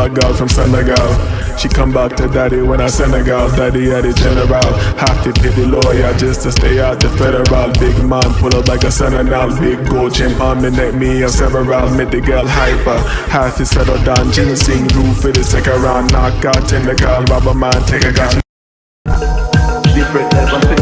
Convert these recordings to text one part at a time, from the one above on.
black girl from Senegal. She come back to daddy when I Senegal. Daddy at the general. Have to pay the lawyer just to stay out the federal. Big man pull up like a sentinel. Big gold chain on me neck, me and several. Make the girl hyper. Have to settle down. Ginseng roof for the second round. Knock out in the car. Rubber man take a gun. Different type of thing.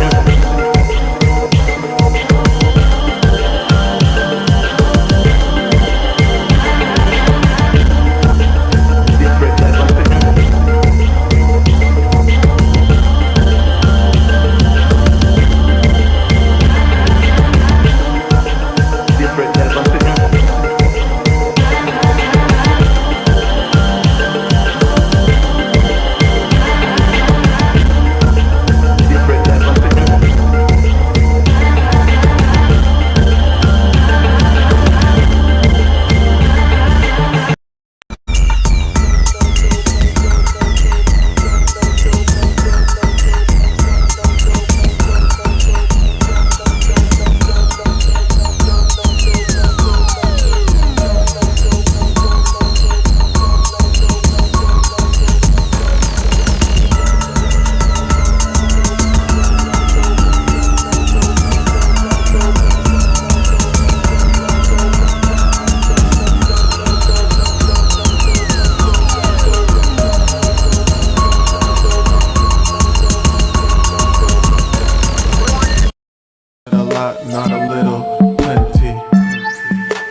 Not a little, plenty.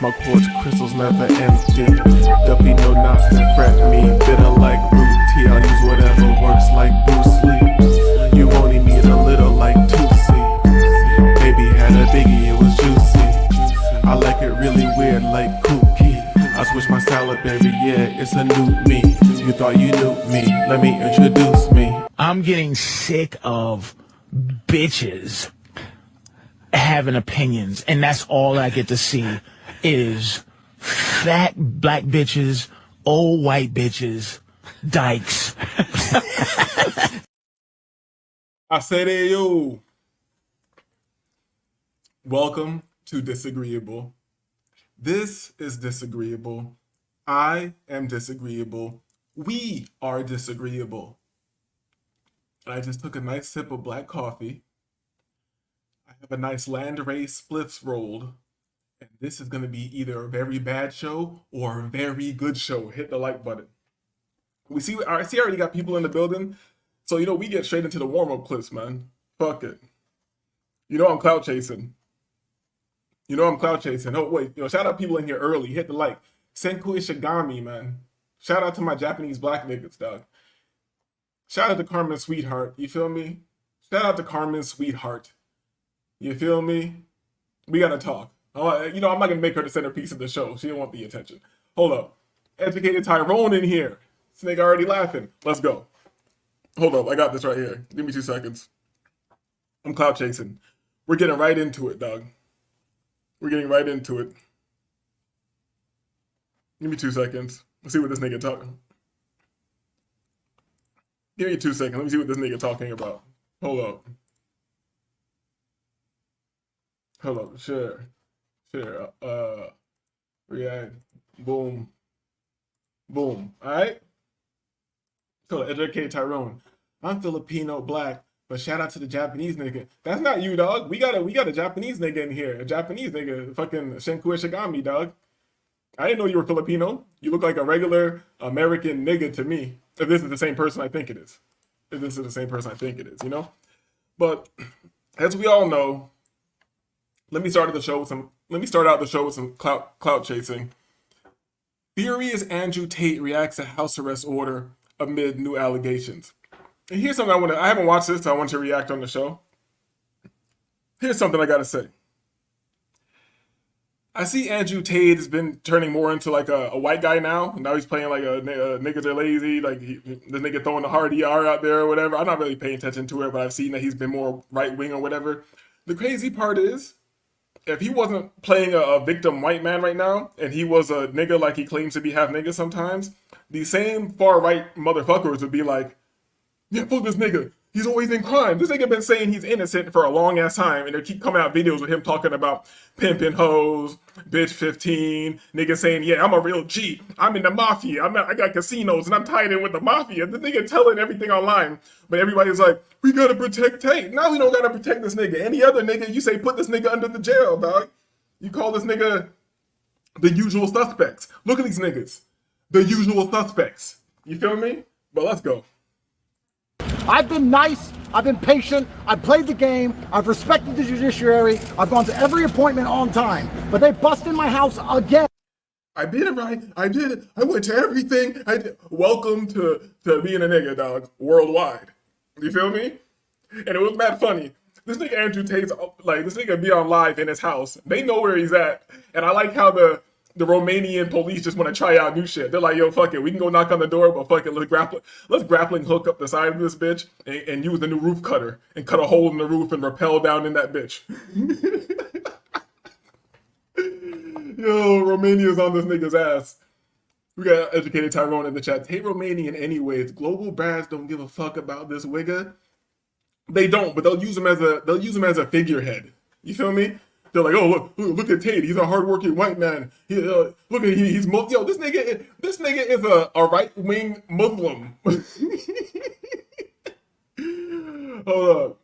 My quartz crystals never empty. Duffy no knots that fret me. Bitter like root tea, I'll use whatever works like Bruce Lee. You only need a little like Tootsie. Baby had a biggie, it was juicy. I like it really weird like kooky. I switch my style up every year, it's a new me. You thought you knew me, let me introduce me. I'm getting sick of bitches having opinions, and that's all I get to see is fat black bitches, old white bitches, dykes. I said, hey, yo. Welcome to Disagreeable. This is disagreeable. I am disagreeable. We are disagreeable. And I just took a nice sip of black coffee. I have a nice Landrace spliffs rolled. And this is going to be either a very bad show or a very good show. Hit the like button. I see I already got people in the building. So, we get straight into the warm-up clips, man. Fuck it. I'm clout chasing. I'm clout chasing. Oh, wait. Shout out people in here early. Hit the like. Senku Ishigami, man. Shout out to my Japanese black niggas, dog. Shout out to Carmen Sweetheart. You feel me? Shout out to Carmen Sweetheart. You feel me? We gotta talk. I'm not gonna make her the centerpiece of the show. She don't want the attention. Hold up. Educated Tyrone in here. This nigga already laughing. Let's go. Hold up. I got this right here. Give me 2 seconds. I'm clout chasing. We're getting right into it, dog. We're getting right into it. Give me 2 seconds. Let's see what this nigga talking. Give me 2 seconds. Let me see what this nigga talking about. Hold up. Hold up. Share. React. Boom. Boom. Alright? So educate Tyrone. I'm Filipino black, but shout out to the Japanese nigga. That's not you, dog. We got a Japanese nigga in here. A Japanese nigga. Fucking Senku Ishigami, dog. I didn't know you were Filipino. You look like a regular American nigga to me. If this is the same person I think it is. But as we all know, let me start out the show with some clout chasing. Furious Andrew Tate reacts to house arrest order amid new allegations. And here's something I haven't watched this, so I want to react on the show. Here's something I gotta say. I see Andrew Tate has been turning more into like a white guy now. Now he's playing like a niggas are lazy, like the nigga throwing the hard ER out there or whatever. I'm not really paying attention to it, but I've seen that he's been more right wing or whatever. The crazy part is, if he wasn't playing a victim white man right now, and he was a nigga like he claims to be half nigga sometimes, the same far right motherfuckers would be like, yeah, fuck this nigga. He's always in crime. This nigga been saying he's innocent for a long ass time, and they keep coming out videos with him talking about pimping hoes, bitch 15, nigga saying, yeah, I'm a real G. I'm in the mafia. I got casinos, and I'm tied in with the mafia. The nigga telling everything online, but everybody's like, we gotta protect Tate. Now we don't gotta protect this nigga. Any other nigga, you say put this nigga under the jail, dog. You call this nigga the usual suspects. Look at these niggas. The usual suspects. You feel me? But let's go. I've been nice, I've been patient, I've played the game, I've respected the judiciary, I've gone to every appointment on time, but they bust in my house again. I did it right. I did it. I went to everything. I did. Welcome to being a nigga, dog, worldwide. You feel me? And it was mad funny. This nigga Andrew Tate's like, this nigga be on live in his house. They know where he's at. And I like how the Romanian police just want to try out new shit. They're like, yo, fuck it. We can go knock on the door, but fuck it. Let's grappling hook up the side of this bitch and use the new roof cutter and cut a hole in the roof and rappel down in that bitch. Yo, Romania's on this nigga's ass. We got educated Tyrone in the chat. Hey, Romanian anyways. Global brass don't give a fuck about this wigga. They don't, but they'll use him as a figurehead. You feel me? They're like, oh, look at Tate. He's a hardworking white man. Look at he's yo. This nigga is a right wing Muslim. Hold up,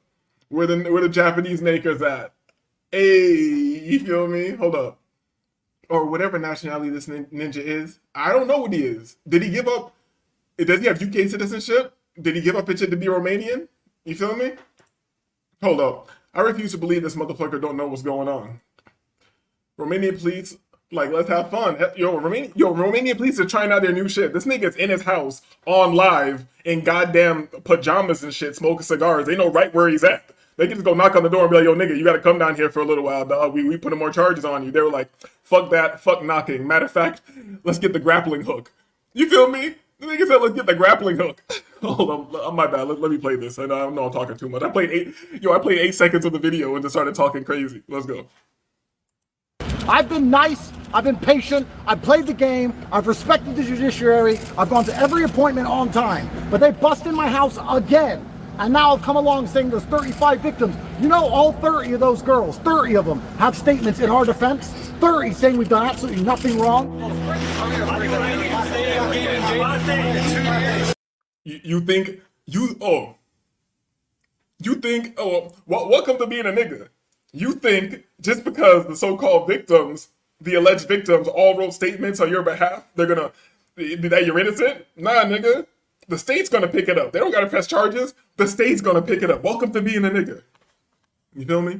where the Japanese makers at? Hey, you feel me? Hold up, or whatever nationality this ninja is. I don't know what he is. Did he give up? Does he have UK citizenship? Did he give up it to be Romanian? You feel me? Hold up. I refuse to believe this motherfucker don't know what's going on. Romanian police, like, let's have fun. Romanian police are trying out their new shit. This nigga's in his house on live in goddamn pajamas and shit, smoking cigars. They know right where he's at. They can just go knock on the door and be like, yo, nigga, you gotta come down here for a little while, dog. We putting more charges on you. They were like, fuck that, fuck knocking. Matter of fact, let's get the grappling hook. You feel me? The nigga said, let's get the grappling hook. Hold on, my bad. Let me play this. I know I'm talking too much. I played 8 seconds of the video and just started talking crazy. Let's go. I've been nice, I've been patient, I've played the game, I've respected the judiciary, I've gone to every appointment on time, but they bust in my house again. And now I've come along saying there's 35 victims. You know, all 30 of those girls, 30 of them, have statements in our defense. 30 saying we've done absolutely nothing wrong. You think, welcome to being a nigga. You think just because the so-called victims, the alleged victims, all wrote statements on your behalf, that you're innocent? Nah, nigga. The state's gonna pick it up. They don't gotta press charges. The state's gonna pick it up. Welcome to being a nigga. You feel me?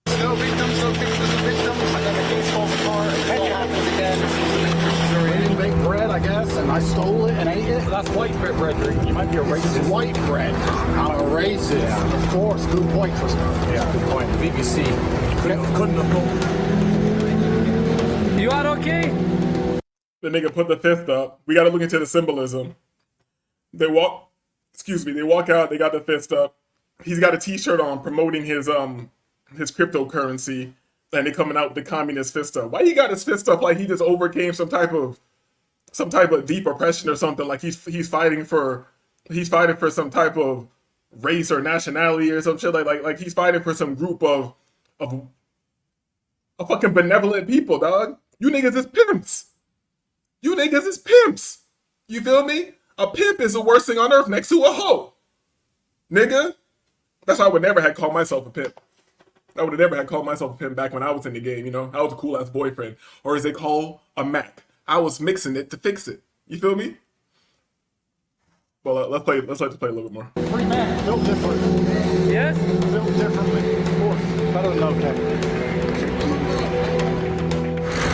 No victims, no pictures of victims. I got a case falls apart. It happens again. You're eating baked bread, I guess, and I stole it and ate it. That's white bread. You might be a racist. White bread. I'm a racist. Yeah. Of course, good point. Yeah, good point. BBC couldn't have told. You are okay? The nigga put the fist up. We gotta look into the symbolism. They walk out, they got the fist up. He's got a t-shirt on promoting his cryptocurrency, and they coming out with the communist fist up. Why he got his fist up like he just overcame some type of deep oppression or something? Like he's fighting for some type of race or nationality or some shit, like he's fighting for some group of fucking benevolent people, dog. You niggas is pimps. You feel me? A pimp is the worst thing on earth next to a hoe. Nigga. That's why I would never have called myself a pimp. I would have never had called myself a pimp back when I was in the game, you know? I was a cool ass boyfriend. Or as they call a Mac. I was mixing it to fix it. You feel me? Well, let's play this play a little bit more. Free man, built different. Yes? Built differently, of course. Better than okay.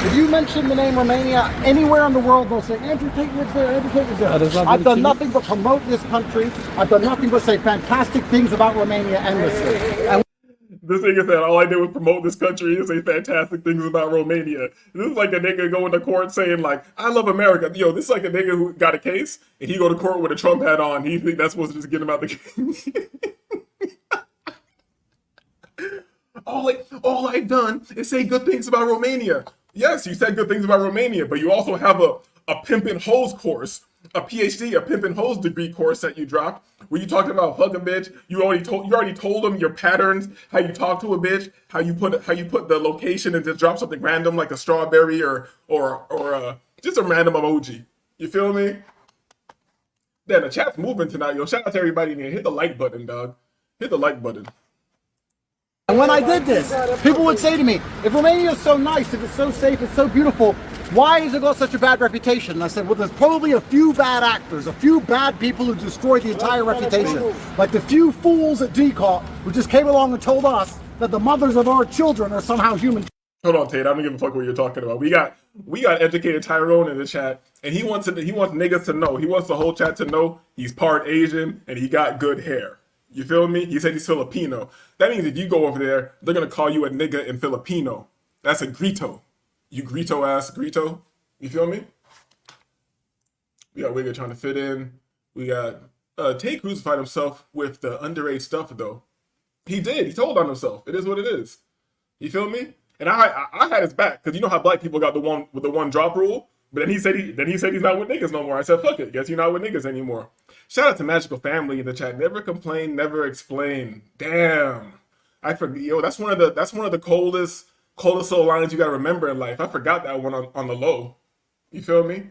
If you mention the name Romania anywhere in the world, they'll say, Andrew Tate lives there, Andrew Tate lives there. I've done nothing but promote this country. I've done nothing but say fantastic things about Romania endlessly. And this nigga said, all I did was promote this country and say fantastic things about Romania. This is like a nigga going to court saying, like, I love America. Yo, this is like a nigga who got a case, and he go to court with a Trump hat on. He think that's supposed to just get him out the case. All I've done is say good things about Romania. Yes, you said good things about Romania, but you also have a pimpin' hoes course a PhD, a pimp and hoes degree course that you dropped, where you talked about hug a bitch. You already told them your patterns, how you talk to a bitch, how you put the location and just drop something random like a strawberry or just a random emoji. You feel me? Then the chat's moving tonight, yo. Shout out to everybody in here. Hit the like button, dog. Hit the like button. And when I did this, people would say to me, if Romania is so nice, if it's so safe, it's so beautiful, why has it got such a bad reputation? And I said, well, there's probably a few bad actors, a few bad people who destroyed the entire reputation. Like the few fools at DCOT who just came along and told us that the mothers of our children are somehow human. Hold on, Tate. I don't give a fuck what you're talking about. We got educated Tyrone in the chat, and he wants niggas to know. He wants the whole chat to know he's part Asian and he got good hair. You feel me? He said he's Filipino. That means if you go over there, they're gonna call you a nigga in Filipino. That's a grito. You grito ass grito. You feel me? We got Wigger trying to fit in. We got Tate crucified himself with the underage stuff though. He did. He told on himself. It is what it is. You feel me? And I had his back because you know how black people got the one drop rule. But then he said he's not with niggas no more. I said fuck it. Guess you're not with niggas anymore. Shout out to Magical Family in the chat. Never complain, never explain. Damn. I forget. Yo, that's one of the coldest little lines you gotta remember in life. I forgot that one on the low. You feel me?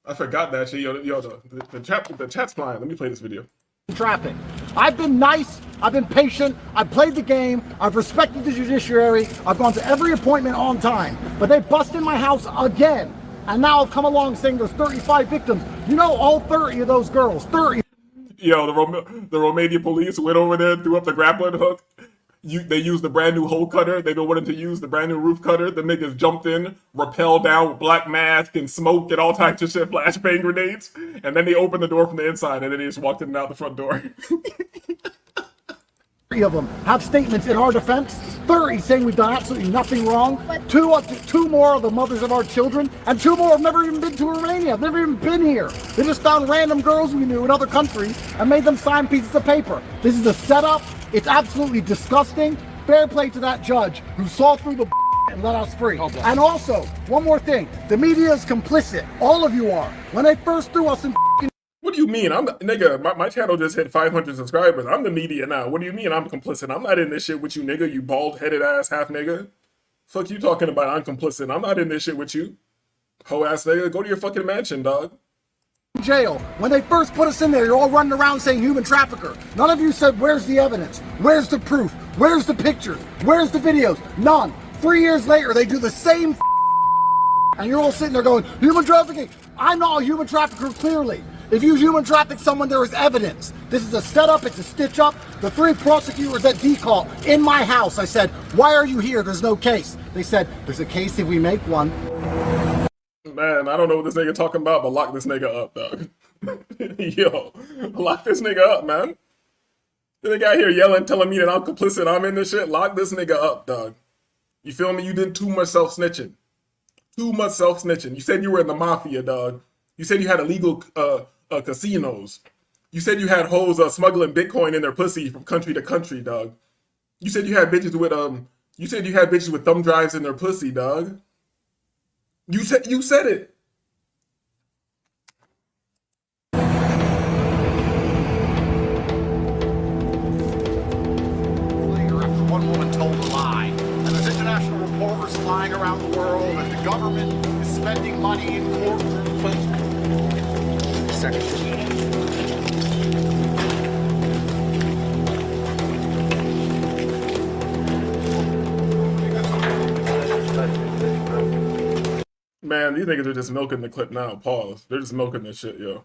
I forgot that shit. Yo, the chat's flying. Let me play this video. Traffic. I've been nice, I've been patient, I've played the game, I've respected the judiciary, I've gone to every appointment on time, but they bust in my house again. And now I've come along saying there's 35 victims. You know, all 30 of those girls, 30. Yo, the Romanian police went over there, threw up the grappling hook. They used the brand new hole cutter. They don't want to use the brand new roof cutter. The niggas jumped in, rappelled down with black mask and smoke and all types of shit, flashbang grenades. And then they opened the door from the inside and then they just walked in and out the front door. 30 of them have statements in our defense. 30 saying we've done absolutely nothing wrong. Two more are the mothers of our children, and 2 more have never even been to Romania. Have never even been here. They just found random girls we knew in other countries and made them sign pieces of paper. This is a setup. It's absolutely disgusting. Fair play to that judge who saw through the and let us free. Oh, and also, one more thing. The media is complicit. All of you are. When they first threw us in What do you mean? My channel just hit 500 subscribers. I'm the media now. What do you mean I'm complicit? I'm not in this shit with you, nigga, you bald-headed ass half nigga. Fuck you talking about I'm complicit. I'm not in this shit with you. Ho ass nigga, go to your fucking mansion, dog. jail. When they first put us in there, you're all running around saying human trafficker. None of you said, where's the evidence? Where's the proof? Where's the pictures? Where's the videos? None. 3 years later, they do the same and you're all sitting there going, human trafficking. I'm not a human trafficker, clearly. If you human traffic someone, there is evidence. This is a setup, it's a stitch up. The 3 prosecutors at DCOT in my house, I said, why are you here? There's no case. They said, there's a case if we make one. Man, I don't know what this nigga talking about, but lock this nigga up, dog. Yo, lock this nigga up, man. The nigga out here yelling, telling me that I'm complicit, I'm in this shit. Lock this nigga up, dog. You feel me? You did too much self-snitching. Too much self-snitching. You said you were in the mafia, dog. You said you had illegal casinos. You said you had hoes smuggling Bitcoin in their pussy from country to country, dog. You said you had bitches with thumb drives in their pussy, dog. You said it. One woman told a lie, and there's international reporters flying around the world, and the government is spending money in court. Man, these niggas are just milking the clip now. Pause. They're just milking this shit, yo.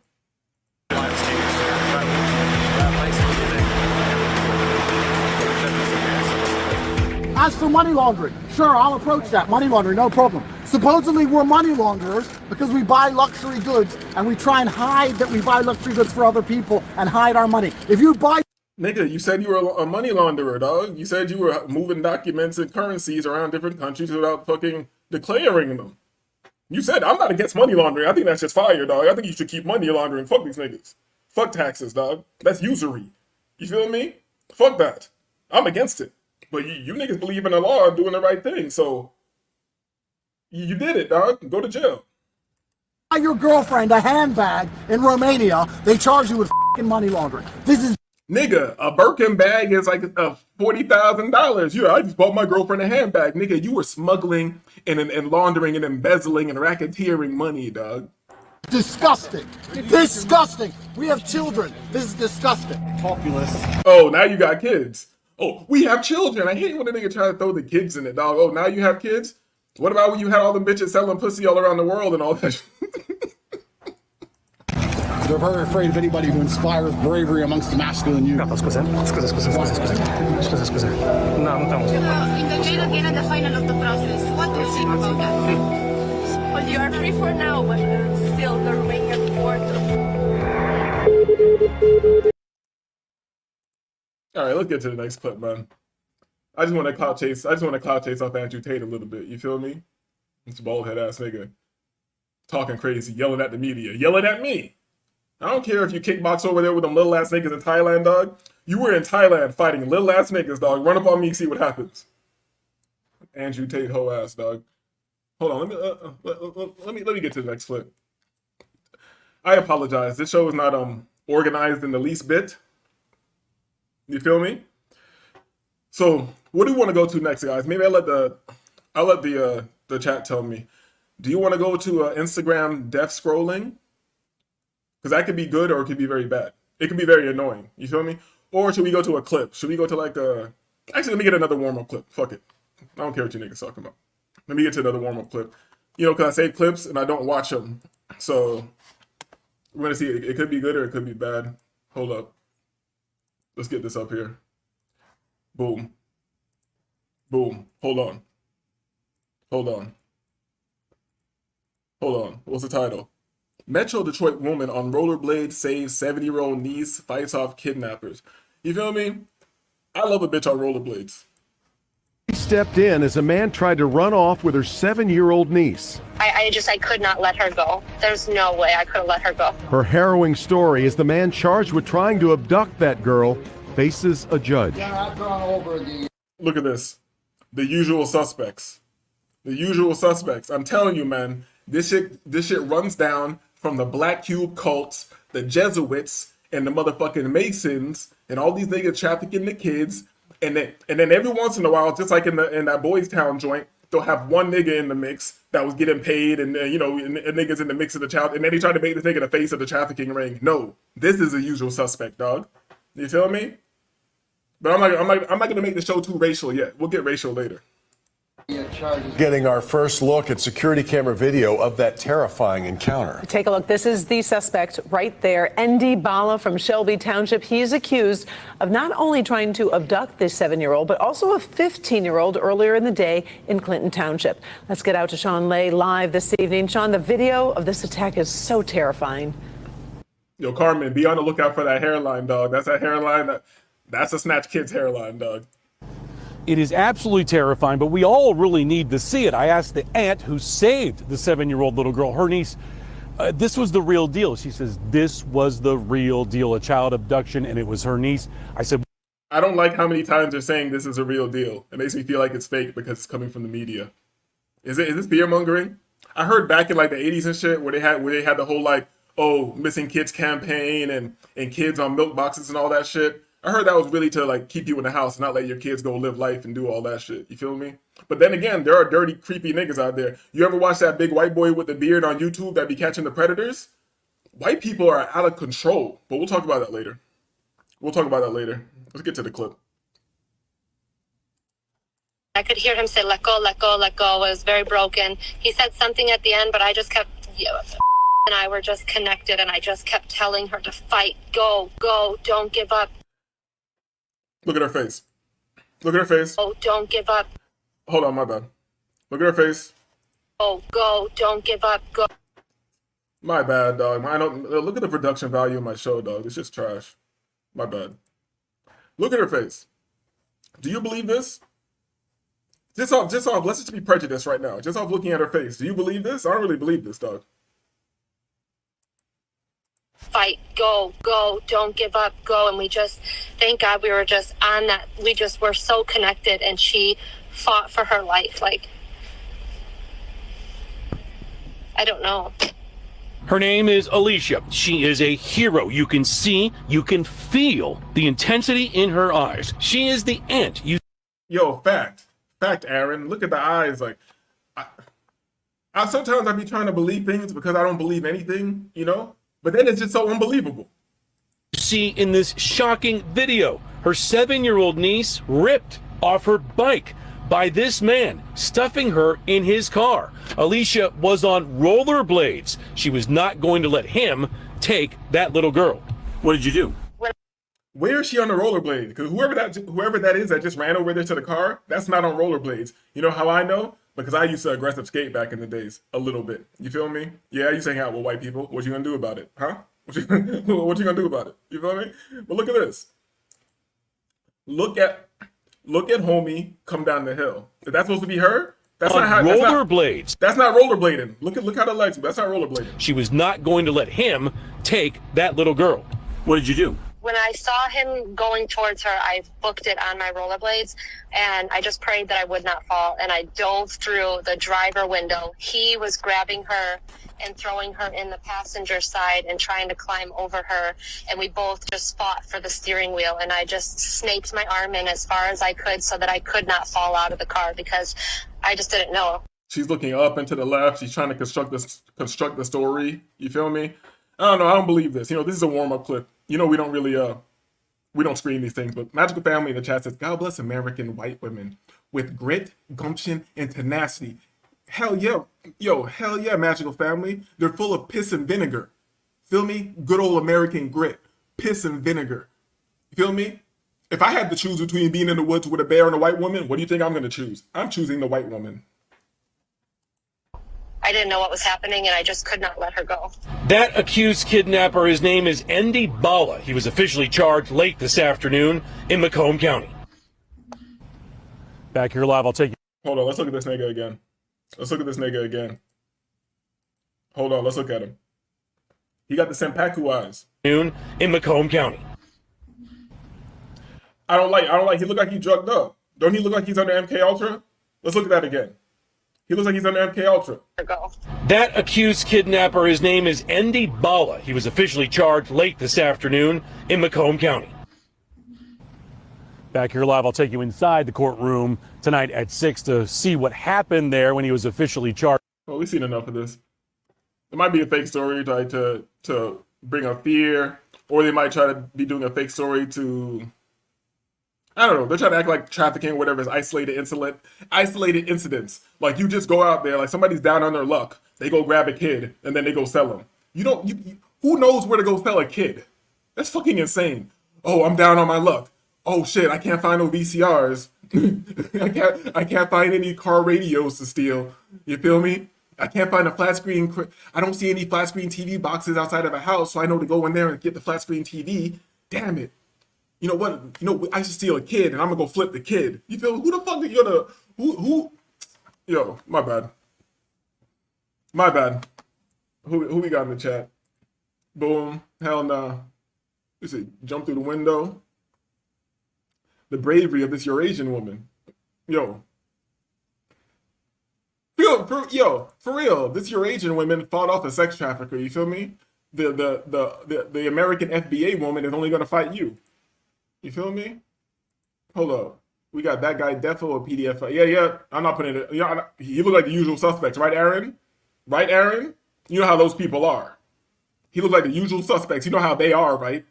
As for money laundering, sure, I'll approach that. Money laundering, no problem. Supposedly we're money launderers because we buy luxury goods and we try and hide that we buy luxury goods for other people and hide our money. If you buy... Nigga, you said you were a money launderer, dog. You said you were moving documents and currencies around different countries without fucking declaring them. You said, I'm not against money laundering. I think that's just fire, dog. I think you should keep money laundering. Fuck these niggas. Fuck taxes, dog. That's usury. You feel me? Fuck that. I'm against it. But you niggas believe in the law and doing the right thing, so you did it, dog. Go to jail. buy your girlfriend a handbag in Romania, they charge you with fucking money laundering. This is Nigga, a Birkin bag is like $40,000. Yeah, I just bought my girlfriend a handbag. Nigga, you were smuggling and laundering and embezzling and racketeering money, dog. disgusting. Disgusting. We have children. This is disgusting. Populist. Oh, now you got kids. Oh, we have children. I hate when a nigga try to throw the kids in it, dog. Oh, now you have kids? What about when you had all the bitches selling pussy all around the world and all that? They're very afraid of anybody who inspires bravery amongst the masculine youth. Scusa. No, non stiamo. In the middle again at the final of the process, what do you think about that? Well, you are free for now, but still the Romanian court. All right, let's get to the next clip, man. I just want to clout chase. I just want to clout chase off Andrew Tate a little bit. You feel me? It's a bald head ass nigga talking crazy, yelling at the media, yelling at me. I don't care if you kickbox over there with them little ass niggas in Thailand, dog. You were in Thailand fighting little ass niggas, dog. Run up on me, see what happens. Andrew Tate, hoe ass, dog. Hold on, let me get to the next clip. I apologize. This show is not organized in the least bit. You feel me? So, what do you want to go to next, guys? Maybe I'll let the chat tell me. Do you want to go to Instagram death scrolling? Because that could be good or it could be very bad. It could be very annoying. You feel me? Or should we go to a clip? Should we go to like a... Actually, let me get another warm-up clip. Fuck it. I don't care what you niggas talking about. Let me get to another warm-up clip. You know, because I save clips and I don't watch them. So, we're going to see. It could be good or it could be bad. Hold up. Let's get this up here. Boom. Boom. Hold on. Hold on. Hold on. What's the title? Metro Detroit woman on rollerblades saves 70-year-old niece, fights off kidnappers. You feel me? I love a bitch on rollerblades. He stepped in as a man tried to run off with her 7-year-old niece. I could not let her go. There's no way I could have let her go. Her harrowing story is the man charged with trying to abduct that girl faces a judge. Look at this. The usual suspects. The usual suspects. I'm telling you, man, this shit runs down from the Black Cube cults, the Jesuits, and the motherfucking Masons, and all these niggas trafficking the kids. And then every once in a while, just like in that Boys Town joint, they'll have one nigga in the mix that was getting paid, and and niggas in the mix of the child, and then he tried to make this nigga the face of the trafficking ring. No, this is a usual suspect, dog. You feel me? But I'm not gonna make the show too racial yet. We'll get racial later. Getting our first look at security camera video of that terrifying encounter. Take a look. This is the suspect right there, Andy Bala from Shelby Township. He is accused of not only trying to abduct this 7-year-old, but also a 15-year-old earlier in the day in Clinton Township. Let's get out to Sean Lay live this evening. Sean, the video of this attack is so terrifying. Yo, Carmen, be on the lookout for that hairline, dog. That's that hairline. That's a Snatch Kids hairline, dog. It is absolutely terrifying, but we all really need to see it. I asked the aunt who saved the 7-year-old little girl, her niece, this was the real deal. She says, this was the real deal, a child abduction, and it was her niece. I said, I don't like how many times they're saying this is a real deal. It makes me feel like it's fake because it's coming from the media. Is this fear mongering? I heard back in like the 80s and shit where they had the whole like, oh, missing kids campaign and kids on milk boxes and all that shit. I heard that was really to like keep you in the house and not let your kids go live life and do all that shit. You feel me? But then again, there are dirty, creepy niggas out there. You ever watch that big white boy with the beard on YouTube that be catching the predators? White people are out of control. But we'll talk about that later. Let's get to the clip. I could hear him say, let go, let go, let go. It was very broken. He said something at the end, but I just kept... and I were just connected, and I just kept telling her to fight. Go, go, don't give up. Look at her face. Look at her face. Oh, don't give up. Hold on, my bad. Look at her face. Oh, go, don't give up, go. My bad, dog. Look at the production value of my show, dog. It's just trash. My bad. Look at her face. Do you believe this? Just off, let's just be prejudiced right now. Just off looking at her face. Do you believe this? I don't really believe this, dog. Fight, go, go, don't give up, go. And we just, thank God we were just on that. We just were so connected, and she fought for her life. Like, I don't know. Her name is Alicia. She is a hero. You can see, you can feel the intensity in her eyes. She is the aunt you Yo, fact, Aaron. Look at the eyes. Like, I sometimes I be trying to believe things because I don't believe anything, you know. But then it's just so unbelievable. see in this shocking video. Her 7-year-old niece ripped off her bike by this man, stuffing her in his car. Alicia was on rollerblades. She was not going to let him take that little girl. What did you do? Where is she on the rollerblade? Because whoever that is that just ran over there to the car, that's not on rollerblades. You know how I know? Because I used to aggressive skate back in the days, a little bit. You feel me? Yeah, I used to hang out with white people. What you gonna do about it, huh? What you gonna do about it? You feel me? But look at this. Look at homie come down the hill. Is that supposed to be her? That's on not how rollerblades. That's not rollerblading. Look how the legs. That's not rollerblading. She was not going to let him take that little girl. What did you do? When I saw him going towards her, I booked it on my rollerblades, and I just prayed that I would not fall, and I dove through the driver window. He was grabbing her and throwing her in the passenger side and trying to climb over her, and we both just fought for the steering wheel, and I just snaked my arm in as far as I could so that I could not fall out of the car because I just didn't know. She's looking up and to the left. She's trying to construct the story. You feel me? I don't know. I don't believe this. You know, this is a warm-up clip. You know, we don't really we don't screen these things, but Magical Family in the chat says, God bless American white women with grit, gumption, and tenacity. Hell yeah. Yo, hell yeah, Magical Family. They're full of piss and vinegar. Feel me? Good old American grit. Piss and vinegar. You feel me? If I had to choose between being in the woods with a bear and a white woman, what do you think I'm going to choose? I'm choosing the white woman. I didn't know what was happening, and I just could not let her go. That accused kidnapper, his name is Andy Bala. He was officially charged late this afternoon in Macomb County. Back here live, I'll take you. Hold on, let's look at this nigga again. Hold on, let's look at him. He got the Senpaku eyes. In Macomb County. I don't like, he look like he drugged up. Don't he look like he's under MK Ultra? Let's look at that again. He looks like he's under MK Ultra. That accused kidnapper, his name is Andy Bala. He was officially charged late this afternoon in Macomb County. Back here live, I'll take you inside the courtroom tonight at 6 to see what happened there when he was officially charged. Well, we've seen enough of this. It might be a fake story to bring up fear, or they might try to be doing a fake story to, I don't know. They're trying to act like trafficking, whatever, is isolated incidents. Like you just go out there, like somebody's down on their luck. They go grab a kid and then they go sell him. Who knows where to go sell a kid? That's fucking insane. Oh, I'm down on my luck. Oh shit, I can't find no VCRs. I can't find any car radios to steal. You feel me? I can't find a flat screen. I don't see any flat screen TV boxes outside of a house, so I know to go in there and get the flat screen TV. Damn it. You know what? I should steal a kid and I'm gonna go flip the kid. You feel? Who the fuck are you gonna? Who? Yo, my bad. Who we got in the chat? Boom. Hell nah. You see, jump through the window. The bravery of this Eurasian woman. Yo. For real, this Eurasian woman fought off a sex trafficker. You feel me? The American FBA woman is only gonna fight you. You feel me? Hold up. We got that guy Defo or PDF. Yeah. I'm not putting it. You know, he look like the usual suspects, right, Aaron? Right, Aaron? You know how those people are. He look like the usual suspects. You know how they are, right?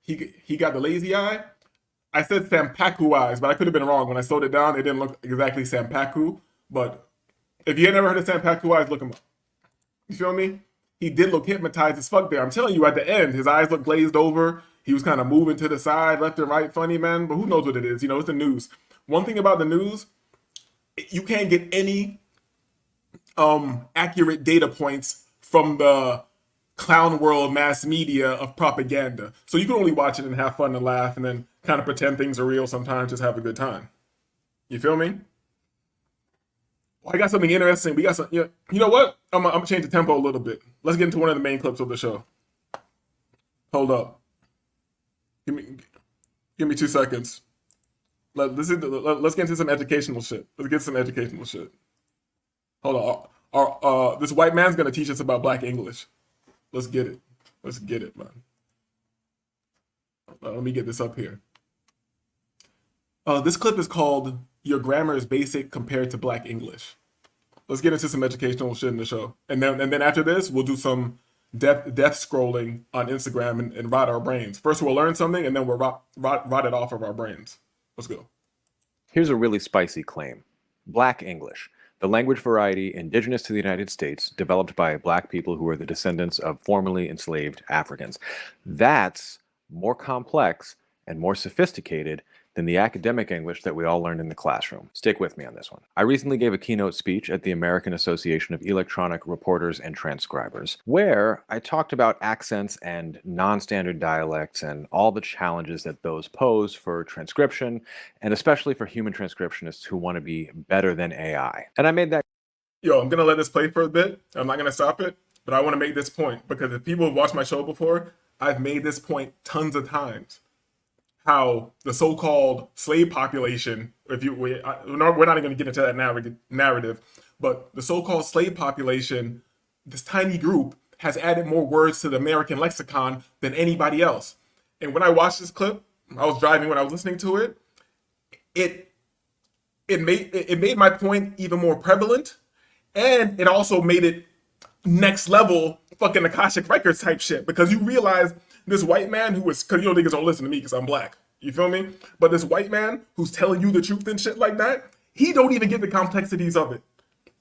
He got the lazy eye. I said Senpaku eyes, but I could have been wrong. When I slowed it down, it didn't look exactly Senpaku. But if you had never heard of Senpaku eyes, look him up. You feel me? He did look hypnotized as fuck there. I'm telling you, at the end, his eyes looked glazed over. He was kind of moving to the side, left and right, funny, man. But who knows what it is? You know, it's the news. One thing about the news, you can't get any accurate data points from the clown world mass media of propaganda. So you can only watch it and have fun and laugh and then kind of pretend things are real sometimes, just have a good time. You feel me? I got something interesting. We got some. You know what? I'm gonna change the tempo a little bit. Let's get into one of the main clips of the show. Hold up. Give me 2 seconds. Let's get into some educational shit. Let's get some educational shit. Hold on. This white man's gonna teach us about Black English. Let's get it. Let's get it, man. Let me get this up here. This clip is called "Your Grammar is Basic Compared to Black English." Let's get into some educational shit in the show, and then after this, we'll do some death scrolling on Instagram and rot our brains. First, we'll learn something, and then we'll rot it off of our brains. Let's go. Here's a really spicy claim. Black English, the language variety indigenous to the United States, developed by Black people who were the descendants of formerly enslaved Africans. That's more complex and more sophisticated than the academic English that we all learned in the classroom. Stick with me on this one. I recently gave a keynote speech at the American Association of Electronic Reporters and Transcribers, where I talked about accents and non-standard dialects and all the challenges that those pose for transcription, and especially for human transcriptionists who want to be better than AI. And I made that. Yo, I'm gonna let this play for a bit. I'm not gonna stop it, but I want to make this point because if people have watched my show before, I've made this point tons of times. How the so-called slave population, we're not even going to get into that narrative, but the so-called slave population, this tiny group, has added more words to the American lexicon than anybody else. And when I watched this clip, I was driving when I was listening to it, it made my point even more prevalent, and it also made it next level fucking Akashic Records type shit, because you realize this white man who was, because niggas don't listen to me because I'm Black, you feel me? But this white man who's telling you the truth and shit like that, he don't even get the complexities of it.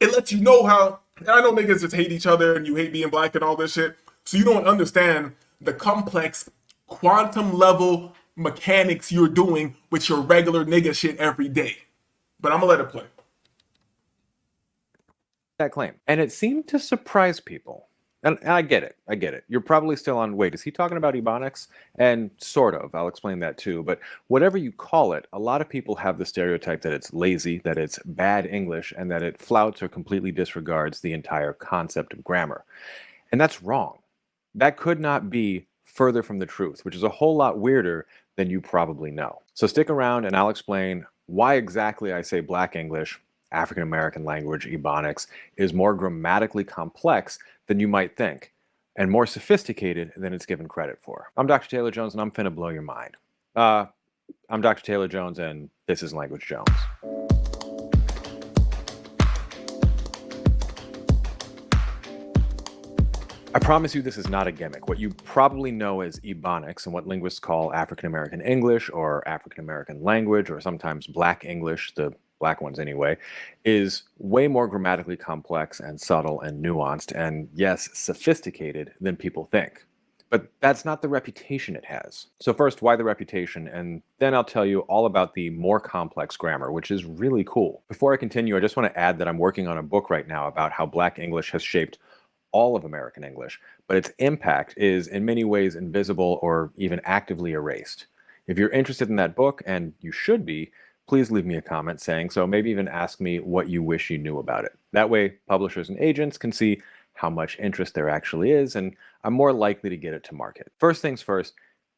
It lets you know how, and I know niggas just hate each other and you hate being Black and all this shit, so you don't understand the complex quantum level mechanics you're doing with your regular nigga shit every day. But I'm gonna let it play. That claim. And it seemed to surprise people. And I get it. I get it. You're probably still on, wait, is he talking about Ebonics? And sort of. I'll explain that too. But whatever you call it, a lot of people have the stereotype that it's lazy, that it's bad English, and that it flouts or completely disregards the entire concept of grammar. And that's wrong. That could not be further from the truth, which is a whole lot weirder than you probably know. So stick around and I'll explain why exactly I say Black English, African American language, Ebonics, is more grammatically complex than you might think, and more sophisticated than it's given credit for. I'm Dr. Taylor Jones, and I'm finna blow your mind. I'm Dr. Taylor Jones, and this is Language Jones. I promise you this is not a gimmick. What you probably know as Ebonics and what linguists call African American English or African American language, or sometimes Black English, the Black ones anyway, is way more grammatically complex and subtle and nuanced and, yes, sophisticated than people think. But that's not the reputation it has. So first, why the reputation? And then I'll tell you all about the more complex grammar, which is really cool. Before I continue, I just want to add that I'm working on a book right now about how Black English has shaped all of American English, but its impact is in many ways invisible or even actively erased. If you're interested in that book, and you should be, please leave me a comment saying so, maybe even ask me what you wish you knew about it. That way, publishers and agents can see how much interest there actually is, and I'm more likely to get it to market. First things first,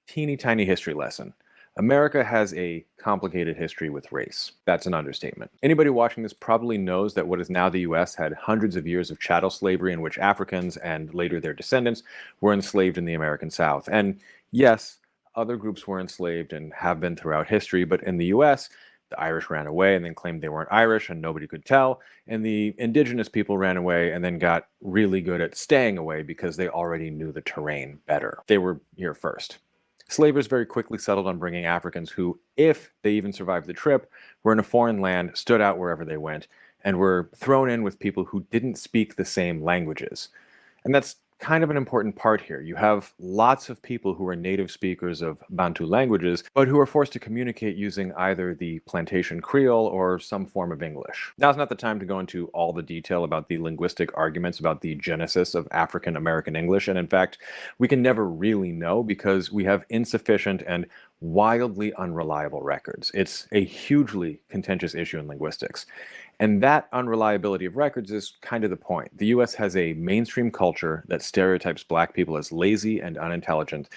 teeny tiny history lesson. America has a complicated history with race. That's an understatement. Anybody watching this probably knows that what is now the US had hundreds of years of chattel slavery in which Africans and later their descendants were enslaved in the American South. And yes, other groups were enslaved and have been throughout history, but in the US, the Irish ran away and then claimed they weren't Irish and nobody could tell. And the indigenous people ran away and then got really good at staying away because they already knew the terrain better. They were here first. Slavers very quickly settled on bringing Africans who, if they even survived the trip, were in a foreign land, stood out wherever they went, and were thrown in with people who didn't speak the same languages. And that's kind of an important part here. You have lots of people who are native speakers of Bantu languages, but who are forced to communicate using either the plantation Creole or some form of English. Now's not the time to go into all the detail about the linguistic arguments about the genesis of African American English, and in fact, we can never really know because we have insufficient and wildly unreliable records. It's a hugely contentious issue in linguistics. And that unreliability of records is kind of the point. The US has a mainstream culture that stereotypes Black people as lazy and unintelligent,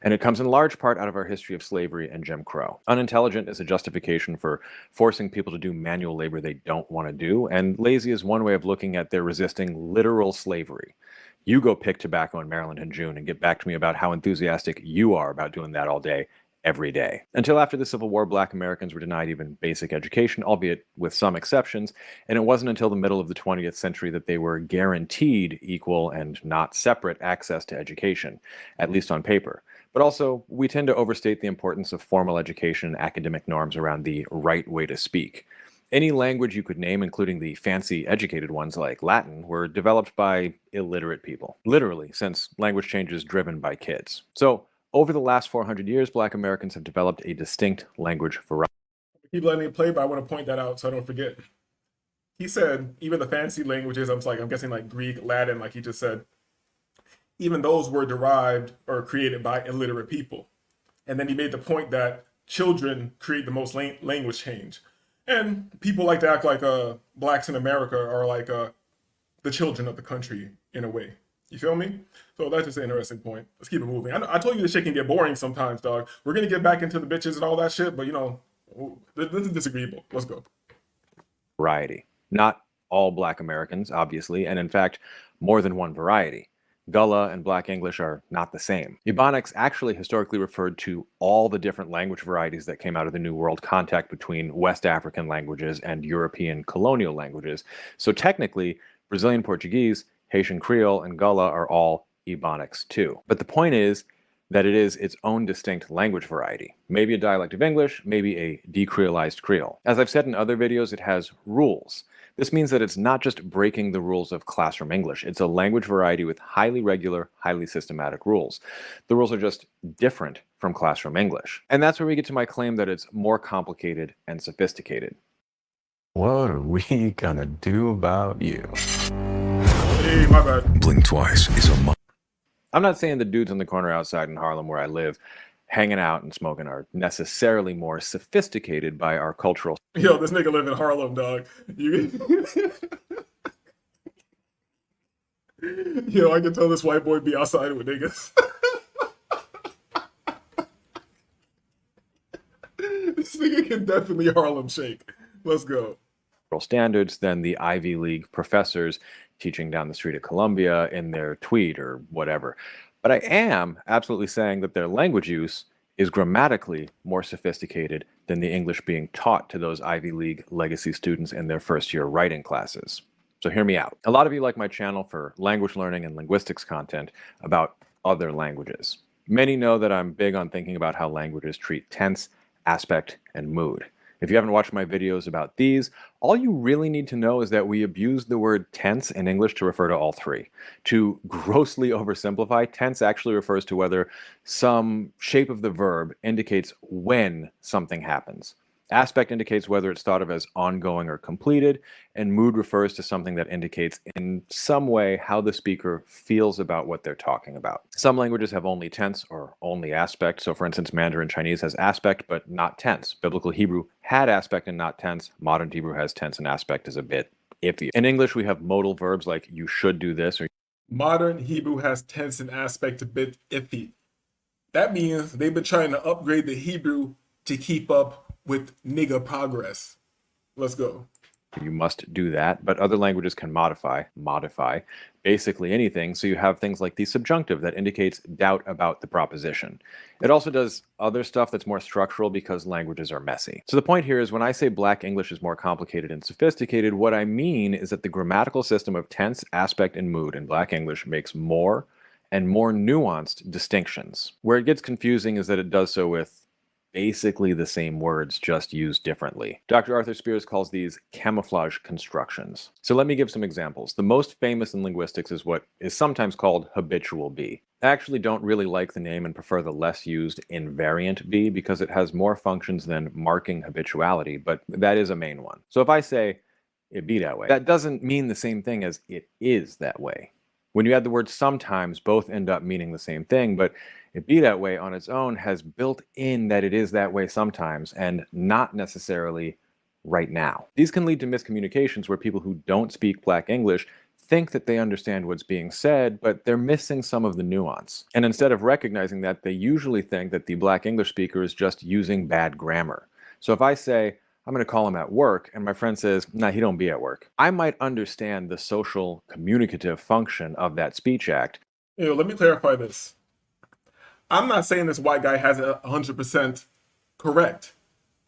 And it comes in large part out of our history of slavery and Jim Crow. Unintelligent is a justification for forcing people to do manual labor they don't want to do, and lazy is one way of looking at their resisting literal slavery. You go pick tobacco in Maryland in June and get back to me about how enthusiastic you are about doing that all day, every day. Until after the Civil War, Black Americans were denied even basic education, albeit with some exceptions, and it wasn't until the middle of the 20th century that they were guaranteed equal and not separate access to education, at least on paper. But also, we tend to overstate the importance of formal education and academic norms around the right way to speak. Any language you could name, including the fancy educated ones like Latin, were developed by illiterate people. Literally, since language change is driven by kids. So, over the last 400 years, Black Americans have developed a distinct language variety. Keep letting me play, but I want to point that out so I don't forget. He said, even the fancy languages, I'm guessing like Greek, Latin, like he just said, even those were derived or created by illiterate people. And then he made the point that children create the most language change. And people like to act like blacks in America are like the children of the country in a way. You feel me? So that's just an interesting point. Let's keep it moving. I told you this shit can get boring sometimes, dog. We're going to get back into the bitches and all that shit, but you know, this is disagreeable. Let's go. Variety. Not all Black Americans, obviously, and in fact, more than one variety. Gullah and Black English are not the same. Ebonics actually historically referred to all the different language varieties that came out of the New World contact between West African languages and European colonial languages. So technically, Brazilian Portuguese, Haitian Creole, and Gullah are all Ebonics too. But the point is that it is its own distinct language variety. Maybe a dialect of English, maybe a decreolized Creole. As I've said in other videos, it has rules. This means that it's not just breaking the rules of classroom English. It's a language variety with highly regular, highly systematic rules. The rules are just different from classroom English. And that's where we get to my claim that it's more complicated and sophisticated. What are we gonna do about you? Hey, my bad. Blink twice is a I'm not saying the dudes on the corner outside in Harlem where I live hanging out and smoking are necessarily more sophisticated by our cultural... Yo, this nigga live in Harlem, dog. Yo, I can tell this white boy be outside with niggas. This nigga can definitely Harlem shake. Let's go. Standards than the Ivy League professors teaching down the street at Columbia in their tweed or whatever. But I am absolutely saying that their language use is grammatically more sophisticated than the English being taught to those Ivy League legacy students in their first-year writing classes. So hear me out. A lot of you like my channel for language learning and linguistics content about other languages. Many know that I'm big on thinking about how languages treat tense, aspect, and mood. If you haven't watched my videos about these, all you really need to know is that we abuse the word tense in English to refer to all three. To grossly oversimplify, tense actually refers to whether some shape of the verb indicates when something happens. Aspect indicates whether it's thought of as ongoing or completed, and mood refers to something that indicates in some way how the speaker feels about what they're talking about. Some languages have only tense or only aspect. So for instance, Mandarin Chinese has aspect but not tense. Biblical Hebrew had aspect and not tense. Modern Hebrew has tense and aspect is a bit iffy. In English, we have modal verbs like you should do this or Modern Hebrew has tense and aspect a bit iffy. That means they've been trying to upgrade the Hebrew to keep up with nigga progress. Let's go. you must do that, but other languages can modify basically anything. So you have things like the subjunctive that indicates doubt about the proposition. It also does other stuff that's more structural because languages are messy. So the point here is when I say Black English is more complicated and sophisticated, what I mean is that the grammatical system of tense, aspect, and mood in Black English makes more and more nuanced distinctions. Where it gets confusing is that it does so with basically the same words, just used differently. Dr. Arthur Spears calls these camouflage constructions. So let me give some examples. The most famous in linguistics is what is sometimes called habitual be. I actually don't really like the name and prefer the less used invariant be because it has more functions than marking habituality, but that is a main one. So if I say it be that way, that doesn't mean the same thing as it is that way. When you add the word sometimes, both end up meaning the same thing, but it be that way on its own has built in that it is that way sometimes and not necessarily right now. These can lead to miscommunications where people who don't speak Black English think that they understand what's being said, but they're missing some of the nuance. And instead of recognizing that, they usually think that the Black English speaker is just using bad grammar. So if I say, I'm going to call him at work, and my friend says, nah, he don't be at work, I might understand the social communicative function of that speech act. Let me clarify this. I'm not saying this white guy has it 100% correct.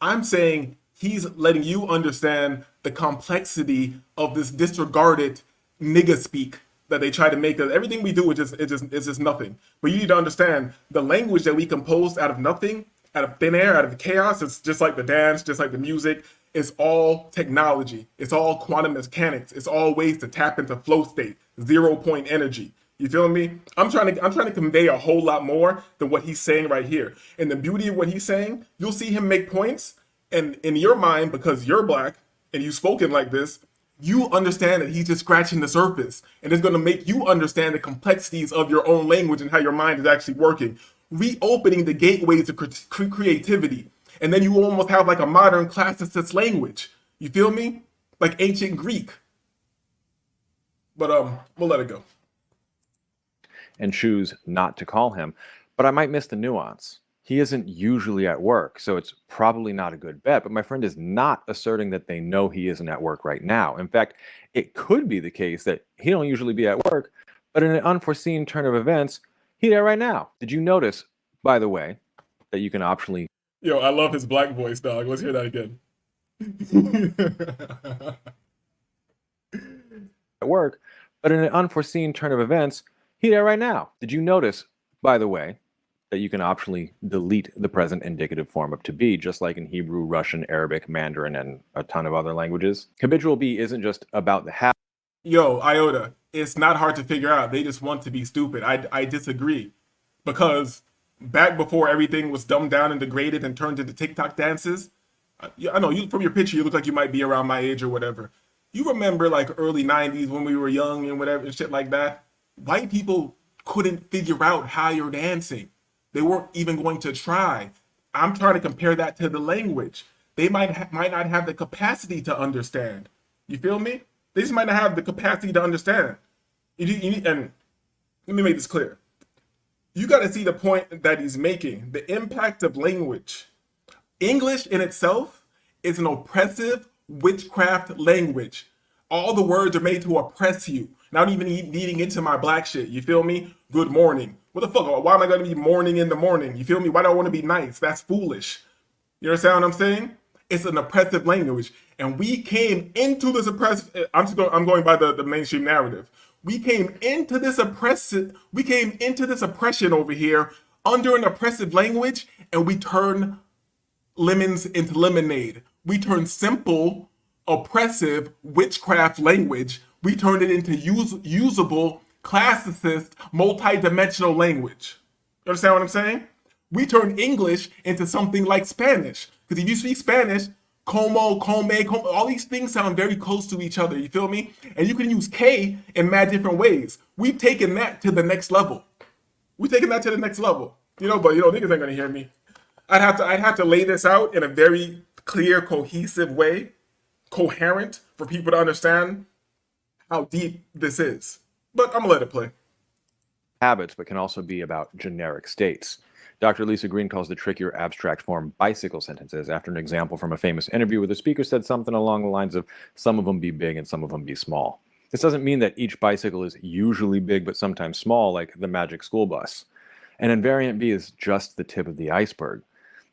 I'm saying he's letting you understand the complexity of this disregarded nigga speak that they try to make us. Everything we do is just nothing. But you need to understand the language that we composed out of nothing, out of thin air, out of chaos. It's just like the dance, just like the music. It's all technology. It's all quantum mechanics. It's all ways to tap into flow state, 0-point energy. You feel me? I'm trying to convey a whole lot more than what he's saying right here. And the beauty of what he's saying, you'll see him make points, and in your mind, because you're Black and you've spoken like this, you understand that he's just scratching the surface, and it's going to make you understand the complexities of your own language and how your mind is actually working, reopening the gateways to creativity. And then you almost have like a modern classicist language. You feel me? Like ancient Greek. But we'll let it go. And choose not to call him. But I might miss the nuance. He isn't usually at work, so it's probably not a good bet. But my friend is not asserting that they know he isn't at work right now. In fact, it could be the case that he don't usually be at work, but in an unforeseen turn of events, he there right now. Did you notice, by the way, that you can optionally... Yo, I love his Black voice, dog. Let's hear that again. at work, but in an unforeseen turn of events, he there right now. Did you notice, by the way, that you can optionally delete the present indicative form of to be, just like in Hebrew, Russian, Arabic, Mandarin, and a ton of other languages? Habitual be isn't just about the habit. Yo, Iota, it's not hard to figure out. They just want to be stupid. I disagree. Because back before everything was dumbed down and degraded and turned into TikTok dances, I know you from your picture, you look like you might be around my age or whatever. You remember like early 90s when we were young and whatever and shit like that? White people couldn't figure out how you're dancing. They weren't even going to try. I'm trying to compare that to the language. They might not have the capacity to understand. You feel me? They just might not have the capacity to understand. And let me make this clear. You got to see the point that he's making, the impact of language. English in itself is an oppressive witchcraft language. All the words are made to oppress you. Not even needing into my Black shit. You feel me? Good morning. What the fuck? Why am I going to be mourning in the morning? You feel me? Why do I want to be nice? That's foolish. You understand what I'm saying? It's an oppressive language. And we came into this oppressive... I'm going by the mainstream narrative. We came into this oppression over here under an oppressive language, and we turn lemons into lemonade. We turn simple, oppressive witchcraft language, we turned it into usable, classicist, multi-dimensional language. You understand what I'm saying? We turned English into something like Spanish. Because if you speak Spanish, como, come, all these things sound very close to each other. You feel me? And you can use K in mad different ways. We've taken that to the next level. We've taken that to the next level. But niggas ain't gonna hear me. I'd have to lay this out in a very clear, cohesive way, coherent, for people to understand how deep this is. But I'm gonna let it play. Habits, but can also be about generic states. Dr. Lisa Green calls the trickier abstract form bicycle sentences after an example from a famous interview where the speaker said something along the lines of some of them be big and some of them be small. This doesn't mean that each bicycle is usually big but sometimes small, like the magic school bus. And invariant B is just the tip of the iceberg.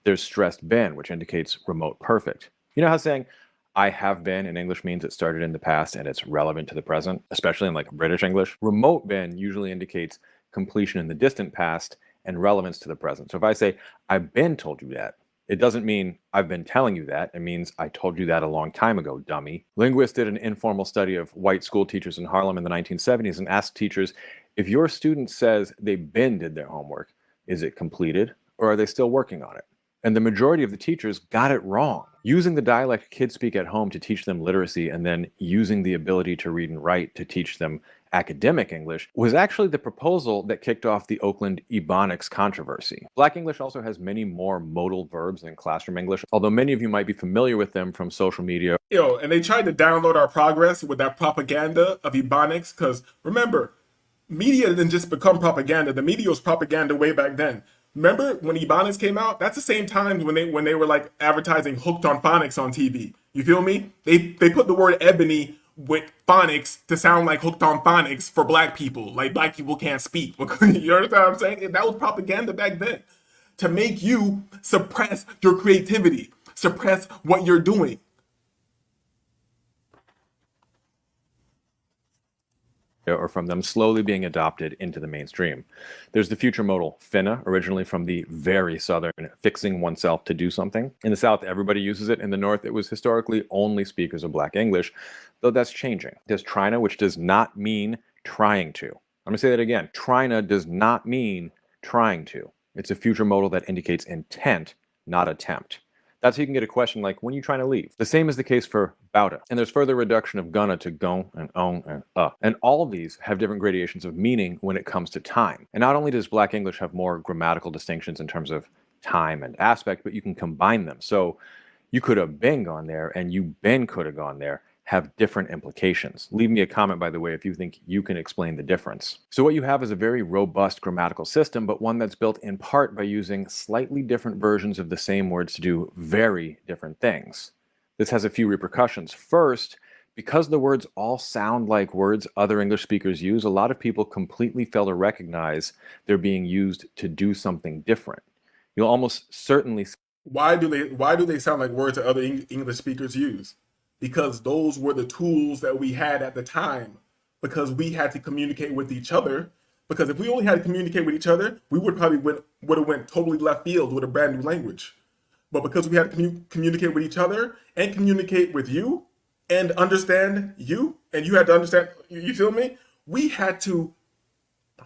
There's stressed been, which indicates remote perfect. You know how saying I have been in English means it started in the past and it's relevant to the present, especially in like British English? Remote been usually indicates completion in the distant past and relevance to the present. So if I say, I've been told you that, it doesn't mean I've been telling you that. It means I told you that a long time ago, dummy. Linguists did an informal study of white school teachers in Harlem in the 1970s and asked teachers, if your student says they been did their homework, is it completed or are they still working on it? And the majority of the teachers got it wrong. Using the dialect kids speak at home to teach them literacy and then using the ability to read and write to teach them academic English, was actually the proposal that kicked off the Oakland Ebonics controversy. Black English also has many more modal verbs than classroom English, although many of you might be familiar with them from social media. Yo, and they tried to download our progress with that propaganda of Ebonics, because remember, media didn't just become propaganda. The media was propaganda way back then. Remember when Ebonics came out? That's the same time when they were like advertising Hooked on Phonics on TV. You feel me? They put the word ebony with phonics to sound like Hooked on Phonics for black people. Like black people can't speak. You understand what I'm saying? That was propaganda back then. To make you suppress your creativity, suppress what you're doing. Or from them slowly being adopted into the mainstream. There's the future modal finna, originally from the very southern fixing oneself to do something. In the South, everybody uses it. In the North, it was historically only speakers of Black English, though that's changing. There's trina, which does not mean trying to. I'm gonna say that again. Trina does not mean trying to. It's a future modal that indicates intent, not attempt. That's how you can get a question like, when are you trying to leave? The same is the case for bouta. And there's further reduction of gonna to gon and on and And all of these have different gradations of meaning when it comes to time. And not only does Black English have more grammatical distinctions in terms of time and aspect, but you can combine them. So you could have been gone there and you been could have gone there have different implications. Leave me a comment, by the way, if you think you can explain the difference. So what you have is a very robust grammatical system, but one that's built in part by using slightly different versions of the same words to do very different things. This has a few repercussions. First, because the words all sound like words other English speakers use, a lot of people completely fail to recognize they're being used to do something different. You'll almost certainly... Why do they sound like words that other English speakers use? Because those were the tools that we had at the time, because we had to communicate with each other. Because if we only had to communicate with each other, we would probably would have went totally left field with a brand new language. But because we had to communicate with each other and communicate with you and understand you, and you had to understand, you feel me? We had to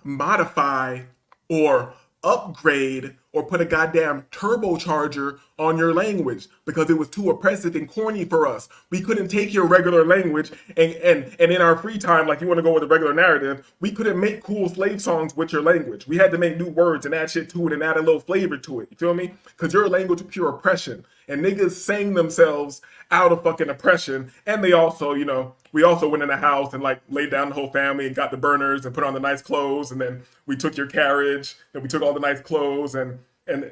modify or upgrade or put a goddamn turbocharger on your language because it was too oppressive and corny for us. We couldn't take your regular language and in our free time, like you want to go with a regular narrative, we couldn't make cool slave songs with your language. We had to make new words and add shit to it and add a little flavor to it. You feel me? Because your language was pure oppression. And niggas sang themselves out of fucking oppression. And they also, you know, we also went in the house and like laid down the whole family and got the burners and put on the nice clothes. And then we took your carriage and we took all the nice clothes and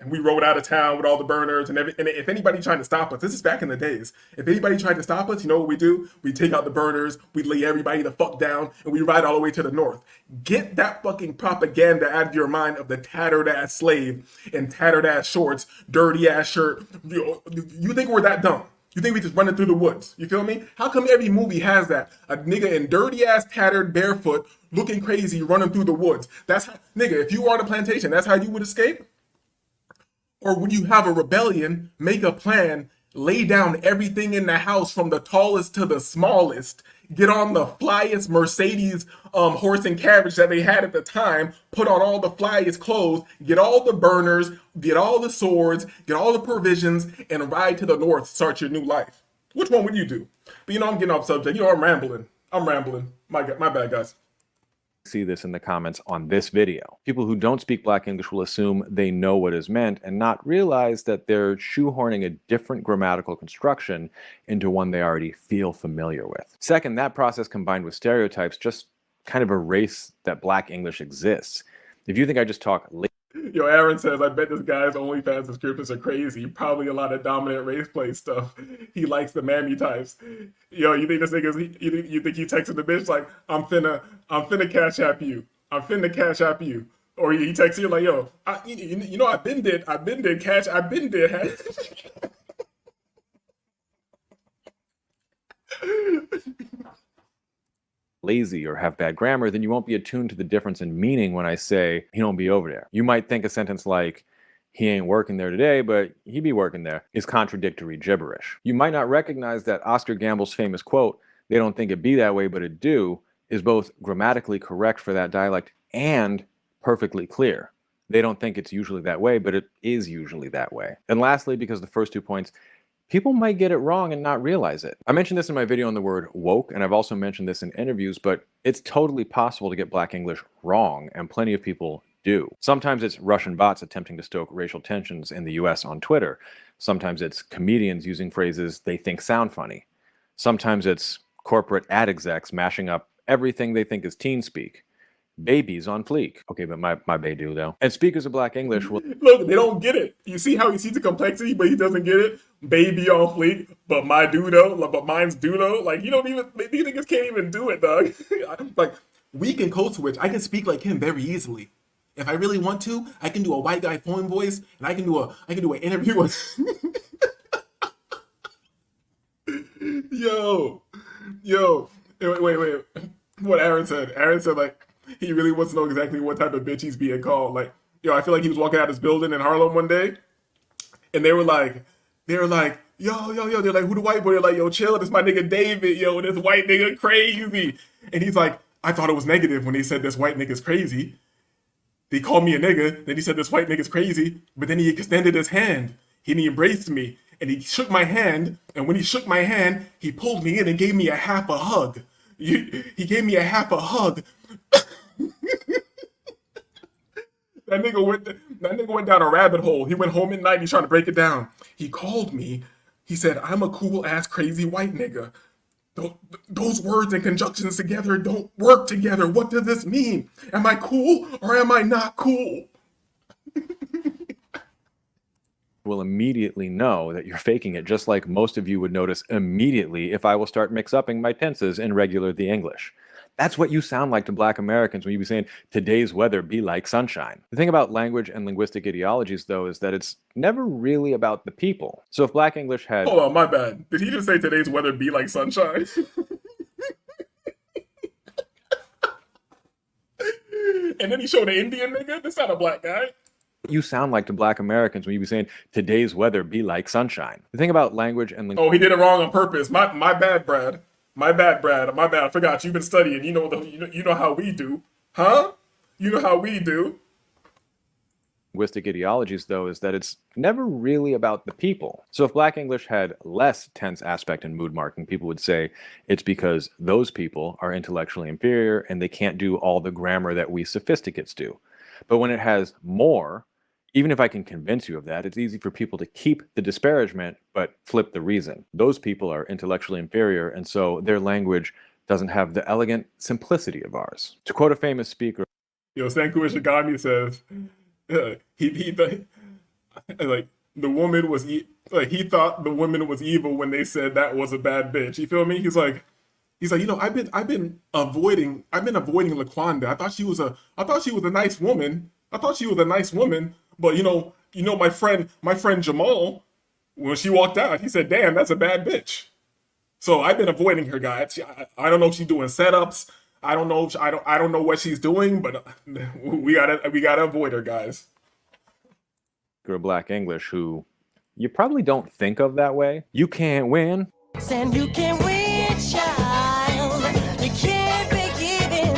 we rode out of town with all the burners and everything. And if anybody tried to stop us, this is back in the days. If anybody tried to stop us, you know what we do? We take out the burners, we lay everybody the fuck down, and we ride all the way to the north. Get that fucking propaganda out of your mind of the tattered ass slave in tattered ass shorts, dirty ass shirt. You think we're that dumb? You think we just running through the woods? You feel me? How come every movie has that? A nigga in dirty ass, tattered, barefoot, looking crazy, running through the woods. That's how, nigga, if you were on a plantation, that's how you would escape? Or when you have a rebellion, make a plan, lay down everything in the house from the tallest to the smallest, get on the flyest Mercedes horse and carriage that they had at the time, put on all the flyest clothes, get all the burners, get all the swords, get all the provisions, and ride to the north, start your new life. Which one would you do? But you know, I'm getting off subject. You know, I'm rambling. My bad, guys. See this in the comments on this video. People who don't speak Black English will assume they know what is meant and not realize that they're shoehorning a different grammatical construction into one they already feel familiar with. Second, that process combined with stereotypes just kind of erase that Black English exists. If you think I just talk... Yo, Aaron says, I bet this guy's OnlyFans subscriptions are crazy. Probably a lot of dominant race play stuff. He likes the mammy types. Yo, you think this nigga's, you think he texting the bitch like, I'm finna cash app you. I'm finna cash app you. Or he texts you like, yo, you know, I've been did cash, I've been did. Lazy or have bad grammar, then you won't be attuned to the difference in meaning when I say he don't be over there. You might think a sentence like he ain't working there today, but he be working there is contradictory gibberish. You might not recognize that Oscar Gamble's famous quote, they don't think it be that way, but it do, is both grammatically correct for that dialect and perfectly clear. They don't think it's usually that way, but it is usually that way. And lastly, because the first 2 points people might get it wrong and not realize it. I mentioned this in my video on the word woke, and I've also mentioned this in interviews, but it's totally possible to get Black English wrong, and plenty of people do. Sometimes it's Russian bots attempting to stoke racial tensions in the US on Twitter. Sometimes it's comedians using phrases they think sound funny. Sometimes it's corporate ad execs mashing up everything they think is teen speak. Babies on fleek. Okay, but my bae do though. And speakers of Black English will Look, they don't get it. You see how he sees the complexity, but he doesn't get it? Baby on fleek, but my do though, but mine's do though. Like, you don't even, these niggas can't even do it, dog. Like, we can code switch. I can speak like him very easily. If I really want to, I can do a white guy phone voice, and I can do an interview with Yo. Wait. What Aaron said. Aaron said, like, he really wants to know exactly what type of bitch he's being called. Like, yo, I feel like he was walking out his building in Harlem one day, and they were like, yo, they're like, who the white boy? They're like, yo, chill, this my nigga David, yo, this white nigga crazy. And he's like, I thought it was negative when they said this white nigga's crazy. They called me a nigga, then he said this white nigga's crazy, but then he extended his hand. He embraced me, and he shook my hand, and when he shook my hand, he pulled me in and gave me a half a hug. He gave me a half a hug. That nigga went down a rabbit hole. He went home at night. He's trying to break it down. He called me. He said, I'm a cool ass crazy white nigga. Those words and conjunctions together don't work together. What does this mean? Am I cool or am I not cool? will immediately know that you're faking it, just like most of you would notice immediately if I will start mix-upping my tenses in regular the English. That's what you sound like to Black Americans when you be saying, today's weather be like sunshine. The thing about language and linguistic ideologies, though, is that it's never really about the people. So if Black English had... Hold on, my bad. Did he just say today's weather be like sunshine? And then he showed an Indian nigga? That's not a black guy. You sound like to Black Americans when you be saying, today's weather be like sunshine. The thing about language and... Oh, he did it wrong on purpose. My bad, Brad. My bad, Brad. My bad. I forgot. You've been studying. You know how we do. Huh? You know how we do. Linguistic ideologies, though, is that it's never really about the people. So if Black English had less tense aspect and mood marking, people would say it's because those people are intellectually inferior and they can't do all the grammar that we sophisticates do. But when it has more, even if I can convince you of that, it's easy for people to keep the disparagement, but flip the reason. Those people are intellectually inferior, and so their language doesn't have the elegant simplicity of ours. To quote a famous speaker... Yo, Sanku Ishigami says, he like, the woman was, like, he thought the woman was evil when they said that was a bad bitch. You feel me? He's like, you know, I've been avoiding Laquanda. I thought she was a nice woman. But you know, my friend Jamal, when she walked out, he said, "Damn, that's a bad bitch." So I've been avoiding her, guys. I don't know if she's doing setups. I don't know what she's doing, but we gotta avoid her, guys. Black English, who you probably don't think of that way. You can't win. And you can't win, child. You can't be given.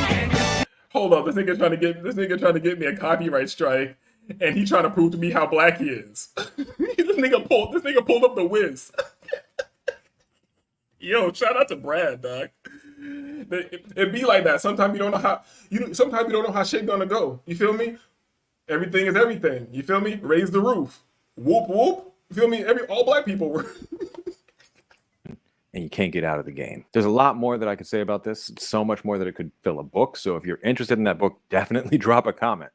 Hold up, this nigga trying to get me a copyright strike. And he trying to prove to me how black he is. This nigga pulled up the whiz. Yo, shout out to Brad, dog. It be like that. Sometimes you don't know how shit gonna go. You feel me? Everything is everything. You feel me? Raise the roof. Whoop whoop. You feel me? All black people were. And you can't get out of the game. There's a lot more that I could say about this. So much more that it could fill a book. So if you're interested in that book, definitely drop a comment.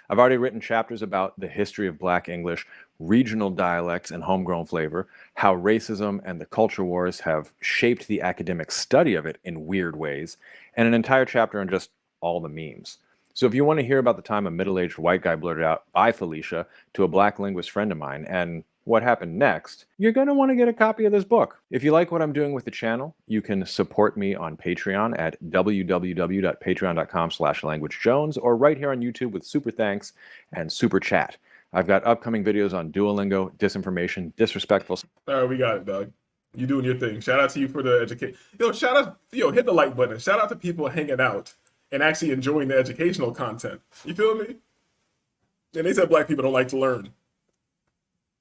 I've already written chapters about the history of Black English, regional dialects and homegrown flavor, how racism and the culture wars have shaped the academic study of it in weird ways, and an entire chapter on just all the memes. So if you want to hear about the time a middle-aged white guy blurted out, "Bye, Felicia," to a Black linguist friend of mine, and what happened next, you're going to want to get a copy of this book. If you like what I'm doing with the channel, you can support me on Patreon at www.patreon.com/languagejones or right here on YouTube with super thanks and super chat. I've got upcoming videos on Duolingo, disinformation, disrespectful... All right, we got it, dog. You doing your thing. Shout out to you for the education. Hit the like button. Shout out to people hanging out and actually enjoying the educational content. You feel me? And they said black people don't like to learn.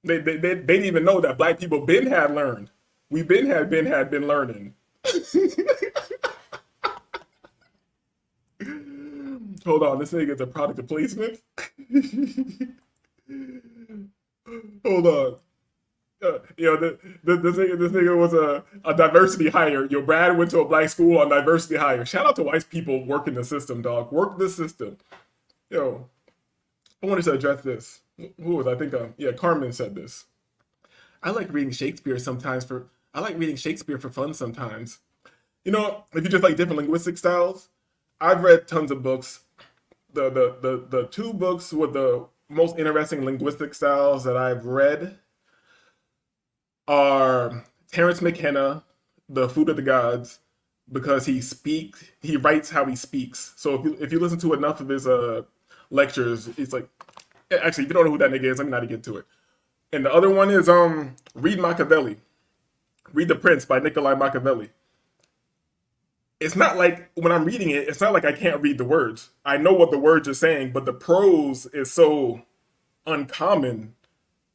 They didn't even know that black people been learned. We been learning. Hold on, this nigga's a product of placement. Hold on. This nigga was a diversity hire. Yo, Brad went to a black school on diversity hire. Shout out to white people working the system, dog. Work the system. Yo, I wanted to address this. Who was I think? Yeah, Carmen said this. I like reading Shakespeare for fun sometimes. You know, if you just like different linguistic styles, I've read tons of books. The two books with the most interesting linguistic styles that I've read are Terence McKenna, The Food of the Gods, because he writes how he speaks. So if you listen to enough of his lectures, it's like, actually, if you don't know who that nigga is, let me not get into it. And the other one is read Machiavelli. Read The Prince by Niccolo Machiavelli. It's not like when I'm reading it, it's not like I can't read the words. I know what the words are saying, but the prose is so uncommon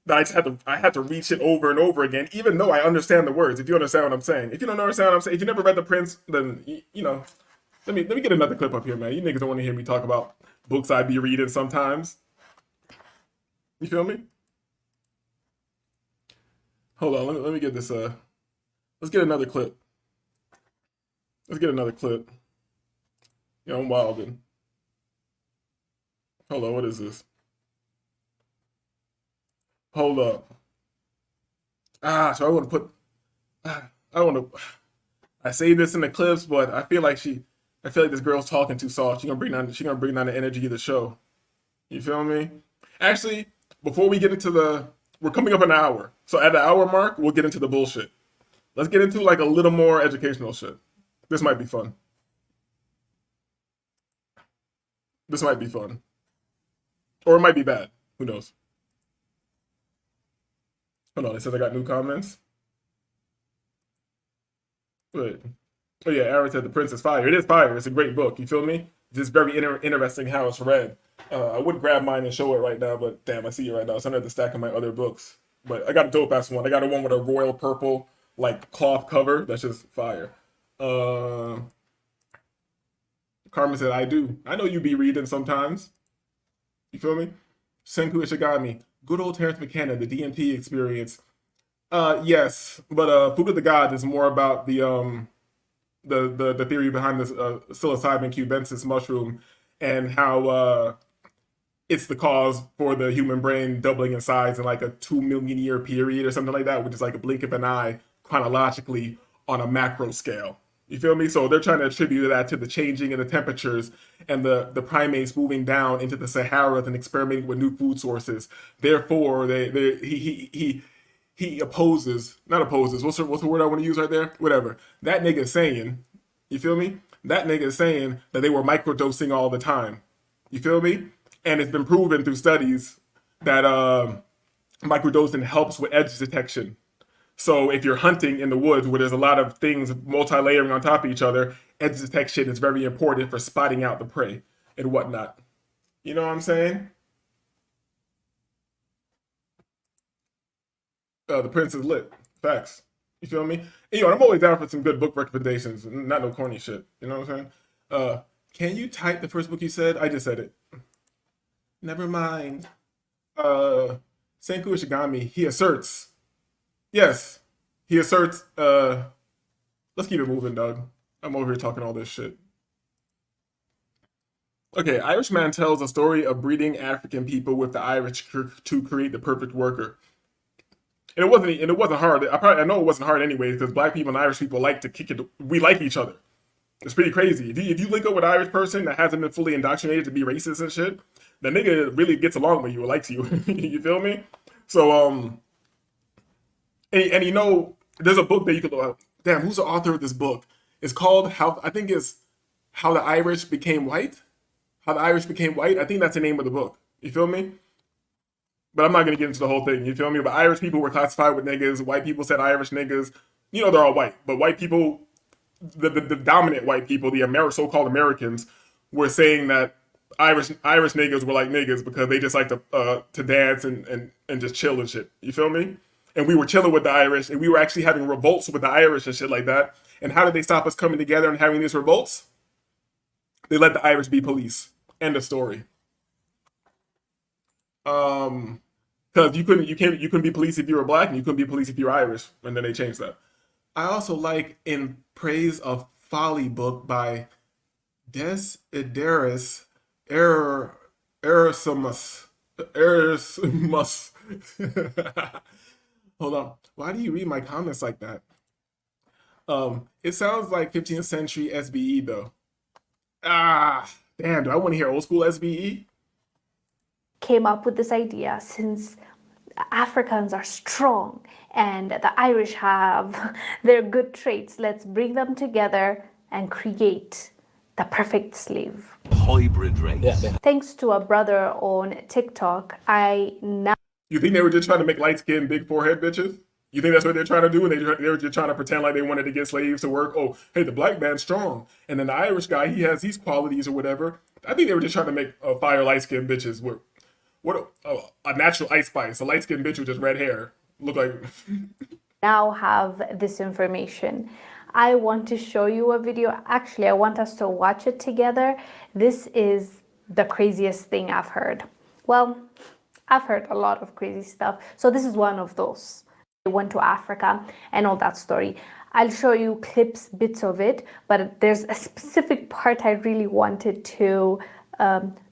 that I had to read shit over and over again, even though I understand the words. If you understand what I'm saying, if you don't understand what I'm saying, if you never read The Prince, then you know. Let me get another clip up here, man. You niggas don't want to hear me talk about books I be reading sometimes. You feel me? Hold on, let me get this. Let's get another clip. Let's get another clip. Yeah, I'm wilding. Hold on, what is this? Hold up. So I want to put. I say this in the clips, but I feel like this girl's talking too soft. She's gonna bring down the energy of the show. You feel me? Actually, before we get into we're coming up an hour. So at the hour mark, we'll get into the bullshit. Let's get into like a little more educational shit. This might be fun. This might be fun. Or it might be bad. Who knows? Hold on, it says I got new comments. Wait. Oh yeah, Aaron said The Prince is fire. It is fire. It's a great book. You feel me? Just very interesting how it's read. I would grab mine and show it right now, but damn, I see it right now. It's under the stack of my other books. But I got a dope ass one. I got a one with a royal purple like cloth cover. That's just fire. Carmen said, I do. I know you be reading sometimes. You feel me? Senku Ishigami. Good old Terence McKenna, the DMT experience. Yes, but Food of the Gods is more about the theory behind this psilocybin cubensis mushroom and how it's the cause for the human brain doubling in size in like a 2 million year period or something like that, which is like a blink of an eye chronologically on a macro scale. You feel me? So they're trying to attribute that to the changing in the temperatures and the primates moving down into the Sahara and experimenting with new food sources. Therefore, he opposes, not opposes, what's the word I want to use right there? Whatever. That nigga is saying, you feel me? That nigga is saying that they were microdosing all the time. You feel me? And it's been proven through studies that microdosing helps with edge detection. So if you're hunting in the woods where there's a lot of things multi-layering on top of each other, edge detection is very important for spotting out the prey and whatnot. You know what I'm saying? The Prince is lit. Facts. You feel me? And, I'm always down for some good book recommendations. Not no corny shit. You know what I'm saying? Can you type the first book you said? I just said it. Never mind. Senku Ishigami, he asserts. Yes, he asserts. Let's keep it moving, dog. I'm over here talking all this shit. Okay, Irishman tells a story of breeding African people with the Irish to create the perfect worker. And it wasn't hard. I know it wasn't hard anyway, because black people and Irish people like to kick it. We like each other. It's pretty crazy. If you link up with an Irish person that hasn't been fully indoctrinated to be racist and shit, the nigga really gets along with you or likes you. You feel me? So and there's a book that you could damn, who's the author of this book? It's called How the Irish Became White. How the Irish Became White. I think that's the name of the book. You feel me? But I'm not gonna get into the whole thing. You feel me? But Irish people were classified with niggas. White people said Irish niggas. They're all white. But white people, the dominant white people, the so-called Americans, were saying that Irish niggas were like niggas because they just like to dance and just chill and shit. You feel me? And we were chilling with the Irish, and we were actually having revolts with the Irish and shit like that. And how did they stop us coming together and having these revolts? They let the Irish be police. End of story. Because you couldn't be police if you were black, and you couldn't be police if you were Irish, and then they changed that. I also like In Praise of Folly book by Desiderus Erasmus. Hold on. Why do you read my comments like that? It sounds like 15th century SBE though. Damn, do I want to hear old school SBE? Came up with this idea since Africans are strong and the Irish have their good traits. Let's bring them together and create the perfect slave. Hybrid race. Thanks to a brother on TikTok, I now. You think they were just trying to make light skinned, big forehead bitches? You think that's what they're trying to do? And they were just trying to pretend like they wanted to get slaves to work. Oh, hey, the black man's strong. And then the Irish guy, he has these qualities or whatever. I think they were just trying to make fire light skinned bitches work. What a natural Ice Spice, a light skinned bitch with just red hair. Look like. Now have this information. I want to show you a video. Actually, I want us to watch it together. This is the craziest thing I've heard. Well, I've heard a lot of crazy stuff. So this is one of those. I went to Africa and all that story. I'll show you clips, bits of it, but there's a specific part I really wanted to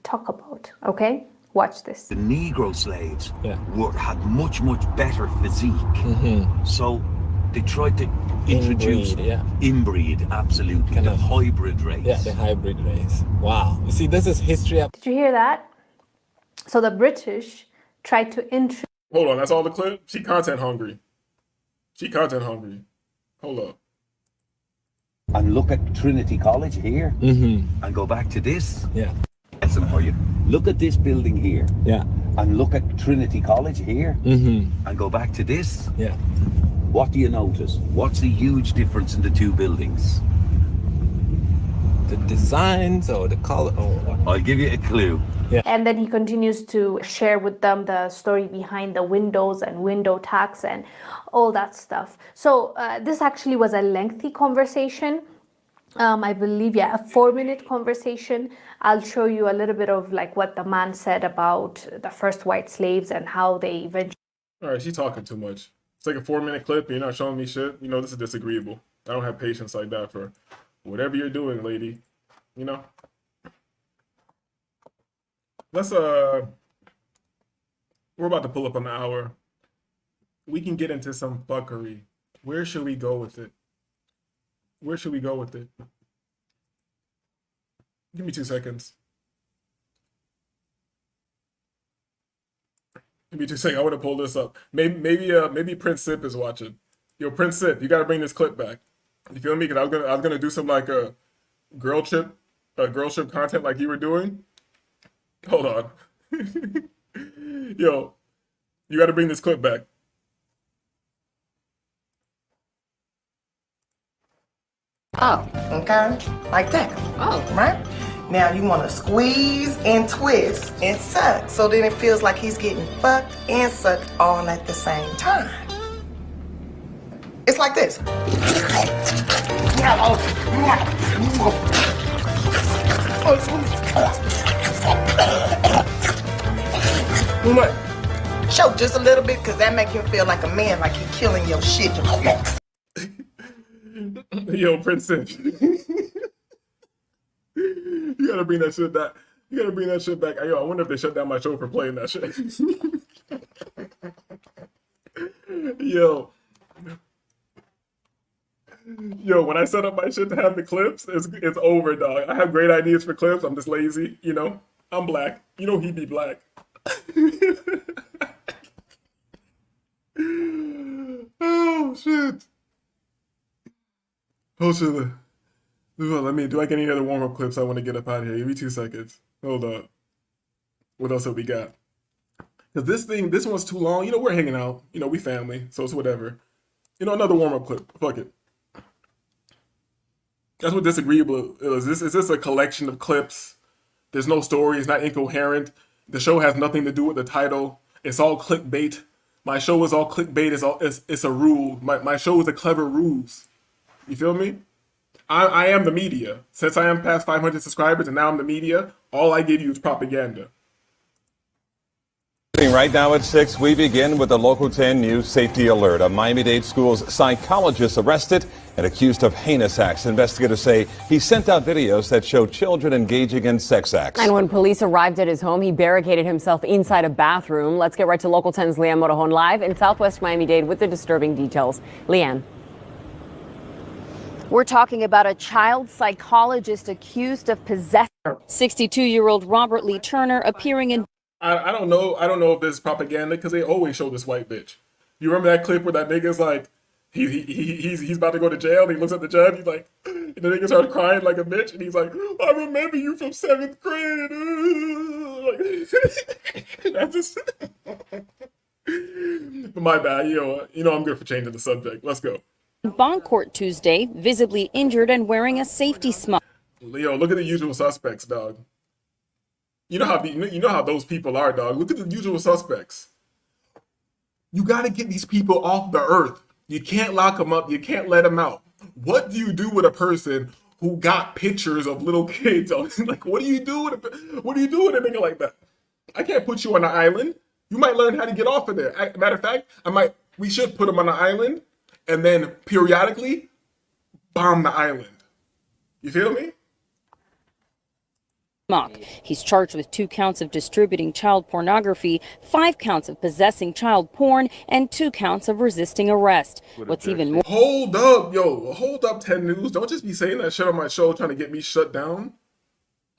talk about, okay? Watch this. The Negro slaves had much better physique. So they tried to introduce inbreed, absolutely, the hybrid race. Yeah, the hybrid race. Wow. You see, this is history. Did you hear that? So the British tried to introduce. Hold on, that's all the clip? She content hungry. Hold up. And look at Trinity College here. And go back to this. Yeah. Lesson for you. Look at this building here. Yeah. And look at Trinity College here. And go back to this. Yeah. What do you notice? What's the huge difference in the two buildings? The designs or the color? Or what? I'll give you a clue. Yeah. And then he continues to share with them the story behind the windows and window tax and all that stuff. So this actually was a lengthy conversation. I believe, a 4-minute conversation. I'll show you a little bit of like what the man said about the first white slaves and how they eventually. All right, she's talking too much. It's like a 4-minute clip and you're not showing me shit. You know, this is disagreeable. I don't have patience like that for whatever you're doing, lady. You know? Let's, we're about to pull up an hour. We can get into some fuckery. Where should we go with it? Give me 2 seconds. I want to pull this up. Maybe Prince Sip is watching. Yo, Prince Sip, you gotta bring this clip back. You feel me? Cause I was gonna do some like a girl trip content like you were doing. Hold on. Yo, you gotta bring this clip back. Oh, okay. Like that. Oh. Right? Now you want to squeeze and twist and suck. So then it feels like he's getting fucked and sucked all at the same time. It's like this. Show just a little bit because that make him feel like a man, like he killing your shit. Yo, Prince Sip. You gotta bring that shit back. Yo, I wonder if they shut down my show for playing that shit. Yo, when I set up my shit to have the clips, it's over, dog. I have great ideas for clips. I'm just lazy, you know. I'm black. You know he be black. Oh shit. Do I get any other warm-up clips I want to get up out of here? Give me 2 seconds. Hold up. What else have we got? Because this one's too long. You know, we're hanging out. You know, we family, so it's whatever. You know, another warm-up clip. Fuck it. That's what disagreeable is. Is this a collection of clips There's no story. It's not incoherent. The show has nothing to do with the title. It's all clickbait. My show is all clickbait. It's a rule. My show is a clever ruse. You feel me? I am the media. Since I am past 500 subscribers and now I'm the media, all I give you is propaganda. Right now at 6, we begin with the Local 10 News Safety Alert. A Miami-Dade school's psychologist arrested and accused of heinous acts. Investigators say he sent out videos that show children engaging in sex acts. And when police arrived at his home, he barricaded himself inside a bathroom. Let's get right to Local 10's Leanne Motorhon live in Southwest Miami-Dade with the disturbing details. Leanne. We're talking about a child psychologist accused of possessing 62-year-old Robert Lee Turner appearing in. I don't know if this is propaganda because they always show this white bitch. You remember that clip where that nigga's like, he's about to go to jail and he looks at the judge, he's like, and the nigga starts crying like a bitch and he's like, I remember you from 7th grade. Like, that's just my bad, you know I'm good for changing the subject. Let's go. Bond court Tuesday, visibly injured and wearing a safety smock. Leo, look at the usual suspects, dog. You know how those people are, dog. Look at the usual suspects. You got to get these people off the earth. You can't lock them up. You can't let them out. What do you do with a person who got pictures of little kids? Like, what do you do with a nigga like that? I can't put you on an island. You might learn how to get off of there. Matter of fact, we should put him on an island and then periodically bomb the island. You feel me? He's charged with 2 counts of distributing child pornography, 5 counts of possessing child porn, and 2 counts of resisting arrest. What's even more... Hold up, 10 News. Don't just be saying that shit on my show trying to get me shut down.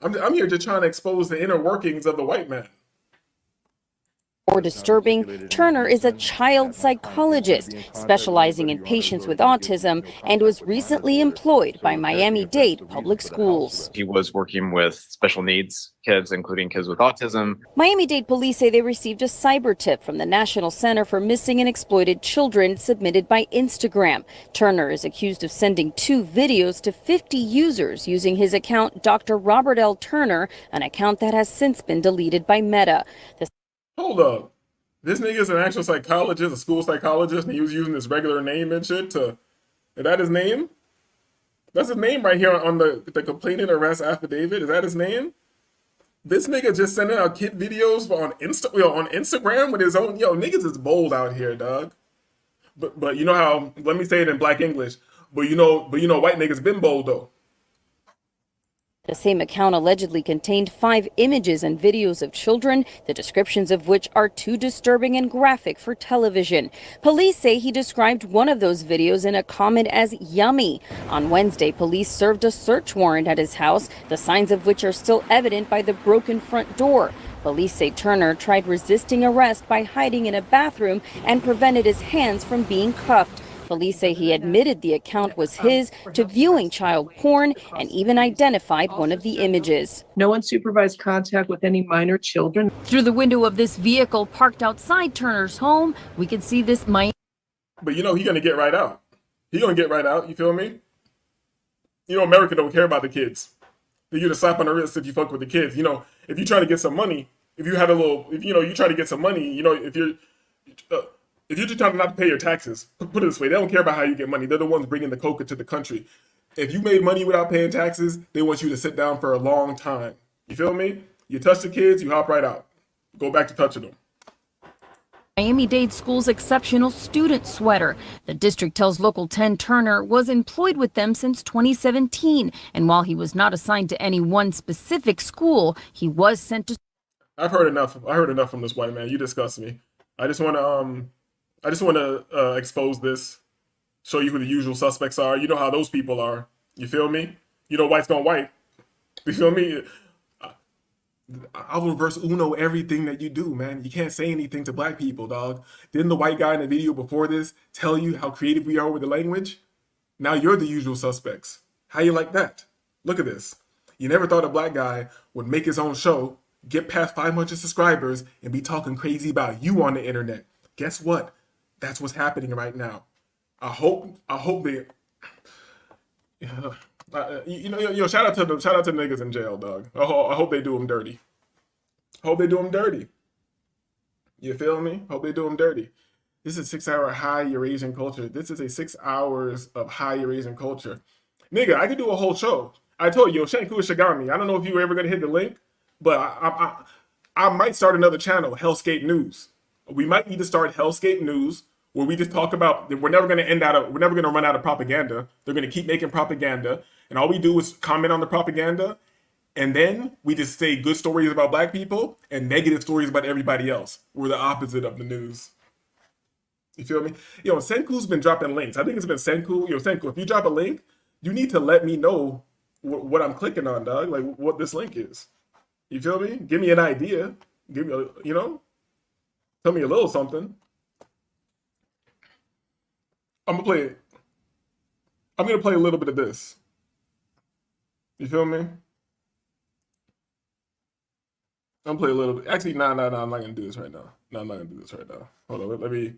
I'm here just trying to expose the inner workings of the white man. More disturbing, Turner is a child psychologist specializing in patients with autism and was recently employed by Miami-Dade Public Schools. He was working with special needs kids, including kids with autism. Miami-Dade police say they received a cyber tip from the National Center for Missing and Exploited Children submitted by Instagram. Turner is accused of sending 2 videos to 50 users using his account Dr. Robert L. Turner, an account that has since been deleted by Meta. Hold up. This nigga is an actual psychologist, a school psychologist, and he was using his regular name and shit to... Is that his name? That's his name right here on the complainant arrest affidavit. Is that his name? This nigga just sending out kid videos on Instagram with his own... Yo, niggas is bold out here, dog. But you know how... Let me say it in black English. But you know white niggas been bold, though. The same account allegedly contained 5 images and videos of children, the descriptions of which are too disturbing and graphic for television. Police say he described one of those videos in a comment as yummy. On Wednesday, police served a search warrant at his house, the signs of which are still evident by the broken front door. Police say Turner tried resisting arrest by hiding in a bathroom and prevented his hands from being cuffed. Police say he admitted the account was his to viewing child porn and even identified one of the images. No unsupervised contact with any minor children. Through the window of this vehicle parked outside Turner's home, we could see this But he's gonna get right out. He's gonna get right out, you feel me? America don't care about the kids. They get a slap on the wrist if you fuck with the kids. If you try to get some money, if you try to get some money, if you're just trying not to pay your taxes, put it this way, they don't care about how you get money. They're the ones bringing the coca to the country. If you made money without paying taxes, they want you to sit down for a long time. You feel me? You touch the kids, you hop right out. Go back to touching them. Miami-Dade School's exceptional student sweater. The district tells Local 10 Turner was employed with them since 2017. And while he was not assigned to any one specific school, he was sent to... I've heard enough. I heard enough from this white man. You disgust me. I just want to expose this, show you who the usual suspects are. You know how those people are. You feel me? White's gonna white. You feel me? I'll reverse Uno everything that you do, man. You can't say anything to black people, dog. Didn't the white guy in the video before this tell you how creative we are with the language? Now you're the usual suspects. How you like that? Look at this. You never thought a black guy would make his own show, get past 500 subscribers, and be talking crazy about you on the internet. Guess what? That's what's happening right now. I hope they... Shout out to the niggas in jail, dog. I hope they do them dirty. Hope they do them dirty. You feel me? Hope they do them dirty. This is 6 hour high Eurasian culture. This is a 6 hours of high Eurasian culture. Nigga, I could do a whole show. I told you, Shenku Shigami. I don't know if you were ever gonna hit the link, but I might start another channel, Hellscape News. We might need to start Hellscape News, where we just talk about we're never gonna run out of propaganda. They're gonna keep making propaganda, and all we do is comment on the propaganda, and then we just say good stories about black people and negative stories about everybody else. We're the opposite of the news. You feel me? Senku's been dropping links. I think it's been Senku. Senku, if you drop a link, you need to let me know what I'm clicking on, dog. Like what this link is. You feel me? Give me an idea. Give me tell me a little something. I'm gonna play a little bit of this. You feel me? I'm gonna play a little bit. Actually, no, I'm not gonna do this right now. No, I'm not gonna do this right now. Hold on, let me.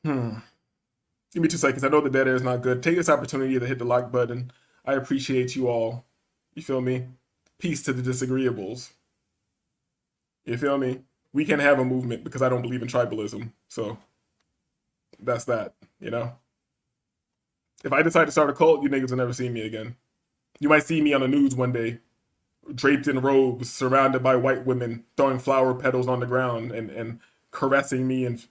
Give me 2 seconds. I know the dead air is not good. Take this opportunity to hit the like button. I appreciate you all. You feel me? Peace to the disagreeables. You feel me? We can have a movement because I don't believe in tribalism. So that's that, If I decide to start a cult, you niggas will never see me again. You might see me on the news one day, draped in robes, surrounded by white women, throwing flower petals on the ground and caressing me and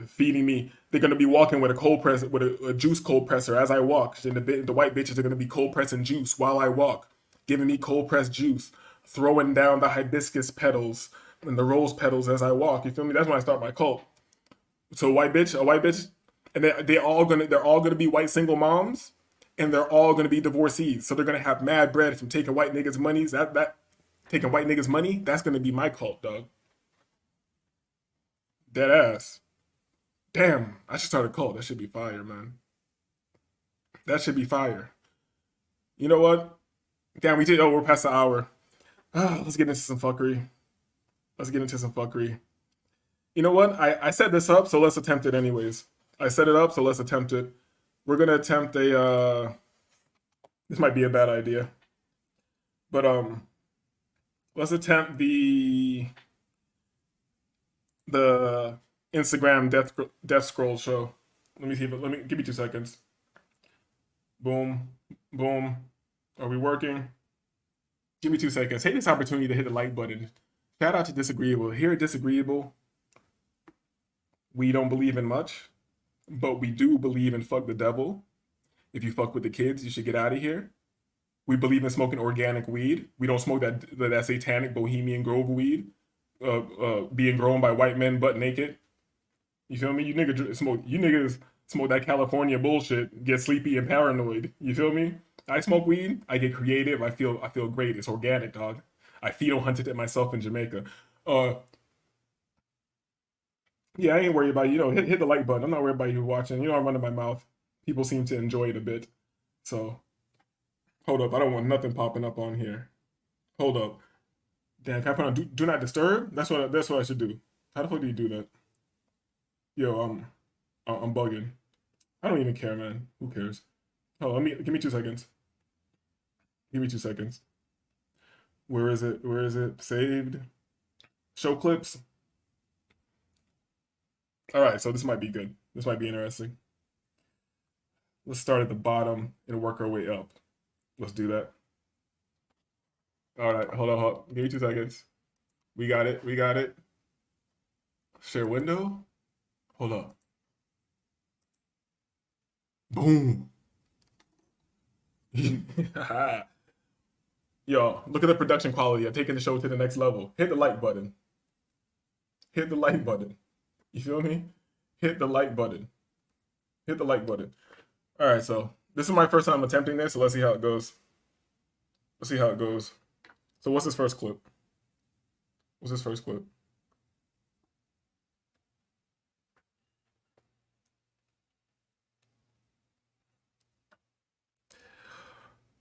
feeding me. They're gonna be walking with a juice cold presser as I walk, and the white bitches are gonna be cold pressing juice while I walk, giving me cold pressed juice, throwing down the hibiscus petals and the rose petals as I walk. You feel me? That's when I start my cult. So a white bitch, and they're all gonna be white single moms, and they're all gonna be divorcees. So they're gonna have mad bread from taking white niggas' money. Taking white niggas' money, that's gonna be my cult, dog. Dead ass. Damn, I should start a cult. That should be fire, man. That should be fire. You know what? Damn, we're past the hour. Let's get into some fuckery. You know what? I set this up, so let's attempt it anyways. I set it up, so let's attempt it. We're gonna attempt this might be a bad idea. But let's attempt the Instagram death scroll show. Let me give me 2 seconds. Boom. Are we working? Give me 2 seconds. Take this opportunity to hit the like button. Shout out to Disagreeable. Here at Disagreeable, we don't believe in much, but we do believe in fuck the devil. If you fuck with the kids, you should get out of here. We believe in smoking organic weed. We don't smoke that satanic Bohemian Grove weed, being grown by white men butt naked. You feel me? You niggas smoke that California bullshit, get sleepy and paranoid. You feel me? I smoke weed, I get creative, I feel great. It's organic, dog. I fetal hunted it myself in Jamaica. Yeah, I ain't worried about you. Hit the like button. I'm not worried about you watching. I'm running my mouth. People seem to enjoy it a bit. So, hold up. I don't want nothing popping up on here. Hold up. Damn, can I put on do not disturb? That's what I should do. How the fuck do you do that? Yo, I'm bugging. I don't even care, man. Who cares? Oh, give me 2 seconds. Give me 2 seconds. Where is it? Saved. Show clips. All right, so this might be good. This might be interesting. Let's start at the bottom and work our way up. Let's do that. All right, hold on. Give me 2 seconds. We got it. Share window. Hold up. Boom. Yo, look at the production quality. I'm taking the show to the next level. Hit the like button. You feel me? Hit the like button. All right, so this is my first time attempting this, so let's see how it goes. So what's this first clip?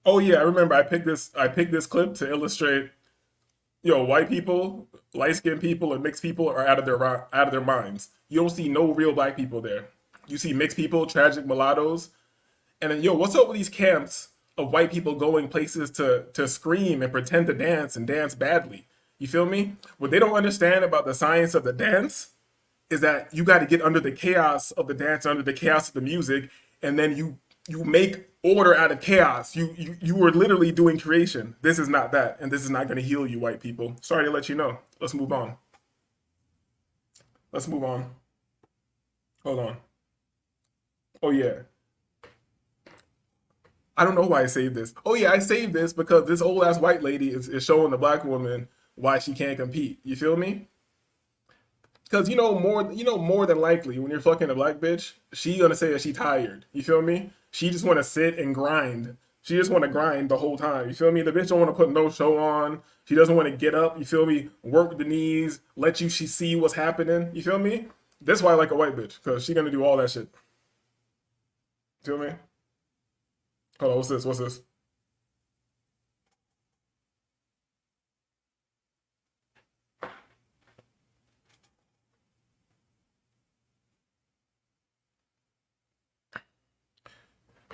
Oh yeah, I remember I picked this clip to illustrate, white people, light-skinned people, and mixed people are out of their minds. You don't see no real black people there. You see mixed people, tragic mulattoes, And then, yo, what's up with these camps of white people going places to scream and pretend to dance and dance badly? You feel me? What they don't understand about the science of the dance is that you got to get under the chaos of the dance, under the chaos of the music, and then you make order out of chaos. You were literally doing creation. This is not that, and this is not going to heal you, white people. Sorry to let you know. Let's move on. Let's move on. Hold on. Oh yeah. I don't know why I saved this. Oh yeah, I saved this because this old ass white lady is showing the black woman why she can't compete. You feel me? Because more than likely when you're fucking a black bitch, she gonna say that she tired. You feel me? She just wanna sit and grind. She just wanna grind the whole time. You feel me? The bitch don't wanna put no show on. She doesn't wanna get up. You feel me? Work the knees. Let you see what's happening. You feel me? That's why I like a white bitch, because she gonna do all that shit. Feel me? Hold on, what's this? What's this?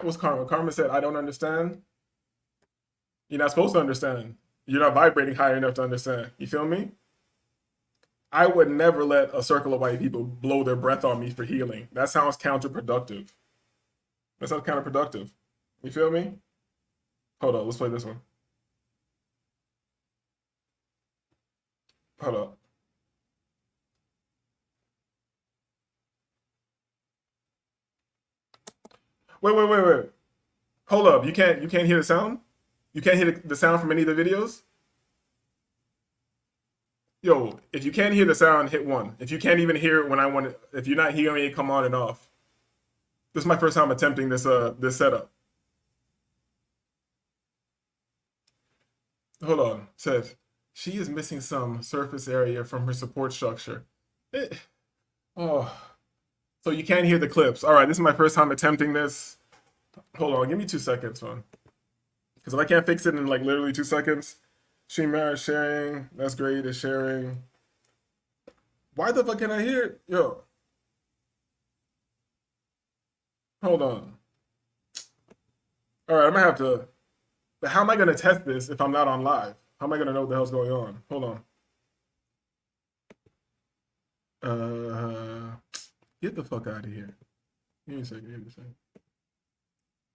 What's Karma? Karma said, I don't understand. You're not supposed to understand. You're not vibrating high enough to understand. You feel me? I would never let a circle of white people blow their breath on me for healing. That sounds counterproductive. That sounds counterproductive. You feel me? Hold up, let's play this one. Hold up. Wait. Hold up. You can't hear the sound? You can't hear the sound from any of the videos? Yo, if you can't hear the sound, hit 1. If you can't even hear it when I want it, if you're not hearing it come on and off. This is my first time attempting this this setup. Hold on. Says she is missing some surface area from her support structure. So you can't hear the clips. All right, this is my first time attempting this. Hold on, give me 2 seconds, man. Because if I can't fix it in like literally 2 seconds, StreamYard sharing, that's great, it's sharing. Why the fuck can I hear it? Yo. Hold on. All right, I'm gonna have to, but how am I gonna test this if I'm not on live? How am I gonna know what the hell's going on? Hold on. Get the fuck out of here. Give me a second.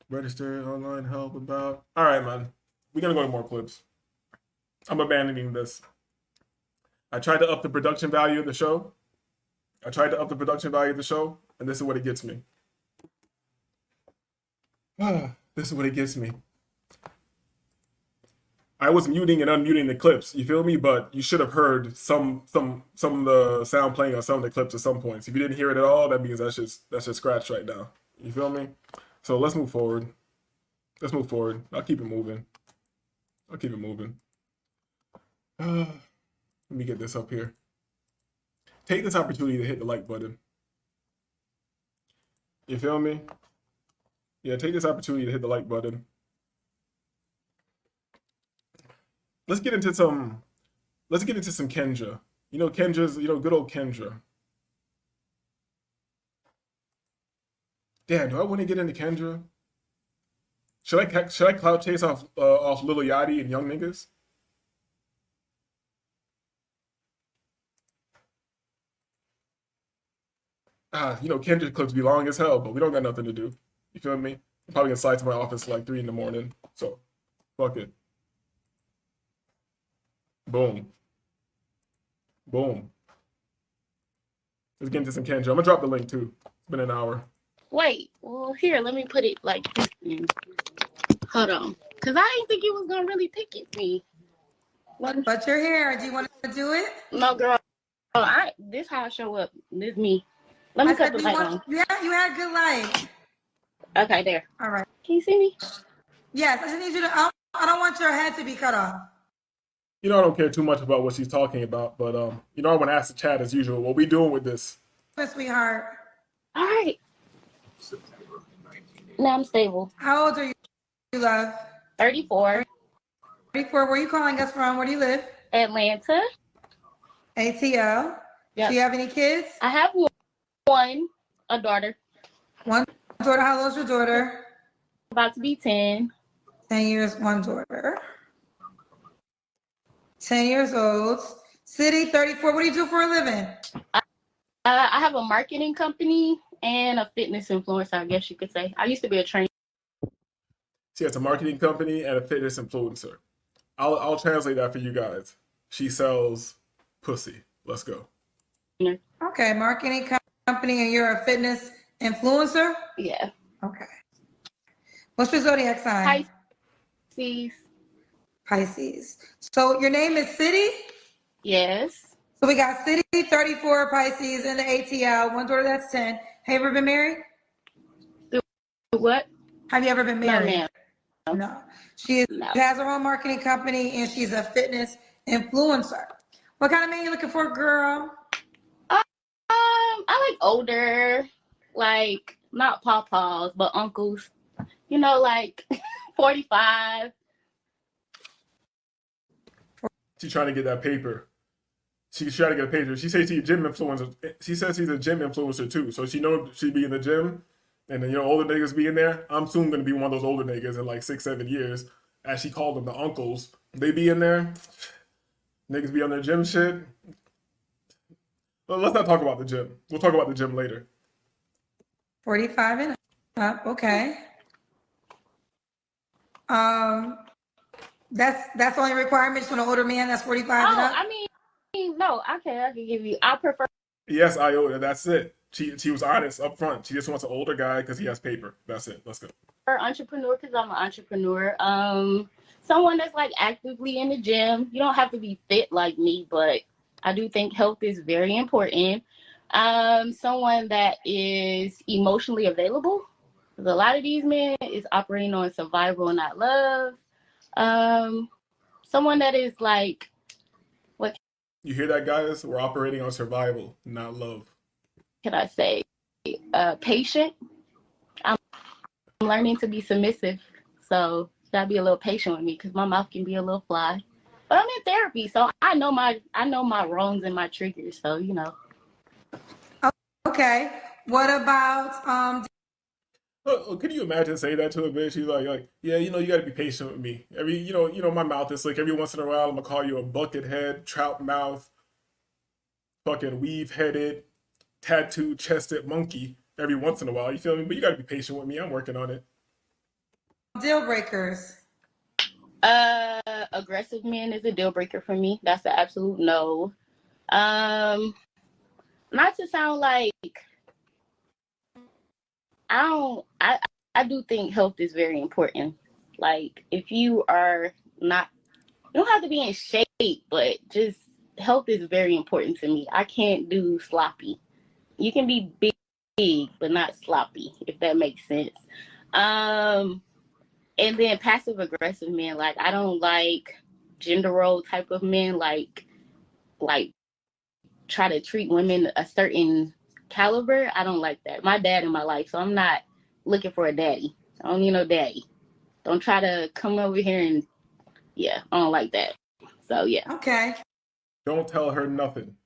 Register, online help about. All right, man. We're gonna go to more clips. I'm abandoning this. I tried to up the production value of the show. And this is what it gets me. This is what it gets me. I was muting and unmuting the clips, you feel me? But you should have heard some of the sound playing on some of the clips at some points. If you didn't hear it at all, that means that's just scratched right now. You feel me? So let's move forward. I'll keep it moving. Let me get this up here. Take this opportunity to hit the like button. You feel me? Yeah, take this opportunity to hit the like button. Let's get into some Kendra. Kendra's, good old Kendra. Damn, do I want to get into Kendra? Should I clout chase off Lil Yachty and young niggas? Kendra clips be long as hell, but we don't got nothing to do. You feel me? I'm probably gonna slide to my office like 3 in the morning. So, fuck it. Boom. Let's get into some Kendra. I'm gonna drop the link too. It's been an hour. Wait, well, here, let me put it like this. Hold on. Because I didn't think you was going to really pick at me. But your hair, do you want to do it? No, girl. This how I show up. This me. Let me cut the light on. Yeah, you had good light. Okay, there. All right. Can you see me? Yes, I just need you to, I don't want your head to be cut off. I don't care too much about what she's talking about, but I want to ask the chat as usual. What we doing with this? Sweetheart. All right. Now I'm stable. How old are you, love? 34. 34. Where are you calling us from? Where do you live? Atlanta. ATL. Yep. Do you have any kids? I have one, a daughter. One daughter. How old is your daughter? about to be 10. 10 years, one daughter. 10 years old. City, 34. What do you do for a living? I have a marketing company and a fitness influencer, I guess you could say. I used to be a trainer. She has a marketing company and a fitness influencer. I'll translate that for you guys. She sells pussy. Let's go. Okay, marketing company, and you're a fitness influencer? Yeah. Okay. What's your zodiac sign? Pisces. Pisces. So your name is City? Yes. So we got City, 34, Pisces, in the ATL. One daughter, that's 10. Have you ever been married? What? Have you ever been married? No, ma'am. No. She has her own marketing company, and she's a fitness influencer. What kind of man you looking for, girl? I like older, like not pawpaws, but uncles. You know, like 45. She's trying to get that paper. She's trying to get a paper. She says she's a gym influencer. She says she's a gym influencer too. So she knows she be in the gym, and then older niggas be in there. I'm soon gonna be one of those older niggas in like 6-7 years, as she called them, the uncles. They be in there. Niggas be on their gym shit. Well, let's not talk about the gym. We'll talk about the gym later. 45 and up, okay. That's the only requirement for an older man that's 45 and up? I mean, no, I can give you. I prefer. Yes, Iota. That's it. She was honest up front. She just wants an older guy because he has paper. That's it. Let's go. Entrepreneur because I'm an entrepreneur. Someone that's like actively in the gym. You don't have to be fit like me, but I do think health is very important. Someone that is emotionally available. Because a lot of these men is operating on survival and not love. Someone that is like, what You hear that, guys? We're operating on survival, not love. can I say? Patient. I'm learning to be submissive. So you gotta be a little patient with me because my mouth can be a little fly. But I'm in therapy, so I know my wrongs and my triggers. So Okay. What about Can you imagine saying that to a bitch? She's like, yeah, you gotta be patient with me. My mouth is like every once in a while I'm gonna call you a bucket head, trout mouth, fucking weave headed, tattooed chested monkey every once in a while. You feel me? But you gotta be patient with me. I'm working on it. deal breakers? aggressive men is a deal breaker for me. That's an absolute no. Not to sound like I do think health is very important. Like if you are not, you don't have to be in shape, but just health is very important to me. I can't do sloppy. You can be big, but not sloppy, if that makes sense. And then passive aggressive men, like I don't like gender role type of men, like try to treat women a certain caliber. I don't like that. My dad in my life, so I'm not looking for a daddy. I don't need no daddy. Don't try to come over here and I don't like that. So yeah. Okay. Don't tell her nothing.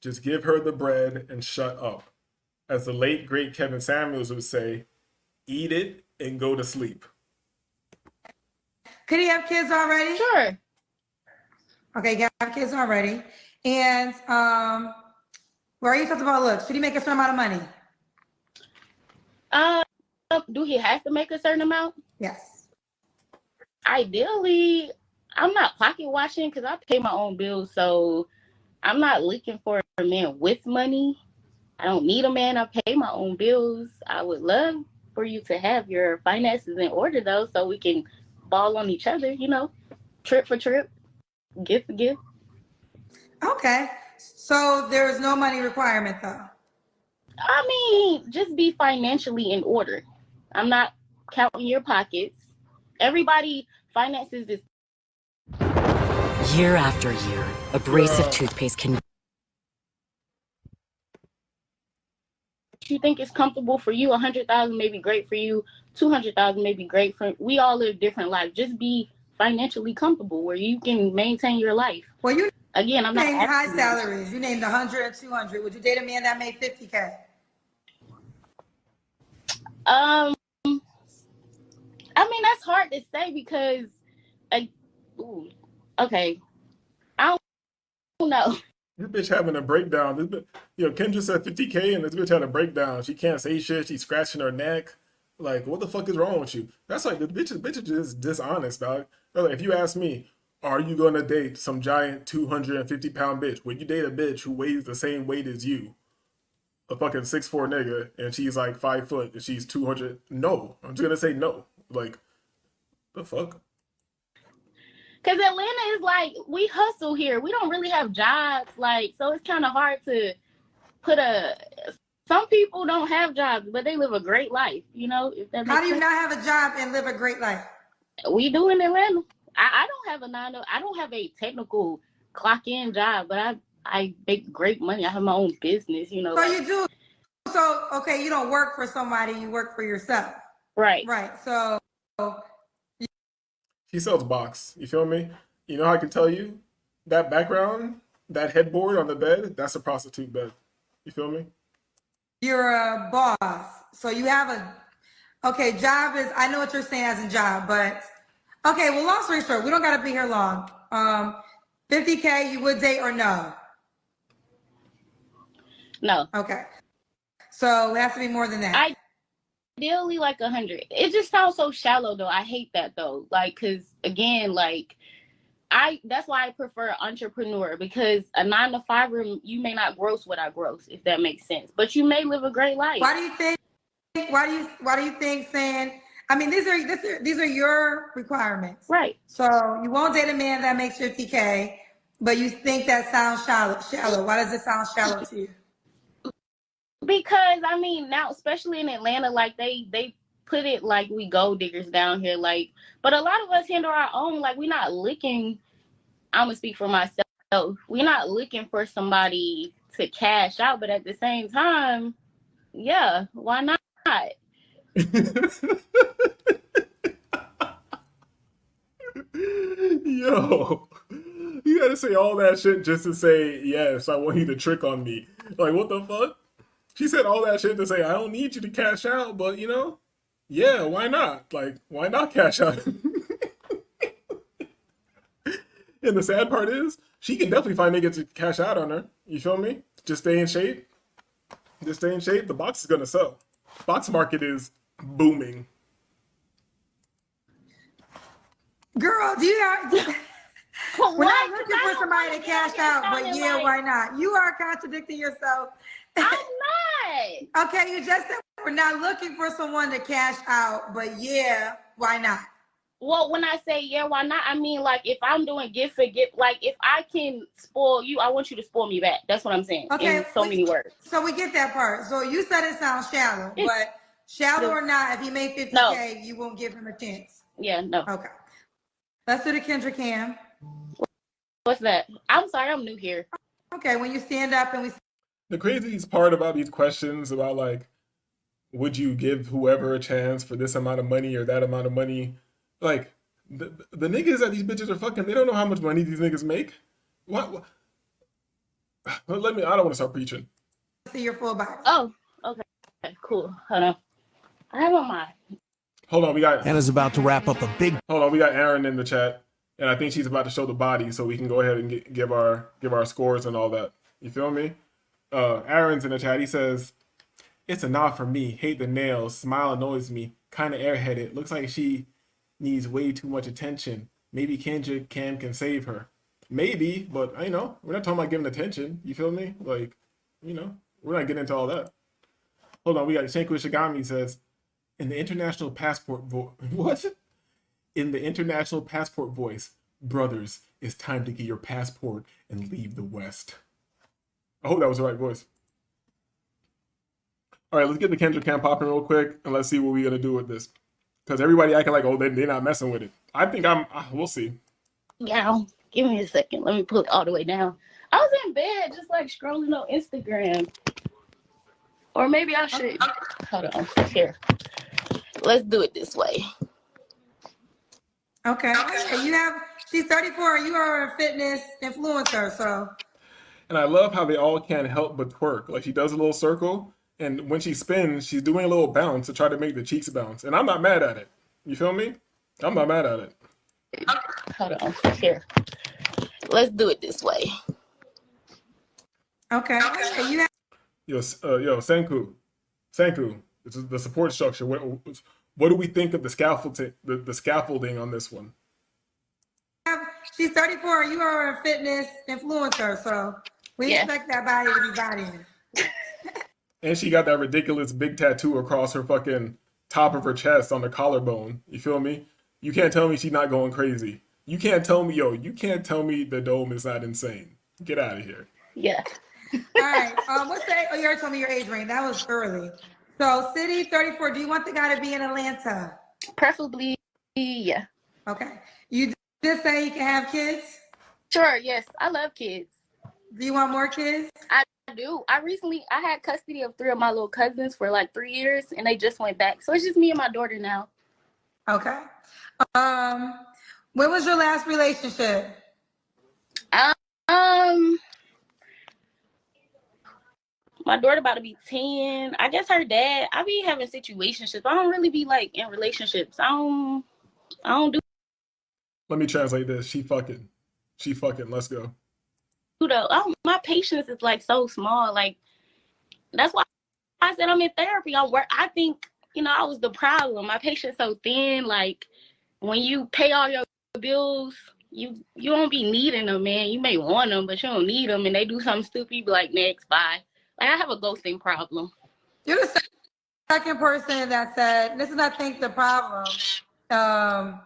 Just give her the bread and shut up. As the late great Kevin Samuels would say, eat it and go to sleep. Could he have kids already? Sure. Okay, you have kids already. And where are you talking about looks? Should he make a certain amount of money? Do he have to make a certain amount? Yes. Ideally, I'm not pocket watching because I pay my own bills, so I'm not looking for a man with money. I don't need a man. I pay my own bills. I would love for you to have your finances in order, though, so we can ball on each other, trip for trip, gift for gift. Okay. So there is no money requirement, though? I mean, just be financially in order. I'm not counting your pockets. Everybody finances this. Year after year, abrasive toothpaste can. You think it's comfortable for you, 100,000 may be great for you, 200,000 may be great for. We all live different lives. Just be financially comfortable where you can maintain your life. Well, you again, I'm not named high asking salaries. You named 100 and 200. Would you date a man that made 50K? I hard to say because, like, ooh, okay, I don't know. This bitch having a breakdown. This bitch, Kendra said 50K and this bitch had a breakdown. She can't say shit. She's scratching her neck. Like, what the fuck is wrong with you? That's like, the bitch is just dishonest, dog. Like, if you ask me, are you gonna date some giant 250-pound bitch? Would you date a bitch who weighs the same weight as you? A fucking 6'4" nigga, and she's like 5 foot, and she's 200. No. I'm just gonna say no. Like, the fuck? Because Atlanta is like, we hustle here. We don't really have jobs. Like, so it's kind of hard to put some people don't have jobs, but they live a great life, if that How makes do you sense. not have a job and live a great life? We do in Atlanta. I don't have I don't have a technical clock in job, but I make great money. I have my own business, So you do. So, okay, you don't work for somebody, you work for yourself. Right. Right. So She sells box. You feel me? You know how I can tell you? That background, that headboard on the bed, that's a prostitute bed. You feel me? you're a boss. So you have job is, I know what you're saying as a job, but okay, well, long story short, we don't got to be here long. 50K, you would date or no? No. Okay. So it has to be more than that. Ideally like 100. It just sounds so shallow though. I hate that though. Like, cause again, like that's why I prefer entrepreneur, because a 9-to-5 room, you may not gross what I gross, if that makes sense. But you may live a great life. Why do you think saying, I mean, these are your requirements. Right. So you won't date a man that makes 50K, but you think that sounds shallow. Why does it sound shallow to you? Because I mean, now especially in Atlanta, like they put it like we gold diggers down here, like, but a lot of us handle our own. Like, we're not looking, I'm gonna speak for myself, we're not looking for somebody to cash out, but at the same time, yeah, why not? Yo, you gotta say all that shit just to say, yes, I want you to trick on me. Like, what the fuck? She said all that shit to say, I don't need you to cash out, but yeah, why not? Like, why not cash out? And the sad part is, she can definitely find niggas to cash out on her. You feel me? Just stay in shape. Just stay in shape. The box is gonna sell. Box market is booming. Girl, do you have... We're not looking for somebody to cash out, but yeah, why not? You are contradicting yourself. I'm not. Okay, you just said we're not looking for someone to cash out, but yeah, why not? Well, when I say yeah, why not? I mean, like, if I'm doing gift for gift, like, if I can spoil you, I want you to spoil me back. That's what I'm saying. Okay, in so many words. So we get that part. So you said it sounds shallow, but shallow or not, if he made 50K, you won't give him a chance. Yeah, no. Okay. Let's do the Kendra Cam. What's that? I'm sorry, I'm new here. Okay, when you stand up and we... The craziest part about these questions about, like, would you give whoever a chance for this amount of money or that amount of money? Like, the niggas that these bitches are fucking, they don't know how much money these niggas make. What? I don't want to start preaching. See your full body. Oh, okay. Cool. Hold on. I have on my... Hold on, we got... Anna's about to wrap up a big... Hold on, we got Aaron in the chat, and I think she's about to show the body, so we can go ahead and give our scores and all that. You feel me? Aaron's in the chat. He says, "It's a nod for me. Hate the nails. Smile annoys me. Kind of airheaded. Looks like she needs way too much attention. Maybe Kendra Cam can save her. Maybe, but we're not talking about giving attention. You feel me? Like, we're not getting into all that. Hold on, we got Shanku Shigami says, in the international passport what? In the international passport voice, brothers, it's time to get your passport and leave the West. I hope that was the right voice. All right, let's get the Kendra Cam popping real quick, and let's see what we're gonna do with this. Because everybody acting like, oh, they're not messing with it. I think we'll see. Yeah, give me a second. Let me pull it all the way down. I was in bed just like scrolling on Instagram. Or maybe I should, hold on, here. Let's do it this way. Okay. She's 34, you are a fitness influencer, so. And I love how they all can't help but twerk. Like, she does a little circle, and when she spins, she's doing a little bounce to try to make the cheeks bounce. And I'm not mad at it. You feel me? I'm not mad at it. Hold on. Here. Let's do it this way. Okay. And you have Yo, Senku, this is the support structure. What do we think of the scaffolding? The scaffolding on this one? she's 34. You are a fitness influencer, so we expect that body to be bodying. And she got that ridiculous big tattoo across her fucking top of her chest on the collarbone. You feel me? You can't tell me she's not going crazy. You can't tell me, you can't tell me the dome is not insane. Get out of here. Yeah. All right. What's the? Oh, you already told me your age range. That was early. So, city 34. Do you want the guy to be in Atlanta? Preferably, yeah. Okay. You did say you can have kids? Sure, yes. I love kids. Do you want more kids? I do. I had custody of 3 of my little cousins for like 3 years, and they just went back. So it's just me and my daughter now. Okay. When was your last relationship? My daughter about to be 10. I guess her dad, I be having situationships. I don't really be like in relationships. I don't do Let me translate this. She fucking. Let's go. my patience is like so small. Like that's why I said I'm in therapy. I think, I was the problem. My patience so thin. Like when you pay all your bills, you don't be needing them, man. You may want them, but you don't need them. And they do something stupid, you be like, next, bye. Like I have a ghosting problem. You're the second person that said, this is, I think, the problem. The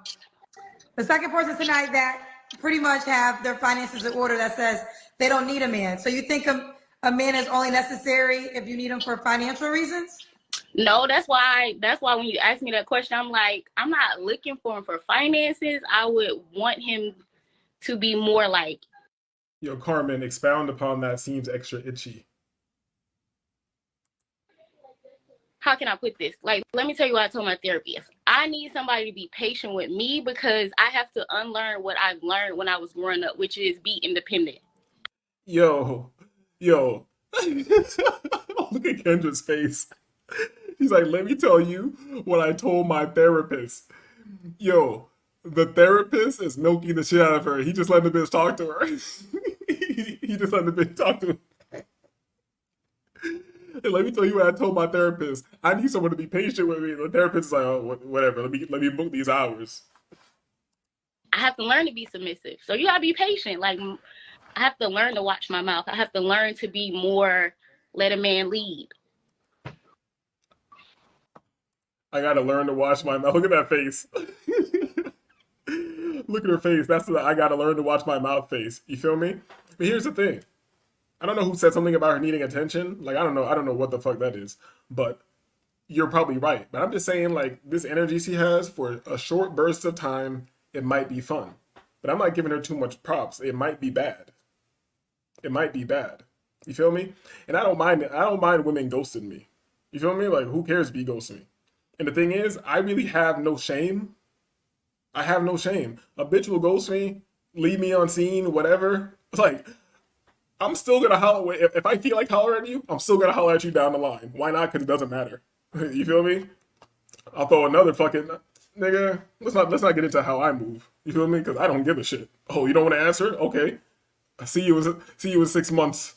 second person tonight that pretty much have their finances in order that says they don't need a man. So you think a man is only necessary if you need him for financial reasons? No, that's why when you ask me that question, I'm like, I'm not looking for him for finances. I would want him to be more like. Yo, Carmen, expound upon that. Seems extra itchy. How can I put this? Like, let me tell you what I told my therapist. I need somebody to be patient with me because I have to unlearn what I've learned when I was growing up, which is be independent. Yo. Look at Kendra's face. He's like, let me tell you what I told my therapist. Yo, the therapist is milking the shit out of her. He just let the bitch talk to her. he just let the bitch talk to her. Hey, let me tell you what I told my therapist. I need someone to be patient with me. The therapist is like, oh, whatever. Let me book these hours. I have to learn to be submissive. So you gotta be patient. Like I have to learn to watch my mouth. I have to learn to be more let a man lead. I gotta learn to watch my mouth. Look at that face. Look at her face. That's the I gotta learn to watch my mouth face. You feel me? But here's the thing. I don't know who said something about her needing attention. Like, I don't know what the fuck that is. But you're probably right. But I'm just saying, like, this energy she has for a short burst of time, it might be fun. But I'm not giving her too much props. It might be bad. It might be bad. You feel me? And I don't mind women ghosting me. You feel me? Like, who cares if you ghost me? And the thing is, I really have no shame. I have no shame. A bitch will ghost me, leave me unseen, whatever. Like, I'm still gonna holler. If I feel like hollering at you, I'm still gonna holler at you down the line. Why not? Because it doesn't matter. You feel me? I'll throw another fucking nigga. Let's not get into how I move. You feel me? Because I don't give a shit. Oh, you don't want to answer? Okay. I see you in 6 months.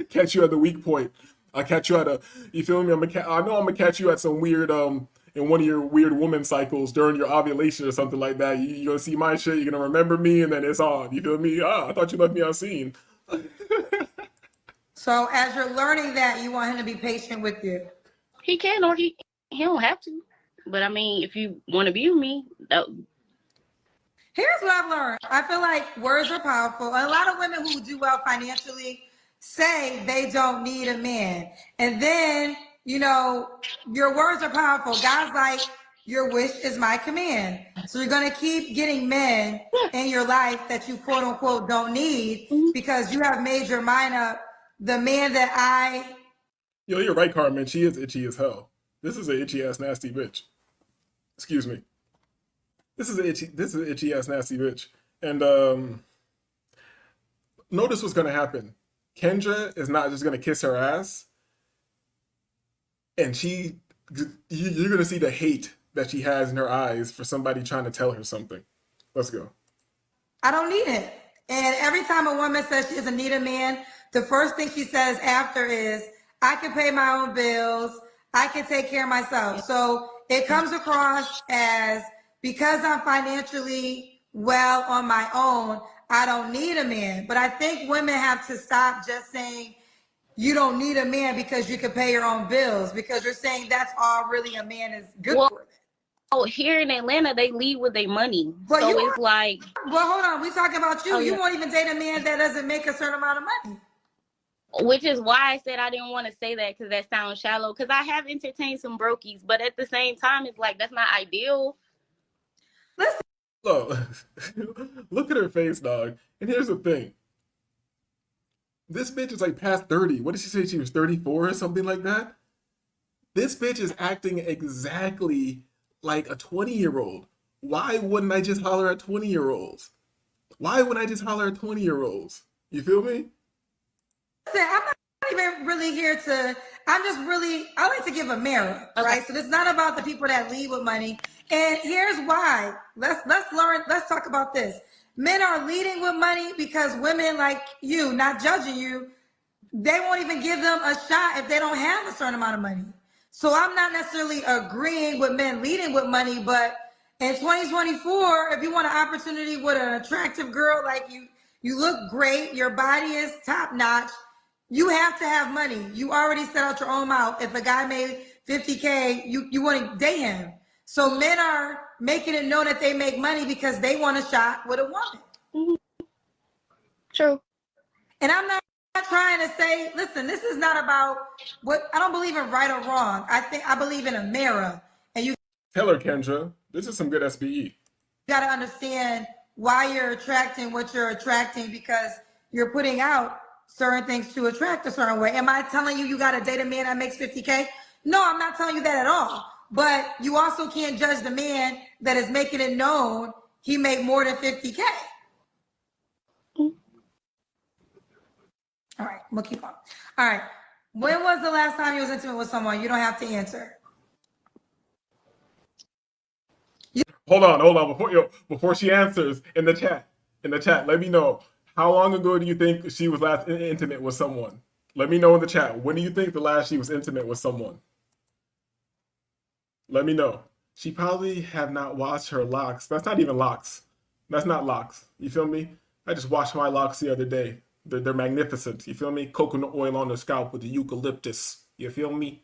Catch you at the weak point. I catch you at a. You feel me? I know I'm gonna catch you at some weird in one of your weird woman cycles during your ovulation or something like that. You're gonna see my shit. You're gonna remember me, and then it's on. You feel me? I thought you left me unseen. So as you're learning that, you want him to be patient with you. He can, or he don't have to. But I mean, if you want to be with me, Here's what I've learned. I feel like words are powerful. A lot of women who do well financially say they don't need a man. And then, your words are powerful. Guys like, your wish is my command. So you're going to keep getting men in your life that you quote unquote don't need because you have made your mind up. The man that Yo, you're right, Carmen. She is itchy as hell. This is an itchy ass nasty bitch. Excuse me. This is an itchy ass nasty bitch. And notice what's gonna happen. Kendra is not just gonna kiss her ass. and you're gonna see the hate that she has in her eyes for somebody trying to tell her something. Let's go. I don't need it. And every time a woman says she doesn't need a man, the first thing she says after is, I can pay my own bills. I can take care of myself. So it comes across as, because I'm financially well on my own, I don't need a man. But I think women have to stop just saying you don't need a man because you can pay your own bills, because you're saying that's all really a man is good for. Oh, here in Atlanta, they lead with their money. But so you it's like, well, hold on. We're talking about you. Oh, You yeah. won't even date a man that doesn't make a certain amount of money. which is why I said I didn't want to say that, because that sounds shallow. Because I have entertained some brokies, but at the same time, it's like, that's not ideal. Look, look at her face, dog. And here's the thing. This bitch is like past 30. What did she say? She was 34 or something like that? This bitch is acting exactly like a 20-year-old. Why wouldn't I just holler at 20-year-olds? Why wouldn't I just holler at 20-year-olds? You feel me? Listen, I'm not even really here to, I like to give a mirror, right? So it's not about the people that lead with money. And here's why. Let's talk about this. Men are leading with money because women like you, not judging you, they won't even give them a shot if they don't have a certain amount of money. So I'm not necessarily agreeing with men leading with money, but in 2024, if you want an opportunity with an attractive girl like you, you look great, your body is top notch, you have to have money. You already set out your own mouth. If a guy made 50K, you want to date him. So men are making it known that they make money because they want a shot with a woman. Mm-hmm. True. And I'm not trying to say, listen, this is not about what, I don't believe in right or wrong. I believe in a mirror. And you Tell her, Kendra. This is some good SBE. got to understand why you're attracting what you're attracting, because you're putting out certain things to attract a certain way. Am I telling you got to date a man that makes 50K? No, I'm not telling you that at all. But you also can't judge the man that is making it known he made more than 50K. All right, we'll keep on. All right. When was the last time you was intimate with someone? You don't have to answer. Hold on. Before she answers, in the chat, let me know, how long ago do you think she was last intimate with someone? Let me know in the chat. When do you think the last she was intimate with someone? Let me know. She probably have not washed her locks. That's not even locks. That's not locks. You feel me? I just washed my locks the other day. They're magnificent. You feel me? Coconut oil on the scalp with the eucalyptus. You feel me?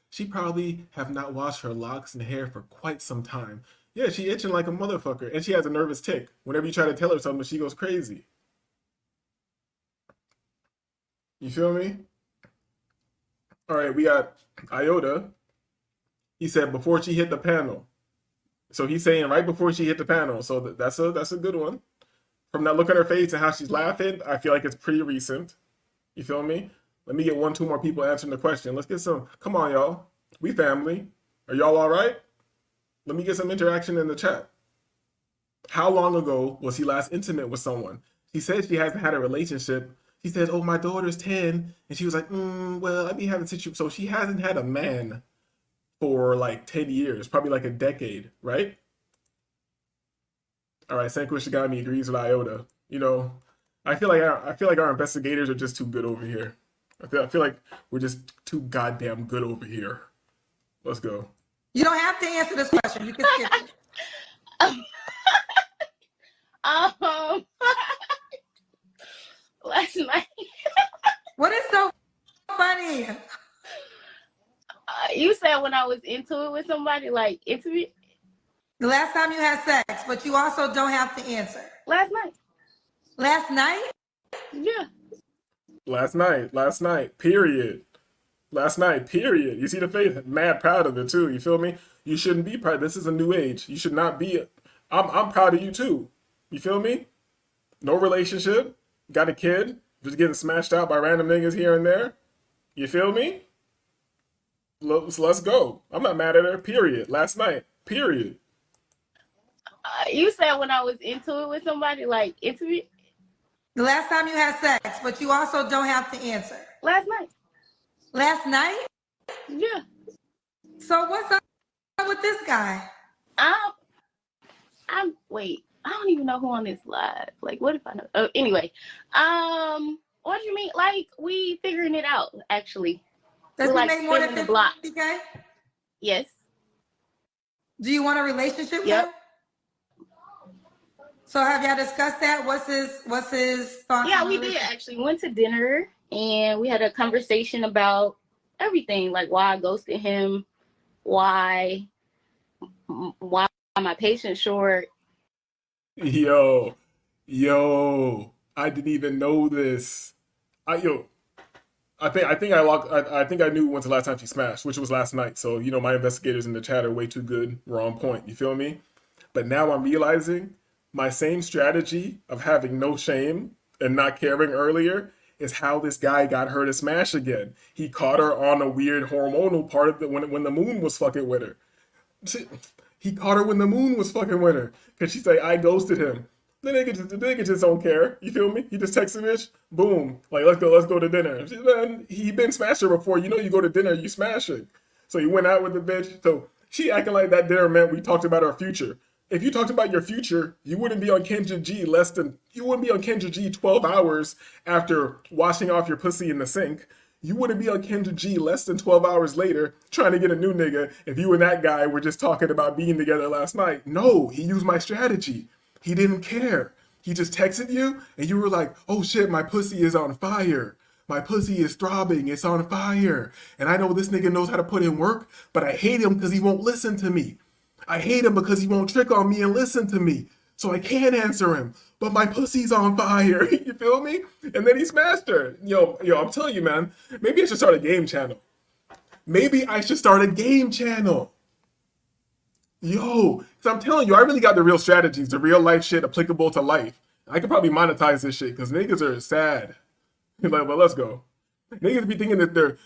She probably have not washed her locks and hair for quite some time. Yeah, she itching like a motherfucker. And she has a nervous tick. Whenever you try to tell her something, she goes crazy. You feel me? All right, we got Iota. He said before she hit the panel. So he's saying right before she hit the panel. So that's a good one. From that look on her face and how she's laughing, I feel like it's pretty recent. You feel me? Let me get 1-2 more people answering the question. Let's get some. Come on, y'all. We family. Are y'all all right? Let me get some interaction in the chat. How long ago was he last intimate with someone? She said she hasn't had a relationship. She said, oh, my daughter's 10. And she was like, well, I be having situations. So she hasn't had a man for like 10 years, probably like a decade, right? All right, Sanko Shigami agrees with Iota. You know, I feel like our investigators are just too good over here. I feel like we're just too goddamn good over here. Let's go. You don't have to answer this question. You can skip it. Last night. What is so funny? You said when I was into it with somebody, like intimate? The last time you had sex, but you also don't have to answer. Last night. Last night? Yeah. Last night, period. Last night, period. You see the face? Mad proud of it too. You feel me? You shouldn't be proud. This is a new age. You should not be. I'm proud of you too. You feel me? No relationship. Got a kid. Just getting smashed out by random niggas here and there. You feel me? Let's go. I'm not mad at her. Period. Last night. Period. You said when I was into it with somebody, like intimate? The last time you had sex, but you also don't have to answer. Last night. Last night? Yeah. So what's up with this guy? Wait. I don't even know who on this live. Like, what if I know? Oh, anyway. What do you mean? Like, we figuring it out, actually. Does We're, he like, make more than spinning the block. 50K? Yes. Do you want a relationship with Yep. him? So have y'all discussed that? What's his thoughts? Yeah, on we the did relationship? actually. Went to dinner and we had a conversation about everything, like why I ghosted him, why my patience short. Yo, I didn't even know this. I think I knew when's the last time she smashed, which was last night. So, my investigators in the chat are way too good. We're on point. You feel me? But now I'm realizing my same strategy of having no shame and not caring earlier is how this guy got her to smash again. He caught her on a weird hormonal part of when the moon was fucking with her. He caught her when the moon was fucking with her. Cause she say, I ghosted him. The nigga just don't care. You feel me? He just texts a bitch, boom. Like, let's go to dinner. Man, he been smashed her before. You go to dinner, you smashing. So he went out with the bitch. So she acting like that dinner meant we talked about our future. If you talked about your future, you wouldn't be on Kendra G 12 hours after washing off your pussy in the sink. You wouldn't be on Kendra G less than 12 hours later trying to get a new nigga if you and that guy were just talking about being together last night. No, he used my strategy. He didn't care. He just texted you and you were like, oh shit, my pussy is on fire. My pussy is throbbing. It's on fire. And I know this nigga knows how to put in work, but I hate him because he won't listen to me. I hate him because he won't trick on me and listen to me. So I can't answer him. But my pussy's on fire. You feel me? And then he smashed her. Yo, I'm telling you, man, maybe I should start a game channel. Yo, because I'm telling you, I really got the real strategies, the real life shit applicable to life. I could probably monetize this shit because niggas are sad. Like, well, let's go. Niggas be thinking that they're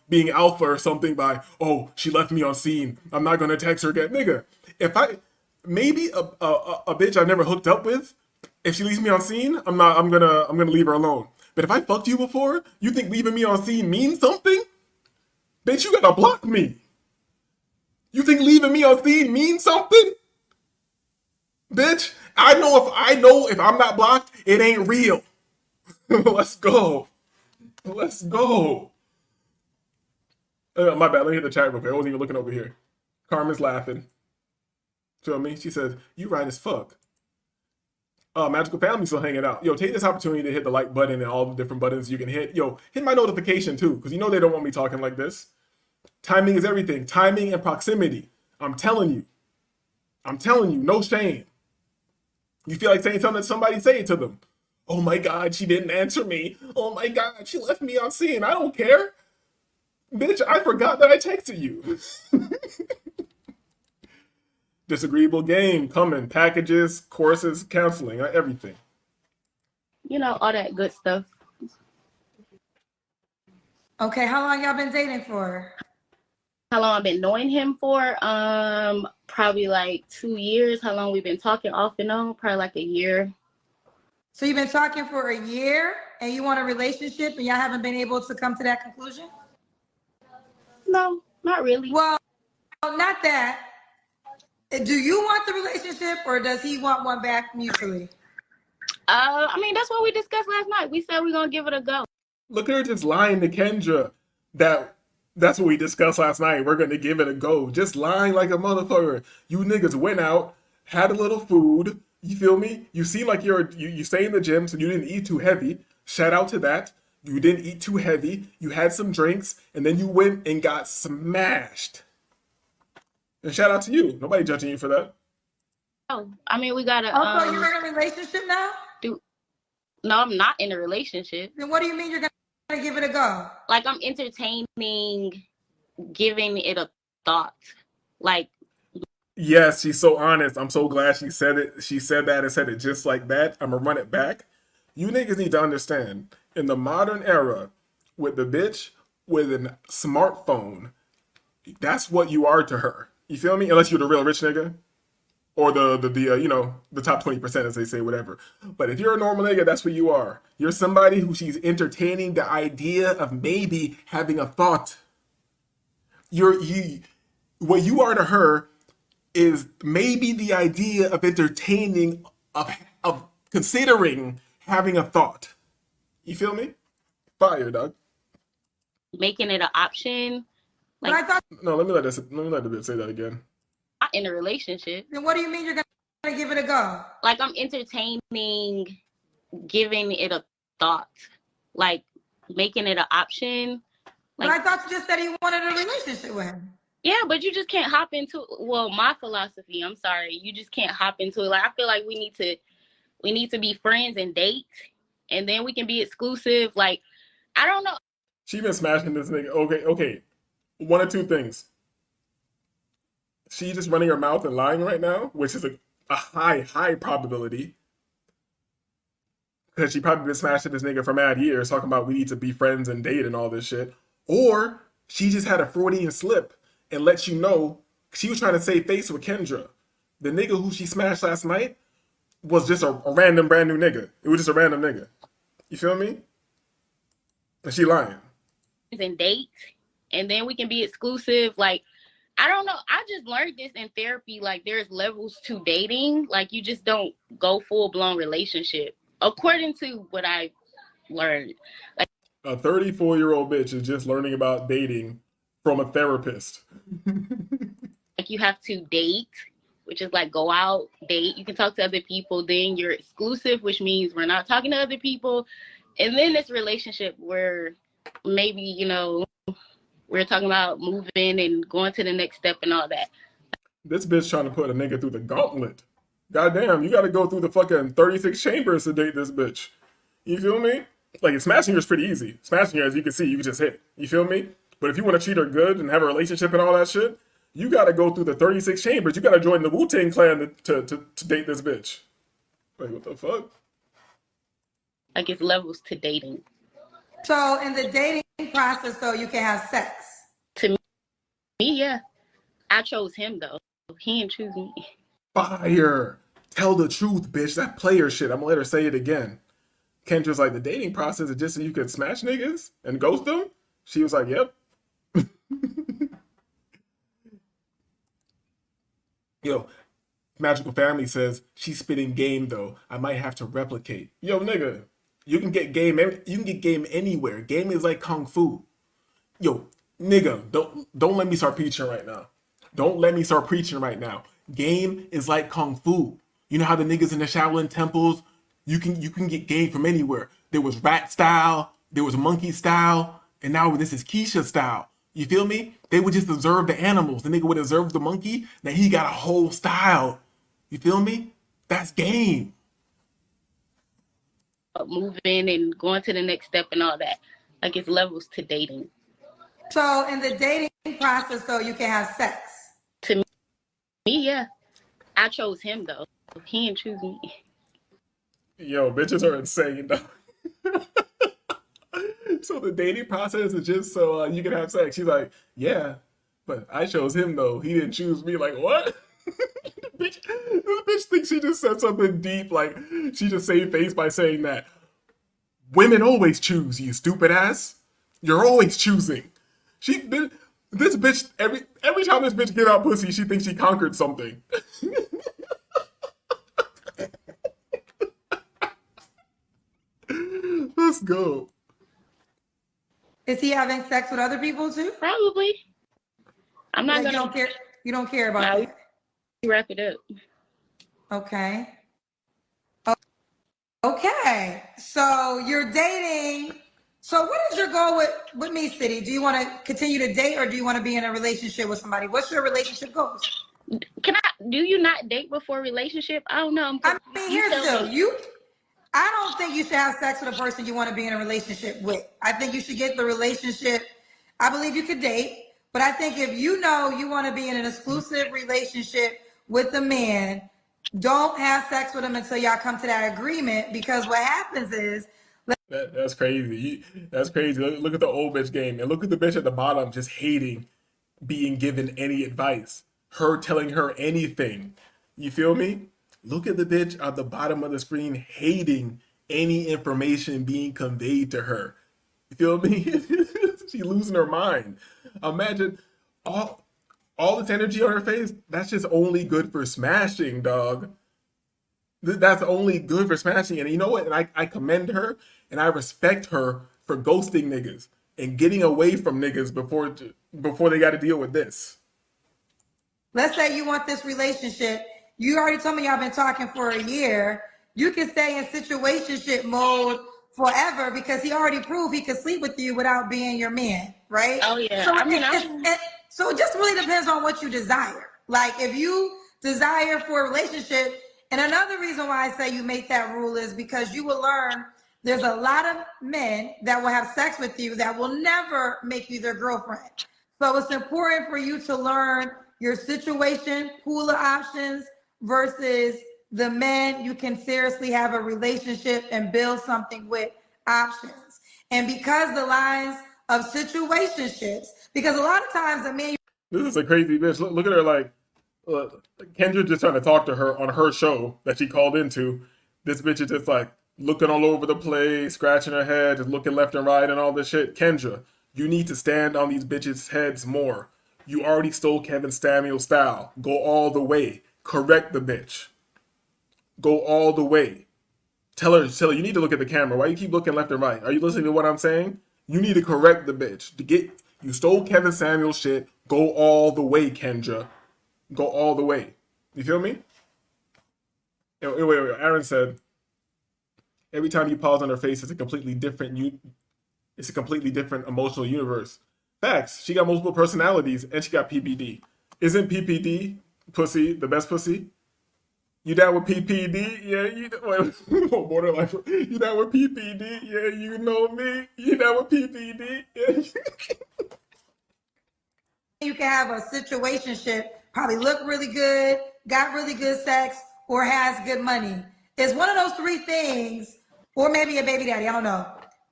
being alpha or something by, oh, she left me on scene. I'm not gonna text her again. Nigga, if I maybe a bitch I've never hooked up with, if she leaves me on scene, I'm gonna leave her alone. But if I fucked you before, you think leaving me on scene means something? Bitch, you gotta block me. You think leaving me on scene means something? Bitch, I know if I'm not blocked, it ain't real. Let's go. Let's go. My bad. Let me hit the chat real quick. I wasn't even looking over here. Carmen's laughing. Feel me? She says, you right as fuck. Magical Family still hanging out. Yo, take this opportunity to hit the like button and all the different buttons you can hit. Yo, hit my notification too, because they don't want me talking like this. Timing is everything. Timing and proximity. I'm telling you, no shame. You feel like saying something to somebody, say it to them. Oh my God, she didn't answer me. Oh my God, she left me on scene. I don't care. Bitch, I forgot that I texted you. Disagreeable game coming. Packages, courses, counseling, everything. All that good stuff. Okay, how long y'all been dating for? How long I've been knowing him for? Probably like 2 years. How long we've been talking off and on? Probably like a year. So you've been talking for a year and you want a relationship and y'all haven't been able to come to that conclusion? No, not really. Well, not that. Do you want the relationship or does he want one back mutually? That's what we discussed last night. We said we're going to give it a go. Look at her just lying to Kendra. That's what we discussed last night. We're going to give it a go. Just lying like a motherfucker. You niggas went out, had a little food. You feel me? You seem like you stay in the gym, so you didn't eat too heavy. Shout out to that. You didn't eat too heavy. You had some drinks, and then you went and got smashed. And shout out to you. Nobody judging you for that. Oh, we got to... Oh, so you're in a relationship now? No, I'm not in a relationship. Then what do you mean you're going to give it a go? Like, I'm entertaining giving it a thought. Like... Yes, she's so honest. I'm so glad she said it. She said that and said it just like that. I'm going to run it back. You niggas need to understand, in the modern era, with the bitch with a smartphone, that's what you are to her. You feel me? Unless you're the real rich nigga. or the you know, the top 20%, as they say, whatever. But if you're a normal nigga, that's what you are. You're somebody who she's entertaining the idea of maybe having a thought. What you are to her is maybe the idea of entertaining, of considering having a thought. You feel me? Fire, dog. Making it an option. But I thought, No, let me let the bitch say that again. Not in a relationship. then what do you mean you're gonna give it a go? Like I'm entertaining, giving it a thought, like making it an option. But Like I thought you just said you wanted a relationship with him. yeah, but you just can't hop into. Well, my philosophy. I'm sorry, you just can't hop into it. Like I feel like we need to be friends and date, and then we can be exclusive. Like I don't know. She been smashing this nigga. Okay. One of two things. She just running her mouth and lying right now, which is a high probability. Because she probably been smashing this nigga for mad years, talking about we need to be friends and date and all this shit. Or she just had a Freudian slip and let you know she was trying to save face with Kendra. The nigga who she smashed last night was just a random brand new nigga. It was just a random nigga. You feel me? And she lying. And date, and then we can be exclusive. Like I don't know. I just learned this in therapy. Like there's levels to dating. Like you just don't go full blown relationship, according to what I learned. Like A 34-year-old bitch is just learning about dating from a therapist. you have to date, which is like go out, date. You can talk to other people. Then you're exclusive, which means we're not talking to other people. And then this relationship where maybe, you know, we're talking about moving and going to the next step and all that. This bitch trying to put a nigga through the gauntlet. Goddamn, you gotta go through the fucking 36 chambers to date this bitch. You feel me? Like, smashing her is pretty easy. Smashing her, as you can see, you can just hit. You feel me? But if you want to treat her good and have a relationship and all that shit, you gotta go through the 36 chambers. You gotta join the Wu-Tang Clan to date this bitch. Like, what the fuck? Like it's levels to dating. So in the dating process, though, you can have sex. To me, yeah. I chose him though. He didn't choose me. Fire. Tell the truth, bitch. That player shit. I'm gonna let her say it again. Kendra's like, the dating process is just so you could smash niggas and ghost them? She was like, yep. Yo, Magical Family says, she's spitting game though. I might have to replicate. Yo, nigga, you can get game anywhere. Game is like kung fu. Yo, nigga, don't let me start preaching right now. Don't let me start preaching right now. Game is like kung fu. You know how the niggas in the Shaolin temples, you can get game from anywhere. There was rat style, there was monkey style, and now this is Keisha style. You feel me? They would just observe the animals. The nigga would observe the monkey. Now he got a whole style. You feel me? That's game. Moving and going to the next step and all that. Like it's levels to dating. So in the dating process, though, you can have sex. To me, yeah. I chose him though. He didn't choose me. Yo, bitches are insane though. So the dating process is just so you can have sex. She's like, yeah, but I chose him though. He didn't choose me. Like, what? This bitch thinks she just said something deep. Like, she just saved face by saying that. Women always choose, you stupid ass. You're always choosing. This bitch, every time this bitch get out pussy, she thinks she conquered something. Let's go. Is he having sex with other people too? Probably. I'm not Like, gonna. You don't care. You don't care about No, that. wrap it up. Okay. Okay. So you're dating. So what is your goal with me, City? Do you want to continue to date or do you want to be in a relationship with somebody? What's your relationship goals? Do you not date before relationship? I don't know. I mean, here's the deal. I don't think you should have sex with a person you want to be in a relationship with. I think you should get the relationship. I believe you could date, but I think if you know you want to be in an exclusive relationship with a man, don't have sex with him until y'all come to that agreement, because what happens is That's crazy. That's crazy. Look at the old bitch game. And look at the bitch at the bottom just hating being given any advice. Her telling her anything. You feel me? Look at the bitch at the bottom of the screen hating any information being conveyed to her. You feel me? She losing her mind. Imagine all this energy on her face. That's just only good for smashing, dog. That's only good for smashing. And you know what? And I commend her and I respect her for ghosting niggas and getting away from niggas before they got to deal with this. Let's say you want this relationship. You already told me y'all been talking for a year. You can stay in situationship mode forever because he already proved he could sleep with you without being your man, right? Oh yeah. So, I mean, so it just really depends on what you desire. Like if you desire for a relationship, and another reason why I say you make that rule is because you will learn there's a lot of men that will have sex with you that will never make you their girlfriend. So it's important for you to learn your situation, pool of options versus the men you can seriously have a relationship and build something with options. And because the lines of situationships, because a lot of times a man. This is a crazy bitch. Look at her like, Kendra just trying to talk to her on her show that she called into. This bitch is just like looking all over the place, scratching her head, just looking left and right and all this shit. Kendra, you need to stand on these bitches' heads more. You already stole Kevin Samuel's style. Go all the way. Correct the bitch. Go all the way. Tell her, you need to look at the camera. Why you keep looking left and right? Are you listening to what I'm saying? You need to correct the bitch. You stole Kevin Samuel's shit. Go all the way, Kendra. Go all the way. You feel me? Wait. Aaron said, every time you pause on her face, it's a completely different emotional universe. Facts. She got multiple personalities and she got PPD. Isn't PPD pussy the best pussy? You down with PPD? Yeah, borderline. You down with PPD? Yeah, you know me. You down with PPD? Yeah. You can have a situationship, probably look really good, got really good sex, or has good money. It's one of those three things, or maybe a baby daddy, I don't know.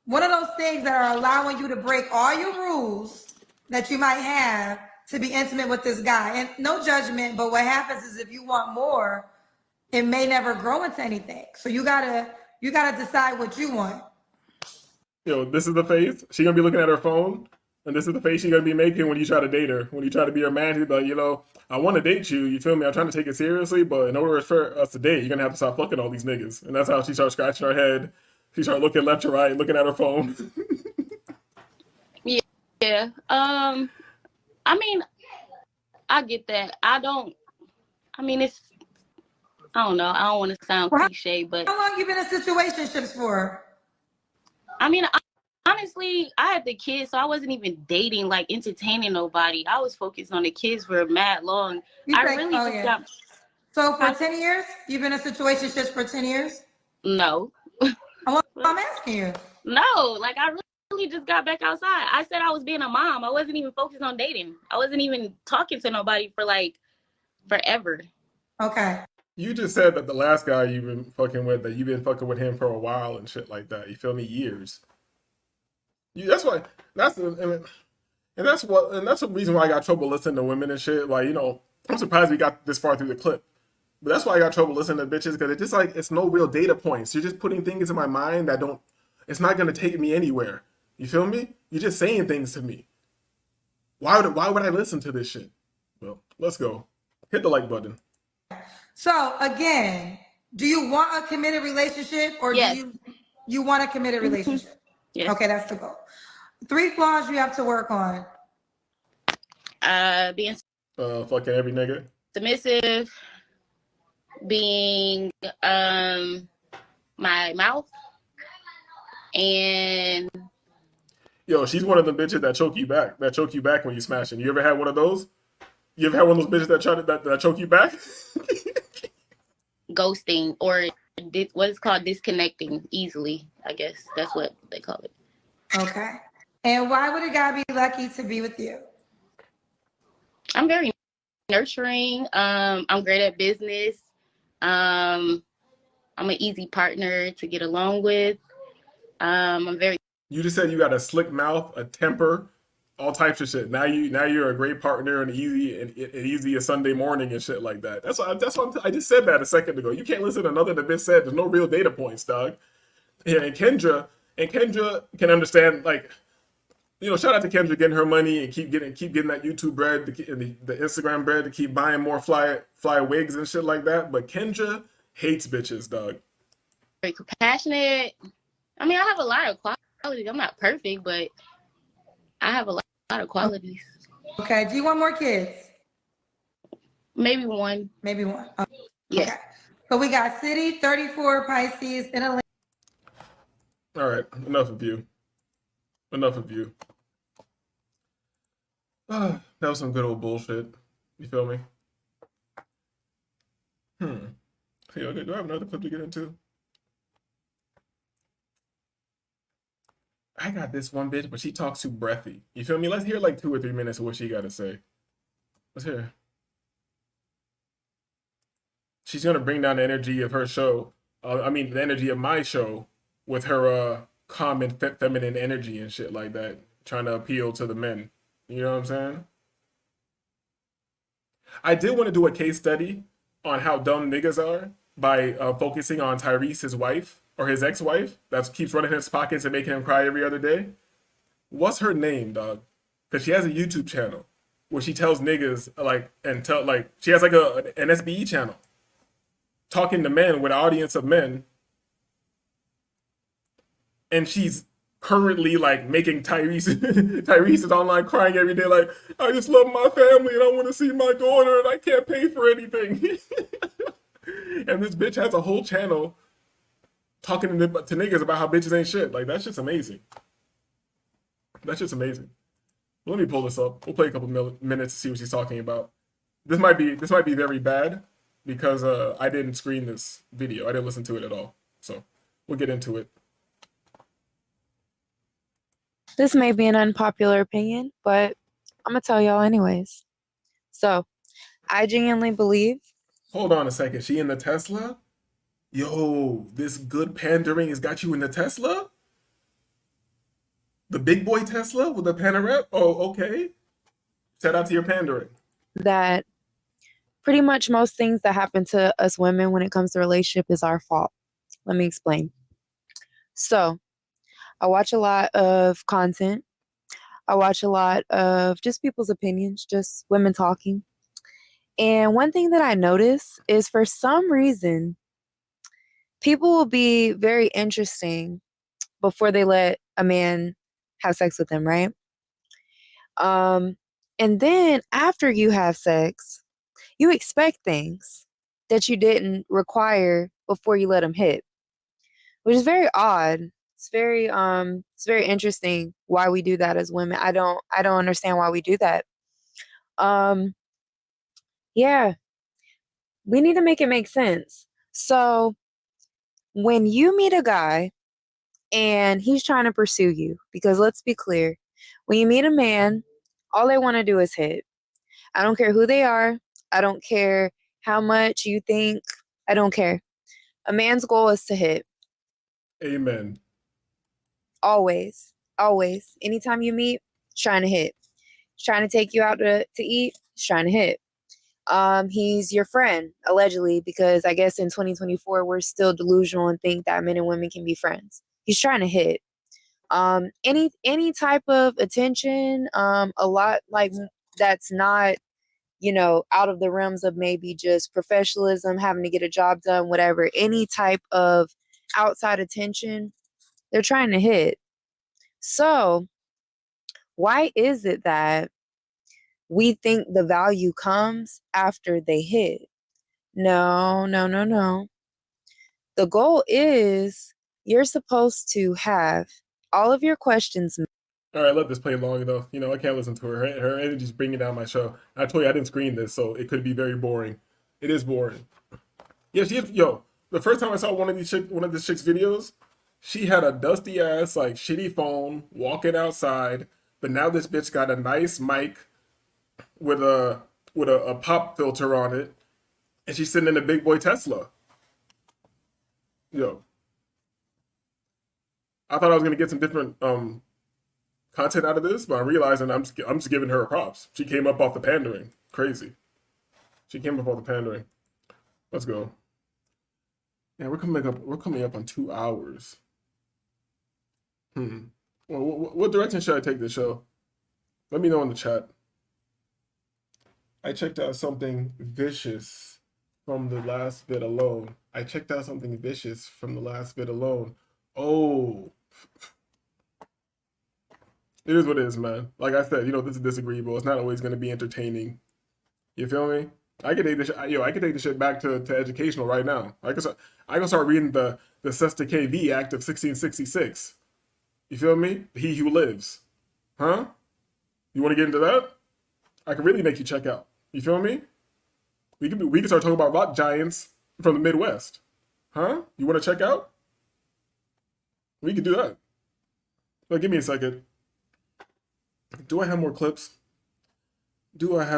One of those things that are allowing you to break all your rules that you might have to be intimate with this guy. And no judgment, but what happens is if you want more, it may never grow into anything. So you gotta decide what you want. This is the face. She gonna be looking at her phone, and this is the face she gonna be making when you try to date her. When you try to be her man, she's like, I want to date you. You feel me? I'm trying to take it seriously, but in order for us to date, you're gonna have to stop fucking all these niggas. And that's how she starts scratching her head. She starts looking left to right, looking at her phone. Yeah. I mean, I get that. I don't know. I don't want to sound cliche, but how long you been in situationships for? I mean, honestly, I had the kids, so I wasn't even dating, like entertaining nobody. I was focused on the kids for mad long. So for 10 years? You've been in situationships for 10 years? No. I'm asking you. No, like I really just got back outside. I said I was being a mom. I wasn't even focused on dating. I wasn't even talking to nobody for like forever. Okay. You just said that the last guy you've been fucking with, that you've been fucking with him for a while and shit like that. You feel me? Years. That's the reason why I got trouble listening to women and shit. Like, I'm surprised we got this far through the clip. But that's why I got trouble listening to bitches, because it's just like, it's no real data points. You're just putting things in my mind it's not going to take me anywhere. You feel me? You're just saying things to me. Why would I listen to this shit? Well, let's go. Hit the like button. So again, do you want a committed relationship, or do you want a committed relationship? Yes. Okay, that's the goal. 3 flaws you have to work on. Being fucking every nigga. Submissive, being my mouth, and she's one of the bitches that choke you back when you smashing. You ever had one of those? You ever had one of those bitches that choke you back? Ghosting, or what is called disconnecting easily. I guess that's what they call it. Okay. And why would a guy be lucky to be with you? I'm very nurturing. I'm great at business. I'm an easy partner to get along with. I'm very. You just said you got a slick mouth, a temper, all types of shit. Now you're a great partner and easy a Sunday morning and shit like that. I just said that a second ago. You can't listen to nothing the bitch said. There's no real data points, dog. Yeah, and Kendra can understand, like, you know, shout out to Kendra getting her money and keep getting that YouTube bread, the Instagram bread, to keep buying more fly wigs and shit like that. But Kendra hates bitches, dog. Very compassionate. I mean, I have a lot of qualities. I'm not perfect, but I have a lot of qualities. Okay. Do you want more kids? Maybe one. Maybe one. Okay. Yes. Okay. So we got City, 34, Pisces, and a. All right, enough of you. That was some good old bullshit. You feel me? See, okay, do I have another clip to get into? I got this one bitch, but she talks too breathy. You feel me? Let's hear like 2 or 3 minutes of what she got to say. Let's hear. She's gonna bring down the energy of her show. The energy of my show with her calm and feminine energy and shit like that, trying to appeal to the men. You know what I'm saying? I did want to do a case study on how dumb niggas are by focusing on Tyrese, his wife, or his ex-wife, that keeps running his pockets and making him cry every other day. What's her name, dog? Because she has a YouTube channel where she tells niggas, she has like an SBE channel, talking to men with an audience of men. And she's currently like making Tyrese is online crying every day, like, I just love my family and I want to see my daughter and I can't pay for anything. And this bitch has a whole channel talking to niggas about how bitches ain't shit. Like, that's just amazing. That's just amazing. Let me pull this up. We'll play a couple minutes to see what she's talking about. This might be very bad because I didn't screen this video. I didn't listen to it at all. So we'll get into it. This may be an unpopular opinion, but I'm going to tell y'all anyways. So, I genuinely believe. Hold on a second. She in the Tesla? Yo, this good pandering has got you in the Tesla? The big boy Tesla with the panorama? Oh, okay. Shout out to your pandering. That pretty much most things that happen to us women when it comes to relationship is our fault. Let me explain. So, I watch a lot of content. I watch a lot of just people's opinions, just women talking. And one thing that I notice is for some reason, people will be very interesting before they let a man have sex with them, right? And then after you have sex, you expect things that you didn't require before you let them hit, which is very odd. It's very interesting why we do that as women. I don't understand why we do that. Yeah, we need to make it make sense. So when you meet a guy and he's trying to pursue you, because let's be clear, when you meet a man, all they want to do is hit. I don't care who they are. I don't care how much you think. I don't care. A man's goal is to hit. Amen. Always. Anytime you meet, he's trying to hit. He's trying to take you out to eat. He's trying to hit. He's your friend, allegedly, because I guess in 2024, we're still delusional and think that men and women can be friends. He's trying to hit. Any type of attention, a lot like that's not, out of the realms of maybe just professionalism, having to get a job done, whatever, any type of outside attention, they're trying to hit. So why is it that we think the value comes after they hit? No. The goal is you're supposed to have all of your questions. All right, let this play long though. I can't listen to her. Her energy's bringing down my show. I told you I didn't screen this, so it could be very boring. It is boring. Yeah, the first time I saw one of this chick's videos, she had a dusty ass, like, shitty phone, walking outside. But now this bitch got a nice mic with a pop filter on it, and she's sitting in a big boy Tesla. Yo, I thought I was gonna get some different content out of this, but I'm realizing I'm just giving her props. She came up off the pandering. Crazy. She came up off the pandering. Let's go. Yeah, we're coming up on 2 hours. Well, what direction should I take this show? Let me know in the chat. I checked out something vicious from the last bit alone. Oh. It is what it is, man. Like I said, this is disagreeable. It's not always going to be entertaining. You feel me? I could take this. I could take this shit back to educational right now. I can start reading the Cestui Que Vie Act of 1666. You feel me? He who lives. Huh? You want to get into that? I can really make you check out. You feel me? We can start talking about rock giants from the Midwest. Huh? You want to check out? We can do that. But give me a second. Do I have more clips? Senku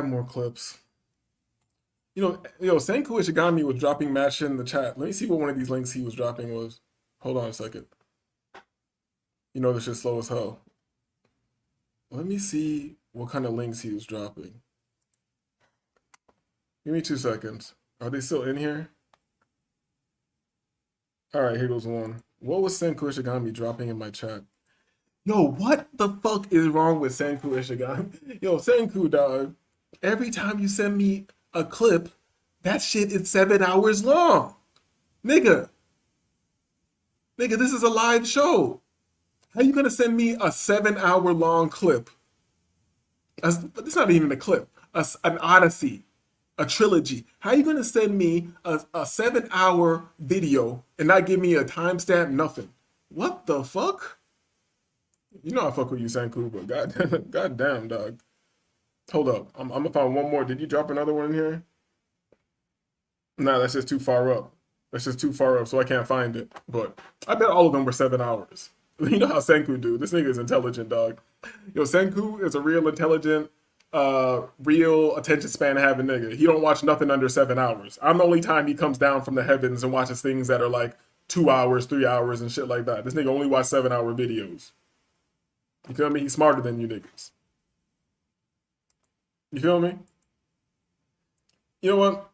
Ishigami was dropping match in the chat. Let me see what one of these links he was dropping was. Hold on a second. This shit's slow as hell. Let me see what kind of links he was dropping. Give me 2 seconds. Are they still in here? All right, here goes one. What was Senku Ishigami dropping in my chat? Yo, what the fuck is wrong with Senku Ishigami? Yo, Senku, dog. Every time you send me a clip, that shit is 7 hours long. Nigga, this is a live show. How you gonna send me a 7 hour long clip? It's not even a clip. An odyssey, a trilogy. How you gonna send me a 7 hour video and not give me a timestamp? Nothing. What the fuck? I fuck with you, Senku, but god damn, dog. Hold up. I'm gonna find one more. Did you drop another one in here? Nah, that's just too far up. So I can't find it. But I bet all of them were 7 hours. You know how Senku do. This nigga is intelligent, dog. Yo, Senku is a real intelligent, real attention span having nigga. He don't watch nothing under 7 hours. I'm the only time he comes down from the heavens and watches things that are like 2 hours, 3 hours, and shit like that. This nigga only watch 7 hour videos. You feel me? He's smarter than you niggas. You feel me? You know what?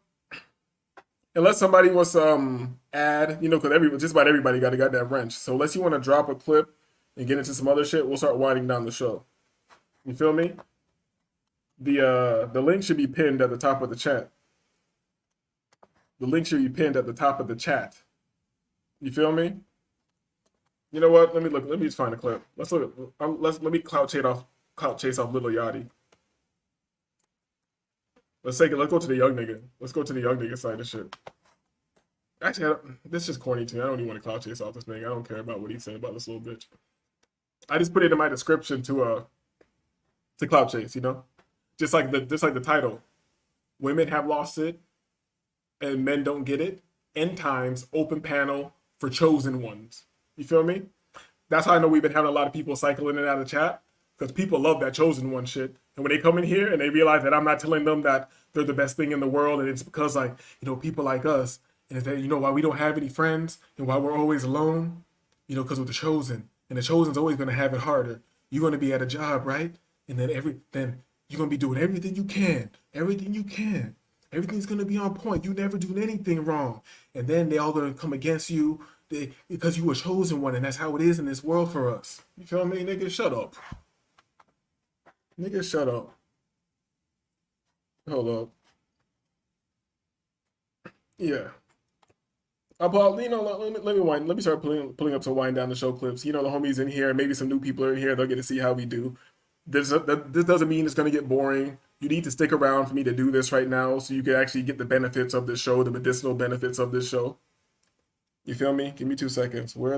Unless somebody wants to add, because just about everybody got a goddamn wrench. So unless you want to drop a clip and get into some other shit, we'll start winding down the show. You feel me? The link should be pinned at the top of the chat. You feel me? You know what? Let me just find a clip. Let me clout chase off Little Yachty. Let's go to the young nigga. Let's go to the young nigga side of shit. Actually, this is just corny to me. I don't even want to clout chase off this nigga. I don't care about what he's saying about this little bitch. I just put it in my description to clout chase, just like the title. Women have lost it, and men don't get it. End times, open panel for chosen ones. You feel me? That's how I know we've been having a lot of people cycle in and out of chat, because people love that chosen one shit. And when they come in here and they realize that I'm not telling them that they're the best thing in the world, and it's because people like us, and that why we don't have any friends and why we're always alone, because of the chosen. And the chosen's always gonna have it harder. You're gonna be at a job, right? And then you're gonna be doing everything you can. Everything's gonna be on point. You never do anything wrong. And then they all gonna come against you because you were chosen one, and that's how it is in this world for us. You feel me? Nigga, shut up. Hold up. Yeah. Let me start pulling up some wind down the show clips. The homies in here, maybe some new people are in here. They'll get to see how we do. This doesn't mean it's gonna get boring. You need to stick around for me to do this right now, so you can actually get the benefits of this show, the medicinal benefits of this show. You feel me? Give me 2 seconds. Where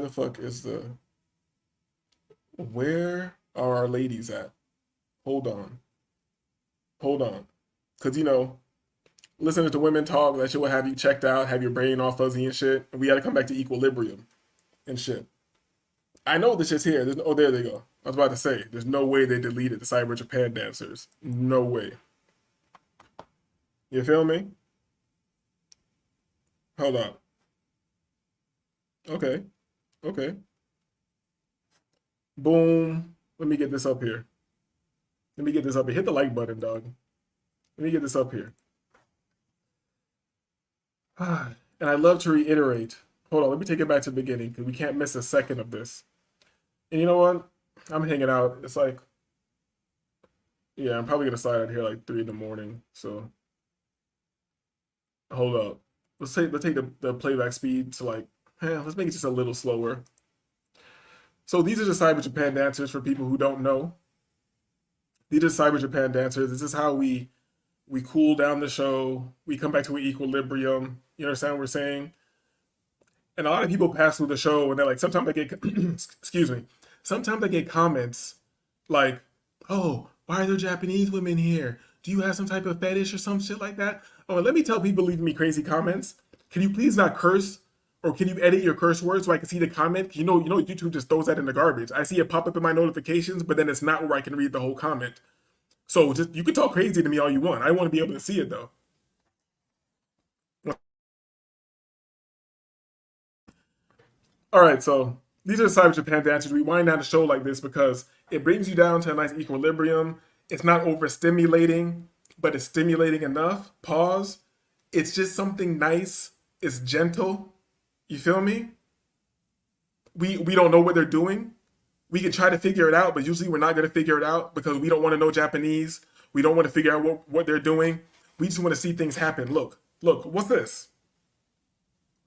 are our ladies at? Hold on. Because, listening to women talk, that shit will have you checked out, have your brain all fuzzy and shit. And we got to come back to equilibrium and shit. I know this shit's here. There they go. I was about to say, there's no way they deleted the Cyber Japan dancers. No way. You feel me? Hold on. Okay. Boom. Let me get this up here. Let me get this up here. Hit the like button, dog. Let me get this up here. And I love to reiterate. Hold on, let me take it back to the beginning because we can't miss a second of this. And you know what? I'm hanging out. It's like, yeah, I'm probably gonna slide out here like 3 in the morning. So hold up. Let's take the playback speed to like, let's make it just a little slower. So these are the Cyber Japan dancers for people who don't know. These are Cyber Japan dancers. This is how we cool down the show. We come back to an equilibrium. You understand what we're saying? And a lot of people pass through the show and they're like, sometimes they get, excuse me, sometimes they get comments like, oh, why are there Japanese women here? Do you have some type of fetish or some shit like that? Oh, and let me tell people leaving me crazy comments. Can you please not curse? Or can you edit your curse words so I can see the comment? You know, YouTube just throws that in the garbage. I see it pop up in my notifications, but then it's not where I can read the whole comment. So just you can talk crazy to me all you want. I want to be able to see it though. All right, so these are the Cyber Japan dancers. We wind down the show like this because it brings you down to a nice equilibrium. It's not overstimulating, but it's stimulating enough. Pause. It's just something nice. It's gentle. You feel me? We don't know what they're doing. We can try to figure it out, but usually we're not going to figure it out because we don't want to know Japanese. We don't want to figure out what they're doing. We just want to see things happen. Look, what's this?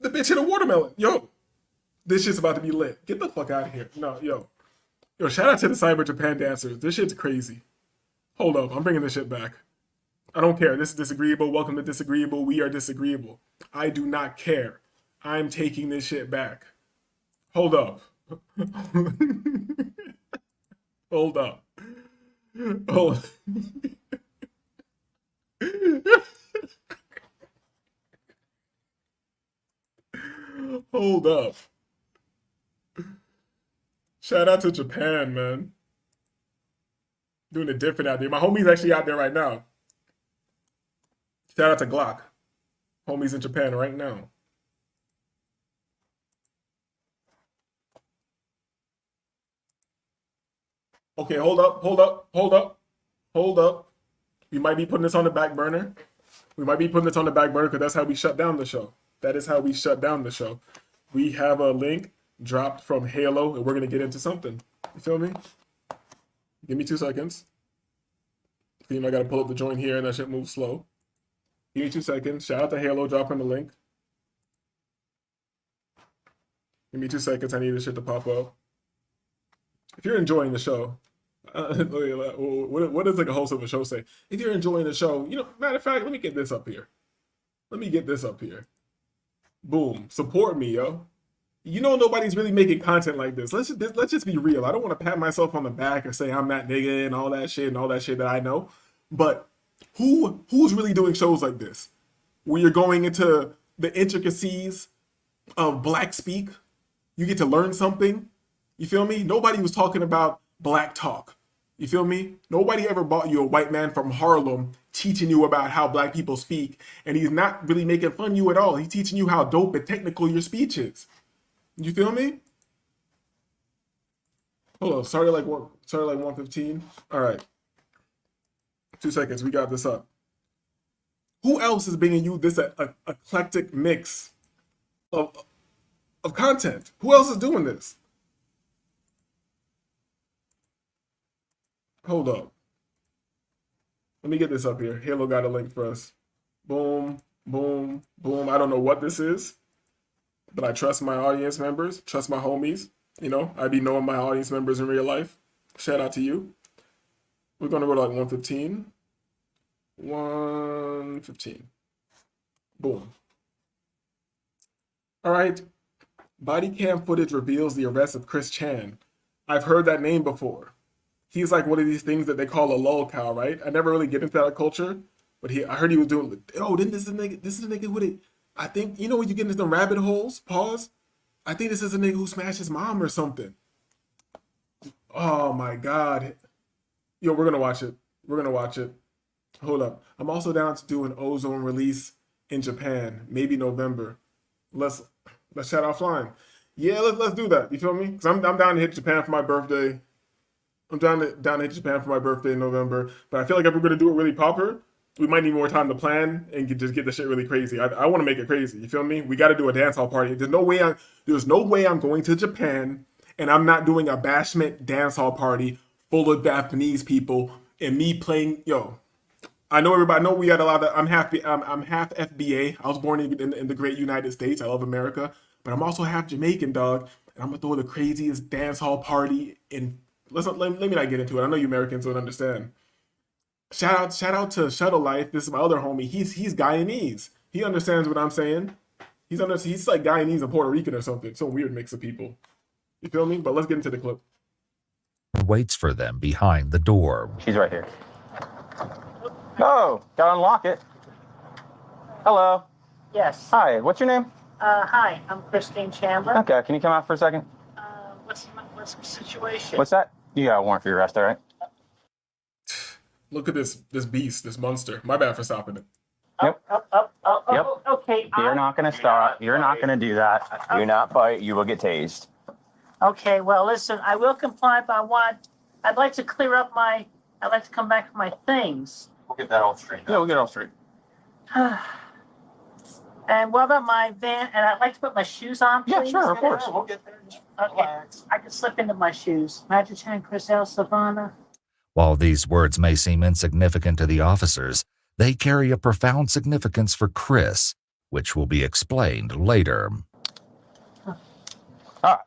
The bitch hit a watermelon. Yo, this shit's about to be lit. Get the fuck out of here. No, yo, shout out to the Cyber Japan dancers. This shit's crazy. Hold up, I'm bringing this shit back. I don't care. This is Disagreeable. Welcome to Disagreeable. We are disagreeable. I do not care. I'm taking this shit back. Hold up. Hold up. Hold. Hold up. Shout out to Japan, man. Doing it different out there. My homie's actually out there right now. Shout out to Glock. Homies in Japan right now. Okay, hold up. We might be putting this on the back burner. Because that's how we shut down the show. That is how we shut down the show. We have a link dropped from Halo, and we're going to get into something. You feel me? Give me 2 seconds. You know, I got to pull up the joint here, and that shit moves slow. Give me 2 seconds. Shout out to Halo dropping the link. Give me 2 seconds. I need this shit to pop up. If you're enjoying the show, what does like a host of a show say? If you're enjoying the show, you know, matter of fact, let me get this up here. Boom. Support me, yo. You know nobody's really making content like this. Let's just be real. I don't want to pat myself on the back or say I'm that nigga and all that shit that I know. But who's really doing shows like this? Where you're going into the intricacies of black speak. You get to learn something. You feel me? Nobody was talking about black talk. You feel me? Nobody ever bought you a white man from Harlem teaching you about how black people speak. And he's not really making fun of you at all. He's teaching you how dope and technical your speech is. You feel me? Hold on. Started like 1:15. All right. 2 seconds. We got this up. Who else is bringing you this eclectic mix of content? Who else is doing this? Hold up. Let me get this up here. Halo got a link for us. Boom, boom, boom. I don't know what this is, but I trust my audience members, trust my homies. You know, I be knowing my audience members in real life. Shout out to you. We're going to go to like 1:15. 1:15. Boom. All right. Body cam footage reveals the arrest of Chris Chan. I've heard that name before. He's like one of these things that they call a lol cow, right? I never really get into that culture, but I heard he was doing, oh, then this is a nigga with it. I think, you know when you get into some rabbit holes, pause. I think this is a nigga who smashed his mom or something. Oh my God. Yo, we're gonna watch it. Hold up. I'm also down to do an ozone release in Japan, maybe November. Let's chat offline. Yeah, let's do that. You feel me? Because I'm down to hit Japan for my birthday. I'm down in Japan for my birthday in November, but I feel like if we're gonna do it really proper, we might need more time to plan and just get the shit really crazy. I want to make it crazy. You feel me? We got to do a dance hall party. There's no way I'm going to Japan and I'm not doing a bashment dance hall party full of Japanese people and me playing. Yo, I know everybody. I know we got a lot of. I'm half FBA. I was born in the great United States. I love America, but I'm also half Jamaican, dog. And I'm gonna throw the craziest dance hall party. And let me not get into it. I know you Americans don't understand. Shout out to Shuttle Life. This is my other homie. He's Guyanese. He understands what I'm saying. He's like Guyanese and Puerto Rican or something. Some weird mix of people. You feel me? But let's get into the clip. Waits for them behind the door. She's right here. Oh, gotta unlock it. Hello. Yes. Hi, what's your name? Hi, I'm Christine Chandler. Okay, can you come out for a second? What's the situation? What's that? You got a warrant for your arrest, all right? Look at this beast, this monster. My bad for stopping it. Yep. Yep. Okay. You're not gonna stop. You're not gonna do that. Do not fight. You will get tased. Okay. Well, listen, I will comply, but I'd like to clear up I'd like to come back to my things. We'll get that all straight. Yeah, we'll get it all straight. And what about my van? And I'd like to put my shoes on, please. Yeah, sure, of course. We'll get there. Okay. I can slip into my shoes. Magic Chan, Chris L. Savannah. While these words may seem insignificant to the officers, they carry a profound significance for Chris, which will be explained later. All right.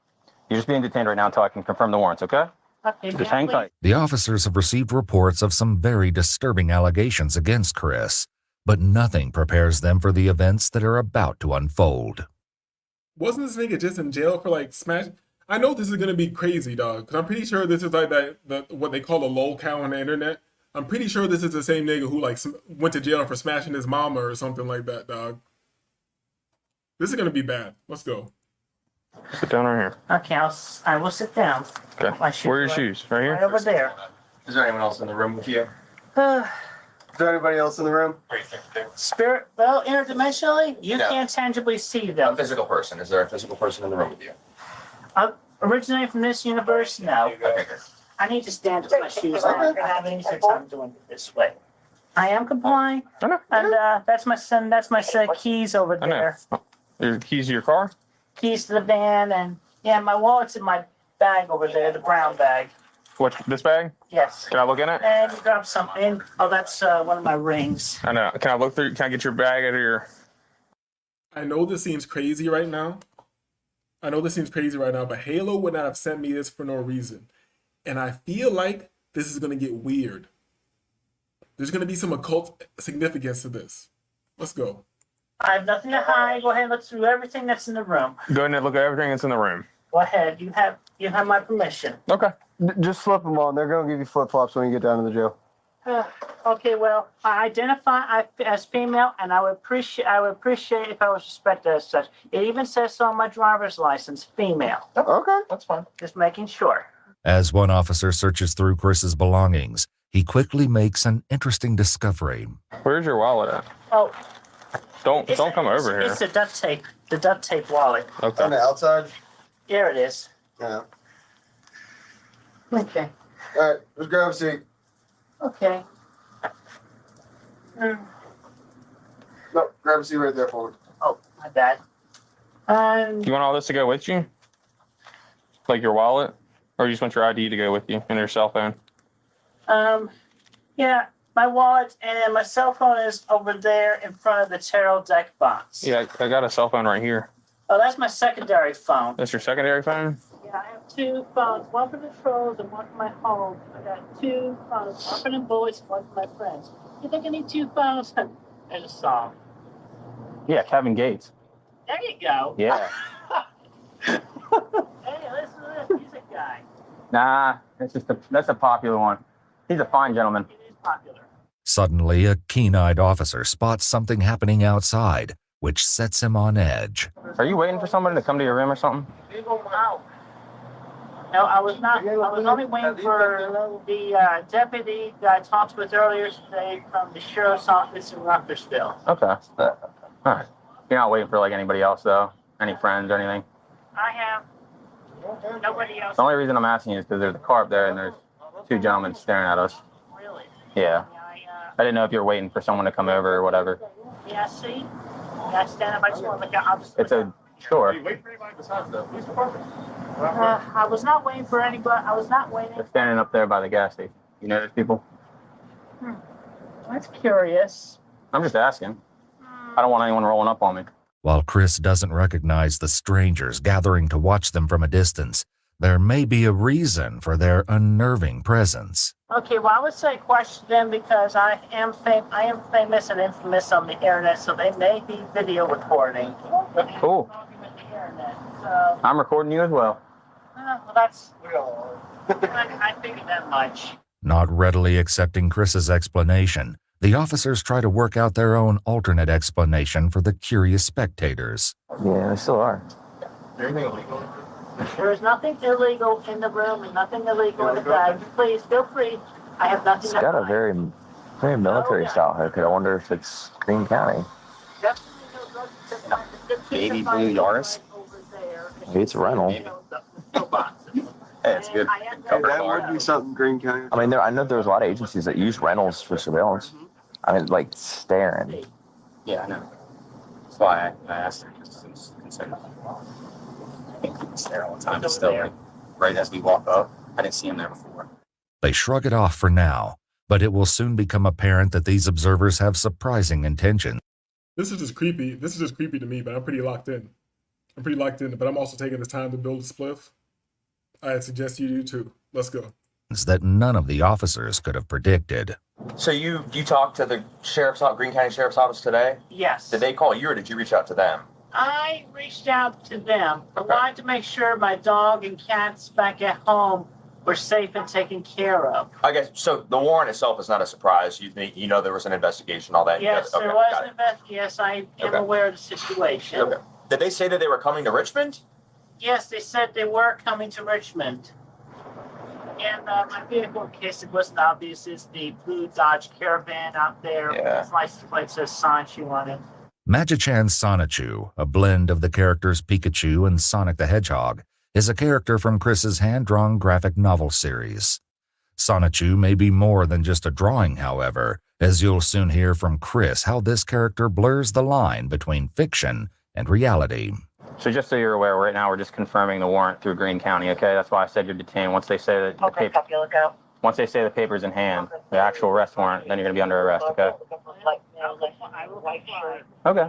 You're just being detained right now until I can confirm the warrants, okay? Okay. Just hang tight. The officers have received reports of some very disturbing allegations against Chris, but nothing prepares them for the events that are about to unfold. Wasn't this nigga just in jail for like smash? I know this is gonna be crazy, dog. Because I'm pretty sure this is like what they call a lol cow on the internet. I'm pretty sure this is the same nigga who like went to jail for smashing his mama or something like that, dog. This is gonna be bad. Let's go. Sit down right here. Okay, I will sit down. Okay. My shoes Where are your shoes? Right here? Right over there. Is there anyone else in the room with you? Uh, Is there anybody else in the room? Spirit, well, interdimensionally, you can't tangibly see them. A physical person. Is there a physical person in the room with you? Originating from this universe, no. I need to stand with my shoes on. I don't have any sense I'm doing it this way. I am complying. And that's my son. That's my set of keys over there. Your keys to your car? Keys to the van, and yeah, my wallet's in my bag over there, the brown bag. What, this bag? Yes. Can I look in it? And you grab something. Oh, that's one of my rings. I know. Can I look through? Can I get your bag out of your... I know this seems crazy right now. But Halo would not have sent me this for no reason. And I feel like this is going to get weird. There's going to be some occult significance to this. Let's go. I have nothing to hide. Go ahead and look through everything that's in the room. Go ahead and look at everything that's in the room. Go ahead. You have my permission. Okay. Just slip them on. They're going to give you flip-flops when you get down to the jail. Okay, well, I identify as female, and I would appreciate if I was respected as such. It even says so on my driver's license, female. Okay, that's fine. Just making sure. As one officer searches through Chris's belongings, he quickly makes an interesting discovery. Where's your wallet at? Oh, Don't come over here. It's the duct tape wallet. Okay. On the outside? Here it is. Yeah. Okay. All right, just grab a seat. Okay. No, grab a seat right there for me. Oh, my bad. You want all this to go with you? Like your wallet? Or you just want your ID to go with you and your cell phone? Yeah, my wallet and my cell phone is over there in front of the tarot deck box. Yeah, I got a cell phone right here. Oh, that's my secondary phone. That's your secondary phone? Yeah, I have two phones, one for the trolls and one for my home. I got two phones, one for the boys and one for my friends. You think I need two phones? There's a song. Yeah, Kevin Gates. There you go. Yeah. Hey, listen to this. He's a guy. Nah, that's a popular one. He's a fine gentleman. It is popular. Suddenly, a keen-eyed officer spots something happening outside, which sets him on edge. Are you waiting for somebody to come to your room or something? Wow. No, I was not. I was only waiting for the deputy that I talked with earlier today from the sheriff's office in Rutgersville. Okay. All right. You're not waiting for like anybody else though? Any friends or anything? I have nobody else. The only reason I'm asking you is because there's a car up there and there's two gentlemen staring at us. Really? Yeah. I didn't know if you were waiting for someone to come over or whatever. Yeah, see? Yeah, stand up. I just want to look out. It's a sure. I was not waiting for anybody. I was not waiting. They're standing up there by the gas station. You know those people? That's curious. I'm just asking. I don't want anyone rolling up on me. While Chris doesn't recognize the strangers gathering to watch them from a distance, there may be a reason for their unnerving presence. Okay, well, I would say question them because I am famous and infamous on the internet, so they may be video recording. Cool. So, I'm recording you as well. well, that's. I figured that much. Not readily accepting Chris's explanation, the officers try to work out their own alternate explanation for the curious spectators. Yeah, they still are. There is nothing illegal in the room and nothing illegal in the bag. Please feel free. I have nothing. It's got a very military style haircut. I wonder if it's Greene County. Baby blue Yaris. Maybe it's a rental. Hey, it's good. That would be something Greene County. I mean, I know there's a lot of agencies that use rentals for surveillance. I mean, like staring. Yeah, I know. That's why I asked her because it's concerned. I think people stare all the time. Just still, like, right as we walk up, I didn't see him there before. They shrug it off for now, but it will soon become apparent that these observers have surprising intentions. This is just creepy. This is just creepy to me, but I'm pretty locked in. But I'm also taking this time to build a spliff. I suggest you do too. Let's go. That none of the officers could have predicted. So you talked to the Greene County Sheriff's Office today? Yes. Did they call you or did you reach out to them? I reached out to them. I wanted to make sure my dog and cats back at home were safe and taken care of. I guess so. The warrant itself is not a surprise. You know there was an investigation, all that. Yes, there was an investigation. Yes, I am aware of the situation. Okay. Did they say that they were coming to Richmond? Yes, they said they were coming to Richmond. And my vehicle, in case it wasn't obvious, is the blue Dodge Caravan out there. Yeah. Its license plate says Sanchu on it. Magi-Chan Sonichu, a blend of the characters Pikachu and Sonic the Hedgehog, is a character from Chris's hand-drawn graphic novel series. Sonichu may be more than just a drawing, however, as you'll soon hear from Chris how this character blurs the line between fiction and reality. So just so you're aware, right now we're just confirming the warrant through Greene County, okay? That's why I said you're detained. Once they say that once they say the paper's in hand, the actual arrest warrant, then you're going to be under arrest, okay? Okay.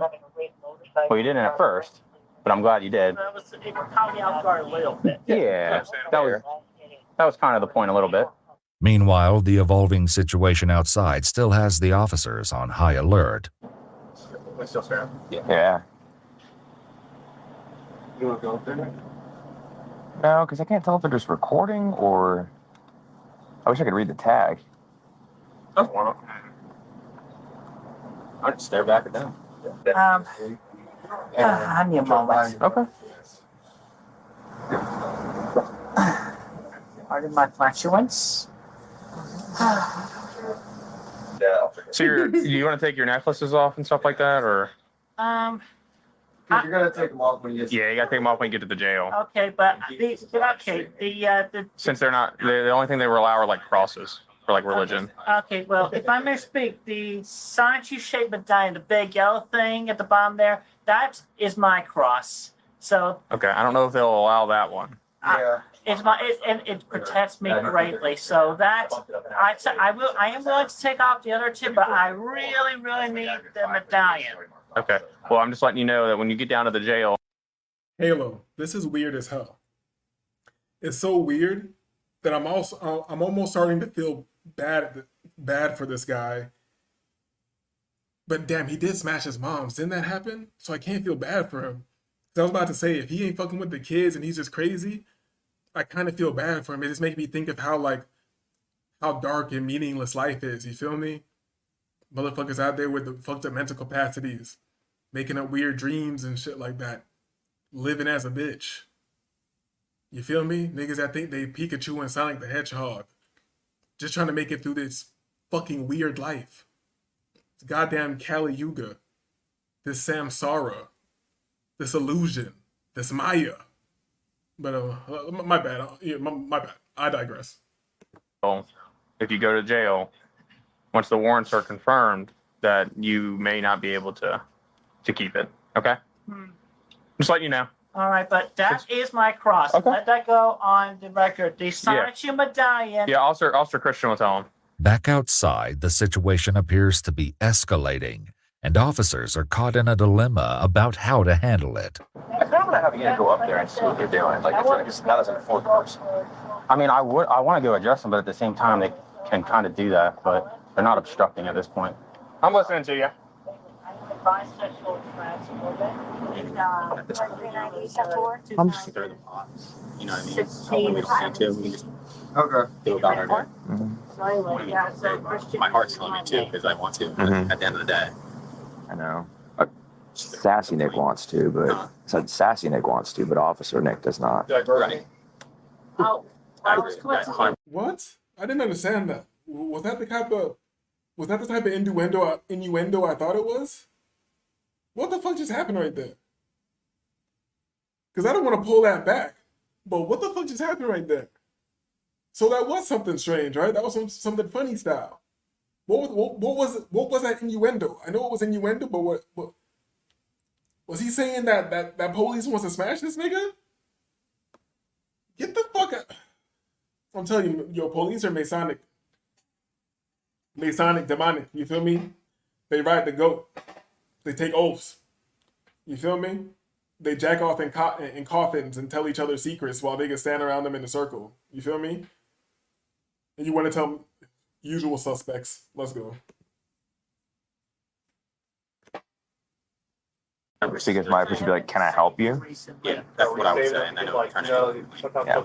Well, you didn't at first, but I'm glad you did. It caught me off guard a little bit. Yeah, that was kind of the point a little bit. Meanwhile, the evolving situation outside still has the officers on high alert. We still staring? Yeah. You want to go up there? No, because I can't tell if they're just recording or... I wish I could read the tag. That's one of them. I'll just stare back at them. I need a moment. Okay. Pardon my flatulence. So you want to take your necklaces off and stuff like that, or? You're gonna take them off when you get. Yeah, you gotta take them off when you get to the jail. Okay, but the Since they're not, the only thing they will allow are like crosses for like religion. Okay, well, if I may speak, the Sanchu shaped medallion, the big yellow thing at the bottom there, that is my cross. So Okay, I don't know if they'll allow that one. Yeah. it protects me greatly. So that I am willing to take off the other two, but I really need the medallion. Okay. Well, I'm just letting you know that when you get down to the jail. Halo, this is weird as hell. It's so weird that I'm almost starting to feel bad for this guy. But damn, he did smash his mom's. Didn't that happen? So I can't feel bad for him. I was about to say, if he ain't fucking with the kids and he's just crazy, I kind of feel bad for him. It just makes me think of how dark and meaningless life is. You feel me? Motherfuckers out there with the fucked up mental capacities, making up weird dreams and shit like that, living as a bitch. You feel me? Niggas that think they Pikachu and Sonic the Hedgehog, just trying to make it through this fucking weird life. This goddamn Kali Yuga, this samsara, this illusion, this Maya. But my bad. My bad. I digress. if you go to jail, once the warrants are confirmed, that you may not be able to keep it. Okay? Just letting you know. All right, but that is my cross. Okay. Let that go on the record. The Sonichu medallion. Yeah, Officer Christian will tell him. Back outside, the situation appears to be escalating, and officers are caught in a dilemma about how to handle it. I kind of want to have you go up there and see what they're doing. Like, it's not as a fourth person. I mean, I want to go address them, but at the same time, they can kind of do that, but they're not obstructing at this point. I'm listening to you. I'm just through the pots. You know what I mean? When we just need to, we can just go about our day. My heart's telling me too, because I want to. At the end of the day, I know. Sassy Nick wants to, but Sassy Nick wants to, but Officer Nick does not. Right. What? I didn't understand that. Was that the type of innuendo I thought it was? What the fuck just happened right there? Because I don't want to pull that back, but what the fuck just happened right there? So that was something strange, right? That was something funny style. What was that innuendo? I know it was innuendo, but what was he saying that police wants to smash this nigga? Get the fuck out. I'm telling you, yo, police are Masonic, demonic, you feel me? They ride the goat. They take oaths. You feel me? They jack off in coffins and tell each other secrets while they can stand around them in a circle. You feel me? And you want to tell them usual suspects. Let's go. Because my person would be like, "Can I help you?" Yeah, that's what I was saying. I know I'm trying to. Yeah.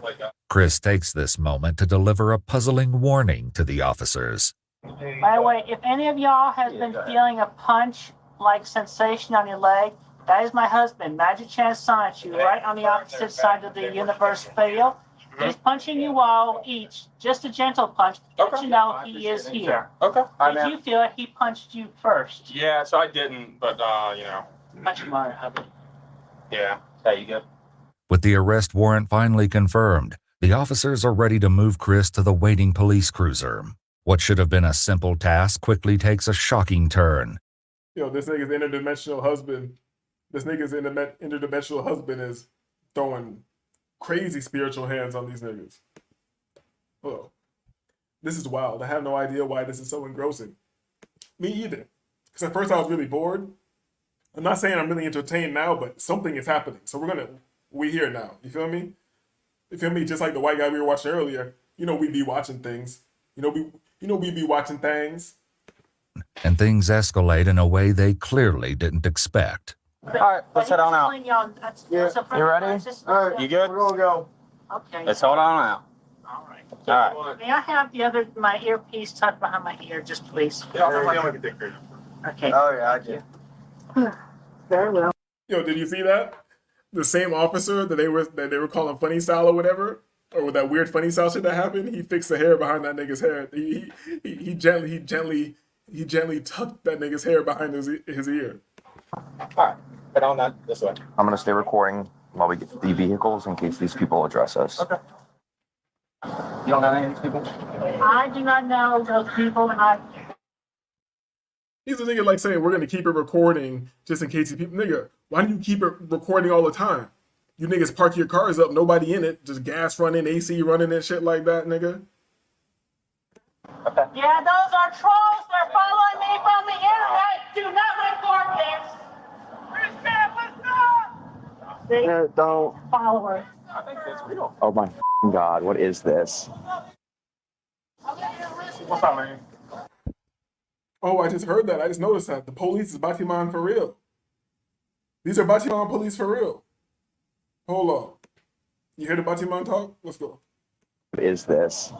Chris takes this moment to deliver a puzzling warning to the officers. By the way, if any of y'all has been feeling a punch-like sensation on your leg, that is my husband, Magic Chan Sonichu, right on the opposite side of the universe field. He's punching you all each, just a gentle punch, to let you know he is here. Okay. Did you feel like he punched you first? Yeah, so I didn't, but you know. Punch him on, hubby. Yeah. There you go. With the arrest warrant finally confirmed, the officers are ready to move Chris to the waiting police cruiser. What should have been a simple task quickly takes a shocking turn. Yo, this nigga's interdimensional husband. This nigga's interdimensional husband is throwing crazy spiritual hands on these niggas. Oh, this is wild. I have no idea why this is so engrossing. Me either. Because at first I was really bored. I'm not saying I'm really entertained now, but something is happening. So we here now. You feel me? You feel me? Just like the white guy we were watching earlier. You know, we be watching things. We be watching things. And things escalate in a way they clearly didn't expect. All right, let's head on out. Yeah. You ready? All right, you good? We're gonna go. Okay. Let's hold on out. All right. All right. May I have my earpiece tucked behind my ear, just please? Yeah, Okay. Oh yeah, I did. Very well. Yo, did you see that? The same officer that they were calling funny style or whatever, or with that weird funny style shit that happened, he fixed the hair behind that nigga's hair. He gently tucked that nigga's hair behind his ear. All right, head on that this way. I'm gonna stay recording while we get to the vehicles in case these people address us. Okay. You don't know any of these people? I do not know those people, and He's a nigga like saying we're gonna keep it recording just in case people. Nigga, why do you keep it recording all the time? You niggas park your cars up, nobody in it, just gas running, AC running and shit like that, nigga. Yeah, those are trolls. They're following me from the internet. Do not report this. Yeah, don't. Followers. I think that's real. Oh my God, what is this? What's up, man? Oh, I just heard that. I just noticed that. The police is Batiman for real. These are Batiman police for real. Hold on. You hear the Batiman talk? Let's go. What is this?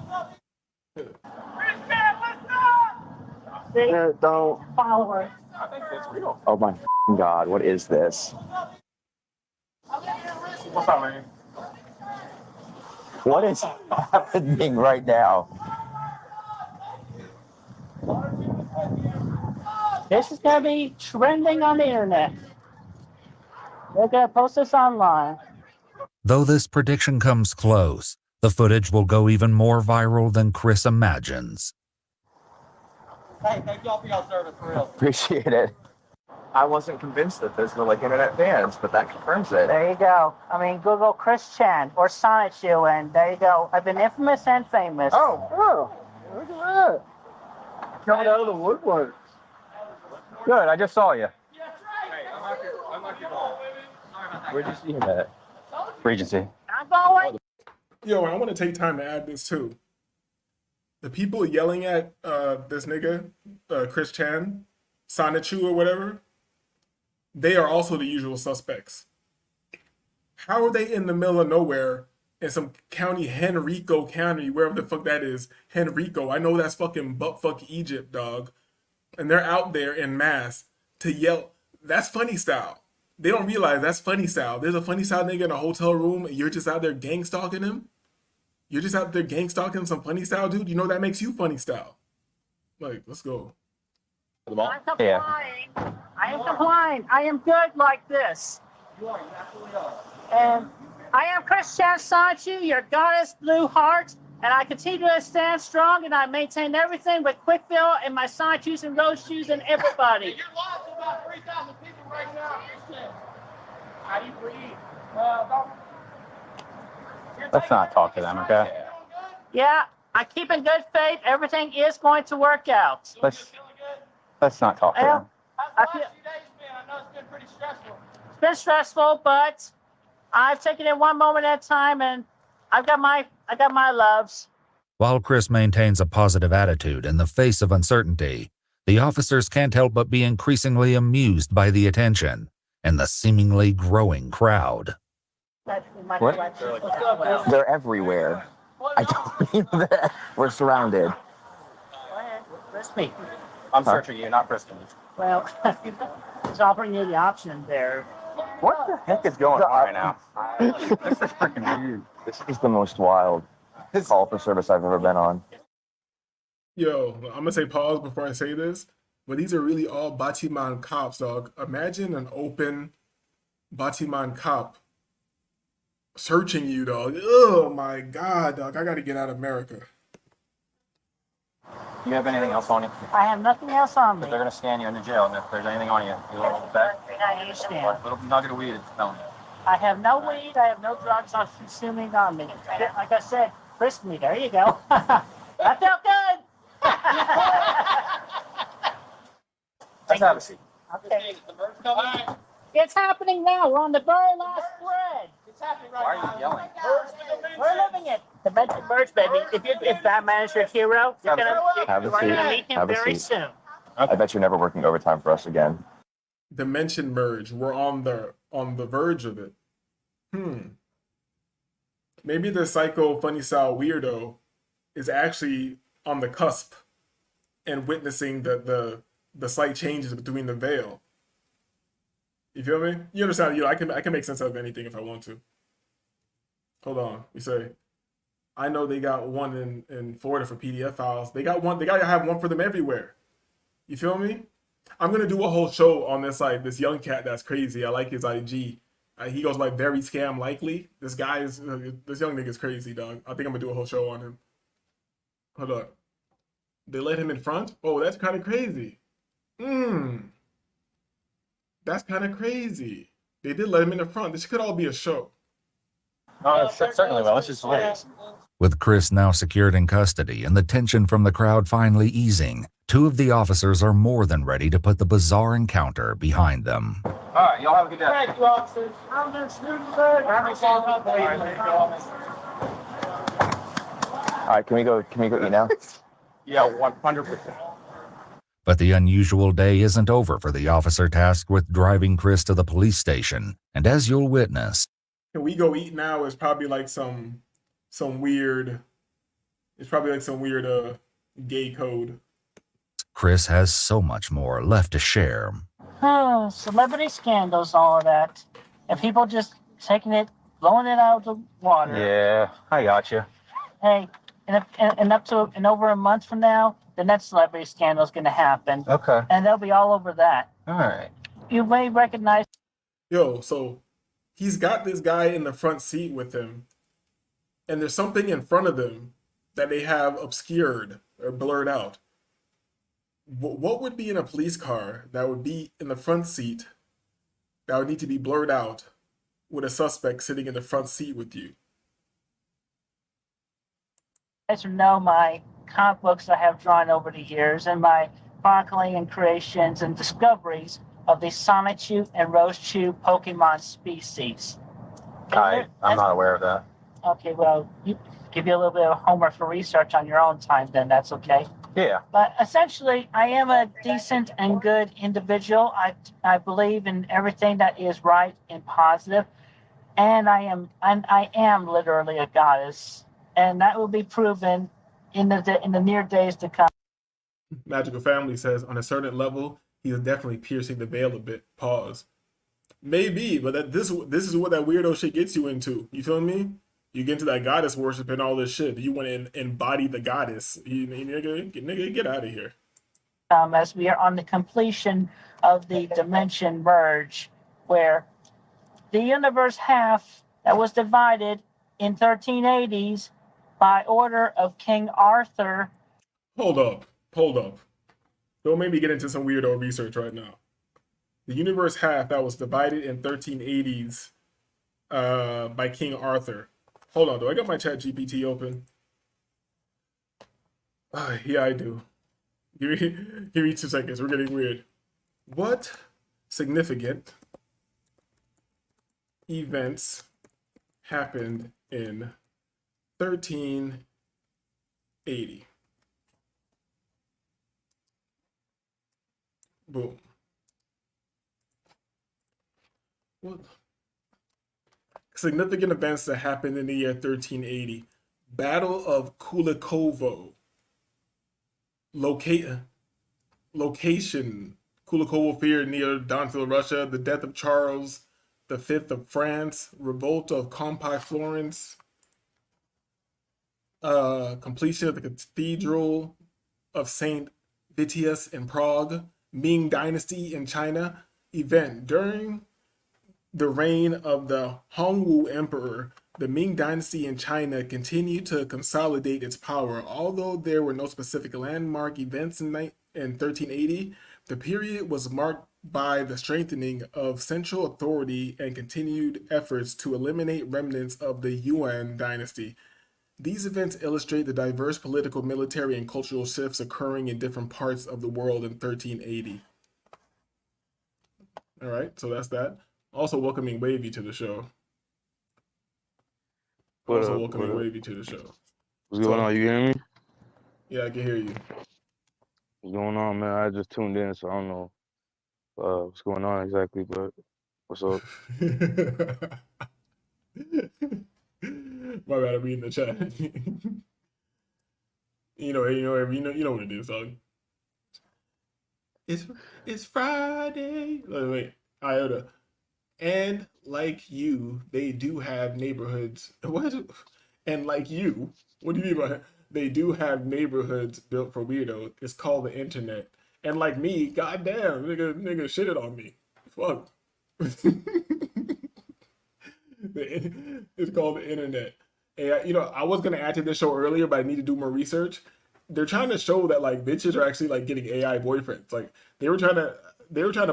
Yeah, don't. Followers. I think that's real. Oh my God, what is this? What's up, man? What is happening right now? This is going to be trending on the internet. They're going to post this online. Though this prediction comes close, The footage will go even more viral than Chris imagines. Hey, thank y'all for y'all service, for real. Appreciate it. I wasn't convinced that those were like internet fans, but that confirms it. There you go. I mean, Google Chris Chan or Sonichu, and there you go. I've been infamous and famous. Oh, look at that. Coming out of the woodwork. Good, I just saw you. Where'd you see him at? Regency. I'm going. Yo, I want to take time to add this too. The people yelling at this nigga, Chris Chan, Sonichu or whatever, they are also the usual suspects. How are they in the middle of nowhere in some county, Henrico County, wherever the fuck that is? Henrico, I know that's fucking buttfuck Egypt, dog. And they're out there in mass to yell. That's funny style. They don't realize that's funny style. There's a funny style nigga in a hotel room and you're just out there gang stalking him. You're just out there gang stalking some funny style dude. You know that makes you funny style. Like, let's go. I'm complying. I am complying. I am good like this. You are, you absolutely are. And I am Chris Chan Sonichu, your goddess blue heart, and I continue to stand strong, and I maintain everything with Quickfill and my Sonichus and Rose shoes and everybody. You're lost to about 3,000 people right now. How do you breathe? Well, let's not talk to them, okay? Yeah, I keep in good faith. Everything is going to work out. Let's not talk to them. I know it's been pretty stressful. It's been stressful, but I've taken it one moment at a time, and I got my loves. While Chris maintains a positive attitude in the face of uncertainty, the officers can't help but be increasingly amused by the attention and the seemingly growing crowd. What? They're everywhere. I don't believe that. We're surrounded. Go ahead, frisk me. I'm searching you, not frisking you. Well, just offering you the option there. What the heck is going on right now? This is freaking weird. This is the most wild call for service I've ever been on. Yo, I'm gonna say pause before I say this, but these are really all Batiman cops, dog. Imagine an open Batiman cop searching you, dog. Oh my god, dog. I gotta get out of America. Do you have anything else on you? I have nothing else on me. They're going to scan you in the jail, and if there's anything on you, you little back. I understand. A little nugget of weed, it's telling you. I have no weed. I have no drugs I'm consuming on me. Like I said, frisk me. There you go. That felt good. Let's have a seat. Okay. It's happening now. We're on the very last spread. It's happening right now. Why are you yelling? We're living it. The Dimension Merge, baby. If Batman is your hero, you're gonna meet him very soon. I bet you're never working overtime for us again. Dimension merge. We're on the verge of it. Maybe the psycho funny style weirdo is actually on the cusp and witnessing the slight changes between the veil. You feel me? You understand? You know, I can make sense of anything if I want to. Hold on. We say, I know they got one in Florida for PDF files. They gotta have one for them everywhere. You feel me? I'm gonna do a whole show on this, like, this young cat that's crazy. I like his IG. He goes like very scam likely. This guy is this young nigga's crazy, dog. I think I'm gonna do a whole show on him. Hold up. They let him in front? Oh, that's kind of crazy. That's kind of crazy. They did let him in the front. This could all be a show. Oh, certainly will. It's just hilarious. With Chris now secured in custody and the tension from the crowd finally easing, two of the officers are more than ready to put the bizarre encounter behind them. All right, y'all have a good day. Thank you, officers. I'm going All right, can we go eat now? Yeah, 100%. But the unusual day isn't over for the officer tasked with driving Chris to the police station. And as you'll witness, Can we go eat now is probably like some weird, it's probably like some weird gay code. Chris has so much more left to share. Celebrity scandals, all of that. And people just taking it, blowing it out of the water. Yeah, I got you. Hey, and over a month from now, the next celebrity scandal is going to happen. Okay. And they'll be all over that. All right. You may recognize. Yo, so he's got this guy in the front seat with him. and there's something in front of them that they have obscured or blurred out. What would be in a police car that would be in the front seat that would need to be blurred out with a suspect sitting in the front seat with you? You guys know my comic books I have drawn over the years and my chronicling and creations and discoveries of the Sonichu and Roschu Pokemon species. I'm not aware of that. Okay, well, you give you a little bit of homework for research on your own time, then that's okay. Yeah. But essentially, I am a decent and good individual. I believe in everything that is right and positive, and I am literally a goddess, and that will be proven in the near days to come. Magical Family says, on a certain level, he is definitely piercing the veil a bit. Pause. Maybe, but this is what that weirdo shit gets you into. You feel me? You get into that goddess worship and all this shit. You want to embody the goddess. Nigga, get out of here. As we are on the completion of the dimension merge, where the universe half that was divided in 1380s by order of King Arthur. Hold up. Don't make me get into some weirdo research right now. The universe half that was divided in 1380s by King Arthur. Hold on, do I got my chat GPT open? Yeah, I do. Give me 2 seconds. We're getting weird. What significant events happened in 1380? Boom. What? Significant events that happened in the year 1380. Battle of Kulikovo. Location. Kulikovo Fear near Donville, Russia. The death of Charles V of France. Revolt of Compact Florence. Completion of the Cathedral of St. Vitius in Prague. Ming Dynasty in China. Event. During the reign of the Hongwu Emperor, the Ming Dynasty in China continued to consolidate its power. Although there were no specific landmark events in 1380, the period was marked by the strengthening of central authority and continued efforts to eliminate remnants of the Yuan dynasty. These events illustrate the diverse political, military, and cultural shifts occurring in different parts of the world in 1380. All right, so that's that. Also welcoming Wavy to the show. Wavy to the show. What's going on? You hear me? Yeah, I can hear you. What's going on, man? I just tuned in, so I don't know what's going on exactly, but what's up? My bad, I'm reading the chat. you know what it is, dog. It's Friday. Wait, Iota. And like you, they do have neighborhoods. What? And like you, what do you mean by that? They do have neighborhoods built for weirdos. It's called the internet. And like me, goddamn, nigga shitted on me. Fuck. It's called the internet. And I was gonna add to this show earlier, but I need to do more research. They're trying to show that like bitches are actually like getting AI boyfriends. Like they were trying to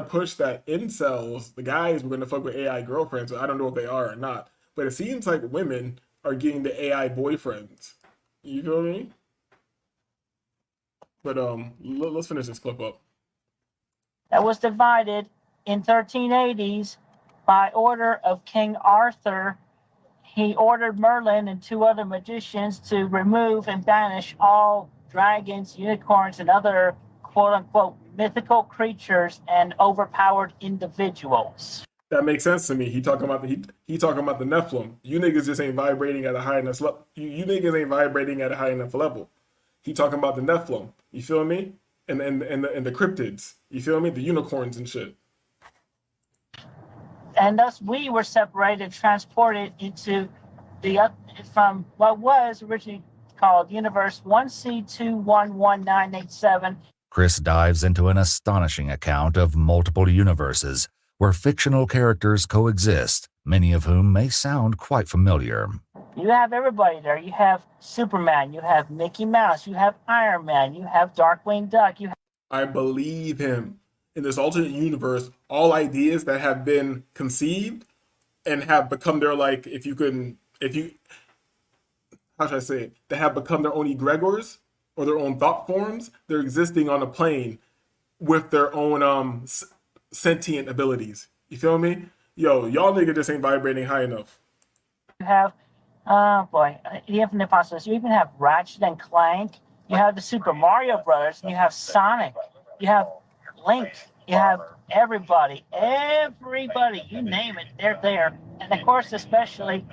push that incels, the guys, were gonna fuck with AI girlfriends. I don't know if they are or not, but it seems like women are getting the AI boyfriends. You feel me? But let's finish this clip up. That was divided in 1380s by order of King Arthur. He ordered Merlin and 2 other magicians to remove and banish all dragons, unicorns, and other quote-unquote mythical creatures and overpowered individuals. That makes sense to me. He talking about the Nephilim. You niggas just ain't vibrating at a high enough level. You niggas ain't vibrating at a high enough level. He talking about the Nephilim. You feel me? And the cryptids. You feel me? The unicorns and shit. And thus we were separated, transported into from what was originally called Universe 1C211987. Chris dives into an astonishing account of multiple universes where fictional characters coexist, many of whom may sound quite familiar. You have everybody there. You have Superman. You have Mickey Mouse. You have Iron Man. You have Darkwing Duck. You I believe him. In this alternate universe, all ideas that have been conceived and have become their, like, how should I say it? That have become their own egregores or their own thought forms. They're existing on a plane with their own sentient abilities. You feel me? Yo, y'all nigga just ain't vibrating high enough. have, the Infinite Possibilities. You even have Ratchet and Clank. You have the Super Mario Brothers. And you have Sonic. You have Link. You have everybody. Everybody. You name it. They're there. And of course, especially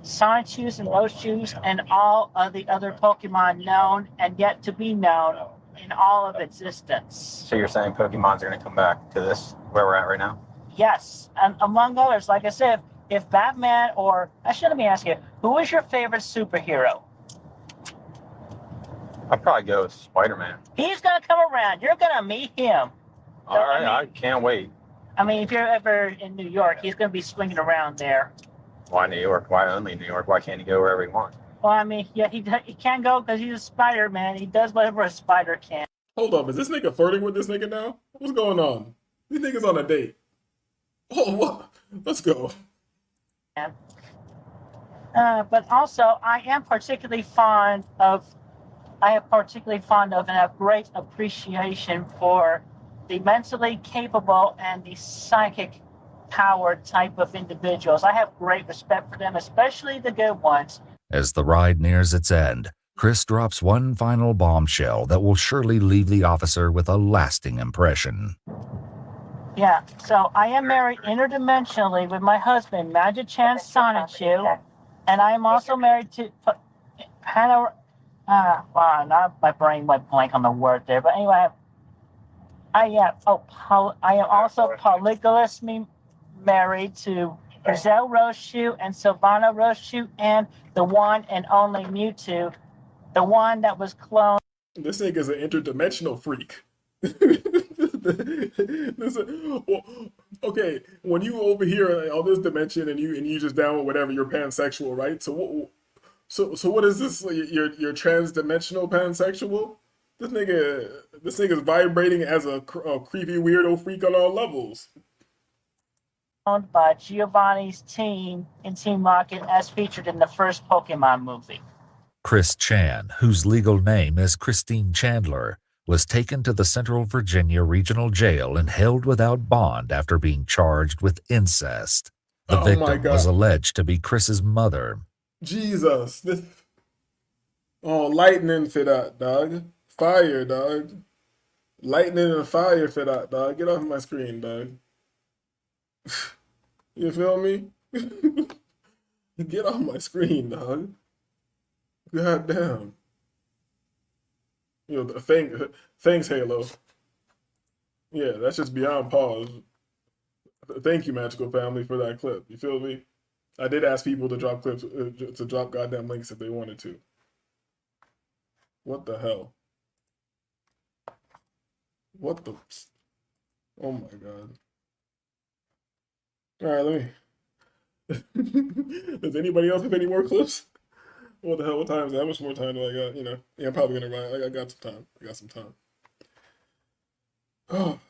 Sonichu and Roschu and all of the other Pokemon known and yet to be known in all of existence. So you're saying Pokemon's are going to come back to this, where we're at right now? Yes, and among others, like I said, if Batman or, actually, let me ask you, who is your favorite superhero? I'd probably go with Spider-Man. He's going to come around. You're going to meet him. All right, I can't wait. I mean, if you're ever in New York, he's going to be swinging around there. Why New York? Why only New York? Why can't he go wherever he wants? Well, I mean, yeah, he can't go because he's a Spider-Man. He does whatever a spider can. Hold up, is this nigga flirting with this nigga now? What's going on? These niggas on a date. Oh, what? Let's go. But also, I am particularly fond of and have great appreciation for the mentally capable and the psychic powered type of individuals. I have great respect for them, especially the good ones. As the ride nears its end, Chris drops one final bombshell that will surely leave the officer with a lasting impression. Yeah, so I am married interdimensionally with my husband, Magic-chan Sonichu, and I am also married to Hannah. Not my brain went blank on the word there, but anyway, I am also polygamously married to Gazelle Roshu and Sylvana Roshu and the one and only Mewtwo, the one that was cloned. This nigga's an interdimensional freak. Okay, when you over here on this dimension and you just down with whatever, you're pansexual, right? So what is this? You're trans-dimensional pansexual? This nigga's vibrating as a creepy weirdo freak on all levels. By Giovanni's team in Team Rocket, as featured in the first Pokemon movie. Chris Chan, whose legal name is Christine Chandler, was taken to the Central Virginia Regional Jail and held without bond after being charged with incest. The victim was alleged to be Chris's mother. Jesus. Lightning for that, dog. Fire, dog. Lightning and fire for that, dog. Get off my screen, dog. You feel me? Get off my screen, dog. God damn. You know, thanks, Halo. Yeah, that's just beyond pause. Thank you, Magical Family, for that clip. You feel me? I did ask people to drop clips, to drop goddamn links if they wanted to. What the hell? What the? Oh my god. All right, let me. Does anybody else have any more clips? What the hell? What time is that? How much more time do I got? You know, yeah, I'm probably gonna run. I got some time. I got some time. Oh,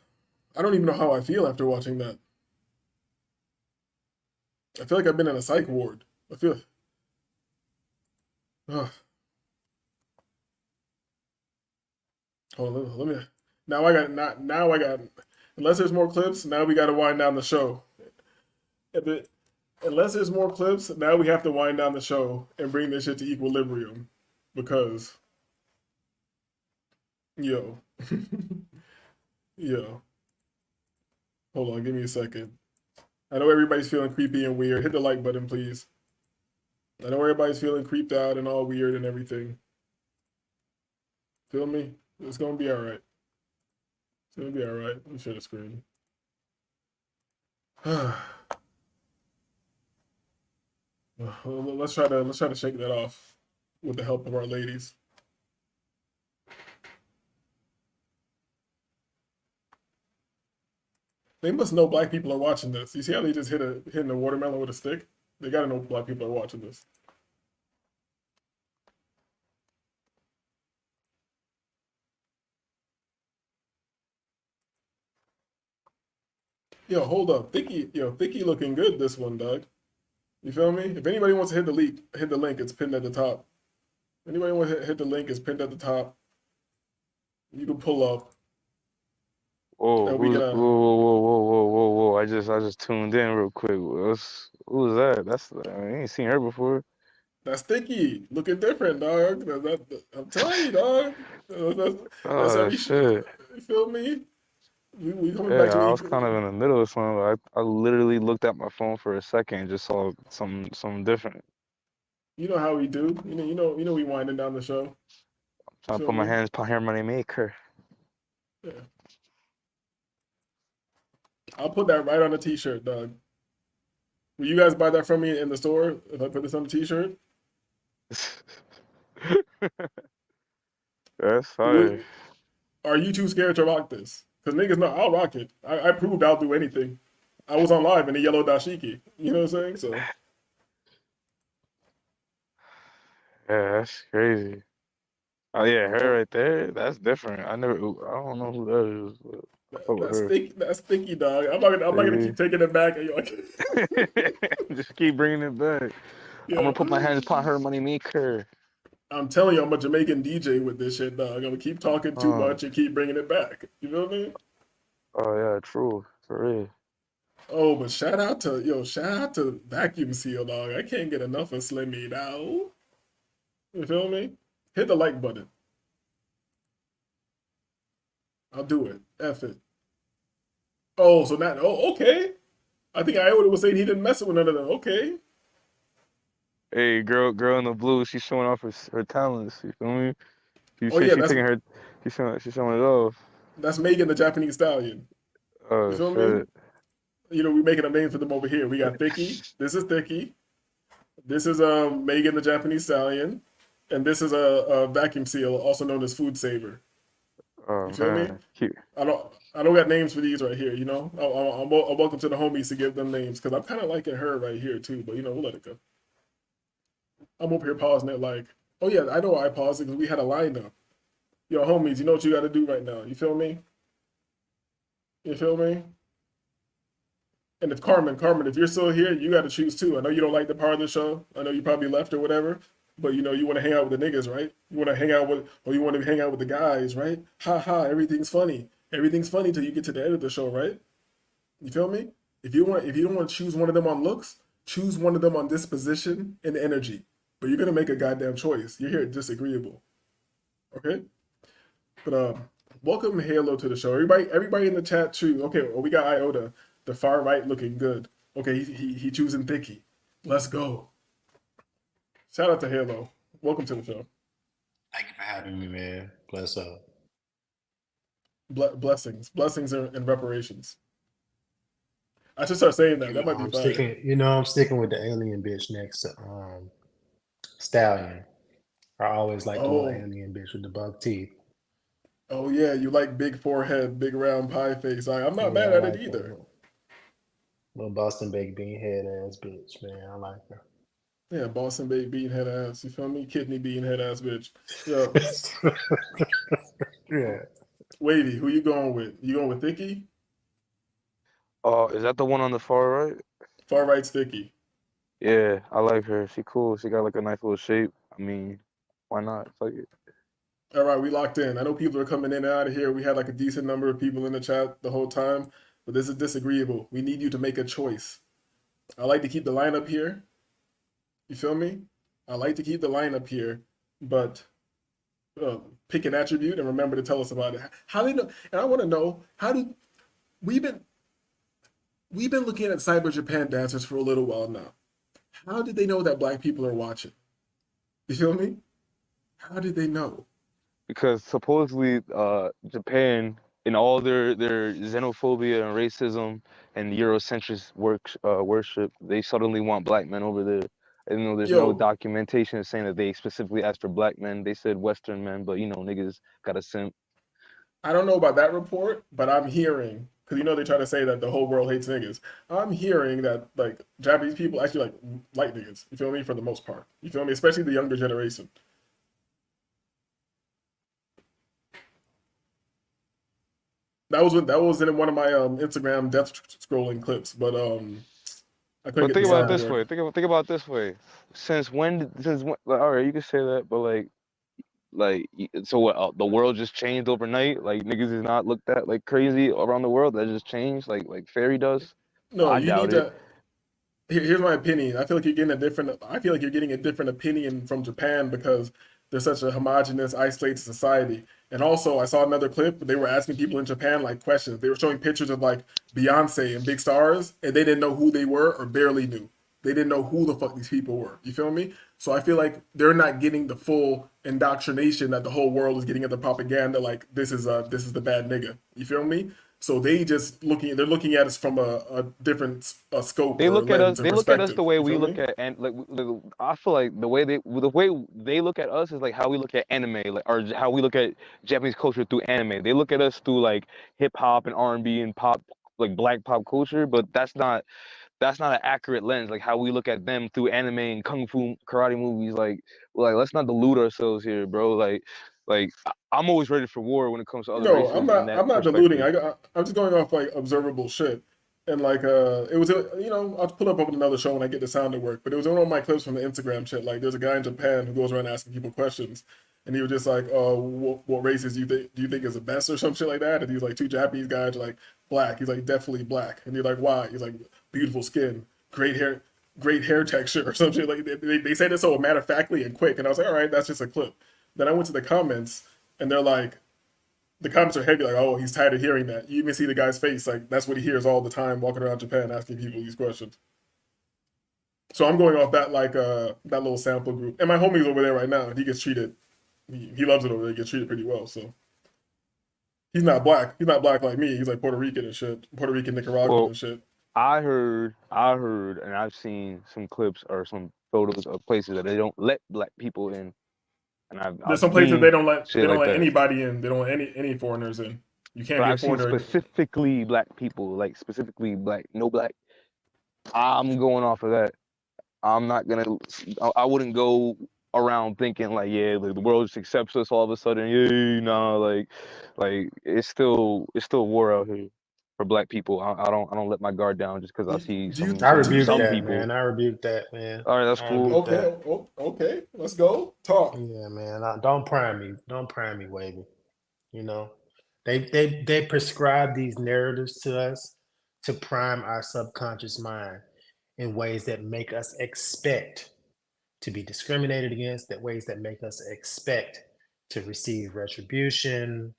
I don't even know how I feel after watching that. I feel like I've been in a psych ward. I feel. Oh. Hold on, let me. Now I got. Unless there's more clips, now we got to wind down the show. Unless there's more clips, now we have to wind down the show and bring this shit to equilibrium, because. Yo. Yo. Hold on, give me a second. I know everybody's feeling creepy and weird. Hit the like button, please. I know everybody's feeling creeped out and all weird and everything. Feel me? It's gonna be alright. It's gonna be alright. Let me share the screen. Let's try to shake that off with the help of our ladies. They must know black people are watching this. You see how they just hitting a watermelon with a stick? They gotta know black people are watching this. Yo, hold up. Thicky looking good this one, dog. You feel me? If anybody wants to hit the link, it's pinned at the top. Anybody want to hit the link, it's pinned at the top. You can pull up. Whoa, And we who's, gonna whoa! I just tuned in real quick. Who's that? I ain't seen her before. That's Thicky. Looking different, dog. I'm telling you, dog. That's how Oh we shit. you feel me? We coming Yeah, back to I me. was kind of in the middle of something. I literally looked at my phone for a second and just saw something different. You know how we do. You know we winding down the show. Trying to Feel put my me? hands behind money maker. Yeah. I'll put that right on a t-shirt, dog. Will you guys buy that from me in the store if I put this on a t-shirt? That's Would, fire. are you too scared to rock this? Because niggas know I'll rock it. I proved I'll do anything. I was on live in the yellow dashiki. You know what I'm saying? So Yeah, that's crazy. Oh yeah, her right there. That's different. I don't know who that is. But I fuck with that's her. thick. That's thicky, dog. I'm not gonna keep taking it back. Just keep bringing it back. I'm Yeah. gonna put my hands upon her money maker. I'm telling you, I'm a Jamaican DJ with this shit, dog. I'm gonna keep talking too Oh, much and keep bringing it back. You feel me? oh yeah, true. For real. Oh, but shout out to Vacuum Seal, dog. I can't get enough of Slimmy now. You feel me? Hit the like button. I'll do it. F it. Oh, so now, okay. I think Iota was saying he didn't mess with none of them. Okay. Hey, girl in the blue, she's showing off her talents. You feel me? You Oh say yeah, she taking her, she's showing it off. that's Megan the Japanese Stallion. You Oh feel me? shit. You know, we're making a name for them over here. We got Thicky. This is Thicky. This is Megan the Japanese Stallion. And this is a Vacuum Seal, also known as Food Saver. Oh You feel me? man, cute. I don't got names for these right here. You know, I'm welcome to the homies to give them names because I'm kind of liking her right here too. But you know, we'll let it go. I'm over here pausing it like, oh yeah, I know why I paused it because we had a lineup. Yo, homies, you know what you got to do right now. You feel me? You feel me? And it's Carmen, if you're still here, you got to choose too. I know you don't like the part of the show. I know you probably left or whatever. But you know, you want to hang out with the niggas, right? You want to hang out with, or you want to hang out with the guys, right? Ha ha, everything's funny. Everything's funny till you get to the end of the show, right? You feel me? If you don't want to choose one of them on looks, choose one of them on disposition and energy. But you're gonna make a goddamn choice. You're here disagreeable. Okay? But welcome Halo to the show. Everybody in the chat too. Okay, well, we got Iota, the far right looking good. Okay, he choosing Thicky. Let's go. Shout out to Halo. Welcome to the show. Thank you for having me, man. Bless up. Blessings and reparations. I should start saying that. That might be I'm fire. I'm sticking with the alien bitch next to Stallion. I always like the little alien bitch with the buck teeth. Oh yeah, you like big forehead, big round pie face. I'm not Yeah, mad I at like it either. Little Boston baked bean head ass bitch, man. I like her. Yeah, Boston baked bean head ass. You feel me? Kidney bean head ass bitch. Yo. Yeah. Wavy, who you going with? You going with Thicky? Oh, is that the one on the far right? Far right's Thicky. Yeah, I like her. She cool. She got like a nice little shape. I mean, why not? Fuck it. All right, we locked in. I know people are coming in and out of here. We had like a decent number of people in the chat the whole time, but this is disagreeable. We need you to make a choice. I like to keep the lineup here. You feel me? I like to keep the lineup here, but pick an attribute and remember to tell us about it. How they know? And I want to know we've been looking at Cyber Japan dancers for a little while now. How did they know that black people are watching? You feel me? How did they know? Because supposedly Japan, in all their xenophobia and racism and Eurocentric worship, they suddenly want black men over there. And you know, there's no documentation saying that they specifically asked for black men. They said Western men, but you know, niggas got a simp. I don't know about that report, but I'm hearing, because you know they try to say that the whole world hates niggas. I'm hearing that like Japanese people actually like niggas. You feel me? For the most part. You feel me? Especially the younger generation. That was in one of my Instagram death scrolling clips, but I couldn't But get think the about sound it to this work. way. Think about it this way. Since when? Like, all right, you can say that, but so what? The world just changed overnight. Like niggas is not looked at like crazy around the world. That just changed, like fairy does. No, I you need doubt it. to. Here's my opinion. I feel like you're getting a different. I feel like you're getting a different opinion from Japan because they're such a homogenous, isolated society. And also, I saw another clip. They were asking people in Japan like questions. They were showing pictures of like Beyonce and big stars, and they didn't know who they were or barely knew. They didn't know who the fuck these people were. You feel me? So I feel like they're not getting the full indoctrination that the whole world is getting at the propaganda. Like this is the bad nigga. You feel me? So they're looking at us from a different scope They or look at us. lens and They look at us perspective. the way You we feel look me? at, and like I feel like the way they look at us is like how we look at anime, like or how we look at Japanese culture through anime. They look at us through like hip hop and R&B and pop, like black pop culture, but that's not an accurate lens. Like how we look at them through anime and kung fu karate movies. Like let's not delude ourselves here, bro. I'm always ready for war when it comes to other No, races in that I'm not deluding. perspective. I'm just going off like observable shit. And like it was I'll pull up another show when I get the sound to work. But it was one of my clips from the Instagram shit. Like there's a guy in Japan who goes around asking people questions, and he was just like, what races do you think is the best or some shit like that? And he's like, two Japanese guys are like black. He's like, definitely black. And you're like, why? He's like, beautiful skin, great hair texture or some shit. Like they said it so matter of factly and quick. And I was like, all right, that's just a clip. Then I went to the comments, and they're like, the comments are heavy, like, oh, he's tired of hearing that. You even see the guy's face, like that's what he hears all the time walking around Japan asking people these questions. So I'm going off that that little sample group. And my homie's over there right now, and he gets treated he loves it over there, he gets treated pretty well. So he's not black. He's not black like me. He's like Puerto Rican and shit. Puerto Rican, Nicaraguan Well, and shit. I heard, and I've seen some clips or some photos of places that they don't let black people in, and I've There's some places seen they don't let shit like that. anybody in. They don't let any foreigners in. You can't But be a I've seen foreigner. specifically black people, like specifically black, no black. I'm going off of that. I'm not gonna. I wouldn't go around thinking like, yeah, like the world just accepts us all of a sudden. Yeah, nah, like it's still war out here for black people. I don't let my guard down just because I see I rebuke some that, people. man. I rebuke that, man. All right, that's I cool. rebuke that. Okay, okay, let's go talk. Yeah, man. Don't prime me. Don't prime me, Wavy. You know, they prescribe these narratives to us to prime our subconscious mind in ways that make us expect to be discriminated against, that ways that make us expect to receive retribution,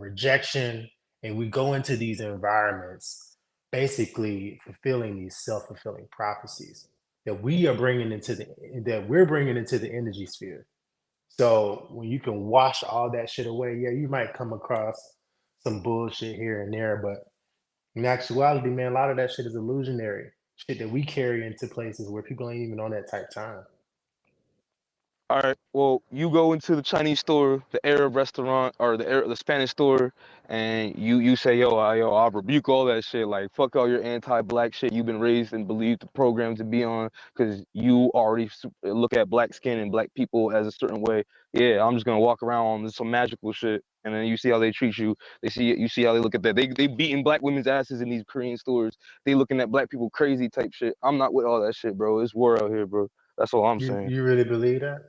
rejection, and we go into these environments basically fulfilling these self-fulfilling prophecies that we're bringing into the energy sphere. So when you can wash all that shit away, yeah, you might come across some bullshit here and there, but in actuality, man, a lot of that shit is illusionary. Shit that we carry into places where people ain't even on that type time. All right. Well, you go into the Chinese store, the Arab restaurant, or the Spanish store, and you say, yo, I'll rebuke all that shit. Like, fuck all your anti-black shit you've been raised and believed the program to be on, because you already look at black skin and black people as a certain way. Yeah, I'm just gonna walk around on some magical shit, and then you see how they treat you. You see how they look at that. They beating black women's asses in these Korean stores. They looking at black people crazy type shit. I'm not with all that shit, bro. It's war out here, bro. That's all I'm saying. You really believe that?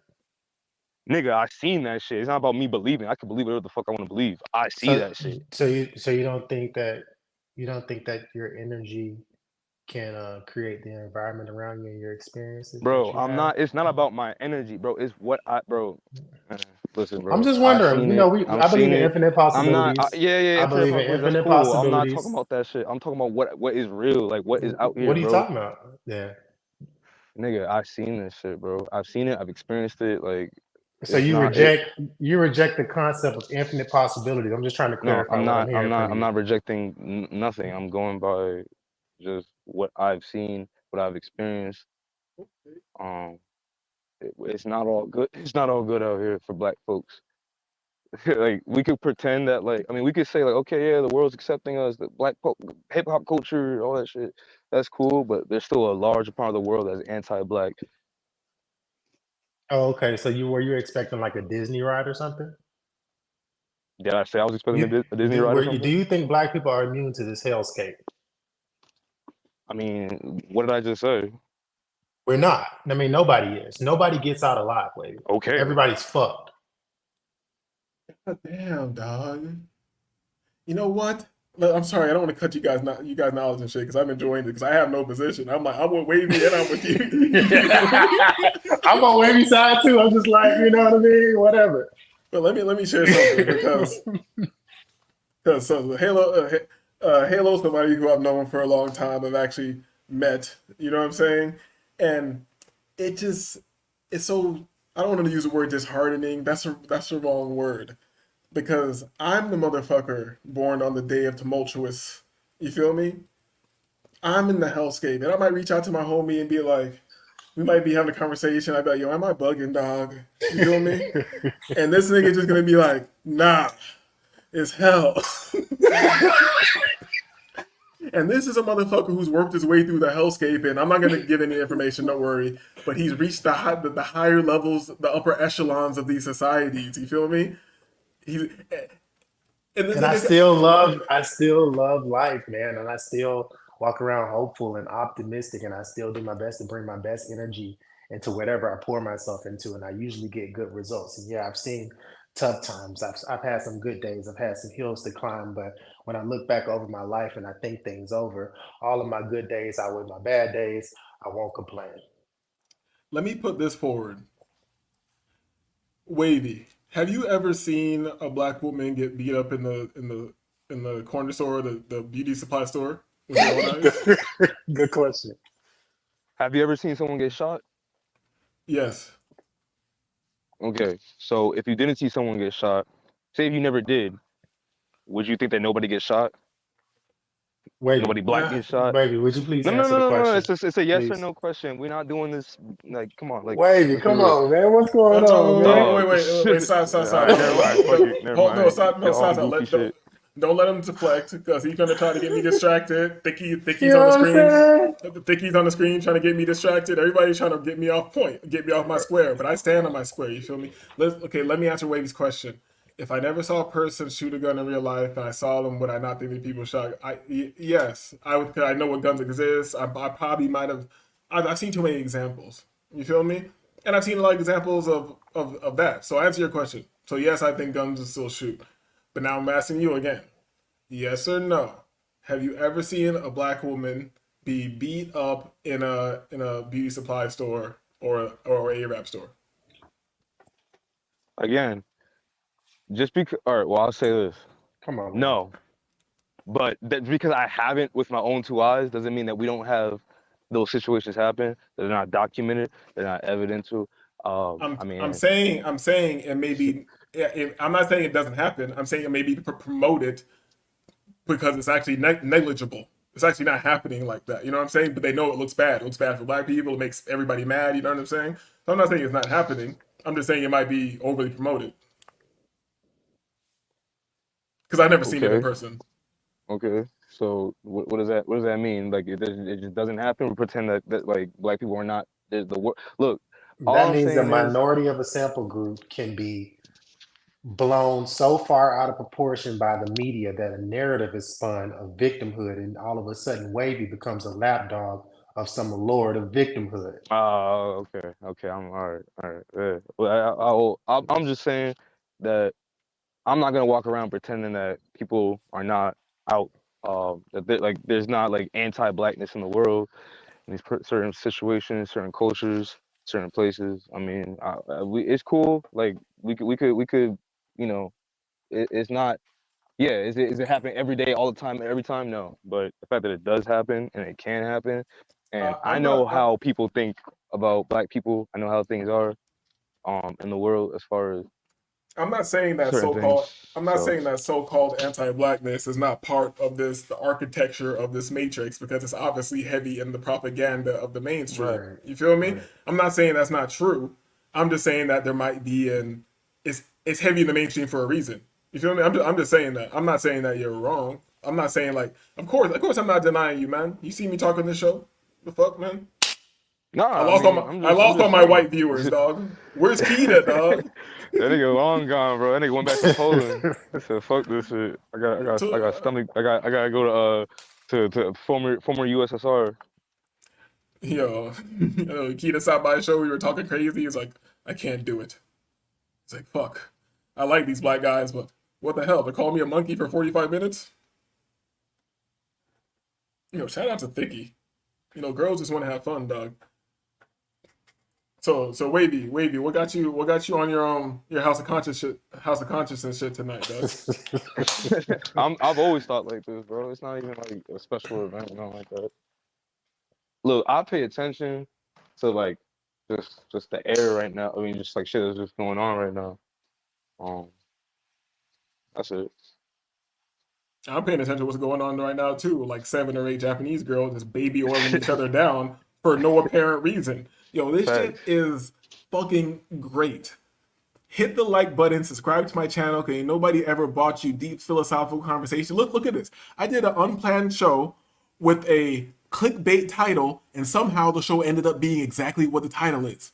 Nigga, I seen that shit. It's not about me believing. I can believe whatever the fuck I want to believe. I see that shit. So you don't think that your energy can create the environment around you and your experiences? Bro, it's not about my energy, bro. It's what listen, bro. I'm just wondering. I believe in infinite possibilities. I believe in infinite possibilities. I'm not talking about that shit. I'm talking about what is real, like what is out here. What are you bro. talking about? Yeah. Nigga, I've seen this shit, bro. I've seen it. I've experienced it. Like, so you reject the concept of infinite possibilities. I'm just trying to clarify. I'm not rejecting nothing. I'm going by just what I've seen, what I've experienced. It's not all good. It's not all good out here for black folks. Like, we could pretend that, like, I mean, we could say like, okay, yeah, the world's accepting us, the black hip hop culture, all that shit. That's cool, but there's still a large part of the world that's anti-black. Oh, okay. So were you expecting like a Disney ride or something? Did I say I was expecting a Disney ride or Do something? you think black people are immune to this hellscape? I mean, what did I just say? We're not. I mean, nobody is. Nobody gets out alive, lady. Okay. Everybody's fucked. God damn, dog. You know what? Look, I'm sorry, I don't want to cut you guys knowledge and shit because I'm enjoying it because I have no position. I'm with Wavy and I'm with you. I'm on Wavy side too. I'm just like, you know what I mean? Whatever. But let me share something because so Halo's somebody who I've known for a long time. I've actually met. You know what I'm saying? And it's so, I don't want to use the word disheartening. That's the wrong word. Because I'm the motherfucker born on the day of tumultuous. You feel me? I'm in the hellscape. And I might reach out to my homie and be like, we might be having a conversation. I'd be like, yo, am I bugging, dog? You feel me? And this nigga just gonna be like, nah, it's hell. And this is a motherfucker who's worked his way through the hellscape, and I'm not going to give any information, don't worry, but he's reached the higher levels, the upper echelons of these societies. You feel me? And I still love life, man. And I still walk around hopeful and optimistic, and I still do my best to bring my best energy into whatever I pour myself into, and I usually get good results. And yeah, I've seen tough times. I've had some good days. I've had some hills to climb, but when I look back over my life and I think things over, all of my good days outweigh my bad days. I won't complain. Let me put this forward. Wavy, have you ever seen a black woman get beat up in the corner store, the beauty supply store? With your own eyes? Good question. Have you ever seen someone get shot? Yes. Okay, so if you didn't see someone get shot, say if you never did, would you think that nobody gets shot? Wait, nobody black gets shot? Baby, would you please No, answer the question? It's a yes or Please. no question. We're not doing this. Like, come on, like. Wavy, let's come do it. on, man. What's going on, man? Wait, stop. All right, never mind. Fuck it, never mind. No, stop. You're on goofy shit. Don't let him deflect because he's gonna try to get me distracted. Think he's on the screen. Think he's on the screen trying to get me distracted. Everybody's trying to get me off point, get me off my square. But I stand on my square. You feel me? Let me answer Wavy's question. If I never saw a person shoot a gun in real life and I saw them, would I not think that people shot? Yes, I would. I know what guns exist. I probably might have. I've seen too many examples. You feel me? And I've seen a lot of examples of that. So I answer your question. So yes, I think guns will still shoot. But now I'm asking you again. Yes or no? Have you ever seen a black woman be beat up in a beauty supply store or a rap store? Again, just because. All right. Well, I'll say this. Come on. No, but that because I haven't with my own two eyes doesn't mean that we don't have those situations happen. They're not documented. They're not evidential. I'm saying it may be. I'm not saying it doesn't happen. I'm saying it may be promoted because it's actually negligible. It's actually not happening like that. You know what I'm saying? But they know it looks bad. It looks bad for black people. It makes everybody mad. You know what I'm saying? So I'm not saying it's not happening. I'm just saying it might be overly promoted. Because I've never seen it in person. Okay. So what does that mean? Like it just doesn't happen. We pretend that like black people are not the look. That means the minority of a sample group can be blown so far out of proportion by the media that a narrative is spun of victimhood, and all of a sudden Wavy becomes a lapdog of some lord of victimhood. Oh, okay. I'm all right. Yeah. Well, I'm just saying that I'm not gonna walk around pretending that people are not out. That there's not like anti-blackness in the world in these certain situations, certain cultures, certain places. I mean, it's cool. Like we could, you know, it's not. Yeah, is it happening every day, all the time, every time? No, but the fact that it does happen and it can happen, and I know how people think about black people. I know how things are, in the world as far as. I'm not saying that saying that so-called anti-blackness is not part of the architecture of this matrix because it's obviously heavy in the propaganda of the mainstream. Right. You feel me? Right. I'm not saying that's not true. I'm just saying that there might be it's heavy in the mainstream for a reason. You feel me? I'm just saying that. I'm not saying that you're wrong. I'm not saying like, of course I'm not denying you, man. You see me talking this show? The fuck, man? Nah, I lost all my white viewers, dog. Where's Keita, dog? That nigga long gone, bro. That nigga went back to Poland. I said, "Fuck this shit. I got stomach. I gotta go to former USSR." Yo, Keita stopped by the show. We were talking crazy. He's like, I can't do it. It's like, fuck. I like these black guys, but what the hell? They call me a monkey for 45 minutes? Shout out to Thicky. Girls just want to have fun, dog. So Wavy, what got you on your House of Consciousness shit tonight, dog? I've always thought like this, bro. It's not even like a special event or nothing like that. Look, I pay attention to like just the air right now. I mean, just like shit that's just going on right now. That's it. I'm paying attention to what's going on right now too. Like 7 or 8 Japanese girls just baby oiling each other down for no apparent reason. Yo, this shit is fucking great. Hit the like button, subscribe to my channel, because ain't nobody ever bought you deep philosophical conversation. Look at this. I did an unplanned show with a clickbait title, and somehow the show ended up being exactly what the title is.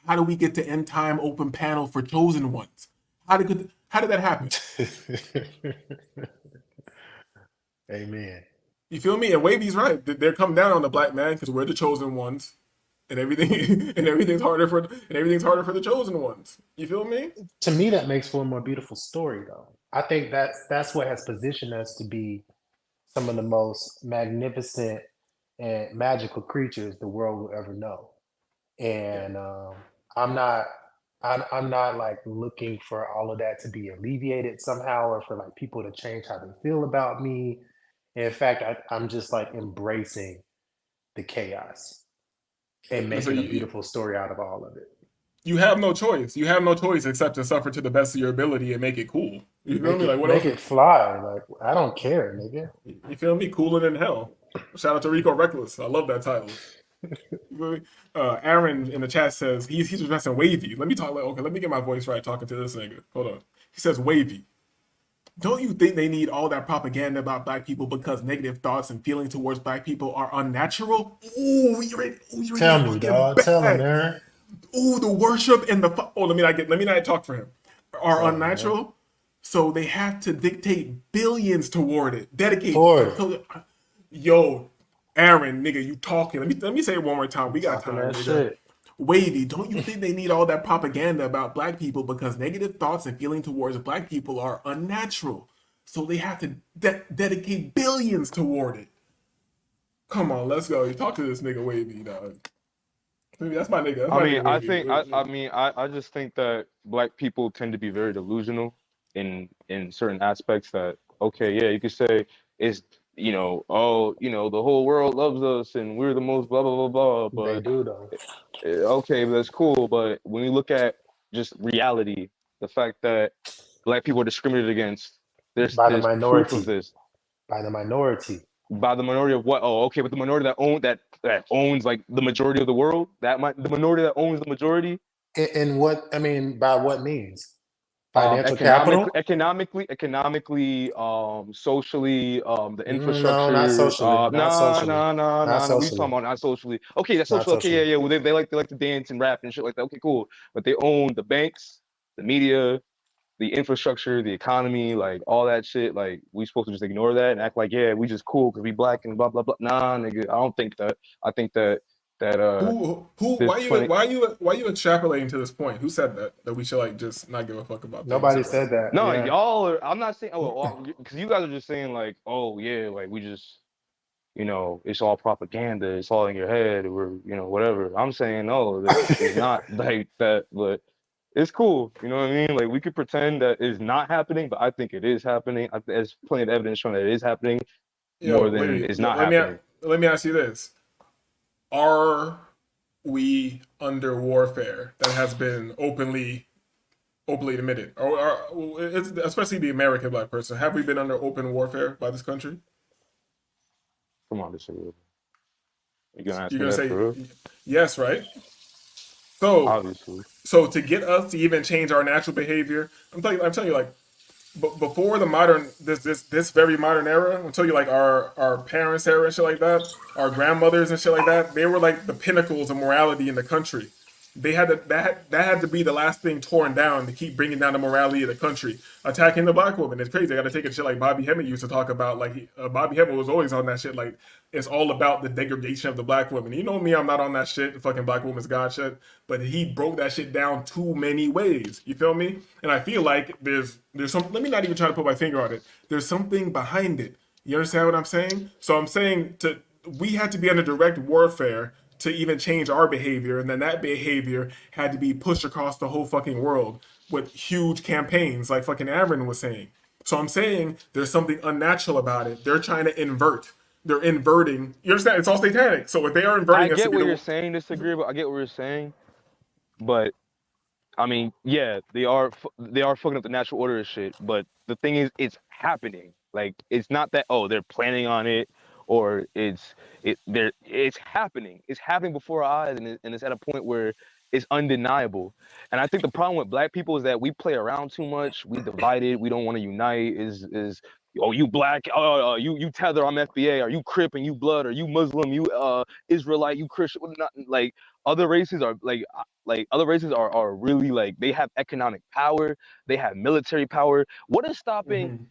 How do we get to end time open panel for chosen ones? How did that happen? Amen. You feel me? And Wavy's right. They're coming down on the black man because we're the chosen ones, and everything's harder for the chosen ones. You feel me? To me, that makes for a more beautiful story, though. I think that's what has positioned us to be some of the most magnificent and magical creatures the world will ever know. And I'm not like looking for all of that to be alleviated somehow, or for like people to change how they feel about me. In fact, I'm just like embracing the chaos and making a beautiful story out of all of it. You have no choice. You have no choice except to suffer to the best of your ability and make it cool. You feel me? Like what make else? it fly. Like I don't care, nigga. You feel me? Cooler than hell. Shout out to Rico Reckless. I love that title. Aaron in the chat says he's addressing Wavy. Let me talk. Okay, let me get my voice right talking to this nigga. Hold on. He says, Wavy, don't you think they need all that propaganda about black people because negative thoughts and feelings towards black people are unnatural? Ooh, you're Tell me, dog. Tell him, Aaron. Ooh, the worship and let me not talk for him. Are unnatural, man. So they have to dictate billions toward it. Dedicate. Yo, Aaron, nigga, you talking? Let me say it one more time. We got time. Nigga. Wavy, don't you think they need all that propaganda about black people because negative thoughts and feeling towards black people are unnatural? So they have to dedicate billions toward it. Come on, let's go. You talk to this nigga Wavy, dog. That's my nigga. I just think that black people tend to be very delusional in certain aspects. That okay, yeah, you could say it's the whole world loves us and we're the most blah blah blah blah. But they do though. Okay, that's cool. But when you look at just reality, the fact that black people are discriminated against, there's by the minority. Proof of this. By the minority. By the minority of what? Oh, okay, but the minority that owns like the majority of the world. The minority that owns the majority. And what I mean by what means? Financial capital, economically, socially, the infrastructure. No, not socially. No. What are you talking about? Not socially. Okay, that's social. Okay, yeah. Well, they like to dance and rap and shit like that. Okay, cool. But they own the banks, the media, the infrastructure, the economy, like all that shit. Like we supposed to just ignore that and act like we just cool because we black and blah blah blah. Nah, nigga, I don't think that. I think that. Why are you extrapolating to this point? Who said that we should like just not give a fuck about? Nobody said that. No, y'all are. I'm not saying. Because you guys are just saying like, oh yeah, like we just, it's all propaganda. It's all in your head. Or whatever. I'm saying no, it's not like that. But it's cool. You know what I mean? Like we could pretend that it's not happening, but I think it is happening. There's plenty of evidence showing that it is happening more than it's not happening. Let me ask you this. Are we under warfare that has been openly admitted? Or especially the American black person, have we been under open warfare by this country? Come on, this is you're gonna You're gonna say yes, right? So obviously. So to get us to even change our natural behavior, I'm telling you, like But before the modern, this very modern era, until you like our parents' era and shit like that, our grandmothers and shit like that, they were like the pinnacles of morality in the country. They had to, that had to be the last thing torn down to keep bringing down the morality of the country. Attacking the black woman, it's crazy. I got to take a shit like Bobby Hemmett used to talk about. Like Bobby Hemmett was always on that shit. Like it's all about the degradation of the black woman. You know me, I'm not on that shit. The fucking black woman's god shit. But he broke that shit down too many ways. You feel me? And I feel like there's some. Let me not even try to put my finger on it. There's something behind it. You understand what I'm saying? So I'm saying we had to be under direct warfare to even change our behavior, and then that behavior had to be pushed across the whole fucking world with huge campaigns, like fucking Aaron was saying. So I'm saying there's something unnatural about it. They're trying to invert. They're inverting. You understand? It's all satanic. So if they are inverting, I get what you're saying, disagreeable. I get what you're saying, but I mean, yeah, they are fucking up the natural order of shit. But the thing is, it's happening. Like, it's not that they're planning on it, or it's happening. It's happening before our eyes, and it's at a point where it's undeniable. And I think the problem with black people is that we play around too much. We divided. We don't want to unite. You black? You tether? I'm FBA. Are you Crip and you Blood? Are you Muslim? You Israelite? You Christian? Not like other races are are really like they have economic power. They have military power. What is stopping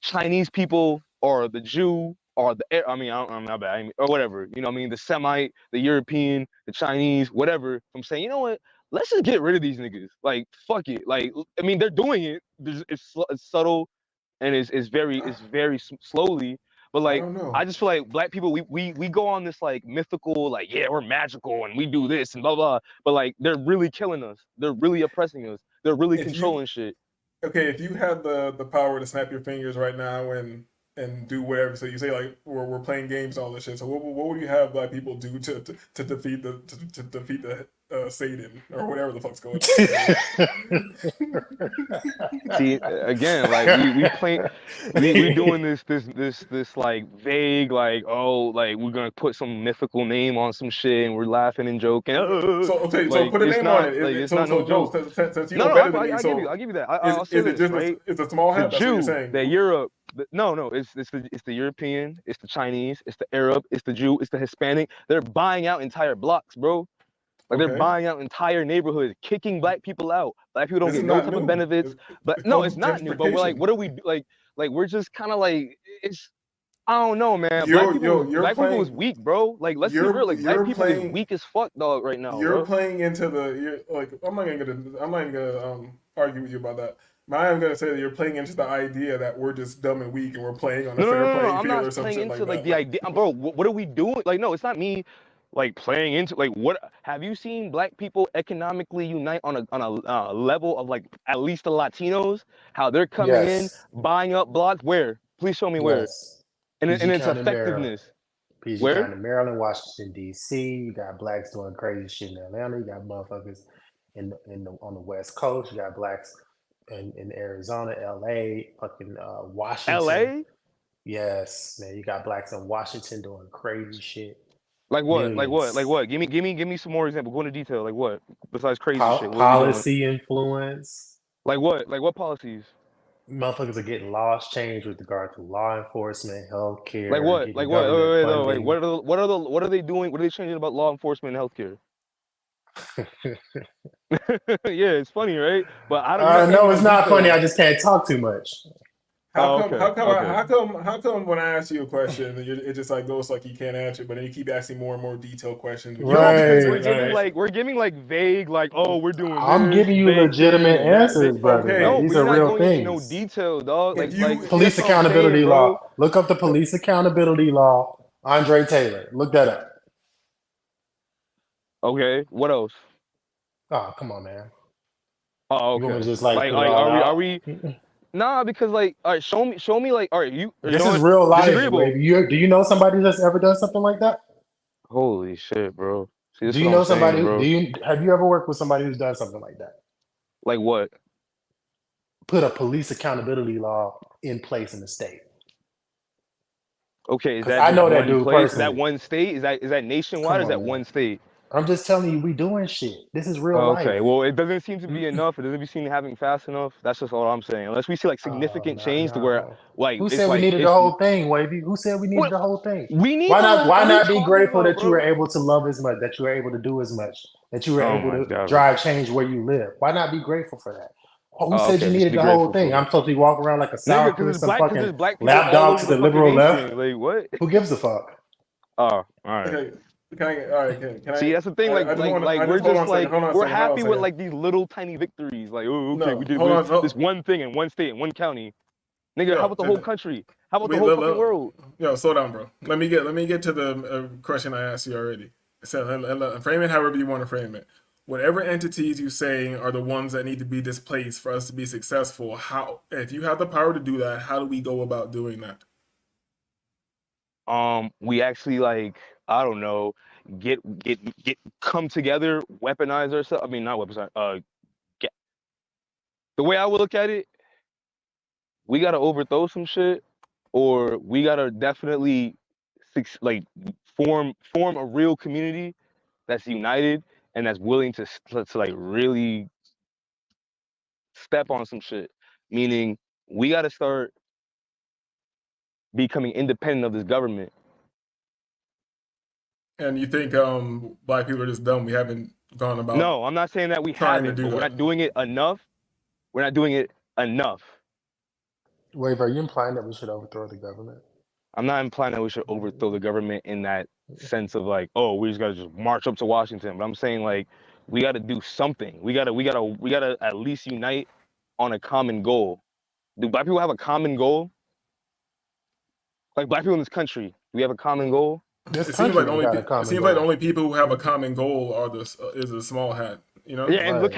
Chinese people or the Jew or I'm not bad, or whatever, you know what I mean, the Semite, the European, the Chinese, whatever, I'm saying, you know what, let's just get rid of these niggas. Like, fuck it. Like, I mean, they're doing it. It's subtle and it's very slowly. But like, I just feel like black people, we go on this like mythical, like, yeah, we're magical and we do this and blah blah. But like, they're really killing us. They're really oppressing us. They're really controlling shit. Okay, if you had the power to snap your fingers right now and do whatever, so you say like we're playing games and all this shit. So what would you have black people do to defeat the Satan or whatever the fuck's going on? See, again, like we doing this like vague, like, like we're gonna put some mythical name on some shit and we're laughing and joking. So okay, like, so put a name on it. Like, it's not no joke. Since you know better than me, I'll give you that. I'll say this, right? It's a small hat. The That's what you're Jew, saying. the Europe. No, it's the European, it's the Chinese, it's the Arab, it's the Jew, it's the Hispanic. They're buying out entire blocks, bro. Like, they're buying out entire neighborhoods, kicking black people out. Black people don't get no type of benefits. But no, it's not new. But we're like, what are we like? We're just kind of like, I don't know, man. Black people is weak, bro. Like, let's be real. Like, black people is weak as fuck, dog, right now. You're playing into I'm not even gonna argue with you about that. I'm gonna say that you're playing into the idea that we're just dumb and weak and we're playing on a fair playing field or something like that. Like, the idea, bro. What are we doing? Like, no, it's not me. Like, playing into, like, what have you seen black people economically unite on a level of like at least the Latinos? How they're coming in, buying up blocks? Where? Please show me where. And its effectiveness. PG County, Maryland, Washington D.C. You got blacks doing crazy shit in Atlanta. You got motherfuckers on the West Coast. You got blacks in Arizona, L.A., fucking Washington. L.A. Yes, man. You got blacks in Washington doing crazy shit. Like what? Millions. Like what? Give me some more example. Go into detail. Like what? Besides crazy shit. Policy influence. Like what? Like what policies? Motherfuckers are getting laws changed with regard to law enforcement, healthcare. Like what? Like what? Wait, what are they doing? What are they changing about law enforcement and healthcare? Yeah, it's funny, right? But I don't know. No, it's not funny. I just can't talk too much. How come when I ask you a question, it just like goes like you can't answer, but then you keep asking more and more detailed questions? We're giving like vague, like, we're doing. I'm giving you legitimate answers, brother. No, these are real things. No detail, dog. Like police accountability law. Look up the police accountability law. Andre Taylor. Look that up. Okay. What else? Oh, come on, man. Oh, okay. You want to just like are we? Nah, because like, all right, show me, like, all right, This is real life. Do you know somebody that's ever done something like that? Holy shit, bro. See, do you know somebody? Have you ever worked with somebody who's done something like that? Like what? Put a police accountability law in place in the state. Okay, is that I know that dude place? personally. Is that one state? Is that nationwide? Or is that one state? I'm just telling you, we doing shit. This is real Okay, life. well, it doesn't seem to be enough. It doesn't seem to having fast enough. That's just all I'm saying. Unless we see like significant change to where, like, Who it's said we like needed the it's whole thing, Wavy? Who said we needed what the whole thing? we need. Why The not? whole, Why what are you not be talking grateful about, that you were bro? able to love as much, that you were able to do as much, that you were Oh able my to god, bro. drive change where you live? Why not be grateful for that? Who Oh, said okay, you we should needed be the whole grateful thing? for I'm it, supposed to be walking around like a nigga, sourpuss, some because fucking there's black people all lapdog over to the the fucking liberal left. nation. Like what? Who gives a fuck? Oh, all right. Okay, can I? All right, can See, I? that's the thing. I just want to. I We're just hold on just a second. like Hold on a we're second. Hold on a happy with second. like these little tiny victories. Like, oh, okay, No, we did hold on. this one thing in one state, in one county. Nigga, how Yo, about the whole country? How about the wait, whole fucking world? yo, slow down, bro. Let me get to the question I asked you already. So frame it however you want to frame it. Whatever entities you say are the ones that need to be displaced for us to be successful. How, if you have the power to do that, how do we go about doing that? We actually like, I don't know, get come together, weaponize ourselves. I mean, not weaponize. Get, the way I would look at it, we gotta overthrow some shit, or we gotta definitely like form a real community that's united and that's willing to like really step on some shit. Meaning, we gotta start becoming independent of this government. And you think black people are just dumb? We haven't gone about. No, I'm not saying that we trying to haven't, do but we're that. not doing it enough. We're not doing it enough. Wave, are you implying that we should overthrow the government? I'm not implying that we should overthrow the government in that sense of like, oh, we just gotta just march up to Washington. But I'm saying like we gotta do something. We gotta at least unite on a common goal. Do black people have a common goal? Like black people in this country, do we have a common goal? This It seems like country got a common it seems like the goal. only people who have a common goal are is a small hat. You know? Yeah, and look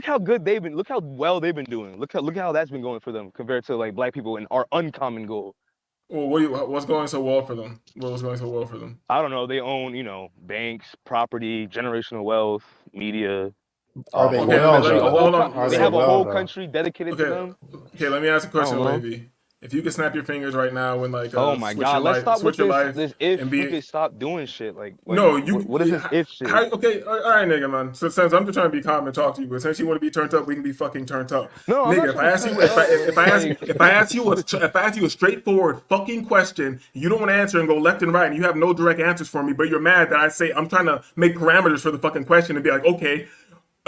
how good they've been. Look how well they've been doing. Look how that's been going for them compared to like black people and our uncommon goal. Well, what's going so well for them? What was going so well for them? I don't know. They own, banks, property, generational wealth, media. Are they Okay, well, let me, though? hold on. Are They they have a well, whole though? country dedicated to them. Okay, let me ask a question, I don't know. Wavy. If you could snap your fingers right now and like Oh my switch God, your let's life, stop switch with your life, this if and we be could stop doing shit. Like no, you. what is this if shit? Okay, all right, nigga, man. So since I'm just trying to be calm and talk to you, but since you want to be turned up, we can be fucking turned up. No, I'm Nigga, not if I trying ask to you, turn up. if I ask you a straightforward fucking question, you don't want to answer and go left and right, and you have no direct answers for me, but you're mad that I say I'm trying to make parameters for the fucking question and be like, okay,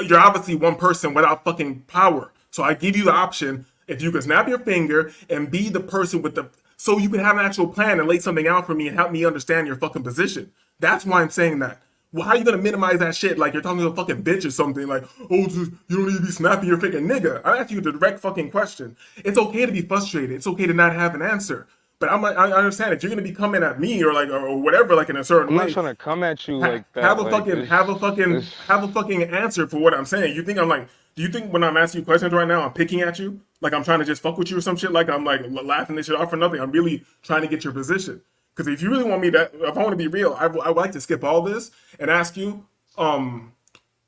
you're obviously one person without fucking power. So I give you the option if you can snap your finger and be the person with the so you can have an actual plan and lay something out for me and help me understand your fucking position. That's why I'm saying that. Well, how are you gonna minimize that shit like you're talking to a fucking bitch or something? Like, oh, just, you don't need to be snapping your finger, nigga. I asked you a direct fucking question. It's okay to be frustrated. It's okay to not have an answer. But I understand if you're gonna be coming at me or like or whatever, like in a certain I'm way. not trying to come at you like that. Have a like, fucking it's- have a it's- fucking answer for what I'm saying. You think I'm like? Do you think when I'm asking you questions right now, I'm picking at you? Like I'm trying to just fuck with you or some shit? Like I'm like laughing this shit off for nothing. I'm really trying to get your position. Because if you really want me to, if I want to be real, I would like to skip all this and ask you,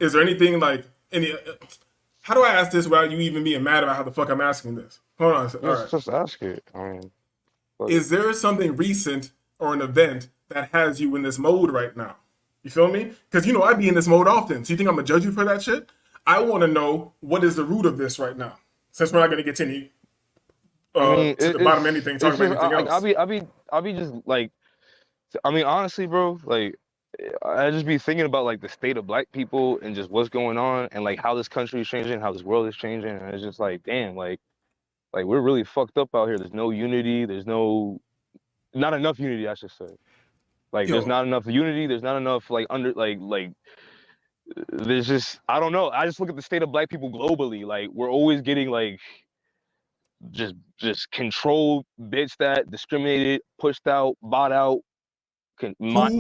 is there anything like any? How do I ask this without you even being mad about how the fuck I'm asking this? Hold on. All right. Just ask it. I mean, Is there something recent or an event that has you in this mode right now? You feel me? Because I be in this mode often. So you think I'm gonna judge you for that shit? I want to know what is the root of this right now. Since we're not gonna get to any I mean, to the bottom of anything, talk it's about just, anything else. I'll be just like, I mean, honestly, bro, like, I just be thinking about like the state of black people and just what's going on and like how this country is changing, how this world is changing, and it's just like, damn, like we're really fucked up out here. There's no unity. There's not enough unity, I should say. Like, there's not enough unity. There's not enough like there's just, I don't know. I just look at the state of black people globally. Like, we're always getting like just controlled, bitched at, discriminated, pushed out, bought out,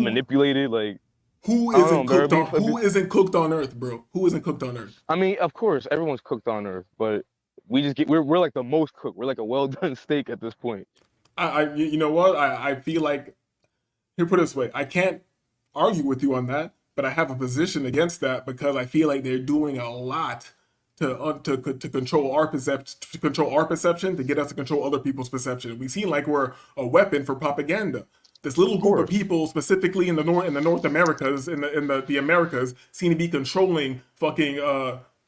manipulated. Like, Who I don't isn't know, cooked bro. on? Who isn't cooked on Earth, bro? Who isn't cooked on Earth? I mean, of course, everyone's cooked on Earth, but we just we're like the most cooked. We're like a well done steak at this point. You know what? I feel like, here, put it this way, I can't argue with you on that, but I have a position against that because I feel like they're doing a lot to control our perception, to get us to control other people's perception. We seem like we're a weapon for propaganda. this little group of people, specifically in the North Americas, in the Americas, seem to be controlling fucking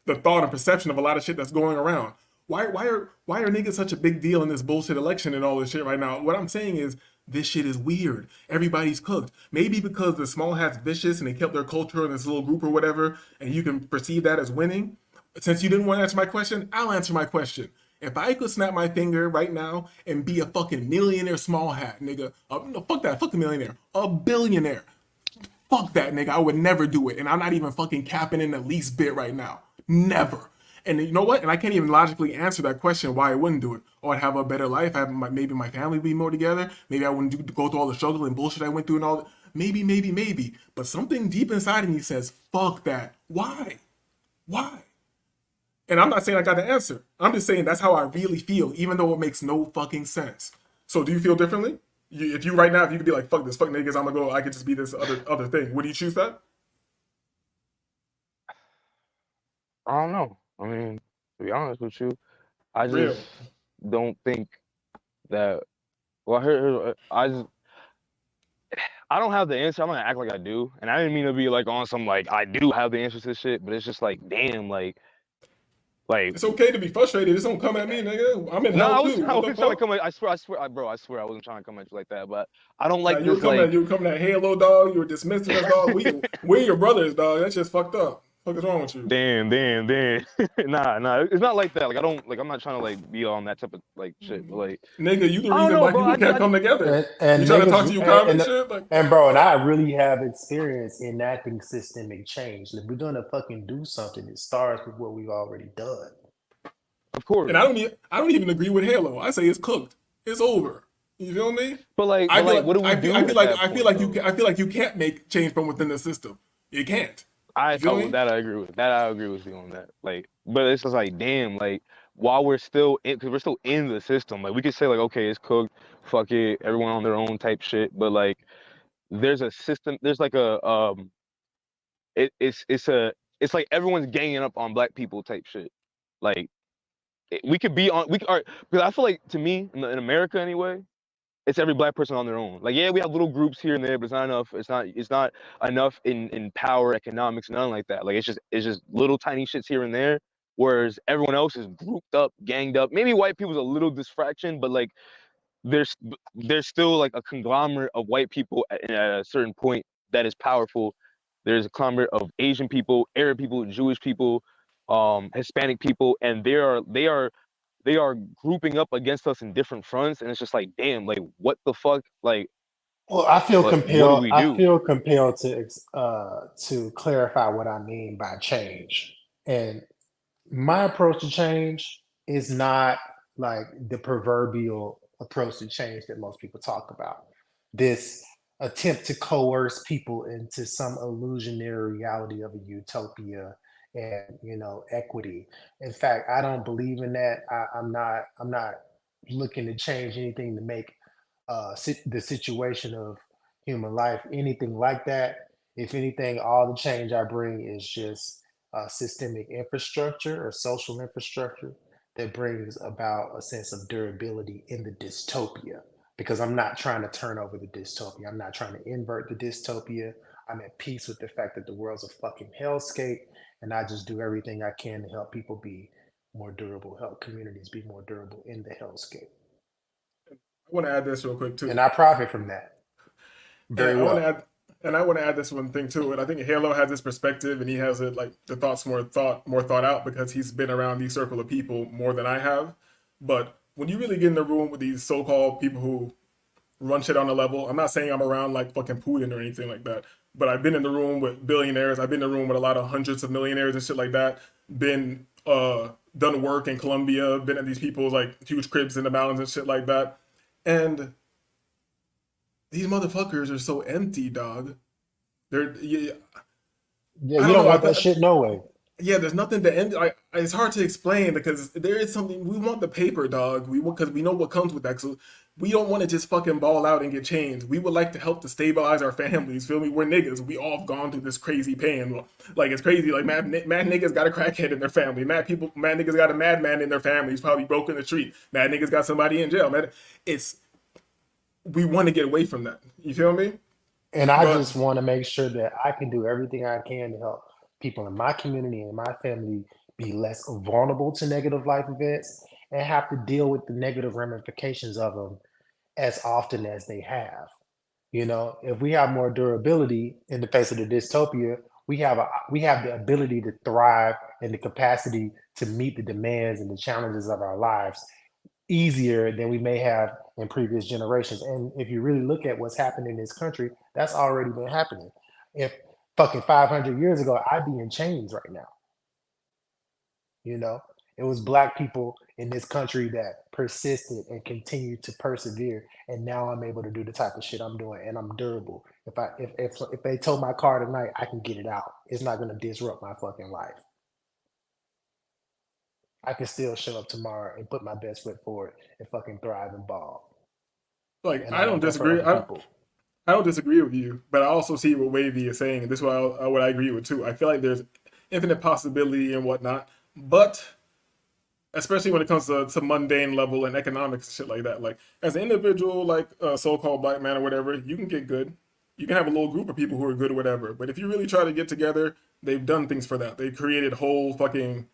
the thought and perception of a lot of shit that's going around. Why are niggas such a big deal in this bullshit election and all this shit right now? What I'm saying is this shit is weird. Everybody's cooked. Maybe because the small hat's vicious and they kept their culture in this little group or whatever, and you can perceive that as winning. Since you didn't want to answer my question, I'll answer my question. If I could snap my finger right now and be a fucking millionaire small hat, nigga, no, fuck that, fuck a millionaire, a billionaire. Fuck that, nigga, I would never do it. And I'm not even fucking capping in the least bit right now. Never. And you know what? And I can't even logically answer that question why I wouldn't do it. Or I'd have a better life. Maybe my family would be more together. Maybe I wouldn't go through all the struggle and bullshit I went through and all that. Maybe. But something deep inside of me says, fuck that. Why? And I'm not saying I got the answer. I'm just saying that's how I really feel, even though it makes no fucking sense. So do you feel differently? If you right now, if you could be like, fuck this, fuck niggas, I'm gonna go, I could just be this other thing. Would you choose that? I don't know. I mean, to be honest with you, I just Real. don't think that. Well, I don't have the answer. I'm gonna act like I do, and I didn't mean to be like on some like I do have the answer to this shit, but it's just like, damn, like. It's okay to be frustrated. Just don't come at me, nigga. I'm in No, hell I wasn't too. What the trying to fuck? come at. I swear, bro. I swear, I wasn't trying to come at you like that. But I don't like You this. were coming at Halo, dog. You were dismissing us, dog. We're your brothers, dog. That's just fucked up. What is wrong with you? Damn. Nah. It's not like that. Like I don't like. I'm not trying to like be on that type of like shit. But, like Nigga, you the I don't reason know, why bro. people can't come together. And You trying to niggas- talk to you comment and, and shit? Like, and bro, and I really have experience enacting systemic change. If we're gonna fucking do something, it starts with what we've already done. Of course. and I don't even agree with Halo. I say it's cooked. It's over. You feel me? But like, I feel what do we do? I at feel like that I feel point, like though? I feel like you can't make change from within the system. You can't. I feel me? that I agree with. That I agree with you on that. Like, but it's just like, damn, like while we're still in, because we're still in the system, like we could say like, okay, it's cooked, fuck it, everyone on their own type shit. But like, there's a system. There's like a it's like everyone's ganging up on black people type shit. Like, we could be on because I feel like to me in America anyway, it's every black person on their own. Like, yeah, we have little groups here and there, but it's not enough. It's not enough in power, economics, nothing like that. Like, it's just little tiny shits here and there. Whereas everyone else is grouped up, ganged up. Maybe white people's a little distraction, but like there's still like a conglomerate of white people at a certain point that is powerful. There's a conglomerate of Asian people, Arab people, Jewish people, Hispanic people, and they are grouping up against us in different fronts, and it's just like, damn, like what the fuck, like. Well, I feel what compelled. do we I do? feel compelled to clarify what I mean by change. And my approach to change is not like the proverbial approach to change that most people talk about. This attempt to coerce people into some illusionary reality of a utopia and equity. In fact, I don't believe in that. I'm not looking to change anything to make the situation of human life anything like that. If anything, all the change I bring is just systemic infrastructure or social infrastructure that brings about a sense of durability in the dystopia. Because I'm not trying to turn over the dystopia. I'm not trying to invert the dystopia. I'm at peace with the fact that the world's a fucking hellscape, and I just do everything I can to help people be more durable, help communities be more durable in the hellscape. I want to add this real quick too. And I profit from that. Very And well. I want to add this one thing too. And I think Halo has this perspective, and he has it like the thoughts more thought out because he's been around these circle of people more than I have. But when you really get in the room with these so-called people who run shit on a level, I'm not saying I'm around like fucking Putin or anything like that, but I've been in the room with billionaires. I've been in the room with a lot of hundreds of millionaires and shit like that. Been done work in Colombia. Been at these people's like huge cribs in the mountains and shit like that. And these motherfuckers are so empty, dog. They're Yeah, you don't want that shit no way. Yeah, there's nothing to end. It's hard to explain because there is something. We want the paper, dog. Because we know what comes with that. So we don't want to just fucking ball out and get changed. We would like to help to stabilize our families. Feel me? We're niggas. We all have gone through this crazy pain. Like it's crazy. Like mad niggas got a crackhead in their family. Mad niggas got a madman in their family. He's probably broken the street. Mad niggas got somebody in jail. Man, we want to get away from that. You feel me? And I But just want to make sure that I can do everything I can to help people in my community and my family be less vulnerable to negative life events and have to deal with the negative ramifications of them as often as they have. You know, if we have more durability in the face of the dystopia, we have the ability to thrive and the capacity to meet the demands and the challenges of our lives easier than we may have in previous generations. And if you really look at what's happened in this country, that's already been happening. If fucking 500 years ago, I'd be in chains right now. You know, it was black people in this country that persisted and continued to persevere. And now I'm able to do the type of shit I'm doing, and I'm durable. If they tow my car tonight, I can get it out. It's not gonna disrupt my fucking life. I can still show up tomorrow and put my best foot forward and fucking thrive and ball. like, And I I don't want that for disagree. other people. I don't disagree with you, but I also see what Wavy is saying, and this is what I agree with too. I feel like there's infinite possibility and whatnot, but especially when it comes to mundane level and economics and shit like that. Like as an individual, like a so-called black man or whatever, you can get good. You can have a little group of people who are good or whatever. But if you really try to get together, they've done things for that. They created whole fucking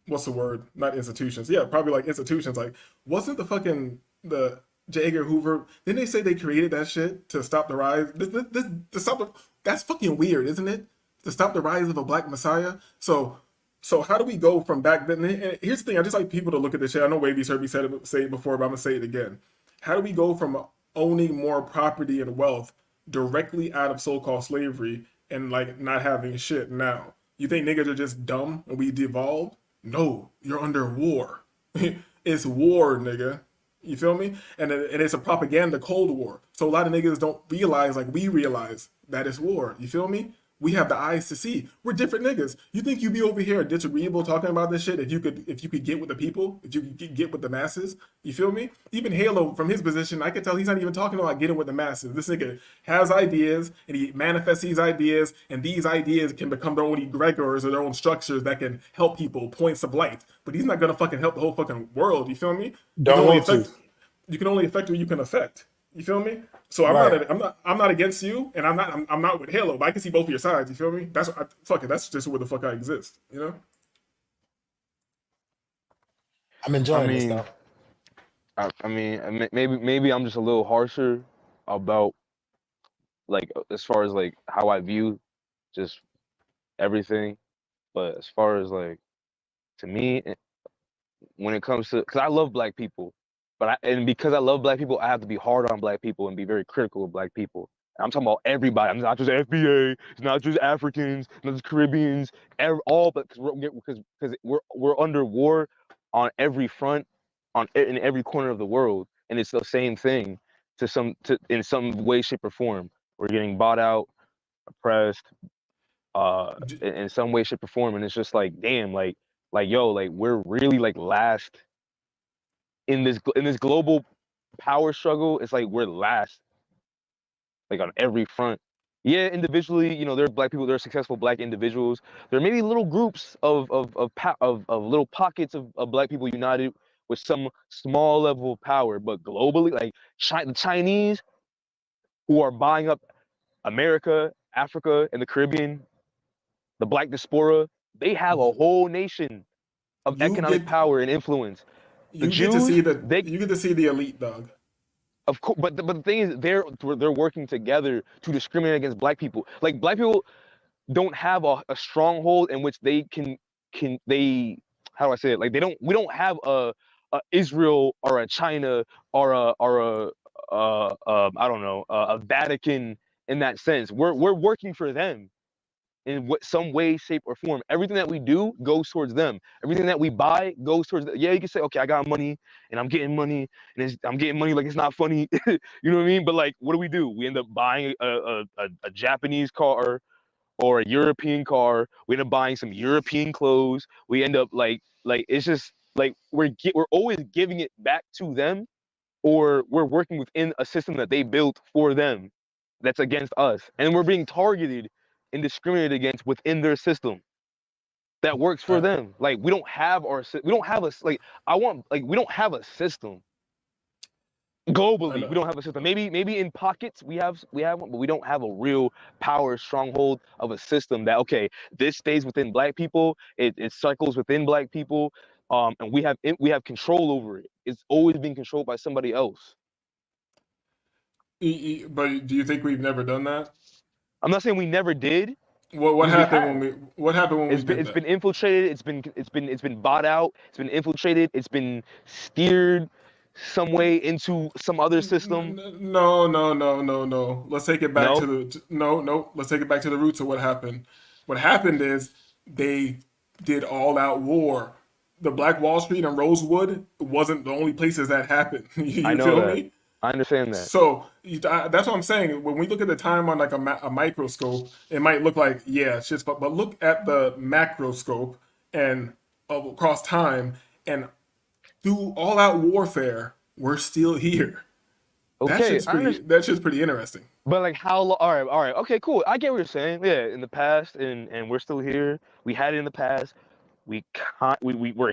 what's the word? Not institutions. Yeah, probably like institutions. Like wasn't the J. Edgar Hoover? Didn't they say they created that shit to stop the rise? To stop that's fucking weird, isn't it? To stop the rise of a black messiah. So how do we go from back then? And here's the thing: I just like people to look at this shit. I know Wavy's heard me say it before, but I'm gonna say it again. How do we go from owning more property and wealth directly out of so-called slavery and like not having shit now? You think niggas are just dumb and we devolved? No, you're under war. It's war, nigga. You feel me? And it's a propaganda Cold War. So a lot of niggas don't realize, like we realize, that it's war. You feel me? We have the eyes to see. We're different niggas. You think you'd be over here disagreeable talking about this shit if you could get with the people, if you could get with the masses? You feel me? Even Halo, from his position, I can tell he's not even talking about getting with the masses. This nigga has ideas and he manifests these ideas, and these ideas can become their own egregores or their own structures that can help people, points of light. But he's not gonna fucking help the whole fucking world. You feel me? Don't want to. You can only affect what you can affect. You feel me? So I'm not against you, and I'm not with Halo, but I can see both of your sides. You feel me? That's just where the fuck I exist. You know? I'm enjoying this though. I mean, maybe I'm just a little harsher about like as far as like how I view just everything, but as far as like to me, when it comes to, because I love black people, and because I love black people, I have to be hard on black people and be very critical of black people. I'm talking about everybody. I'm not just FBA. It's not just Africans, not just Caribbeans. But because we're under war on every front, in every corner of the world, and it's the same thing in some way, shape, or form. We're getting bought out, oppressed, in some way, shape, or form, and it's just like, damn, like yo, like we're really like last in this global power struggle. It's like we're last, like on every front. Yeah, individually, there are black people, there are successful black individuals. There may be little groups of little pockets of black people united with some small level of power, but globally, like the Chinese who are buying up America, Africa, and the Caribbean, the black diaspora, they have a whole nation of economic power and influence. You get to see the elite, dog. Of course, but the thing is, they're working together to discriminate against black people. Like black people don't have a stronghold in which they can how do I say it? Like we don't have a Israel or a China or a I don't know, a Vatican in that sense. We're working for them in some way, shape, or form. Everything that we do goes towards them. Everything that we buy goes towards them. Yeah, you can say, okay, I got money and I'm getting money and I'm getting money like it's not funny. You know what I mean? But like, what do? We end up buying a Japanese car or a European car. We end up buying some European clothes. We end up like it's just like we're always giving it back to them, or we're working within a system that they built for them that's against us. And we're being targeted and discriminated against within their system that works for them. Like we don't have a system. Globally, we don't have a system. Maybe in pockets we have one, but we don't have a real power stronghold of a system that, okay, this stays within black people, it cycles within black people, and we have control over it. It's always been controlled by somebody else. But do you think we've never done that? I'm not saying we never did. What happened when we did It's been infiltrated. It's been bought out. It's been infiltrated. It's been steered some way into some other system. No. Let's take it back No? to the no. Let's take it back to the roots of what happened. What happened is they did all out war. The Black Wall Street and Rosewood wasn't the only places that happened. You I know feel that. me? I understand that. So that's what I'm saying. When we look at the time on like a microscope, it might look like, yeah, it's just, but look at the macroscope and across time, and through all out warfare, we're still here. Okay, That's just pretty interesting. But like how long? All right. Okay, cool. I get what you're saying. Yeah, in the past, and we're still here. We had it in the past. We're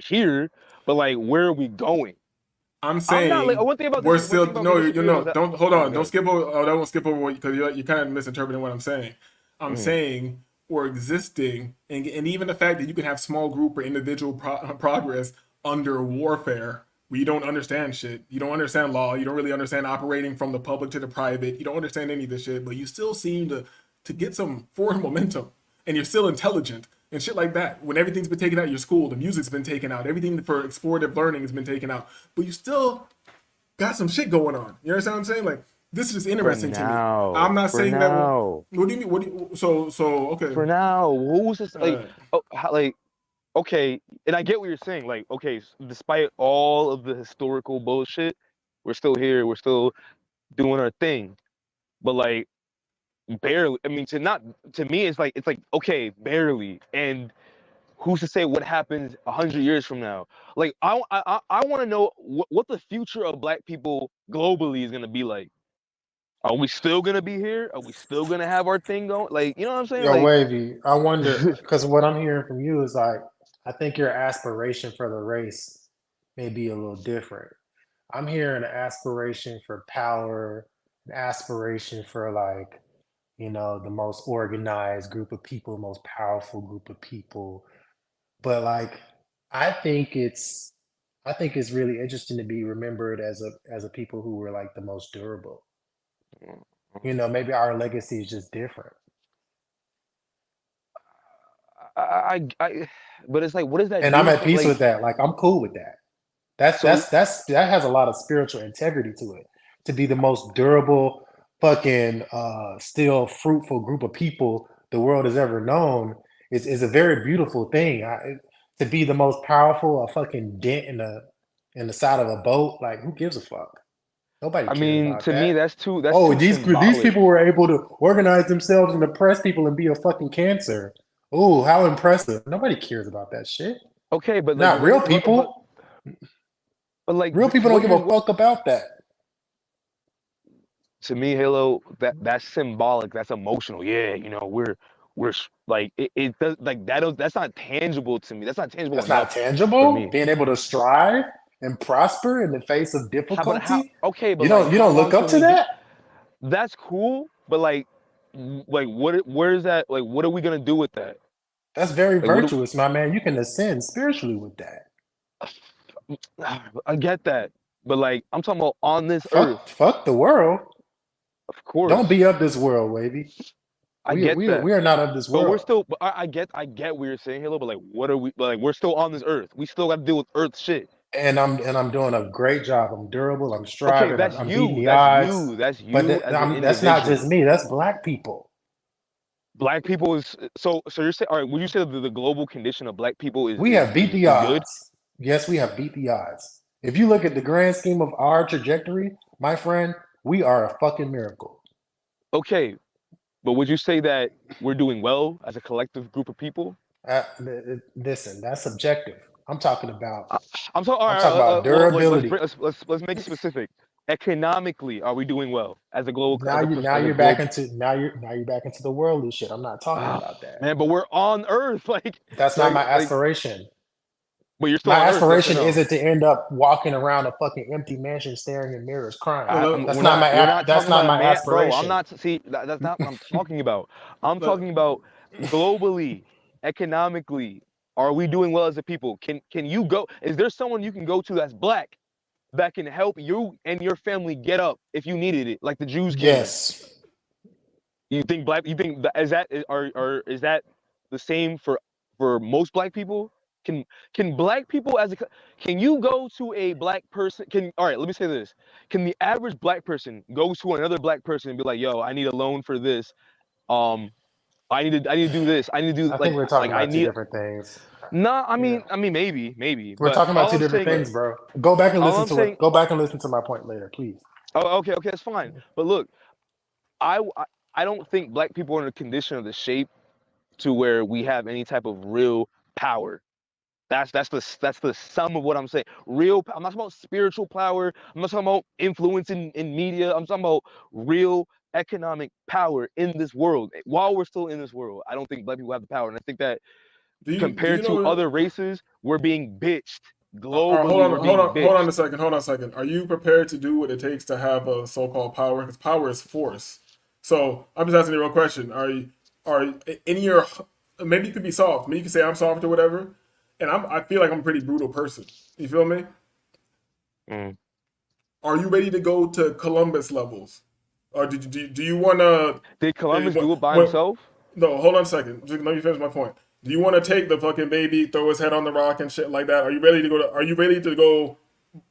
here, but like, where are we going? I'm saying one thing about we're this, still one thing about this don't hold on. Okay. Don't skip over. I don't skip over because you're kind of misinterpreting what I'm saying. I'm saying we're existing, and even the fact that you can have small group or individual progress under warfare, where you don't understand shit, you don't understand law, you don't really understand operating from the public to the private, you don't understand any of this shit, but you still seem to get some forward momentum, and you're still intelligent and shit like that. When everything's been taken out of your school, the music's been taken out, everything for explorative learning has been taken out, but you still got some shit going on. You understand what I'm saying? Like, this is just interesting to me. I'm not saying that. What do you mean? So okay. For now, who's this like? Okay, and I get what you're saying. Like, okay, despite all of the historical bullshit, we're still here. We're still doing our thing. But like, barely. I mean, to me, it's like okay, barely. And who's to say what happens 100 years from now? Like, I want to know what the future of black people globally is gonna be like. Are we still gonna be here? Are we still gonna have our thing going? Like, you know what I'm saying? Yo, Like, Wavy, I wonder, because what I'm hearing from you is like, I think your aspiration for the race may be a little different. I'm hearing an aspiration for power, an aspiration for like, you know, the most organized group of people, most powerful group of people. But like, I think it's really interesting to be remembered as a people who were like the most durable. You know, maybe our legacy is just different. but it's like, what does that? And do I'm at for, peace like, with that. Like, I'm cool with that. That has a lot of spiritual integrity to it. To be the most durable, fucking, still fruitful group of people the world has ever known is a very beautiful thing. To be the most powerful, a fucking dent in the side of a boat. Like, who gives a fuck? Nobody I cares mean, about to that. me, that's too. These people were able to organize themselves and oppress people and be a fucking cancer. Oh, how impressive! Nobody cares about that shit. Okay, but not like, real people. But like, real people don't give a fuck about that. To me, Halo, that's symbolic. That's emotional. Yeah, you know, we're like it does like that. That's not tangible to me. That's not tangible. That's not tangible. Being able to strive and prosper in the face of difficulty. Okay, but you don't look up to that. That's cool, but like where is that? Like, what are we gonna do with that? That's very virtuous, my man. You can ascend spiritually with that. I get that, but like, I'm talking about on this earth. Fuck the world. Of course. Don't be of this world, Wavy. We are not of this world. But we're still. But I get what you're saying, Halo. But like, what are we? Like, we're still on this earth. We still got to deal with Earth shit. And I'm doing a great job. I'm durable. I'm striving. Okay, I'm beating the odds. That's you. But that's not just me. That's black people. Black people is so you're saying, all right, would you say the global condition of black people is we have beat the odds. Good? Yes, we have beat the odds. If you look at the grand scheme of our trajectory, my friend, we are a fucking miracle. Okay, but would you say that we're doing well as a collective group of people? Listen, that's subjective. I'm talking about. I'm talking about durability. Let's make it specific. Economically, are we doing well as a global? Now you're back into the worldly shit. I'm not talking about that, man. But we're on Earth, like that's not my aspiration. But you're still My on Earth, yes or aspiration no? isn't to end up walking around a fucking empty mansion staring in mirrors crying. That's We're not my we're not that's talking not about my man, bro. I'm aspiration. not see that's not what I'm talking about. I'm talking about globally, economically. Are we doing well as a people? Can you go? Is there someone you can go to that's black that can help you and your family get up if you needed it, like the Jews can? Yes. You think black? You think is that is that the same for most black people? Can black people can you go to a black person? All right, let me say this. Can the average black person go to another black person and be like, "Yo, I need a loan for this. I need to do this. I need to do I think we're talking I about two need." different things. No, I mean maybe, We're but talking about all two I'm different saying things, bro. Go back and all listen I'm to saying. it. Go back and listen to my point later, please. Oh, okay, that's fine. But look, I I don't think black people are in a condition of the shape to where we have any type of real power. That's the sum of what I'm saying. I'm not talking about spiritual power. I'm not talking about influence in media. I'm talking about real economic power in this world. While we're still in this world, I don't think black people have the power. And I think that Do you compared to know? other races, we're being bitched. All right, Globally, we're being bitched. hold on a second. Are you prepared to do what it takes to have a so-called power? Because power is force. So I'm just asking you a real question. Are in your maybe you could be soft. Maybe you can say I'm soft or whatever. And I feel like I'm a pretty brutal person. You feel me? Are you ready to go to Columbus levels? Or do you want to? Did Columbus do it by himself? No, hold on a second. Just let me finish my point. Do you want to take the fucking baby, throw his head on the rock and shit like that? Are you ready to go? Are you ready to go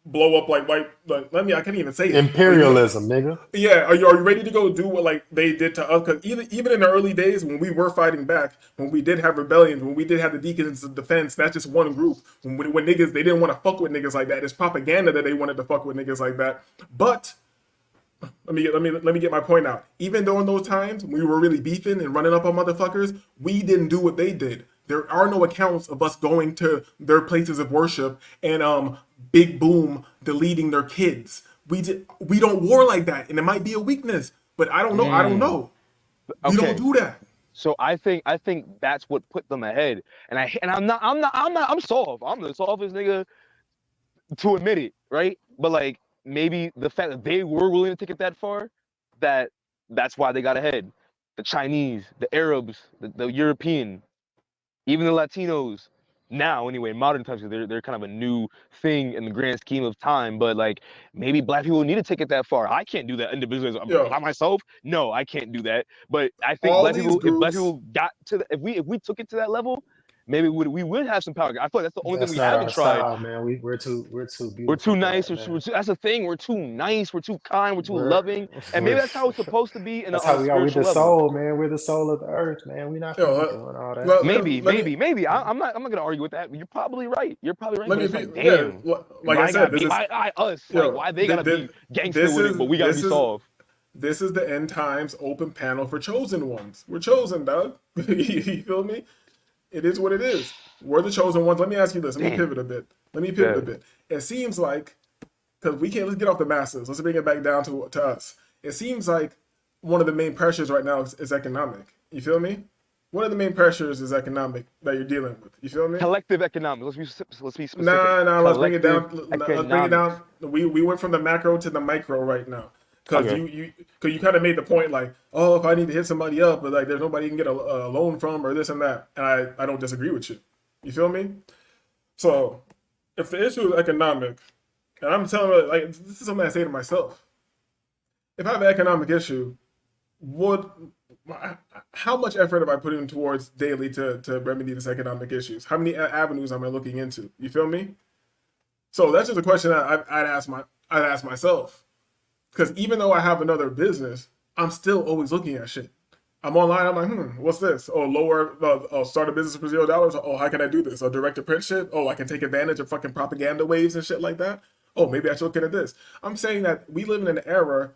blow up like white? Like, I can't even say it. Imperialism, nigga. Yeah, are you ready to go do what like they did to us? Because even in the early days when we were fighting back, when we did have rebellions, when we did have the Deacons of Defense, that's just one group. When niggas they didn't want to fuck with niggas like that. It's propaganda that they wanted to fuck with niggas like that. But let me get my point out. Even though in those times we were really beefing and running up on motherfuckers, we didn't do what they did. There are no accounts of us going to their places of worship and Big Boom deleting their kids. We don't war like that, and it might be a weakness, but I don't know. I don't know. We don't do that. So I think that's what put them ahead. And I'm soft. I'm the softest nigga to admit it, right? But like maybe the fact that they were willing to take it that far, that's why they got ahead. The Chinese, the Arabs, the European, even the Latinos. Now, anyway, modern times, they're kind of a new thing in the grand scheme of time. But like, maybe black people need to take it that far. I can't do that individually by myself. No, I can't do that. But I think if black people got to if we took it to that level, maybe we would have some power. I feel like that's the only thing we haven't tried. Style, man. We're too beautiful. We're too nice. That's the thing. We're too nice. We're too kind. We're too loving. And maybe that's how it's supposed to be. That's how we are. We're the soul, man. We're the soul of the earth, man. We're not doing all that. Maybe. I'm not gonna argue with that. You're probably right. Damn. Like I said, why they gotta be gangster with it, but we gotta be soft. This is the end times open panel for chosen ones. We're chosen, dog. You feel me? It is what it is. We're the chosen ones. Let me ask you this. Let me pivot a bit. It seems like, because let's get off the masses. Let's bring it back down to us. It seems like one of the main pressures right now is economic. You feel me? One of the main pressures is economic that you're dealing with. You feel me? Collective economics. Let's be specific. No. Let's bring it down. Let's bring it down. We went from the macro to the micro right now. Because you kind of made the point like, oh, if I need to hit somebody up, but like there's nobody you can get a loan from or this and that, and I don't disagree with you. You feel me? So if the issue is economic, and I'm telling you, like this is something I say to myself. If I have an economic issue, how much effort am I putting towards daily to remedy this economic issues? How many avenues am I looking into? You feel me? So that's just a question that I'd ask myself. Because even though I have another business, I'm still always looking at shit. I'm online. I'm like, what's this? Oh, start a business for $0. Oh, how can I do this? Direct to print shit. Oh, I can take advantage of fucking propaganda waves and shit like that. Oh, maybe I should look into this. I'm saying that we live in an era,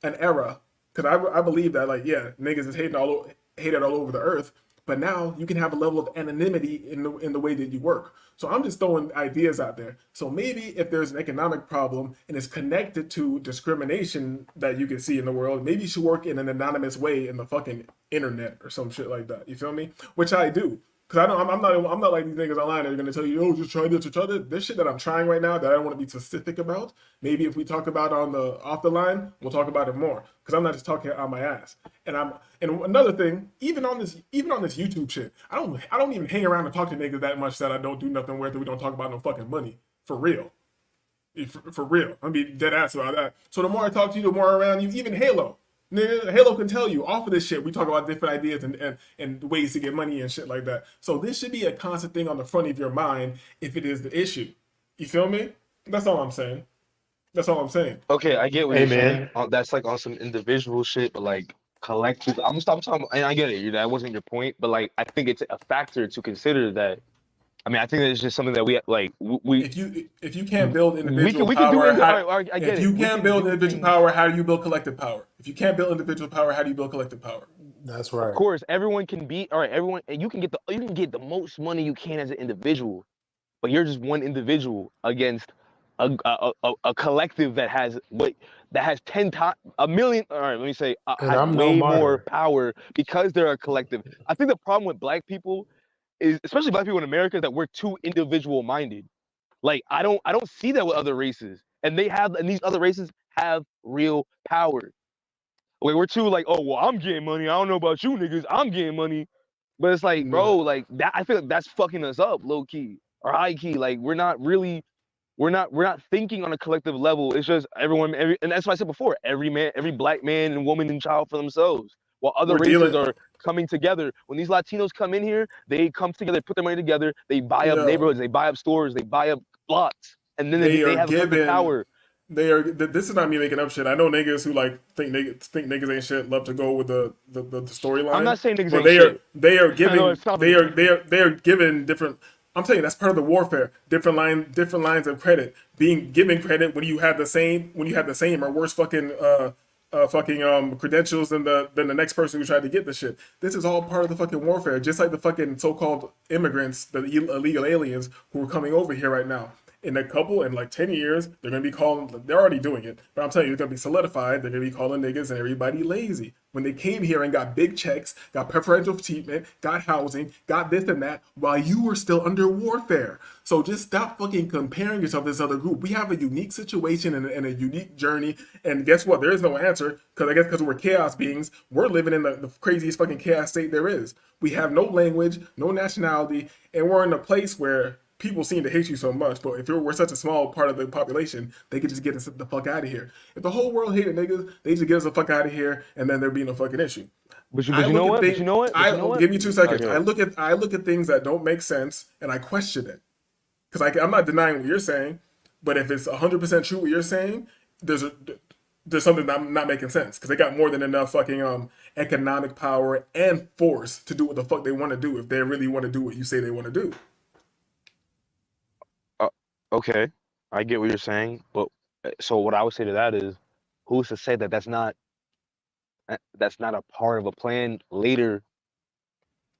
because I believe that like, yeah, niggas is hated all over the earth. But now you can have a level of anonymity in the way that you work. So I'm just throwing ideas out there. So maybe if there's an economic problem and it's connected to discrimination that you can see in the world, maybe you should work in an anonymous way in the fucking internet or some shit like that. You feel me? Which I do. Because I'm not like these niggas online that are gonna tell you, oh, just try this or try that. There's shit that I'm trying right now that I don't want to be specific about. Maybe if we talk about on the off the line, we'll talk about it more. Because I'm not just talking on my ass. And another thing, even on this YouTube shit, I don't even hang around and talk to niggas that much that I don't do nothing with, that we don't talk about no fucking money. For real. For real. I'm being dead ass about that. So the more I talk to you, the more around you, even Halo. Nigga, Halo can tell you off of this shit. We talk about different ideas and ways to get money and shit like that. So this should be a constant thing on the front of your mind if it is the issue. You feel me? That's all I'm saying. That's all I'm saying. Okay, I get what you're saying. That's like on some individual shit, but like collective. I'm talking, and I get it. That wasn't your point, but like I think it's a factor to consider that. I mean, I think that it's just something that we like. We if you can't build individual we can power, do I get if it. you can't build individual power, how do you build collective power? If you can't build individual power, how do you build collective power? That's right. Of course, everyone can be all right. Everyone, and you can get the most money you can as an individual, but you're just one individual against a collective that has 10 times a million. All right, let me say has way more power because they're a collective. I think the problem with black people is, especially black people in America, is that we're too individual minded. Like I don't see that with other races, and these other races have real power. Like we're too like, oh well, I'm getting money. I don't know about you niggas. I'm getting money, but it's like, bro, like that. I feel like that's fucking us up, low key or high key. Like we're not thinking on a collective level. It's just everyone, and that's what I said before. Every black man and woman and child for themselves, while other races are coming together. When these Latinos come in here, they come together, put their money together, they buy up neighborhoods, they buy up stores, they buy up blocks, and then they have a power. They are. This is not me making up shit. I know niggas who like think niggas ain't shit. Love to go with the storyline. I'm not saying niggas but ain't they shit. they are giving they are given different. I'm telling you, that's part of the warfare. Different lines of credit. Given credit when you have the same or worse fucking credentials than the next person who tried to get the shit. This is all part of the fucking warfare. Just like the fucking so-called immigrants, the illegal aliens who are coming over here right now. In like 10 years, they're gonna be calling. They're already doing it, but I'm telling you, it's gonna be solidified. They're gonna be calling niggas and everybody lazy when they came here and got big checks, got preferential treatment, got housing, got this and that, while you were still under warfare. So just stop fucking comparing yourself to this other group. We have a unique situation and a unique journey, and guess what? There is no answer because we're chaos beings. We're living in the craziest fucking chaos state there is. We have no language, no nationality, and we're in a place where people seem to hate you so much, but if we're such a small part of the population, they could just get us the fuck out of here. If the whole world hated niggas, they just get us the fuck out of here, and then there be no fucking issue. But you know what? Give me 2 seconds. I look at things that don't make sense, and I question it, because I'm not denying what you're saying, but if it's 100% true what you're saying, there's something that I'm not making sense, because they got more than enough fucking economic power and force to do what the fuck they want to do if they really want to do what you say they want to do. Okay, I get what you're saying, but so what I would say to that is, who's to say that that's not a part of a plan later,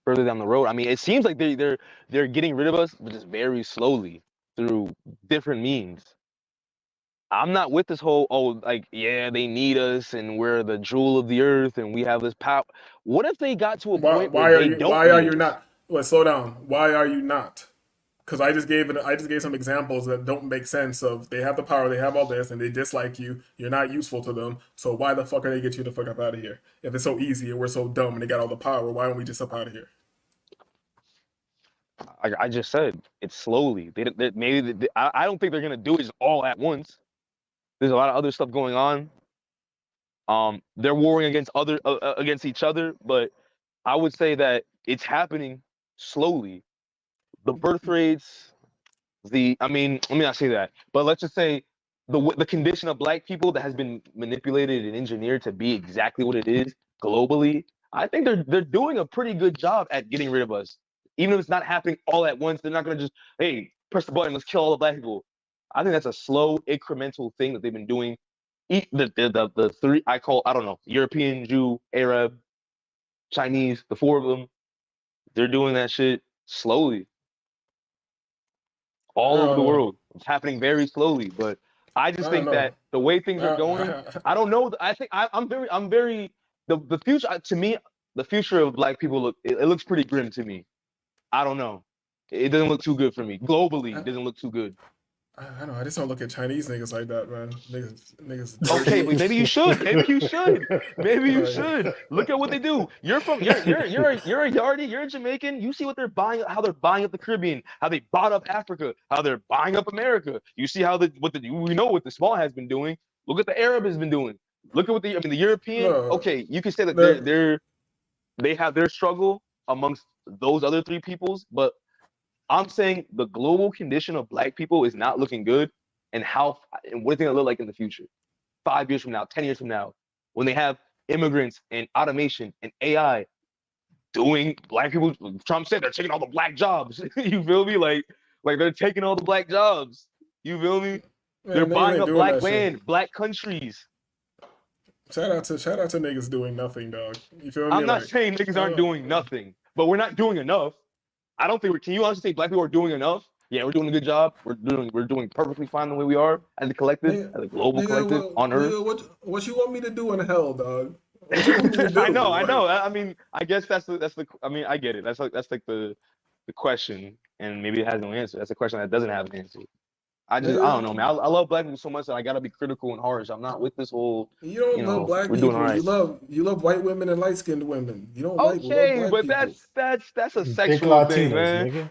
further down the road? I mean, it seems like they're getting rid of us, but just very slowly through different means. I'm not with this whole they need us and we're the jewel of the earth and we have this power. What if they got to a point where they don't? Why are you not? Let's slow down. Why are you not? Because I just gave some examples that don't make sense. Of they have the power, they have all this, and they dislike you. You're not useful to them. So why the fuck are they get you the fuck up out of here? If it's so easy and we're so dumb and they got all the power, why don't we just up out of here? I just said it's slowly. I don't think they're gonna do it all at once. There's a lot of other stuff going on. They're warring against each other, but I would say that it's happening slowly. The birth rates, let me not say that, but let's just say the condition of black people that has been manipulated and engineered to be exactly what it is globally. I think they're doing a pretty good job at getting rid of us. Even if it's not happening all at once, they're not gonna just, hey, press the button, let's kill all the black people. I think that's a slow, incremental thing that they've been doing. The three I don't know, European, Jew, Arab, Chinese, the four of them, they're doing that shit slowly. All over the world. It's happening very slowly, but I just think that the way things are going, I don't know. I think I'm very the future to me, the future of black people it looks pretty grim to me. I don't know. It doesn't look too good for me. Globally, it doesn't look too good. I don't know. I just don't look at Chinese niggas like that, man. Niggas. Okay, but maybe you should. Maybe you should. Maybe you Right. should. Look at what they do. You're a Yardie. You're a Jamaican. You see what they're buying, how they're buying up the Caribbean, how they bought up Africa, how they're buying up America. You see how we know what the small has been doing. Look at the Arab has been doing. Look at what the European. No. Okay, you can say that They're- they have their struggle amongst those other three peoples, but I'm saying the global condition of black people is not looking good, and what is it gonna look like in the future, 5 years from now, 10 years from now, when they have immigrants and automation and AI doing black people. Trump said they're taking all the black jobs. You feel me? Like they're taking all the black jobs. You feel me? They're niggas buying ain't up doing black that shit. land, black countries. Shout out to niggas doing nothing, dog. You feel me? I'm not Like, saying niggas aren't doing nothing, but we're not doing enough. I don't think can you honestly say black people are doing enough? Yeah, we're doing a good job. We're doing perfectly fine the way we are as a collective, as a global collective on Earth. Nigga, what you want me to do in hell, dog? What you want me to do? I know. Like, I mean, I guess that's the. I mean, I get it. That's like the question, and maybe it has no answer. That's a question that doesn't have an answer. I don't know, man. I love black people so much that I gotta be critical and harsh. I'm not with this whole. You don't love black we're people. doing all right. You love white women and light skinned women. You don't like Okay, love but black people. that's a Big sexual thing, Latinos, man. nigga.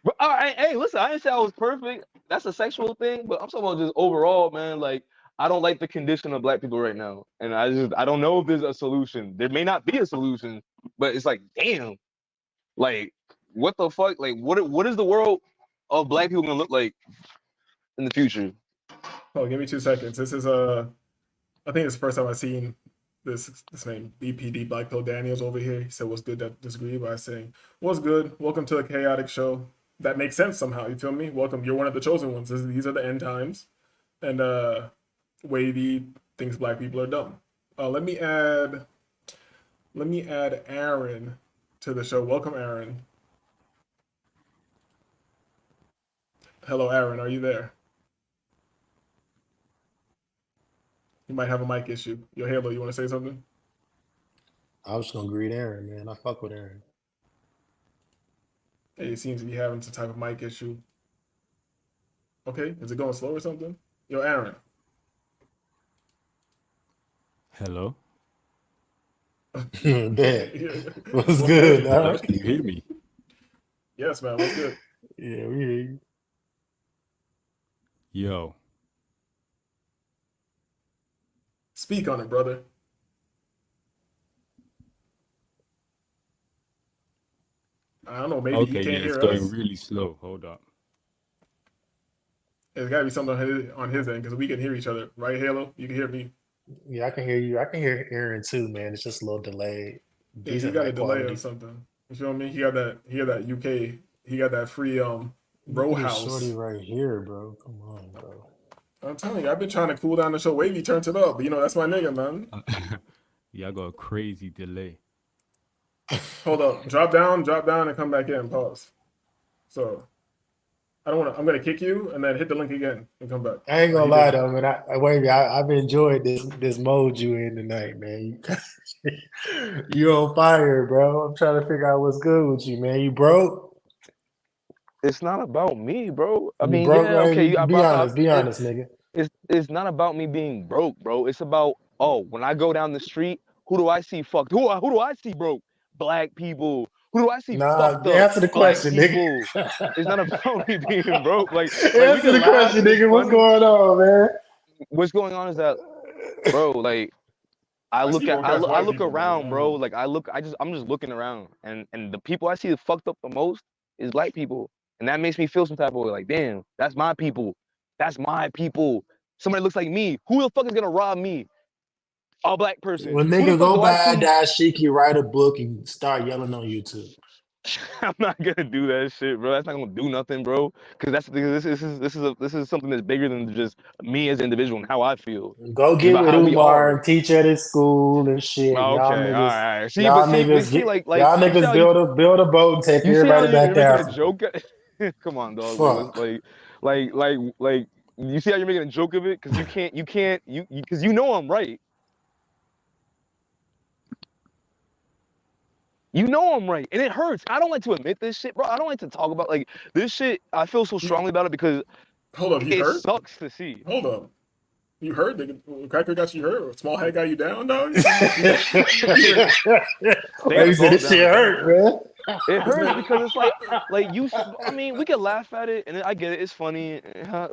But all right, hey, listen, I didn't say I was perfect. That's a sexual thing, but I'm talking about just overall, man. Like, I don't like the condition of black people right now, and I don't know if there's a solution. There may not be a solution, but it's like, damn, like, what the fuck? Like, what is the world of black people gonna look like in the future? Oh, give me 2 seconds. This is I think it's the first time I've seen this name, BPD Black Pill Daniels over here. He said, "What's good?" That disagree by saying, "What's good? Welcome to a chaotic show." That makes sense somehow. You feel me? Welcome. You're one of the chosen ones. These are the end times, and Wavy thinks black people are dumb. Let me add Aaron to the show. Welcome, Aaron. Hello, Aaron. Are you there? You might have a mic issue. Yo, Halo, you want to say something? I was just gonna greet Aaron, man. I fuck with Aaron. Hey, he seems to be having some type of mic issue. Okay, is it going slow or something? Yo, Aaron. Hello. Bet. What's good, dog? Can you hear me? Yes, man. What's good? Yeah, we hear you. Yo. Speak on it, brother. I don't know. Maybe he Okay, can't yeah, it's hear going us. really slow. Hold up. There's got to be something on his end because we can hear each other, right, Halo? You can hear me. Yeah, I can hear you. I can hear Aaron too, man. It's just a little delayed. Yeah, he Decent got a mic delay quality. or something. You feel me? He got that UK. He got that free row Look at house. Shorty right here, bro. Come on, bro. I'm telling you, I've been trying to cool down the show. Wavy turns it up, but you know that's my nigga, man. Yeah, I got a crazy delay. Hold up, drop down, and come back in. Pause. So, I don't want to. I'm gonna kick you and then hit the link again and come back. I ain't gonna He lie did. though, man. I've enjoyed this mode you in tonight, man. You on fire, bro. I'm trying to figure out what's good with you, man. You broke? It's not about me, bro. I You mean, broke, yeah, man? okay. Be honest, nigga. It's not about me being broke, bro. It's about when I go down the street, who do I see fucked? Who do I see broke? Black people. Who do I see Nah, fucked up? answer the Black question, people. nigga. It's not about me being broke. Like we Answer can the laugh question, and it's nigga. What's funny. going on, man? What's going on is that, bro, like I I look see at broke ass I white look people, bro. around, bro. Like I'm just looking around, and the people I see fucked up the most is black people, and that makes me feel some type of way. Like, damn, that's my people. That's my people. Somebody looks like me. Who the fuck is gonna rob me? A black person. When Who the nigga fuck go do I buy a see? dashiki, write a book, and start yelling on YouTube. I'm not gonna do that shit, bro. That's not gonna do nothing, bro. Because this is something that's bigger than just me as an individual and how I feel. Go It's get about with how we Umar are. and teach at his school and shit. Oh, okay, all right. See, Y'all but see, niggas like y'all you see niggas how build a boat and take you see how everybody back you're to making a Africa. joke? Come on, dog. Fuck. Like you see how you're making a joke of it because you can't because you know I'm right. You know I'm right, and it hurts. I don't like to admit this shit, bro. I don't like to talk about like this shit. I feel so strongly about it because Hold up, you it hurt? sucks to see. Hold up. You hurt? Nigga? Cracker got you hurt? Or Small Hat got you down, dog? Like you said, this shit hurt, man. It hurts because it's like you. I mean, we can laugh at it, and I get it. It's funny,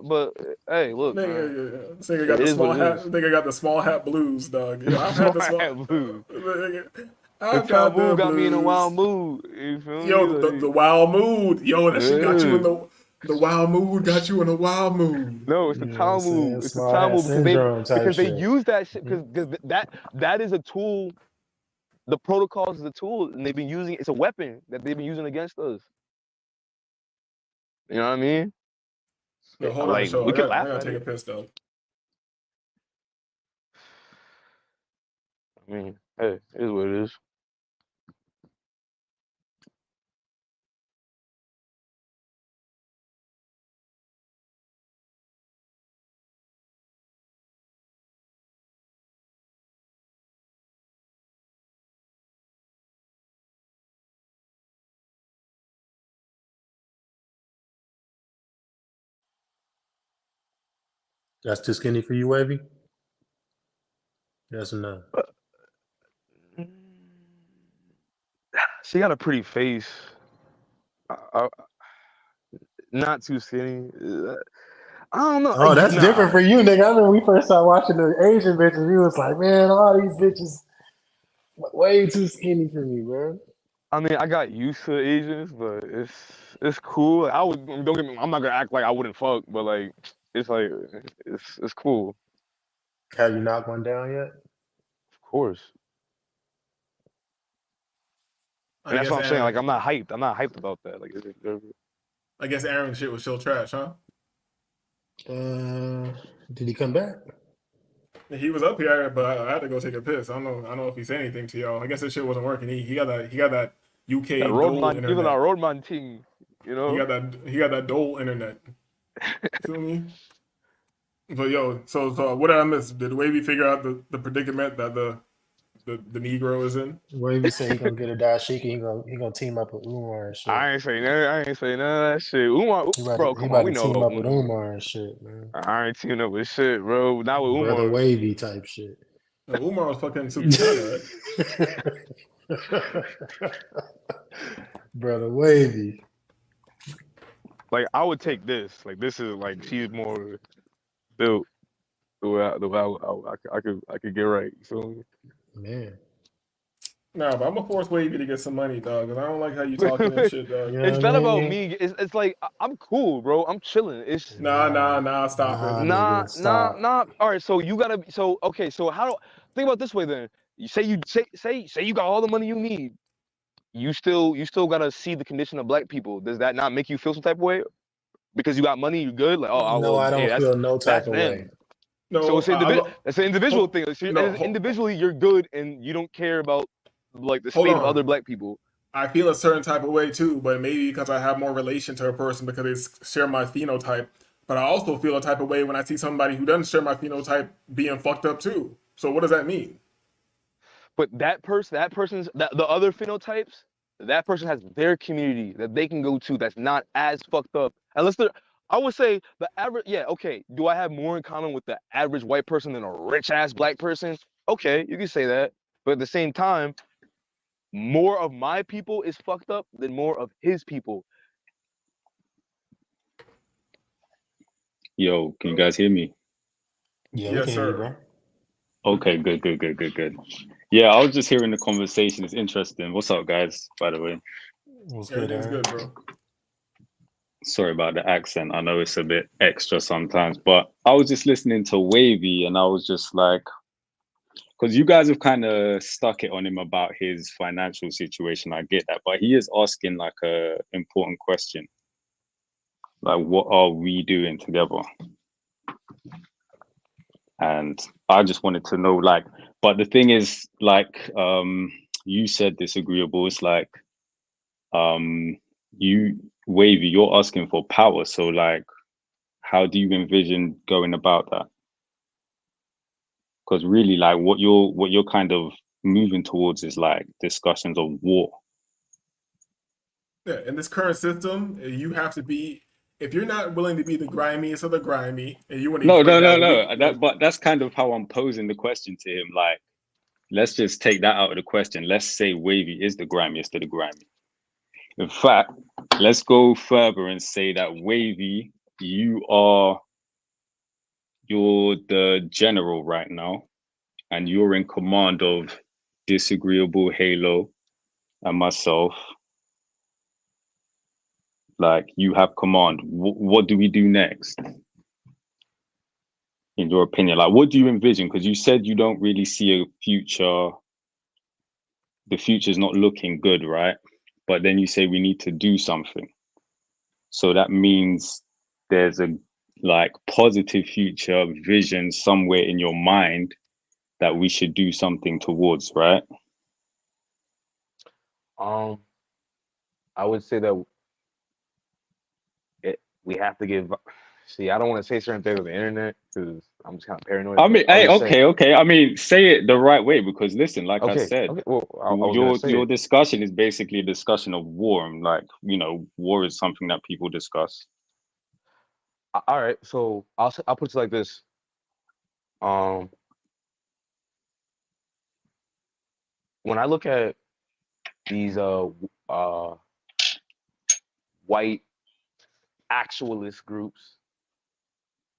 but hey, look, man, Nigga, this nigga got it the is small what it hat. is. Nigga got the small hat blues, dog. Yo, I've had the small Hat blues. Nigga, The I've got the taboo got me in a blues. wild mood. You feel me? Yo, Like, the wild mood. Yo, that shit got you in yeah. the wild mood. Got you in a wild mood. No, it's the You know what I'm saying? Talmud. It's the Small hat Talmud syndrome type because they shit. use that shit because that is a tool. The protocols is a tool, and they've been using it's a weapon that they've been using against us. You know what I mean? Yo, hold on, Like show. we I can gotta laugh at take a it. piss though. I mean, hey, it is what it is. That's too skinny for you, Wavy? Yes or no? She got a pretty face. Not too skinny. I don't know. Oh, that's different Nah. for you, nigga. I remember we first started watching the Asian bitches. We was like, man, all these bitches way too skinny for me, bro. I mean, I got used to Asians, but it's cool. Like, don't get me. I'm not gonna act like I wouldn't fuck, but like it's cool. Have you knocked one down yet? Of course. And that's what I'm saying. Like I'm not hyped. I'm not hyped about that. Like I guess Aaron's shit was still trash, huh? Did he come back? He was up here, but I had to go take a piss. I don't know if he said anything to y'all. I guess his shit wasn't working. He got that UK that dole roadman, internet. even our roadman thing, you know. He got that dole internet. Feel me? But yo, so what did I miss? Did Wavy figure out the predicament that the Negro is in? Wavy said he gonna get a dashiki. He gonna team up with Umar and shit. I ain't say none of that shit. Umar, bro, He come about on, we to know team about up with Umar. Umar and shit, man. I ain't teaming up with shit, bro. Not with Umar. Brother Wavy type shit. No, Umar was fucking Sukiana, right? Brother Wavy. Like I would take this. Like this is like she's more built the way I could get right. You feel me? Man. Nah, but I'm gonna force Wavy to get some money, dog. Cause I don't like how you talking and shit, dog. It's not about me. It's like I'm cool, bro. I'm chilling. It's Nah, stop it. Nah. All right, so you gotta. So okay, so how do think about it this way then? You say you got all the money you need. You still gotta see the condition of black people. Does that not make you feel some type of way? Because you got money, you good? Like No, I don't feel no type of way. No, so it's that's an individual thing. So no, individually, you're good, and you don't care about like the Hold state of on. other black people. I feel a certain type of way too, but maybe because I have more relation to a person because they share my phenotype. But I also feel a type of way when I see somebody who doesn't share my phenotype being fucked up too. So what does that mean? But the other phenotypes, that person has their community that they can go to that's not as fucked up. Unless I would say the average, yeah, okay. Do I have more in common with the average white person than a rich ass black person? Okay, you can say that. But at the same time, more of my people is fucked up than more of his people. Yo, can you guys hear me? Yeah, yes, sir. Okay, good. Yeah, I was just hearing the conversation. It's interesting. What's up, guys? By the way, Everything's good, bro. sorry about the accent. I know it's a bit extra sometimes, but I was just listening to Wavy, and I was just like, because you guys have kind of stuck it on him about his financial situation. I get that, but he is asking like a important question. Like, what are we doing together? And I just wanted to know, like, but the thing is, like, you said disagreeable. It's like, you, Wavy, you're asking for power. So, like, how do you envision going about that? Because really, like, what you're kind of moving towards is like discussions of war. Yeah, in this current system, you have to be. If you're not willing to be the grimiest of the grimy, and you want to No, play no, no, that no. weak, But that's kind of how I'm posing the question to him. Like, let's just take that out of the question. Let's say Wavy is the grimiest of the grimy. In fact, let's go further and say that Wavy, you're the general right now, and you're in command of Disagreeable, Halo, and myself. Like, you have command. What do we do next? In your opinion, like, what do you envision? Because you said you don't really see a future. The future's not looking good, right? But then you say we need to do something. So that means there's a like positive future vision somewhere in your mind that we should do something towards, right? I would say that we have to give. See, I don't want to say certain things on the internet because I'm just kind of paranoid. I mean, hey, just saying- okay. I mean, say it the right way, because listen, like I said, well, I was gonna say your it. discussion is basically a discussion of war, and like, you know, war is something that people discuss. All right, so I'll put it like this. When I look at these white actualist groups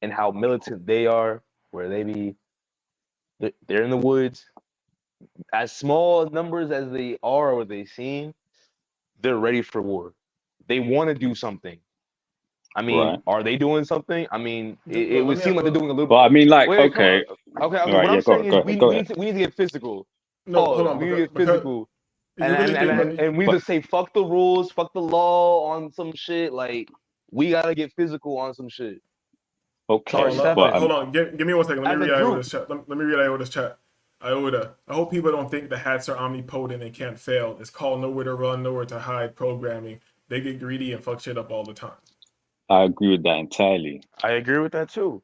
and how militant they are, where they're in the woods, as small numbers as they are or they seem, they're ready for war. They want to do something. I mean, Right. are they doing something? I mean, it would seem like they're doing a little But I mean, like, Wait, come okay. on. Okay. All right, What yeah, I'm saying is go we ahead. need to get physical. No, Pause. hold on, We need to get because physical. you really think And we need to say fuck the rules, fuck the law on some shit. Like, we gotta get physical on some shit. Okay, Start hold stepping. on, give me 1 second. Let As me a read out group. this chat. Let me read out this chat. Iota. I hope people don't think the hats are omnipotent and can't fail. It's called nowhere to run, nowhere to hide programming. They get greedy and fuck shit up all the time. I agree with that entirely. I agree with that too.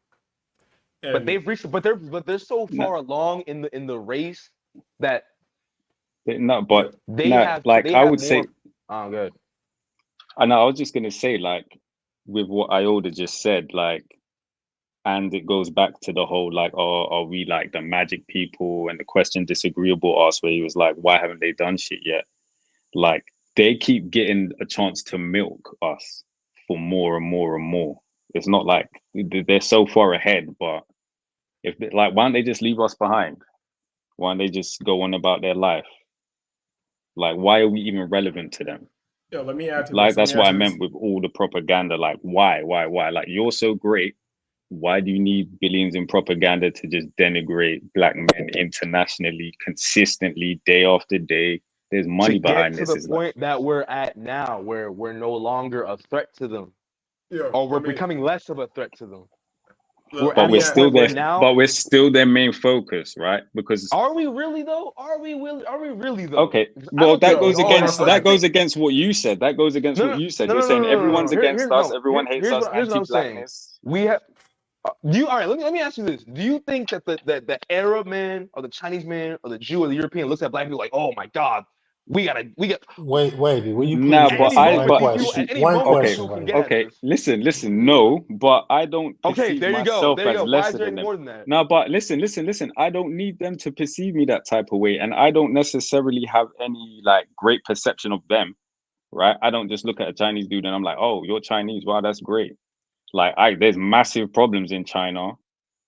But And they've reached, but they're so far along in the race that No, but they no, have like they I have would more. say, Oh, good. I know I was just gonna say, like, with what Iota just said, like, and it goes back to the whole like, are we like the magic people? And the question Disagreeable asked, where he was like, why haven't they done shit yet? Like, they keep getting a chance to milk us for more and more and more. It's not like they're so far ahead, but if they, like, why don't they just leave us behind? Why don't they just go on about their life? Like, why are we even relevant to them? yo, let me add to Like, this. that's what I meant with all the propaganda. Like, why? Like, you're so great. Why do you need billions in propaganda to just denigrate black men internationally, consistently, day after day? There's money To get behind to this. the It's like, point that we're at now, where we're no longer a threat to them, Yo, or we're let me- becoming less of a threat to them. Look, but at we're the still point where there. now. But we're still their main focus, right? Because Are we really though? Are we really though? okay, I well, don't that think we goes are. against that goes against what you said. That goes against what you said. You're saying everyone's against us. Everyone hates us. Here's what I'm saying. Anti-blackness. We have. All right? Let me ask you this: do you think that the Arab man, or the Chinese man, or the Jew, or the European looks at black people like, oh my God, we got. Wait, will you please Nah, answer one question? One question, Wade. Okay, listen. No, but I don't Okay, perceive there you go. myself There you as go. Why lesser is there than any them. more than that? No, but listen. I don't need them to perceive me that type of way, and I don't necessarily have any like great perception of them, right? I don't just look at a Chinese dude and I'm like, oh, you're Chinese. Wow, that's great. Like, there's massive problems in China.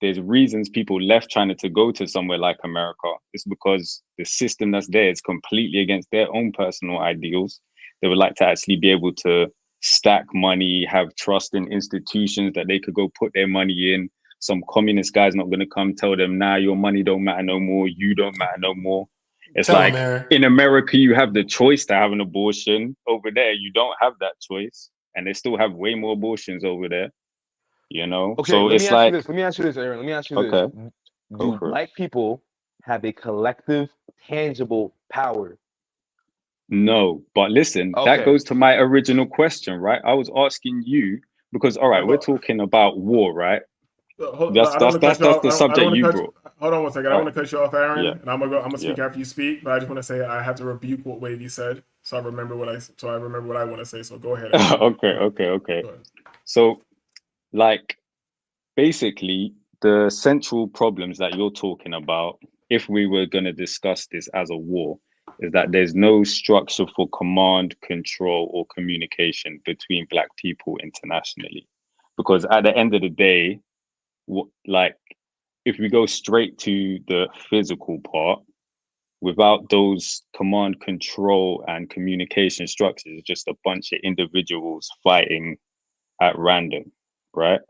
There's reasons people left China to go to somewhere like America. It's because the system that's there is completely against their own personal ideals. They would like to actually be able to stack money, have trust in institutions that they could go put their money in. Some communist guy's not going to come tell them, nah, your money don't matter no more. You don't matter no more. It's Tell like, him, Aaron. in America, you have the choice to have an abortion. Over there, you don't have that choice. And they still have way more abortions over there. You know, Okay, so let it's me like, ask you this, Aaron. Let me ask you okay, this: go do for it. black people have a collective, tangible power? No, but listen, that Okay. goes to my original question, right? I was asking you because, all right, we're talking about war, right? That's I don't want to cut you off. the I don't subject want you to cut. brought. Hold on 1 second. I Right. want to cut you off, Aaron, Yeah. and I'm gonna speak Yeah. after you speak. But I just want to say I have to rebuke what Wavy said. So I remember what I want to say. So go ahead. Okay. So, like, basically, the central problems that you're talking about, if we were going to discuss this as a war, is that there's no structure for command, control, or communication between Black people internationally. Because at the end of the day, like, if we go straight to the physical part, without those command, control, and communication structures, it's just a bunch of individuals fighting at random, right?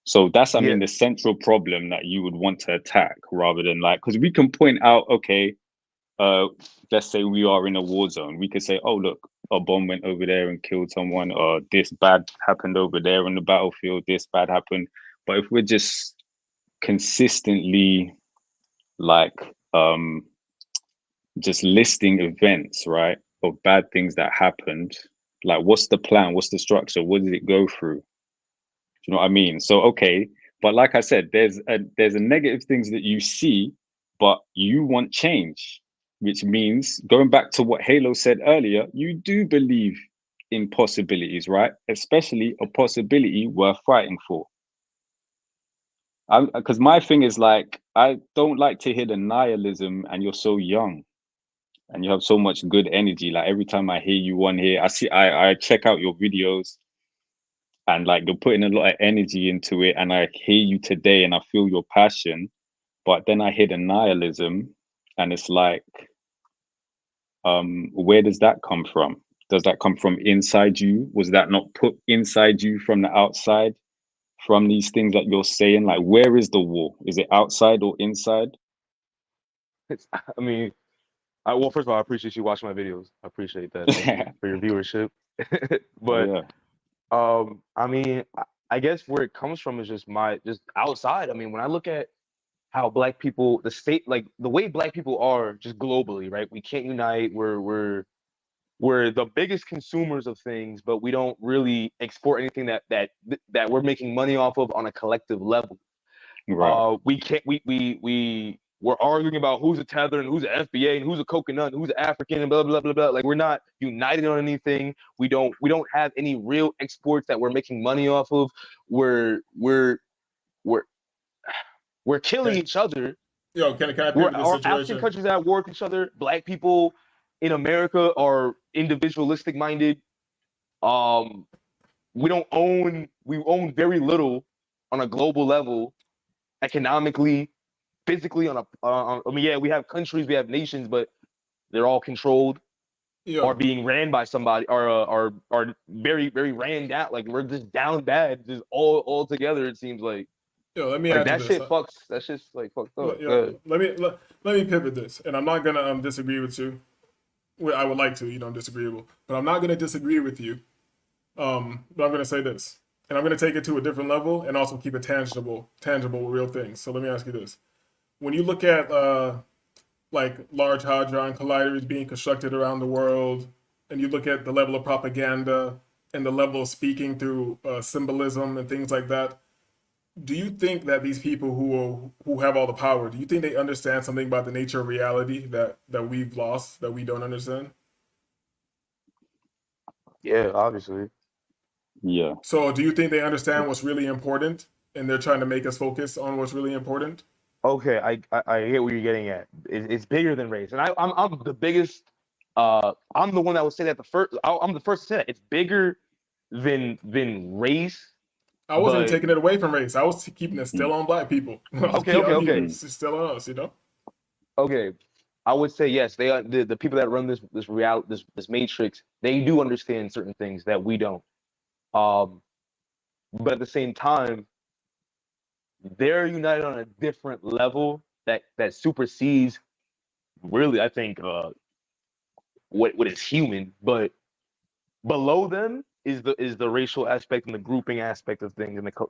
So that's, I mean, the central problem that you would want to attack, rather than like, because we can point out, okay, let's say we are in a war zone. We could say, oh, look, a bomb went over there and killed someone, or this bad happened over there on the battlefield, this bad happened. But if we're just consistently like just listing events, right, of bad things that happened, like what's the plan? What's the structure? What did it go through? You know what I mean? So, okay, but like I said, there's a negative things that you see, but you want change, which means going back to what Halo said earlier, you do believe in possibilities, right? Especially a possibility worth fighting for. Because my thing is like, I don't like to hear the nihilism, and you're so young and you have so much good energy. Like every time I hear you on here, I check out your videos, and like you're putting a lot of energy into it, and I hear you today and I feel your passion, but then I hear the nihilism, and it's like, where does that come from? Does that come from inside you? Was that not put inside you from the outside, from these things that you're saying? Like, where is the war? Is it outside or inside? I mean, well, first of all, I appreciate you watching my videos. I appreciate that. Thank you for your viewership. But yeah. I mean, I guess where it comes from is just outside. I mean, when I look at how Black people, the state, like the way Black people are just globally, right? We can't unite. We're the biggest consumers of things, but we don't really export anything that we're making money off of on a collective level. Right. We can't. We're arguing about who's a tether and who's an FBA and who's a coconut and who's an African and blah blah blah blah. Like we're not united on anything. We don't have any real exports that we're making money off of. We're killing each other. Yo, can I pivot this Our situation? African countries at war with each other. Black people in America are individualistic minded. We own very little on a global level, economically, physically I mean, yeah, we have countries, we have nations, but they're all controlled or being ran by somebody, or are very, very ran down. Like we're just down bad, just all together. It seems like. Yo, let me like add that to shit this. fucks. That shit's like fucked up. Let me pivot this, and I'm not gonna disagree with you. Well, I would like to, disagreeable, but I'm not gonna disagree with you. But I'm gonna say this, and I'm gonna take it to a different level, and also keep it tangible, real things. So let me ask you this: when you look at like Large Hadron Colliders being constructed around the world, and you look at the level of propaganda and the level of speaking through symbolism and things like that, do you think that these people who have all the power, do you think they understand something about the nature of reality that we've lost, that we don't understand? Yeah, obviously. Yeah. So do you think they understand what's really important, and they're trying to make us focus on what's really important? Okay, I get what you're getting at. It's bigger than race, and I'm the biggest. I'm the one that would say that I'm the first to say that it's bigger than race. I wasn't taking it away from race. I was keeping it still on Black people. Okay. It's still on us, Okay, I would say yes. They are the people that run this reality, this matrix. They do understand certain things that we don't. But at the same time, they're united on a different level that supersedes, really, I think, what is human. But below them is the racial aspect and the grouping aspect of things, all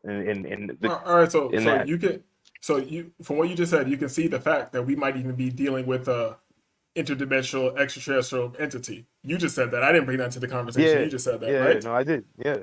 right. So from what you just said, you can see the fact that we might even be dealing with a interdimensional extraterrestrial entity. You just said that. I didn't bring that to the conversation. You just said that, right? No, I did. Yeah.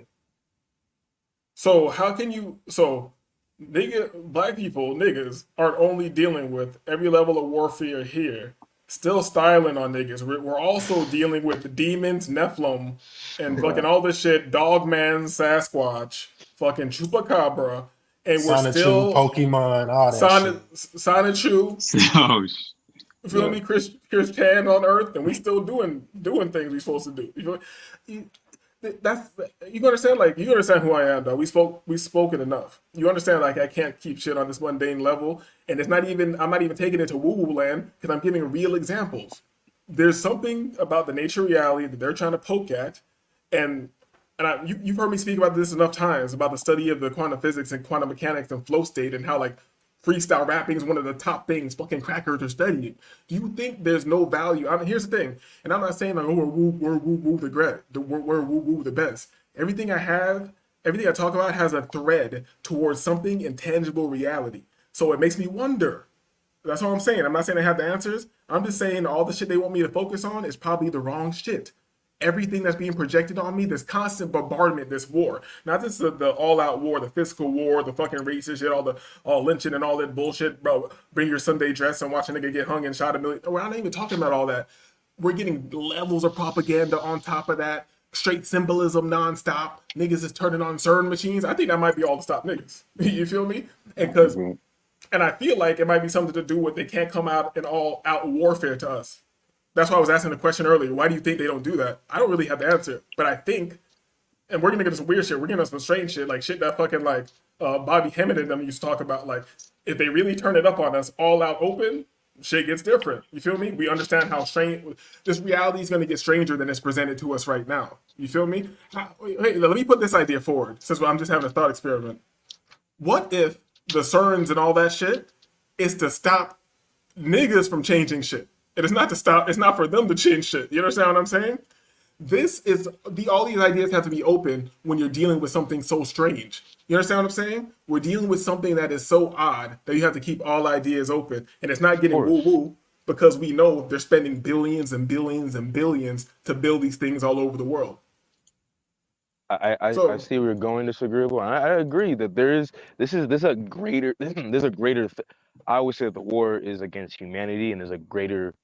So how can you? So Black people, niggas, aren't only dealing with every level of warfare here, still styling on niggas. We're also dealing with the demons, Nephilim, and fucking Right. all this shit. Dogman, Sasquatch, fucking Chupacabra, and we're Sonichu, still Pokemon, all that shit. Sonichu. Oh, You feel Yeah. me? Chris Chan on Earth, and we still doing things we supposed to do. You feel me? That's you understand. Like you understand who I am, though. We've spoken enough. You understand? Like I can't keep shit on this mundane level, and it's not even. I'm not even taking it to woo woo land because I'm giving real examples. There's something about the nature of reality that they're trying to poke at, and you've heard me speak about this enough times about the study of the quantum physics and quantum mechanics and flow state and how like freestyle rapping is one of the top things fucking crackers are studying. Do you think there's no value? I mean, here's the thing, and I'm not saying like, oh, we're woo the great, we're woo woo the best. Everything I have, everything I talk about has a thread towards something intangible reality. So it makes me wonder. That's all I'm saying. I'm not saying I have the answers. I'm just saying all the shit they want me to focus on is probably the wrong shit. Everything that's being projected on me, this constant bombardment, this war, not just the all-out war, the physical war, the fucking racist shit, all lynching and all that bullshit, bro. Bring your Sunday dress and watch a nigga get hung and shot a million. We're not even talking about all that. We're getting levels of propaganda on top of that. Straight symbolism nonstop. Niggas is turning on CERN machines. I think that might be all to stop niggas. You feel me? And I feel like it might be something to do with they can't come out in all-out warfare to us. That's why I was asking the question earlier. Why do you think they don't do that? I don't really have the answer, but I think, and we're gonna get some weird shit. We're getting some strange shit, like shit that fucking like Bobby Hemmett and them used to talk about. Like, if they really turn it up on us, all out open, shit gets different. You feel me? We understand how strange this reality is gonna get stranger than it's presented to us right now. You feel me? Hey, let me put this idea forward, since I'm just having a thought experiment. What if the CERNs and all that shit is to stop niggas from changing shit? It is not to stop. It's not for them to change shit. You understand what I'm saying? This is all these ideas have to be open when you're dealing with something so strange. You understand what I'm saying? We're dealing with something that is so odd that you have to keep all ideas open, and it's not getting woo woo because we know they're spending billions and billions and billions to build these things all over the world. I see where you're going, disagreeable. And I agree that there's a greater I always say that the war is against humanity, and there's a greater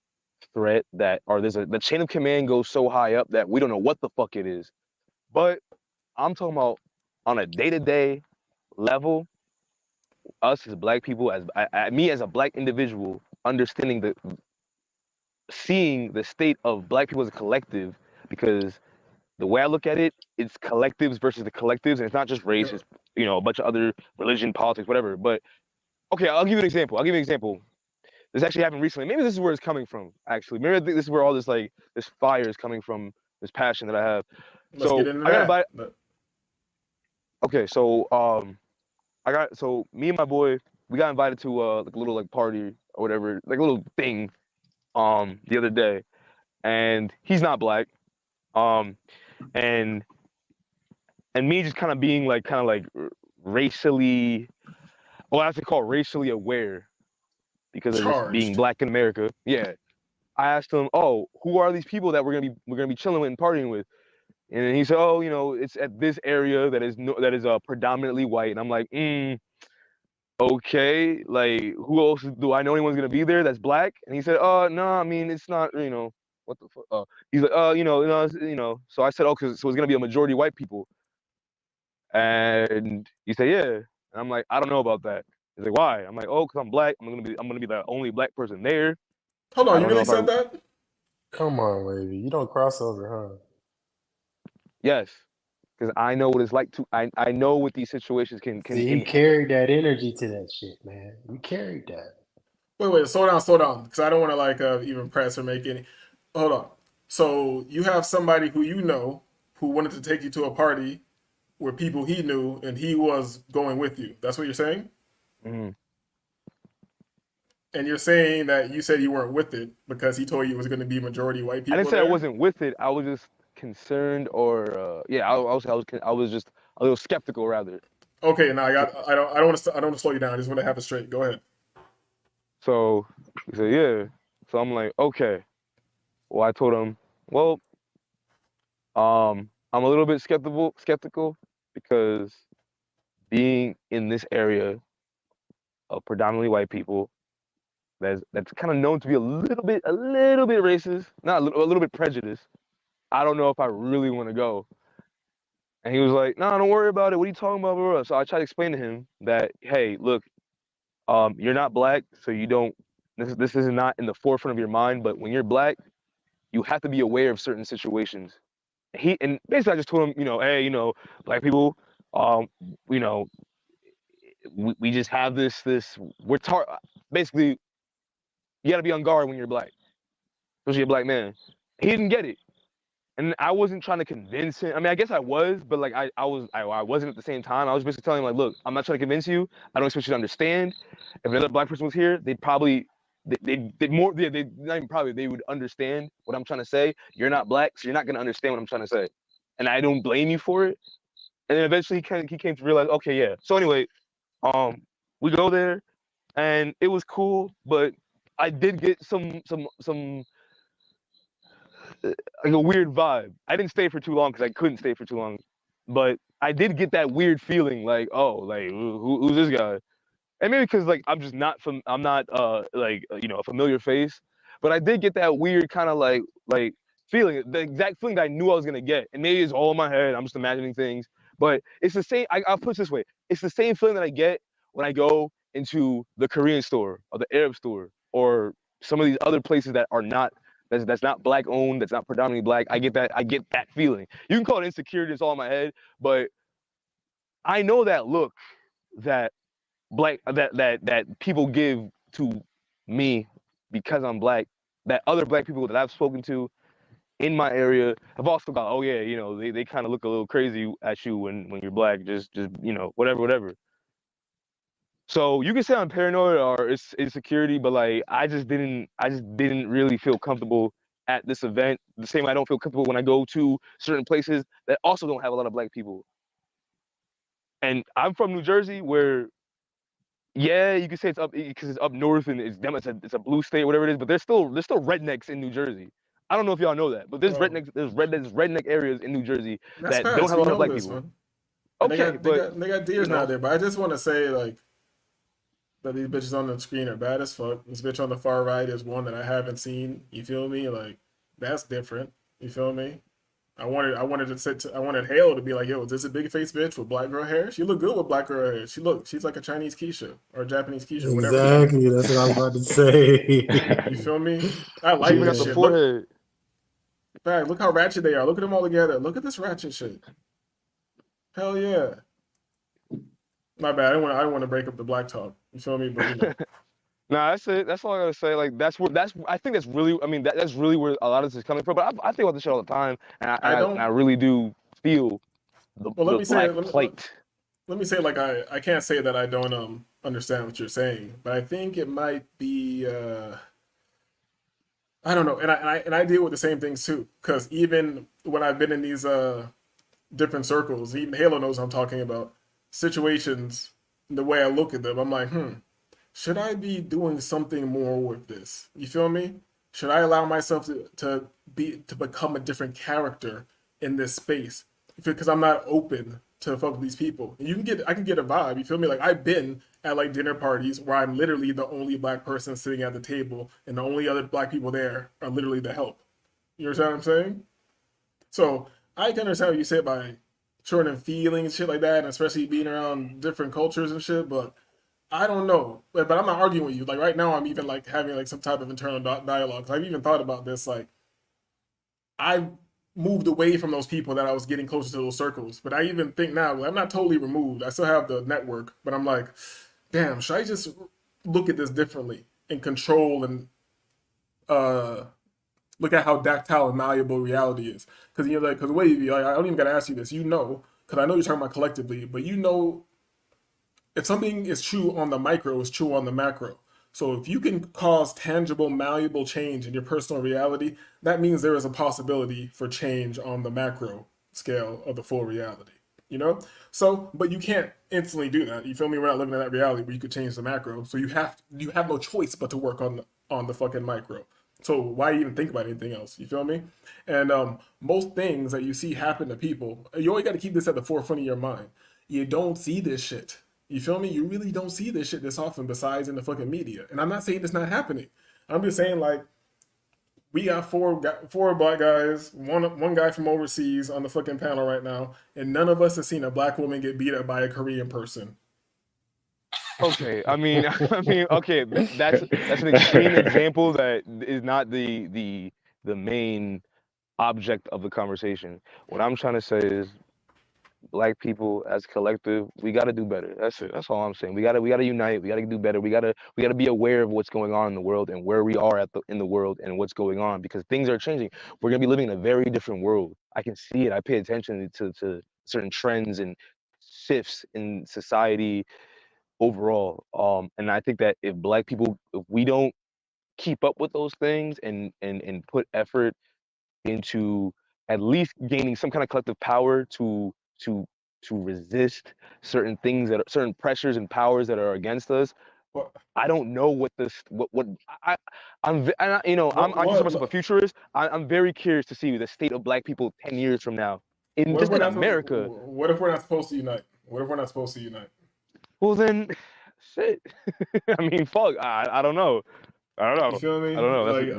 threat the chain of command goes so high up that we don't know what the fuck it is. But I'm talking about on a day-to-day level, us as black people, me as a black individual, seeing the state of black people as a collective, because the way I look at it, it's collectives versus the collectives, and it's not just race, it's a bunch of other religion, politics, whatever. But okay, I'll give you an example. This actually happened recently. Maybe this is where it's coming from, actually. Maybe I think this is where all this this fire is coming from, this passion that I have. Let's get into that. Okay, so me and my boy, we got invited to like a little party or whatever, like a little thing the other day. And he's not black. And me just kind of being racially, I have to call it racially aware because of just being black in America. Yeah. I asked him, "Oh, who are these people that we're gonna be chilling with and partying with?" And then he said, "Oh, it's at this area that is predominantly white." And I'm like, okay, like who else do I know anyone's gonna be there that's black? And he said, no, I mean it's not, what the fuck? He's like, So I said, so it's gonna be a majority white people. And he said, yeah. And I'm like, I don't know about that. He's like, why? I'm like, because I'm black. I'm gonna be the only black person there. Hold on, you really said that? Come on, Wavy. You don't cross over, huh? Yes. Because I know what it's like I know what these situations can See, you carried that energy to that shit, man. You carried that. Wait, slow down, because I don't want to even press or make any. Hold on. So you have somebody who you know who wanted to take you to a party with people he knew, and he was going with you. That's what you're saying? Mm-hmm. And you're saying that you said you weren't with it because he told you it was going to be majority white people. I didn't say I wasn't with it. I was just concerned, or I was just a little skeptical, rather. Okay, now I don't want to slow you down. I just want to have it straight. Go ahead. So he said, yeah. So I'm like, okay. Well, I told him, well, I'm a little bit skeptical because being in this area of predominantly white people, that's kind of known to be a little bit racist, not a little bit prejudiced. I don't know if I really want to go. And he was like, "No, don't worry about it. What are you talking about, bro?" So I tried to explain to him that, hey, look, you're not black, so you don't. This is not in the forefront of your mind. But when you're black, you have to be aware of certain situations. And basically I just told him, hey, black people, we just have this basically you got to be on guard when you're black, especially a black man. He didn't get it. And I wasn't trying to convince him. I mean, I guess I was, but like I wasn't at the same time. I was basically telling him like, look, I'm not trying to convince you. I don't expect you to understand. If another black person was here, they'd probably they would understand what I'm trying to say. You're not black, so you're not gonna understand what I'm trying to say. And I don't blame you for it. And then eventually he came to realize, okay, yeah. So anyway, we go there and it was cool, but I did get some like a weird vibe. I didn't stay for too long because I couldn't stay for too long, but I did get that weird feeling like, oh, like who's this guy? And maybe because like I'm just not I'm not a familiar face, but I did get that weird kind of like feeling, the exact feeling that I knew I was gonna get. And maybe it's all in my head. I'm just imagining things, but it's the same. I'll put it this way: it's the same feeling that I get when I go into the Korean store or the Arab store or some of these other places that are not. That's not black owned, that's not predominantly black. I get that feeling. You can call it insecurity, it's all in my head, but I know that look that that people give to me because I'm black, that other black people that I've spoken to in my area have also got, oh yeah, they kind of look a little crazy at you when you're black, just whatever. So you can say I'm paranoid or it's insecurity, but like I just didn't really feel comfortable at this event. The same way I don't feel comfortable when I go to certain places that also don't have a lot of black people. And I'm from New Jersey, where yeah, you can say it's up because it's up north and it's a blue state, whatever it is, but there's still rednecks in New Jersey. I don't know if y'all know that, but there's redneck areas in New Jersey that don't have a lot of black people. Man. Okay, they got deers out there, but I just want to say like that these bitches on the screen are bad as fuck. This bitch on the far right is one that I haven't seen. You feel me? Like that's different. You feel me? I wanted Hale to be like, yo, is this a big face bitch with black girl hair? She look good with black girl hair. She's like a Chinese Keisha or a Japanese Keisha, whatever. Exactly, that's what I was about to say. You feel me? I like this shit. Look how ratchet they are. Look at them all together. Look at this ratchet shit. Hell yeah. My bad. I don't want to break up the black talk. You feel me? But Nah, that's it. That's all I gotta say. Like I think that's really. I mean, that's really where a lot of this is coming from. But I think about this shit all the time, and I really do feel the let me say plate. Let me say like I can't say that I don't understand what you're saying, but I think it might be I don't know, and I deal with the same things too. Because even when I've been in these different circles, even Halo knows what I'm talking about. Situations, the way I look at them, I'm like, should I be doing something more with this? You feel me? Should I allow myself to become a different character in this space? Because I'm not open to fuck with these people. And I can get a vibe. You feel me? Like I've been at like dinner parties where I'm literally the only black person sitting at the table, and the only other black people there are literally the help. You understand what I'm saying? So I can understand what you say by showing feelings, shit like that, and especially being around different cultures and shit, but I don't know. But I'm not arguing with you. Like right now I'm even like having like some type of internal dialogue. I've even thought about this. Like I moved away from those people that I was getting closer to those circles. But I even think now, I'm not totally removed. I still have the network, but I'm like, damn, should I just look at this differently and control and look at how tactile and malleable reality is? Because because the way I don't even gotta ask you this, because I know you're talking about collectively, but if something is true on the micro, it's true on the macro. So if you can cause tangible, malleable change in your personal reality, that means there is a possibility for change on the macro scale of the full reality. So, but you can't instantly do that. You feel me? We're not living in that reality where you could change the macro. So you have no choice but to work on the fucking micro. So why even think about anything else? You feel me? And most things that you see happen to people, you always got to keep this at the forefront of your mind. You don't see this shit You feel me? You really don't see this shit this often besides in the fucking media. And I'm not saying it's not happening. I'm just saying, like, we got four black guys, one guy from overseas on the fucking panel right now, and none of us have seen a black woman get beat up by a Korean person. Okay, I mean, okay, that's an extreme example that is not the main object of the conversation. What I'm trying to say is, black people as collective, we got to do better. That's it. That's all I'm saying. We got to unite. We got to do better. We got to be aware of what's going on in the world and where we are in the world and what's going on, because things are changing. We're gonna be living in a very different world. I can see it. I pay attention to certain trends and shifts in society overall. And I think that if black people, if we don't keep up with those things and put effort into at least gaining some kind of collective power to resist certain things that are certain pressures and powers that are against us. I don't know what I'm consider myself a futurist. I'm very curious to see the state of black people 10 years from now in America. What if we're not supposed to unite? What if we're not supposed to unite? Well then, shit. I mean, fuck. I don't know. You feel me? I don't know. Like,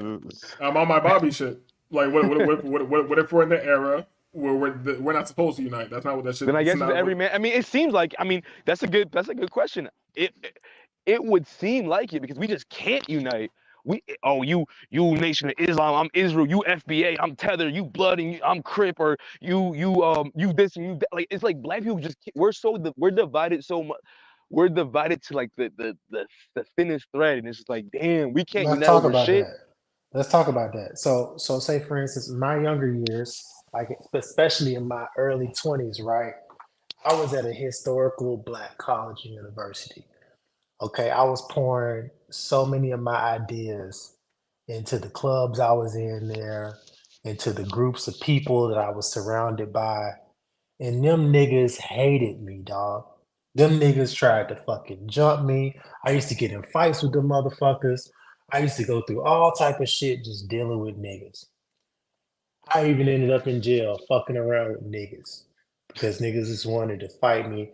I'm on my Bobby shit. Like, what if we're in the era where we're not supposed to unite? That's not what that shit. Then I guess it's every man. I mean, it seems like. I mean, that's a good question. It would seem like it because we just can't unite. You Nation of Islam, I'm Israel. You FBA, I'm Tether. You Blood, and I'm Crip, or you this and you that. Like, it's like black people just we're divided so much. We're divided to like the thinnest thread, and it's just like, damn, we can't unite over shit. Let's talk about that. So say for instance, my younger years, like especially in my early 20s, right? I was at a historical black college and university. Okay, I was pouring so many of my ideas into the clubs I was in there, into the groups of people that I was surrounded by, and them niggas hated me, dog. Them niggas tried to fucking jump me. I used to get in fights with them motherfuckers. I used to go through all type of shit just dealing with niggas. I even ended up in jail fucking around with niggas because niggas just wanted to fight me,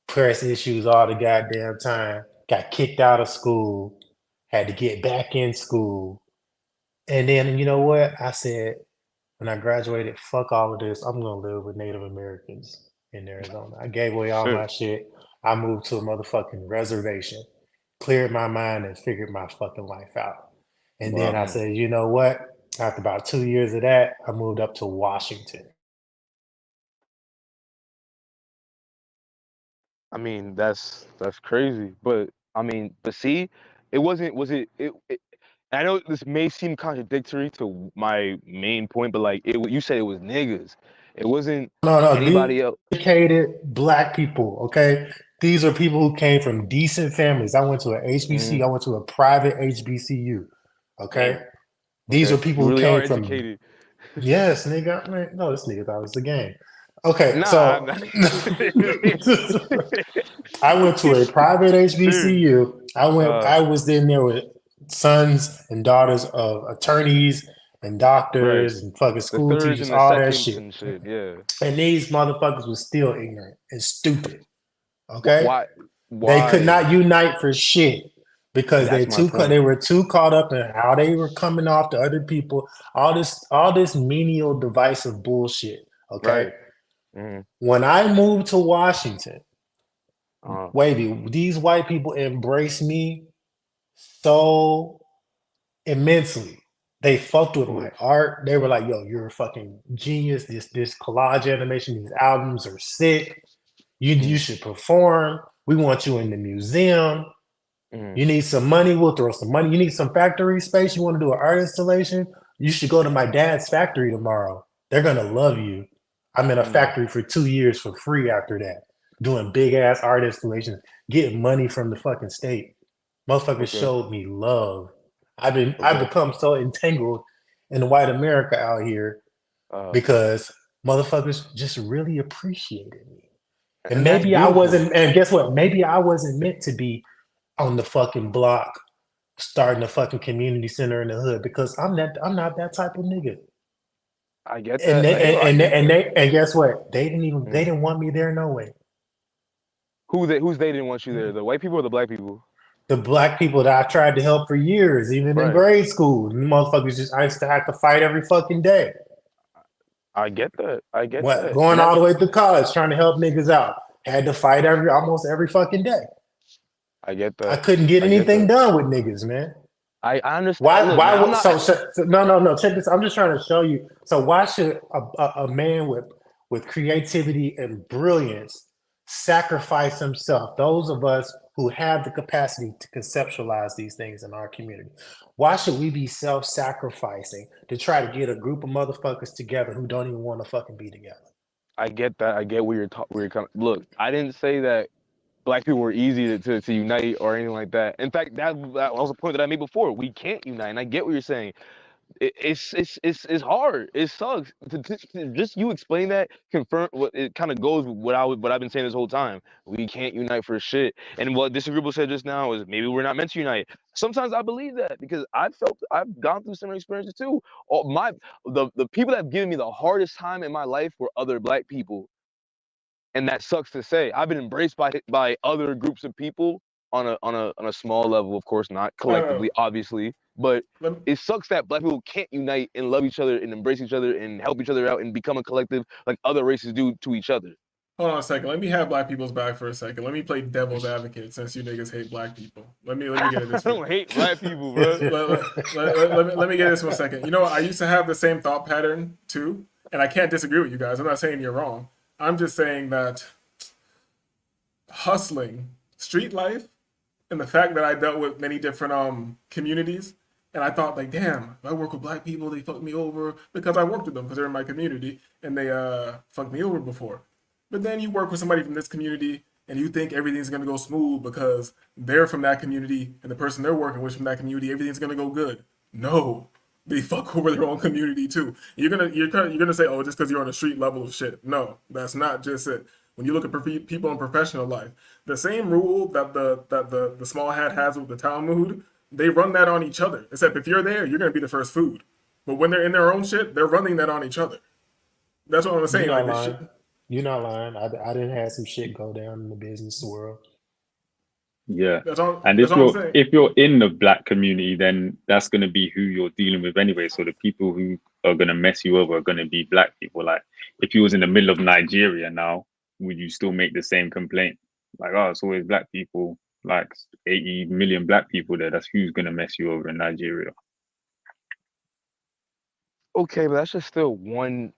press issues all the goddamn time, got kicked out of school, had to get back in school. And then, you know what? I said, when I graduated, fuck all of this. I'm going to live with Native Americans in Arizona. I gave away all my shit. I moved to a motherfucking reservation, cleared my mind and figured my fucking life out. And then I said, you know what? After about 2 years of that, I moved up to Washington. I mean, that's crazy. But I mean, but see, I know this may seem contradictory to my main point, but like you said it was niggas. It wasn't anybody else. Educated black people, okay? These are people who came from decent families. I went to an HBC. I went to a private HBCU, okay? These are people who came from. Yes, nigga. Man, no, this nigga thought it was the game. Okay, so I went to a private HBCU. I was in there with sons and daughters of attorneys and doctors and fucking school teachers, all that shit. And these motherfuckers were still ignorant and stupid. Okay, why? They could not unite for shit because they were too caught up in how they were coming off to other people. All this menial divisive bullshit. Okay. Right. When I moved to Washington, Wavy, these white people embraced me so immensely. They fucked with my art. They were like, yo, you're a fucking genius. This collage animation, these albums are sick. You should perform. We want you in the museum. You need some money, we'll throw some money. You need some factory space, you want to do an art installation? You should go to my dad's factory tomorrow. They're going to love you. I'm in a factory for 2 years for free after that, doing big ass art installations, getting money from the fucking state. Motherfuckers showed me love. I've become so entangled in white America out here because motherfuckers just really appreciated me. And maybe I wasn't, and guess what? Maybe I wasn't meant to be on the fucking block starting a fucking community center in the hood because I'm not that type of nigga. I get that. And guess what? They didn't want me there no way. Who's they didn't want you there? The white people or the black people? The black people that I tried to help for years, even in grade school. You motherfuckers I used to have to fight every fucking day. I get that. Going all the way through college, trying to help niggas out. Had to fight almost every fucking day. I get that. I couldn't get anything done with niggas, man. I understand. No. Check this. I'm just trying to show you. So why should a man with creativity and brilliance sacrifice himself? Those of us who have the capacity to conceptualize these things in our community. Why should we be self-sacrificing to try to get a group of motherfuckers together who don't even want to fucking be together? I get that. I get where you're coming. Look, I didn't say that black people were easy to unite or anything like that. In fact, that was a point that I made before. We can't unite, and I get what you're saying. It's hard. It sucks. Just you explain that, confirm what it kind of goes with what I've been saying this whole time. We can't unite for shit. And what Disagreeable said just now is maybe we're not meant to unite. Sometimes I believe that because I've gone through similar experiences too. The people that have given me the hardest time in my life were other black people. And that sucks to say. I've been embraced by other groups of people on a small level, of course, not collectively, obviously. But it sucks that black people can't unite and love each other and embrace each other and help each other out and become a collective like other races do to each other. Hold on a second. Let me have black people's back for a second. Let me play devil's advocate since you niggas hate black people. Let me get it this I don't hate black people, bro. let me get this 1 second. You know, I used to have the same thought pattern too, and I can't disagree with you guys. I'm not saying you're wrong. I'm just saying that hustling, street life, and the fact that I dealt with many different communities, and I thought like, damn, if I work with black people, they fuck me over because I worked with them because they're in my community and they fucked me over before. But then you work with somebody from this community and you think everything's gonna go smooth because they're from that community and the person they're working with from that community, everything's gonna go good. No, they fuck over their own community too. You're gonna say, oh, just because you're on a street level of shit. No, that's not just it. When you look at people in professional life, the same rule that the small hat has with the Talmud, they run that on each other. Except if you're there, you're gonna be the first food. But when they're in their own shit, they're running that on each other. That's what I'm saying. You're not Like, lying. You're not lying. I didn't have some shit go down in the business world. Yeah. And if you're in the black community, then that's going to be who you're dealing with anyway. So the people who are going to mess you over are going to be black people. Like if you was in the middle of Nigeria now, would you still make the same complaint? Like, oh, it's always black people, like 80 million black people there. That's who's going to mess you over in Nigeria. Okay, but that's just still one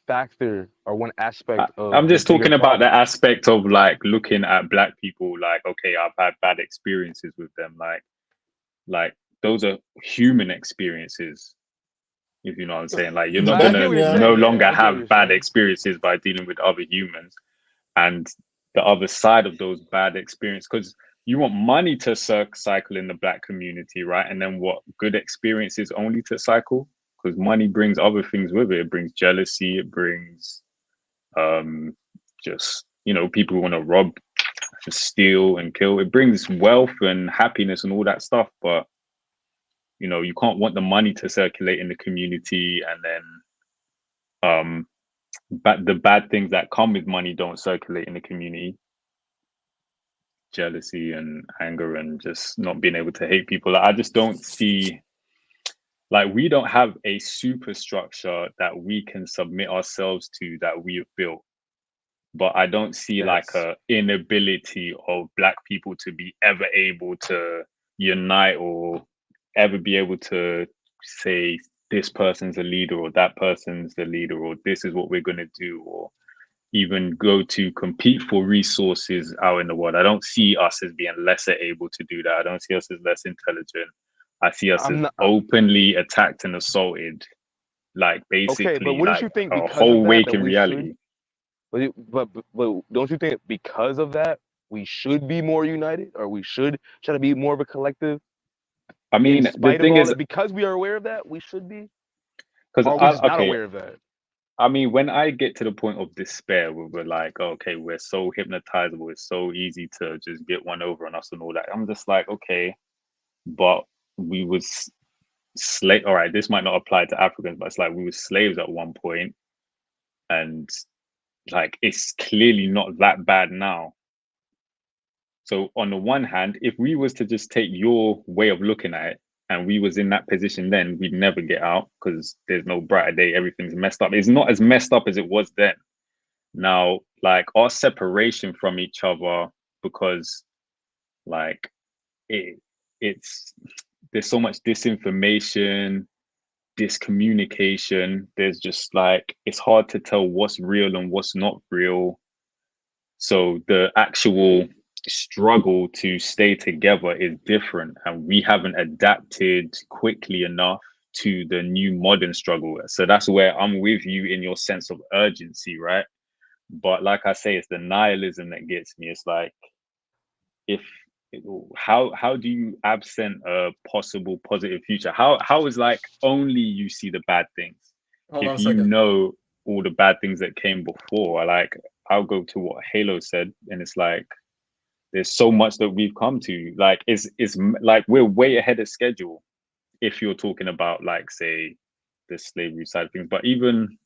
factor or one aspect of I'm just the bigger talking about the problem. aspect of like looking at black people like, okay, I've had bad experiences with them. Like those are human experiences, if you know what I'm saying. Like you're not gonna no longer have bad experiences by dealing with other humans. And the other side of those bad experiences, because you want money to cycle in the black community, right? And then what good experiences only to cycle? Because money brings other things with it. It brings jealousy. It brings just, people who want to rob, just steal and kill. It brings wealth and happiness and all that stuff. But, you can't want the money to circulate in the community and then the bad things that come with money don't circulate in the community. Jealousy and anger and just not being able to hate people. I just don't see... Like we don't have a superstructure that we can submit ourselves to that we have built. But I don't see like a inability of black people to be ever able to unite or ever be able to say this person's a leader or that person's the leader or this is what we're going to do or even go to compete for resources out in the world. I don't see us as being lesser able to do that. I don't see us as less intelligent. I see us as openly attacked and assaulted, like basically okay, but wouldn't you think a whole waking reality. But don't you think because of that we should be more united or we should try to be more of a collective? I mean, the thing is, because we are aware of that, we should be. Because we're just not aware of that. I mean, when I get to the point of despair, where we're like, okay, we're so hypnotizable, it's so easy to just get one over on us and all that. I'm just like, okay, but we was slave. All right, this might not apply to Africans, but it's like we were slaves at one point, and like it's clearly not that bad now. So on the one hand, if we was to just take your way of looking at it, and we was in that position then, we'd never get out because there's no brighter day. Everything's messed up. It's not as messed up as it was then. Now, like our separation from each other, because like it's there's so much disinformation, discommunication. There's just like it's hard to tell what's real and what's not real. So the actual struggle to stay together is different, and we haven't adapted quickly enough to the new modern struggle. So that's where I'm with you in your sense of urgency, right? But like I say, it's the nihilism that gets me. It's like, how do you absent a possible positive future? How is like only you see the bad things Hold on if a you second. know all the bad things that came before? Like I'll go to what Halo said, and it's like there's so much that we've come to. Like it's like we're way ahead of schedule if you're talking about like say the slavery side of things. But even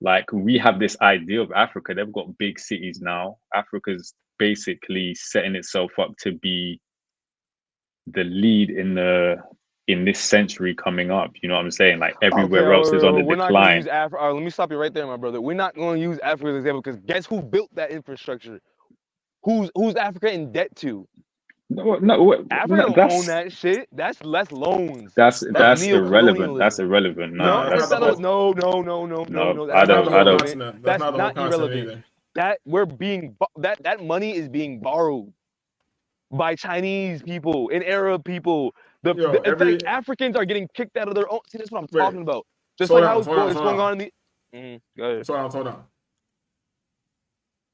like we have this idea of Africa, they've got big cities now. Africa's basically setting itself up to be the lead in this century coming up. You know what I'm saying? Like everywhere else is on the We're not going to decline. use Africa. Let me stop you right there, my brother. We're not going to use Africa as an example because guess who built that infrastructure? Who's Africa in debt to? Africa don't own that shit. That's loans. That's irrelevant. Neocolonialism. That's irrelevant. No, That's no. That's not irrelevant. That's not irrelevant. That that money is being borrowed by Chinese people and Arab people. In fact, Africans are getting kicked out of their own. See, that's what I'm talking about. Just like how it's going on in the. Go ahead. Hold on.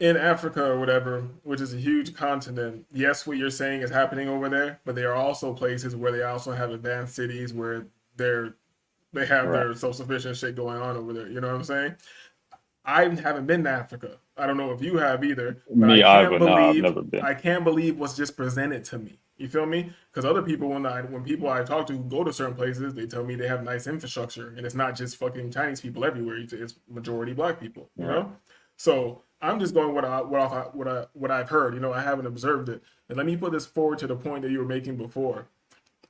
In Africa or whatever, which is a huge continent, yes, what you're saying is happening over there, but there are also places where they also have advanced cities where they have their self-sufficient shit going on over there. You know what I'm saying? I haven't been to Africa. I don't know if you have either. But Me I can't either. No, I've believe never been. I can't believe what's just presented to me. You feel me? Because other people, when people I talk to who go to certain places, they tell me they have nice infrastructure, and it's not just fucking Chinese people everywhere. It's majority black people. You know? So I'm just going what I've heard. You know, I haven't observed it. And let me put this forward to the point that you were making before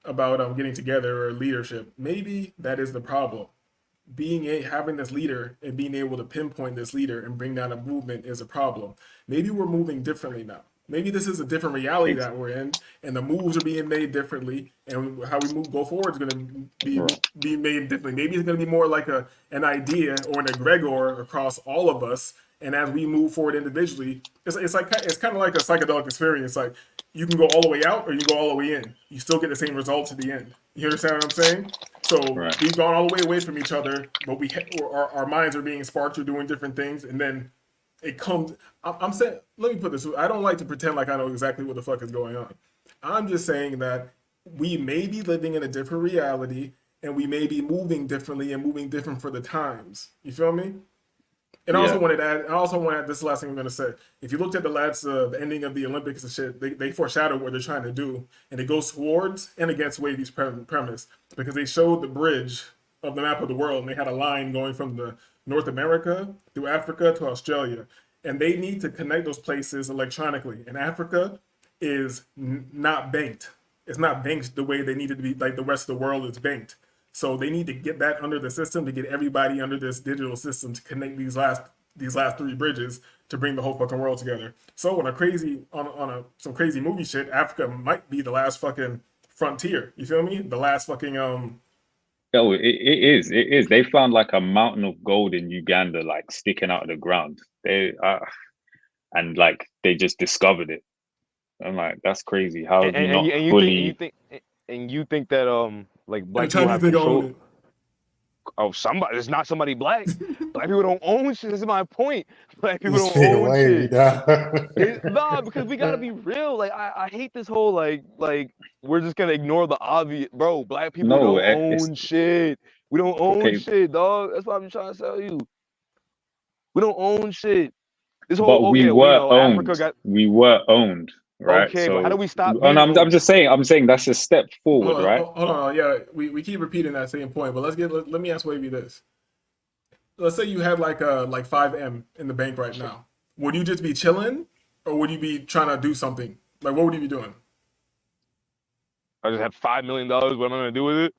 about getting together or leadership. Maybe that is the problem. Having this leader and being able to pinpoint this leader and bring down a movement is a problem. Maybe we're moving differently now. Maybe this is a different reality that we're in, and the moves are being made differently, and how we go forward is going to be made differently. Maybe it's going to be more like an idea or an egregore across all of us. And as we move forward individually, it's kind of like a psychedelic experience. Like you can go all the way out or you go all the way in. You still get the same results at the end. You understand what I'm saying? So we've gone all the way away from each other, but our minds are being sparked or doing different things, and then it comes. I'm saying, let me put this. I don't like to pretend like I know exactly what the fuck is going on. I'm just saying that we may be living in a different reality, and we may be moving differently and moving different for the times. You feel me? And I also wanted to add, this is the last thing I'm going to say. If you looked at the ending of the Olympics and shit, they foreshadowed what they're trying to do. And it goes towards and against Wavy's premise. Because they showed the bridge of the map of the world, and they had a line going from the North America through Africa to Australia. And they need to connect those places electronically. And Africa is not banked. It's not banked the way they need it to be, like the rest of the world is banked. So they need to get that under the system to get everybody under this digital system to connect these last 3 bridges to bring the whole fucking world together. So on some crazy movie shit, Africa might be the last fucking frontier. You feel me? The last fucking Oh, it is. It is. They found like a mountain of gold in Uganda, like sticking out of the ground. And like they just discovered it. I'm like, that's crazy. How have you not fully? And you think that like black people have control? Oh, somebody. It's not somebody black. Black people don't own shit. This is my point. Black people don't own shit. Nah, because we gotta be real. Like I hate this whole like we're just gonna ignore the obvious, bro. Black people don't own shit. We don't own shit, dog. That's what I'm trying to tell you. We don't own shit. This whole But we were owned. We were owned. Right. Okay, so, but how do we stop? I'm just saying that's a step forward, right? Hold on. Yeah, we keep repeating that same point, but let me ask Wavy this. Let's say you had like $5M in the bank right now. Would you just be chilling, or would you be trying to do something Like, what would you be doing? I just have $5 million. What am I gonna do with it?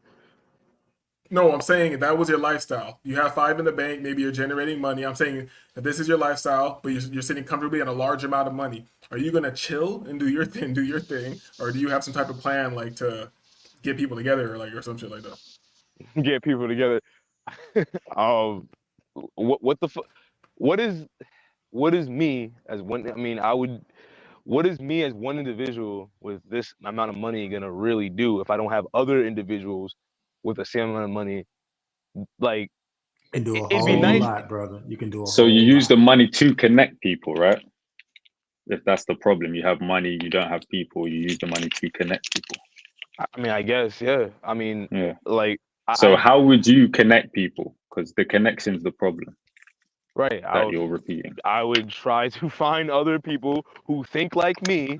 No, I'm saying if that was your lifestyle. You have 5 in the bank. Maybe you're generating money. I'm saying if this is your lifestyle, but you're sitting comfortably on a large amount of money. Are you gonna chill and do your thing, or do you have some type of plan like to get people together or some shit like that? Get people together. What the fuck? What is me as one? I mean, what is me as one individual with this amount of money gonna really do if I don't have other individuals with the same amount of money? Like, You can do a it'd be whole nice. lot, brother. You can do a So whole you use lot. the money to connect people, right? If that's the problem, you have money, you don't have people, you use the money to connect people. I mean, I guess, yeah. I mean, Yeah. like, So how would you connect people? Because the connection's the problem right. that you're repeating. I would try to find other people who think like me,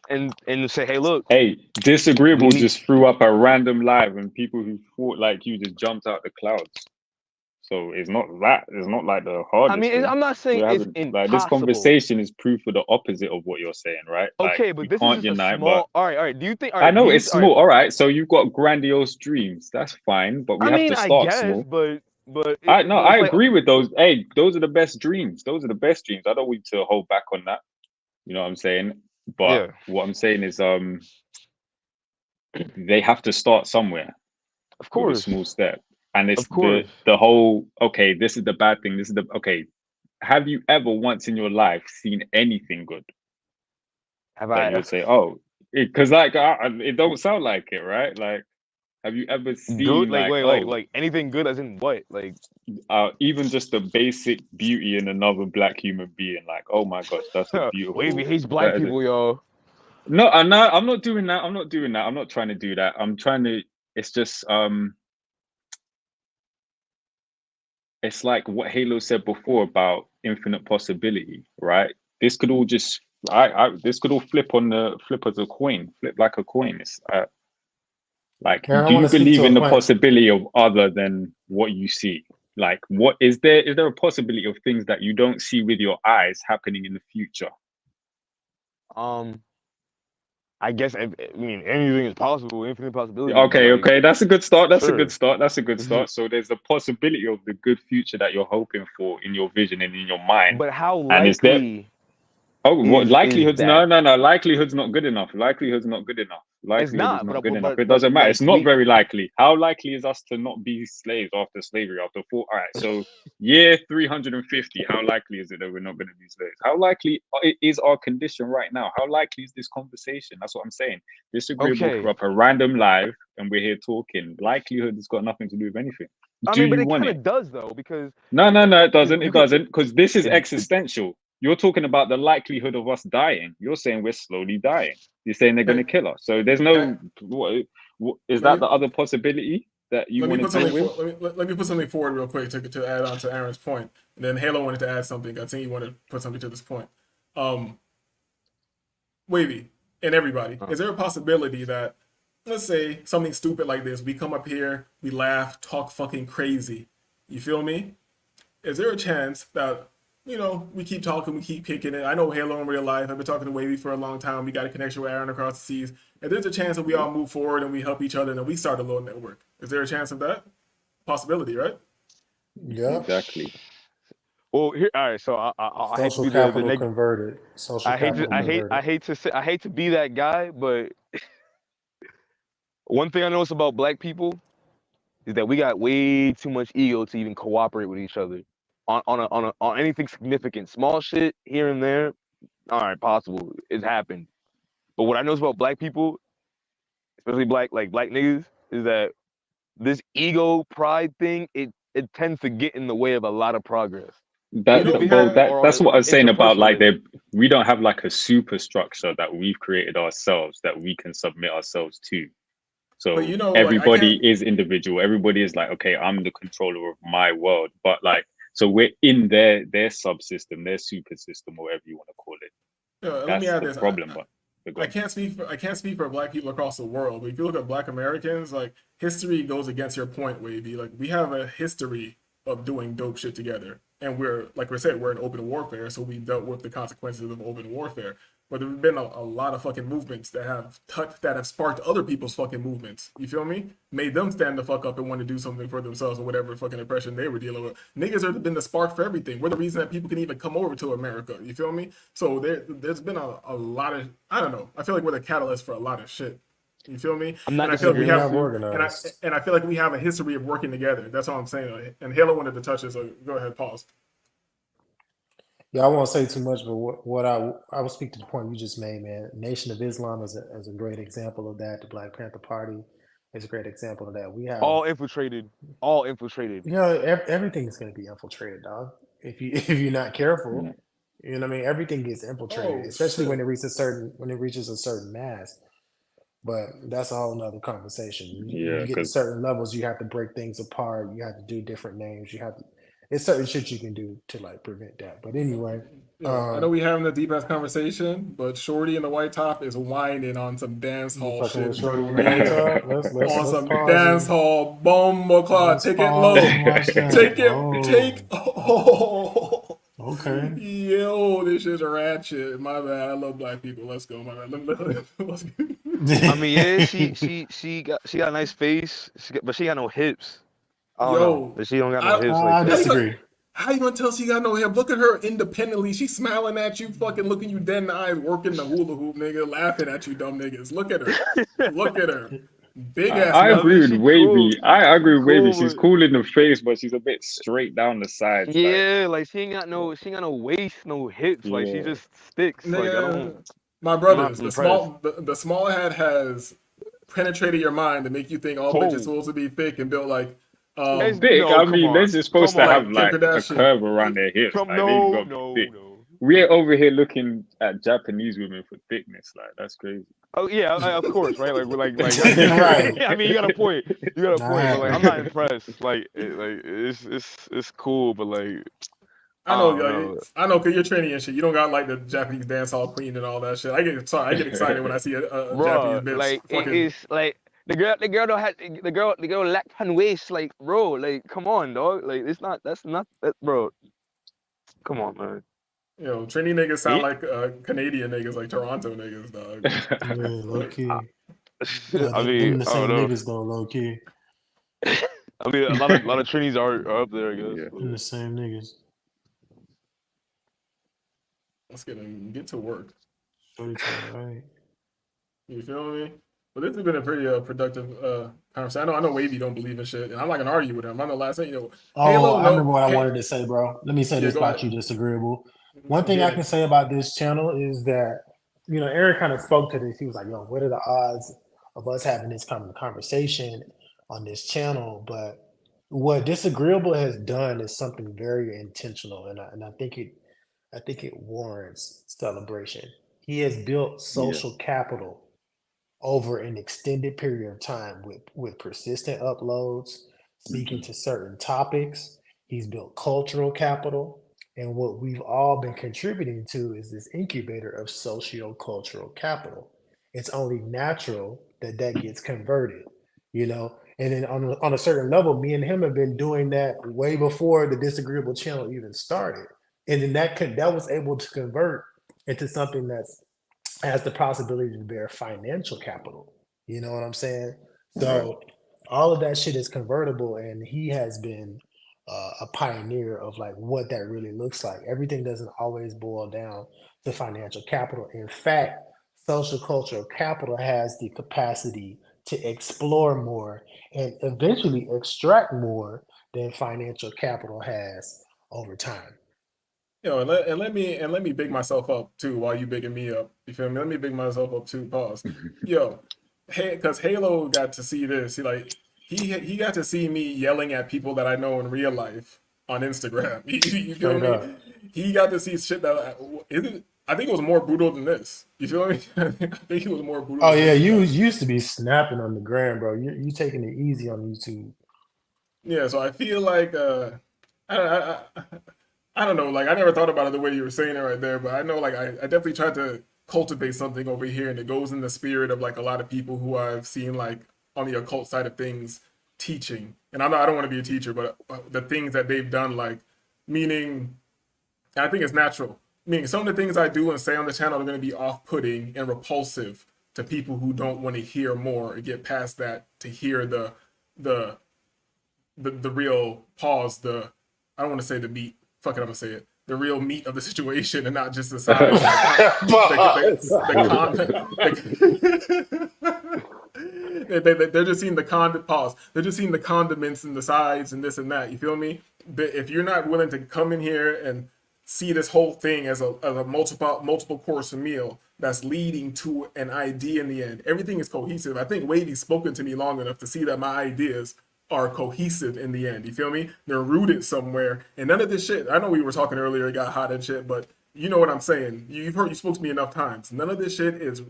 and say, hey, look. Hey, Disagreeable we need- just threw up a random live, and people who thought like you just jumped out the clouds. So it's not like the hardest. I mean, thing. I'm not saying We're it's having, like, this impossible. conversation is proof of the opposite of what you're saying, right? Okay, like, but you this is can't just a unite, small. but All right. Do you think? All I right, know do you- it's all right. small. All right, so you've got grandiose dreams. That's fine, but we I have mean, to I start guess, small. but I it's like, agree with those. Hey, those are the best dreams. Those are the best dreams. I don't want you to hold back on that. You know what I'm saying? But Yeah. what I'm saying is, they have to start somewhere. Of With a course. small step, and it's Of course. the whole. Okay, this is the bad thing. This is the okay. Have you ever once in your life seen anything good? Have That I? you would say, oh, because like it don't sound like it, right? Like, have you ever seen Good? Like, like, wait, oh, like anything good as in what? Like, even just the basic beauty in another black human being? Like, oh my gosh, that's a beautiful. Wavy hates black that is a- people, yo. No, I'm not doing that. I'm not doing that. I'm not trying to do that. I'm trying to. It's just it's like what Halo said before about infinite possibility, right? This could all just this could all flip as a coin, flip like a coin. It's like, Aaron, I do wanna you speak believe to a in the point. possibility of other than what you see? Like, what is there a possibility of things that you don't see with your eyes happening in the future? I guess I mean anything is possible, infinite possibilities. but, Okay, like, okay, that's a good start. That's a sure. good start. That's a good start. So there's the possibility of the good future that you're hoping for in your vision and in your mind. But how And is there? likely? Oh, what is likelihoods? that? No. Likelihood's not good enough. Likelihood's not good enough. It's Likelihood is not. not But good enough. but It doesn't matter. like, It's not very likely. How likely is us to not be slaves after slavery? After 4? All right. So year 350. How likely is it that we're not going to be slaves? How likely is our condition right now? How likely is this conversation? That's what I'm saying. Disagreeable Okay. for up a random live, and we're here talking. Likelihood has got nothing to do with anything. I Do mean, but you it want kind it? of does though, because No, it doesn't. you It can- doesn't, because this is it- existential. You're talking about the likelihood of us dying. You're saying we're slowly dying. You're saying they're going to kill us. So there's no. What is that? The other possibility that you Let me want put to deal something. with? Let me put something forward real quick to add on to Aaron's point, and then Halo wanted to add something. I think he wanted to put something to this point. Wavy and everybody, is there a possibility that, let's say something stupid like this, we come up here, we laugh, talk fucking crazy, you feel me? Is there a chance that, you know, we keep talking, we keep kicking it? I know Halo in real life. I've been talking to Wavy for a long time. We got a connection with Aaron across the seas. And there's a chance that we all move forward and we help each other and then we start a little network. Is there a chance of that? Possibility, right? Yeah. Exactly. Well, here, all right. So I hate to Social be capital the converted. Social I hate capital to converted. I hate to be that guy, but one thing I notice about black people is that we got way too much ego to even cooperate with each other on anything significant. Small shit here and there, all right, possible. It's happened. But what I notice about black people, especially black niggas, is that this ego pride thing, it tends to get in the way of a lot of progress. That's what I was saying about like interpersonally. we don't have like a superstructure that we've created ourselves that we can submit ourselves to. So But you know, like, I everybody can't- is individual. Everybody is like, okay, I'm the controller of my world. But like, so we're in their subsystem, their super system, or whatever you want to call it. Let me That's add the this. problem. But I can't speak for black people across the world, but if you look at black Americans, like history goes against your point, Wavy. Like we have a history of doing dope shit together. And we're like we said, we're in open warfare, so we dealt with the consequences of open warfare. but there's been a lot of fucking movements that have sparked other people's fucking movements. You feel me? Made them stand the fuck up and want to do something for themselves or whatever fucking oppression they were dealing with. Niggas have been the spark for everything. We're the reason that people can even come over to America. You feel me? So there's been a lot of, I don't know. I feel like we're the catalyst for a lot of shit. You feel me? I'm not and I feel like we disagreeing. have, organized. and I feel like we have a history of working together. That's all I'm saying. And Halo wanted to touch it, so go ahead, pause. Yeah, I won't say too much, but what I will speak to the point you just made, man. Nation of Islam is a great example of that. The Black Panther Party is a great example of that. We have All infiltrated. All infiltrated. you know, everything is going to be infiltrated, dog. If you're not careful, you know what I mean. Everything gets infiltrated, especially when it reaches a certain mass. But that's a whole nother conversation. You get to certain levels, you have to break things apart. You have to do different names. It's certain shit you can do to like prevent that. But anyway, I know we having a deep ass conversation, but Shorty in the white top is whining on some dance hall fucking shit. with Shorty in the white top? Let's On some pause dance and- hall bomb clock. Take it low. Take it. Oh. Okay. Yo, this shit's ratchet. My bad. I love black people. Let's go. My bad. Let's go. I mean, yeah, she got a nice face, but she got no hips. I don't know, but she don't got no hips. I disagree. How you gonna tell she got no hair? Look at her independently. She's smiling at you, fucking looking you dead in the eyes, working the hula hoop, nigga, laughing at you, dumb niggas. Look at her. Look at her. Big ass. I agree with Wavy. cool. I agree with Wavy. Cool, She's but- cool in the face, but she's a bit straight down the sides. Yeah, like she ain't got no waist, no hips. Like she Yeah. just sticks. Like I Nigga, don't. my I'm brothers, not the small head has penetrated your mind to make you think all bitches supposed to be thick and built like It's big. I mean, they're just supposed to have Kim like a Kardashian. curve around their hips. Like, they've got thick. We're over here looking at Japanese women for thickness. Like that's crazy. Oh yeah, of course, right? Like we're like Right. I mean, you got a point. You got a point. But, like I'm not impressed. Like it's cool, but like I know, don't like, I know, cause you're training and shit. You don't got like the Japanese dance hall queen and all that shit. I get excited when I see a Bruh, Japanese bitch. like fucking, it's like the girl don't have the girl lack her waist. Like bro, like come on, dog. Like that's not that, bro. Come on, man. you know, Trini niggas sound like Canadian niggas, like Toronto niggas, dog. Yeah, low key. I mean, the I same don't know. niggas though, low key. I mean, a lot of Trinis are up there, I guess. The same niggas. Let's get to work. Shorty to the right. You feel me? But this has been a pretty productive conversation. I know Wavy don't believe in shit, and I'm not gonna argue with him. I'm the last thing, you know. Oh, I remember what I wanted to say, bro. Let me say Yeah, this go about ahead. you, Disagreeable. One thing I Yeah. can say about this channel is that, you know, Eric kind of spoke to this. He was like, yo, what are the odds of us having this kind of conversation on this channel? But what Disagreeable has done is something very intentional, and I think it warrants celebration. He has built social capital over an extended period of time with persistent uploads, speaking to certain topics. He's built cultural capital. And what we've all been contributing to is this incubator of socio-cultural capital. It's only natural that gets converted, you know? And then on a certain level, me and him have been doing that way before the Disagreeable channel even started. And then that was able to convert into something has the possibility to bear financial capital. You know what I'm saying? So all of that shit is convertible, and he has been a pioneer of like what that really looks like. Everything doesn't always boil down to financial capital. In fact, social cultural capital has the capacity to explore more and eventually extract more than financial capital has over time. Yo, and let me big myself up too while you bigging me up. You feel me? Let me big myself up too. Pause. Yo, hey, because Halo got to see this. He got to see me yelling at people that I know in real life on Instagram. You feel Straight me? up. He got to see shit that I think it was more brutal than this. You feel me? I think it was more brutal. Oh than yeah, this. you used to be snapping on the gram, bro. You taking it easy on YouTube. Yeah, so I feel like I don't know, like I never thought about it the way you were saying it right there, but I know like I definitely tried to cultivate something over here, and it goes in the spirit of like a lot of people who I've seen like on the occult side of things teaching. And I don't want to be a teacher, but the things that they've done, like meaning, I think it's natural Meaning some of the things I do and say on the channel are going to be off-putting and repulsive to people who don't want to hear more or get past that to hear the real pause. I don't want to say the meat. Fuck it, I'm gonna say it. The real meat of the situation and not just the size. They're just seeing They're just seeing the condiments and the sides and this and that. You feel me? But if you're not willing to come in here and see this whole thing as a multiple course meal that's leading to an idea in the end, everything is cohesive. I think Wavy's spoken to me long enough to see that my ideas are cohesive in the end. You feel me? They're rooted somewhere, and none of this shit. I know we were talking earlier, it got hot and shit, but you know what I'm saying. You spoke to me enough times. None of this shit is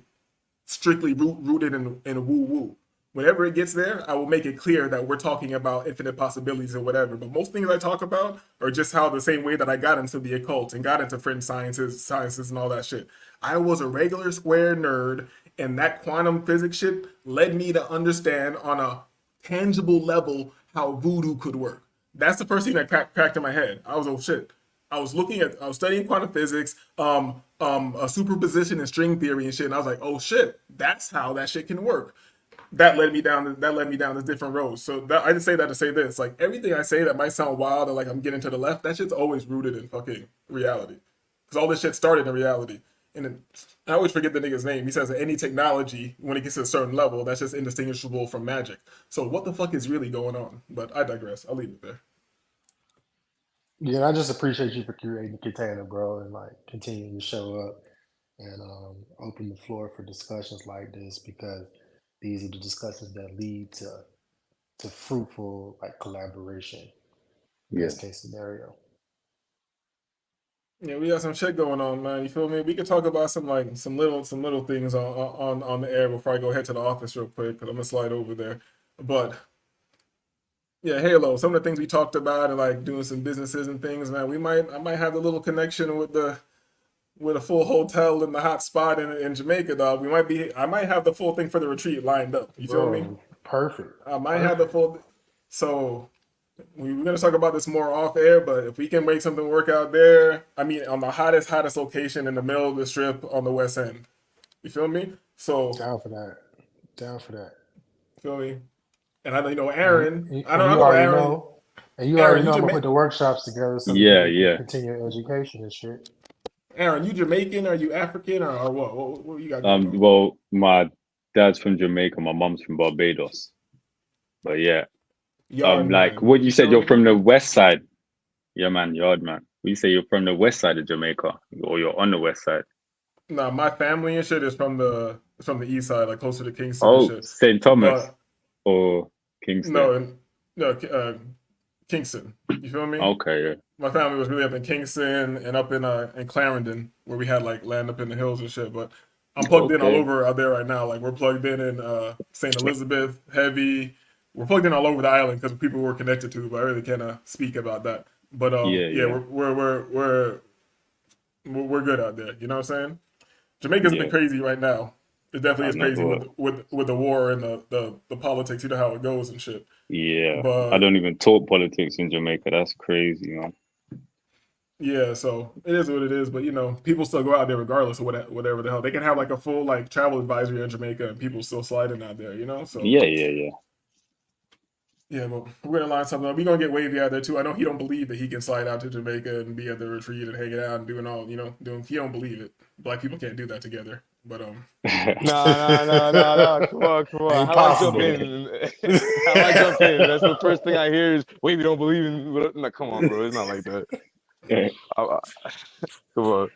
strictly rooted in woo woo. Whenever it gets there, I will make it clear that we're talking about infinite possibilities or whatever. But most things I talk about are just how the same way that I got into the occult and got into fringe sciences and all that shit. I was a regular square nerd, and that quantum physics shit led me to understand on a tangible level how voodoo could work. That's the first thing that cracked in my head. I was, oh shit. I was studying quantum physics, a superposition and string theory and shit, and I was like, oh shit, that's how that shit can work. That led me down this different roads. So I just say that to say this. Like, everything I say that might sound wild or like I'm getting to the left, that shit's always rooted in fucking reality. Because all this shit started in reality. And then, I always forget the nigga's name. He says that any technology, when it gets to a certain level, that's just indistinguishable from magic. So what the fuck is really going on? But I digress. I'll leave it there. Yeah, I just appreciate you for creating the container, bro, and like continuing to show up and open the floor for discussions like this, because these are the discussions that lead to fruitful like collaboration. Best case scenario. Yeah, we got some shit going on, man. You feel me? We could talk about some little things on the air before I go head to the office real quick, because I'm gonna slide over there. But yeah, Halo. Some of the things we talked about and like doing some businesses and things, man. I might have a little connection with a full hotel in the hot spot in Jamaica, dog. I might have the full thing for the retreat lined up. You feel me? Perfect. I might have the full. So we're gonna talk about this more off air, but if we can make something work out there, I mean, on the hottest location in the middle of the strip on the West End. You feel me? So down for that. Feel me? And I know Aaron. And I know Aaron. And you already know I'm gonna put the workshops together. So Yeah. Continue education and shit. Aaron, you Jamaican? Are you African or what? What you got? Going on? Well, my dad's from Jamaica, my mom's from Barbados. But yeah. Like what you said, you're from the west side. Yeah, man, yard man. You say you're from the west side of Jamaica, or you're on the west side. Nah, my family and shit is from the east side, like closer to Kingston. Oh, and shit. St. Thomas or Kingston. No, Kingston. You feel me? Okay, yeah. My family was really up in Kingston and up in Clarendon, where we had like land up in the hills and shit. But I'm plugged in all over out there right now. Like we're plugged in St. Elizabeth, Heavy. We're plugged in all over the island because people we're connected to, but I really can't speak about that. But we're good out there. You know what I'm saying? Jamaica's been crazy right now. It definitely is crazy with the war and the politics. You know how it goes and shit. Yeah, but I don't even talk politics in Jamaica. That's crazy, man. Yeah, so it is what it is. But you know, people still go out there regardless of whatever the hell. They can have like a full like travel advisory in Jamaica, and people still sliding out there. You know, so Yeah, but we're gonna line something up. We're gonna get Wavy out there too. I know he don't believe that he can slide out to Jamaica and be at the retreat and hanging out and doing all, he don't believe it. Black people can't do that together. But No. Come on. How I jump in? That's the first thing I hear is Wavy don't believe in. Like, come on, bro. It's not like that. Come on.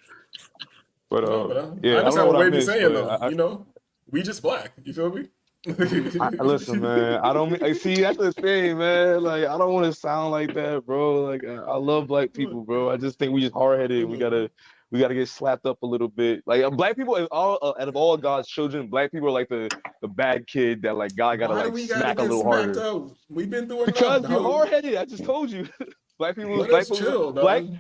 But I understand what Wavy's saying though. We just black. You feel me? Listen, man. I don't see. That's the thing, man. Like, I don't want to sound like that, bro. Like, I love black people, bro. I just think we just hard headed. We gotta get slapped up a little bit. Like, black people, out of all God's children, black people are like the bad kid that like God gotta like smack a little harder. We've been through it because you're hard headed. I just told you. Black people,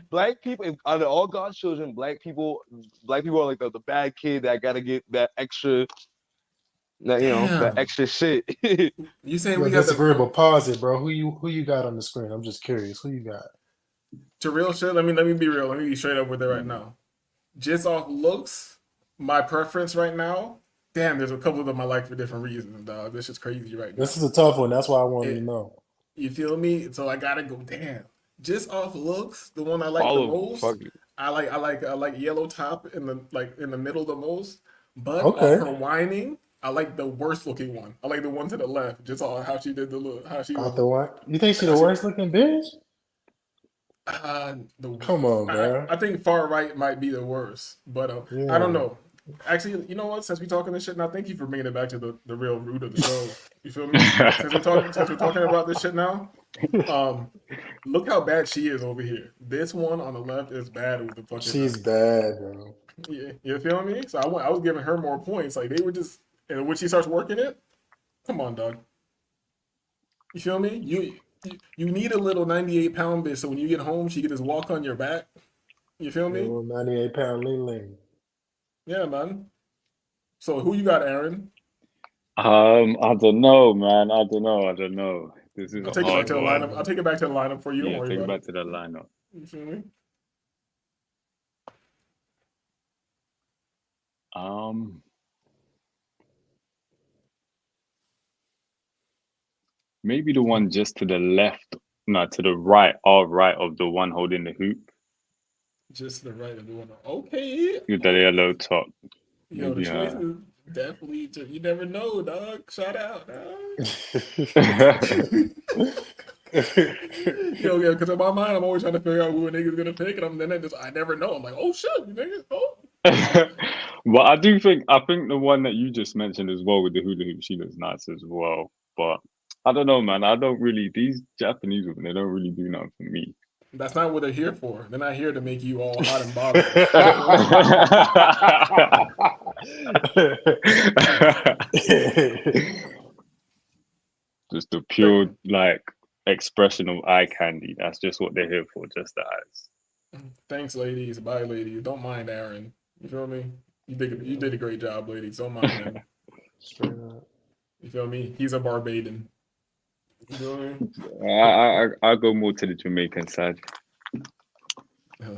black people, out of all God's children, black people are like the bad kid that gotta get that extra. That extra shit. You saying we got disagreeable? Pause it, bro. Who you got on the screen? I'm just curious. Who you got? To real shit. Let me be real. Let me be straight up with it right now. just off looks, my preference right now. Damn, there's a couple of them I like for different reasons, dog. This is crazy right now. This is a tough one. That's why I wanted to know. You feel me? So I gotta go. Damn, just off looks, the one I like the All of them. most. Fuck it. I like yellow top in the middle the most. But Okay. off her whining, I like the worst looking one. I like the one to the left. Just all how she did the look. How she Out the what? You think she the worst looking bitch? Come on, bro. I think far right might be the worst, but I Yeah. don't know. Actually, you know what? Since we talking this shit now, thank you for bringing it back to the real root of the show. You feel me? Since we're talking about this shit now, look how bad she is over here. This one on the left is bad with the fucking. She's bad, bro. Yeah, you feel me? So I was giving her more points. Like they were just, and when she starts working it, come on, dog. You feel me? You need a little 98-pound bitch, so when you get home, she can just walk on your back. You feel me? Little 98-pound Ling Ling. Yeah, man. So who you got, Aaron? I don't know, man. I don't know. This is I'll a take it back hard to the one. lineup. I'll take it back to the lineup for you. Don't Yeah, worry take it about back to the lineup. it. You feel me? Maybe the one just to the left, no, to the right of the one holding the hoop Just to the right of the one. Okay. with the yellow top. Yo, the Maybe, choice is definitely. You never know, dog. Shout out, dog. Yo, because in my mind, I'm always trying to figure out who a nigga's gonna pick, and I never know. I'm like, oh shit, you niggas, oh. But I think the one that you just mentioned as well with the hula hoop, she looks nice as well. But I don't know, man. I don't really, these Japanese women, they don't really do nothing for me. That's not what they're here for. They're not here to make you all hot and bothered. Just the pure like expression of eye candy. That's just what they're here for, just the eyes. Thanks, ladies. Bye, ladies. Don't mind Aaron. You feel me? You did a great job, ladies. Don't mind him. You feel me? He's a Barbadian. You feel me? I go more to the Jamaican side.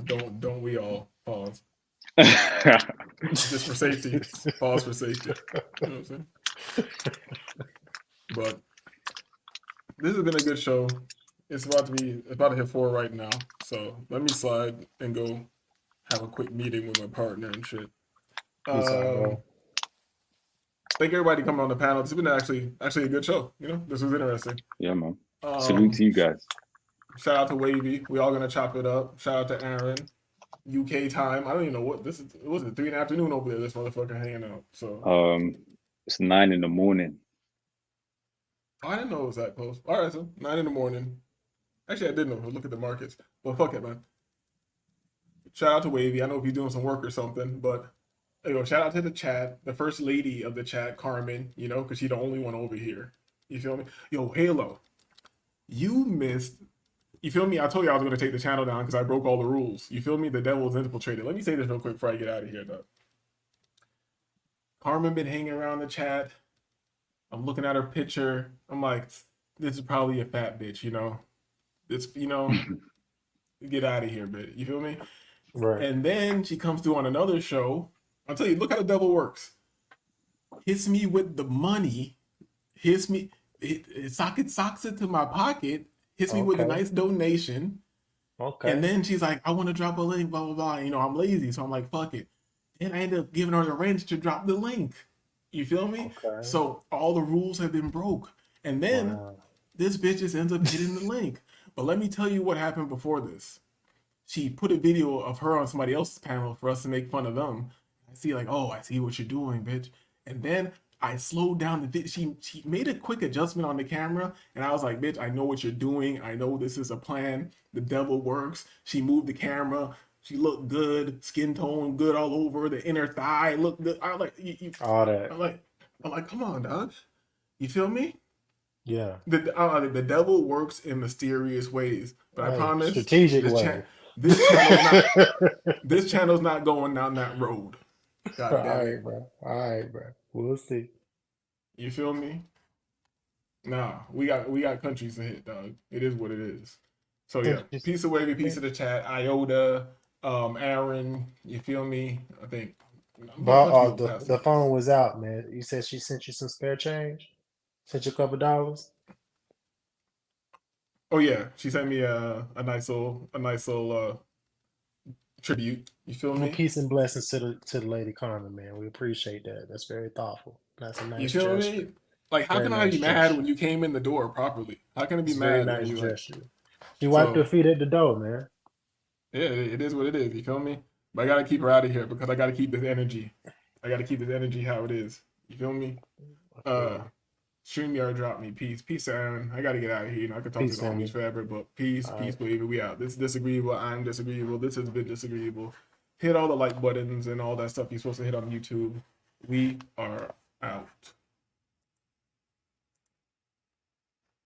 Don't we all pause? Just for safety. Pause for safety. You know what I'm saying? But this has been a good show. It's about to hit 4 right now. So let me slide and go have a quick meeting with my partner and shit. Thank everybody coming on the panel. It's been actually a good show. You know, this was interesting. Yeah, man. Salute to you guys. Shout out to Wavy. We all gonna chop it up. Shout out to Aaron. UK time. I don't even know what this is. Was it 3 in the afternoon over there? This motherfucker hanging out. So It's 9 in the morning. I didn't know it was that close. All right, so 9 in the morning. Actually, I did know. Look at the markets. But fuck it, man. Shout out to Wavy. I know if he's doing some work or something, but shout out to the chat, the first lady of the chat, Carmen. You know, because she's the only one over here. You feel me? Yo, Halo, you missed. You feel me? I told you I was gonna take the channel down because I broke all the rules. You feel me? The devil's infiltrated. Let me say this real quick before I get out of here, though. Carmen been hanging around the chat. I'm looking at her picture. I'm like, this is probably a fat bitch, you know. It's, you know, get out of here, bitch. You feel me? Right. And then she comes through on another show. I'll tell you, look how the devil works. Hits me with the money. Hits me, socks it to my pocket. Hits me with a nice donation. Okay. And then she's like, I want to drop a link, blah, blah, blah. You know, I'm lazy, so I'm like, fuck it. And I ended up giving her the wrench to drop the link. You feel me? Okay. So all the rules have been broke. And then this bitch just ends up hitting the link. But let me tell you what happened before this. She put a video of her on somebody else's panel for us to make fun of them. I see like, oh, I see what you're doing, bitch. And then I slowed down the video. She made a quick adjustment on the camera. And I was like, bitch, I know what you're doing. I know this is a plan. The devil works. She moved the camera. She looked good, skin tone good all over. The inner thigh looked good. I like all that. I'm like, come on, dog. You feel me? Yeah. The devil works in mysterious ways, but I promise, strategic way. This channel's not going down that road. God All damn it. right, bro. All right, bro. We'll see. You feel me? Nah, we got countries to hit, dog. It is what it is. So yeah, piece of Wavy, piece of the chat, Iota. Aaron, you feel me? I think. a But bunch of people passed. the phone was out, man. You said she sent you some spare change? Sent you a couple dollars? Oh yeah, she sent me a nice little tribute. You feel Well, me? peace and blessings to the lady Carmen, man. We appreciate that. That's very thoughtful. That's a You nice feel gesture. me? Like, how Very can I be nice mad gesture. when you came in the door properly? How can I be It's a very mad when nice you gesture. She wiped So- her feet at the door, man. Yeah, it is what it is. You feel me? But I gotta keep her out of here because I gotta keep this energy. I gotta keep this energy how it is. You feel me? StreamYard dropped me. Peace, Aaron. I gotta get out of here. You know, I could talk Peace, to the homies Sammy. forever, but peace, All peace, right. baby. We out. This is disagreeable. I'm disagreeable. This has been disagreeable. Hit all the like buttons and all that stuff you're supposed to hit on YouTube. We are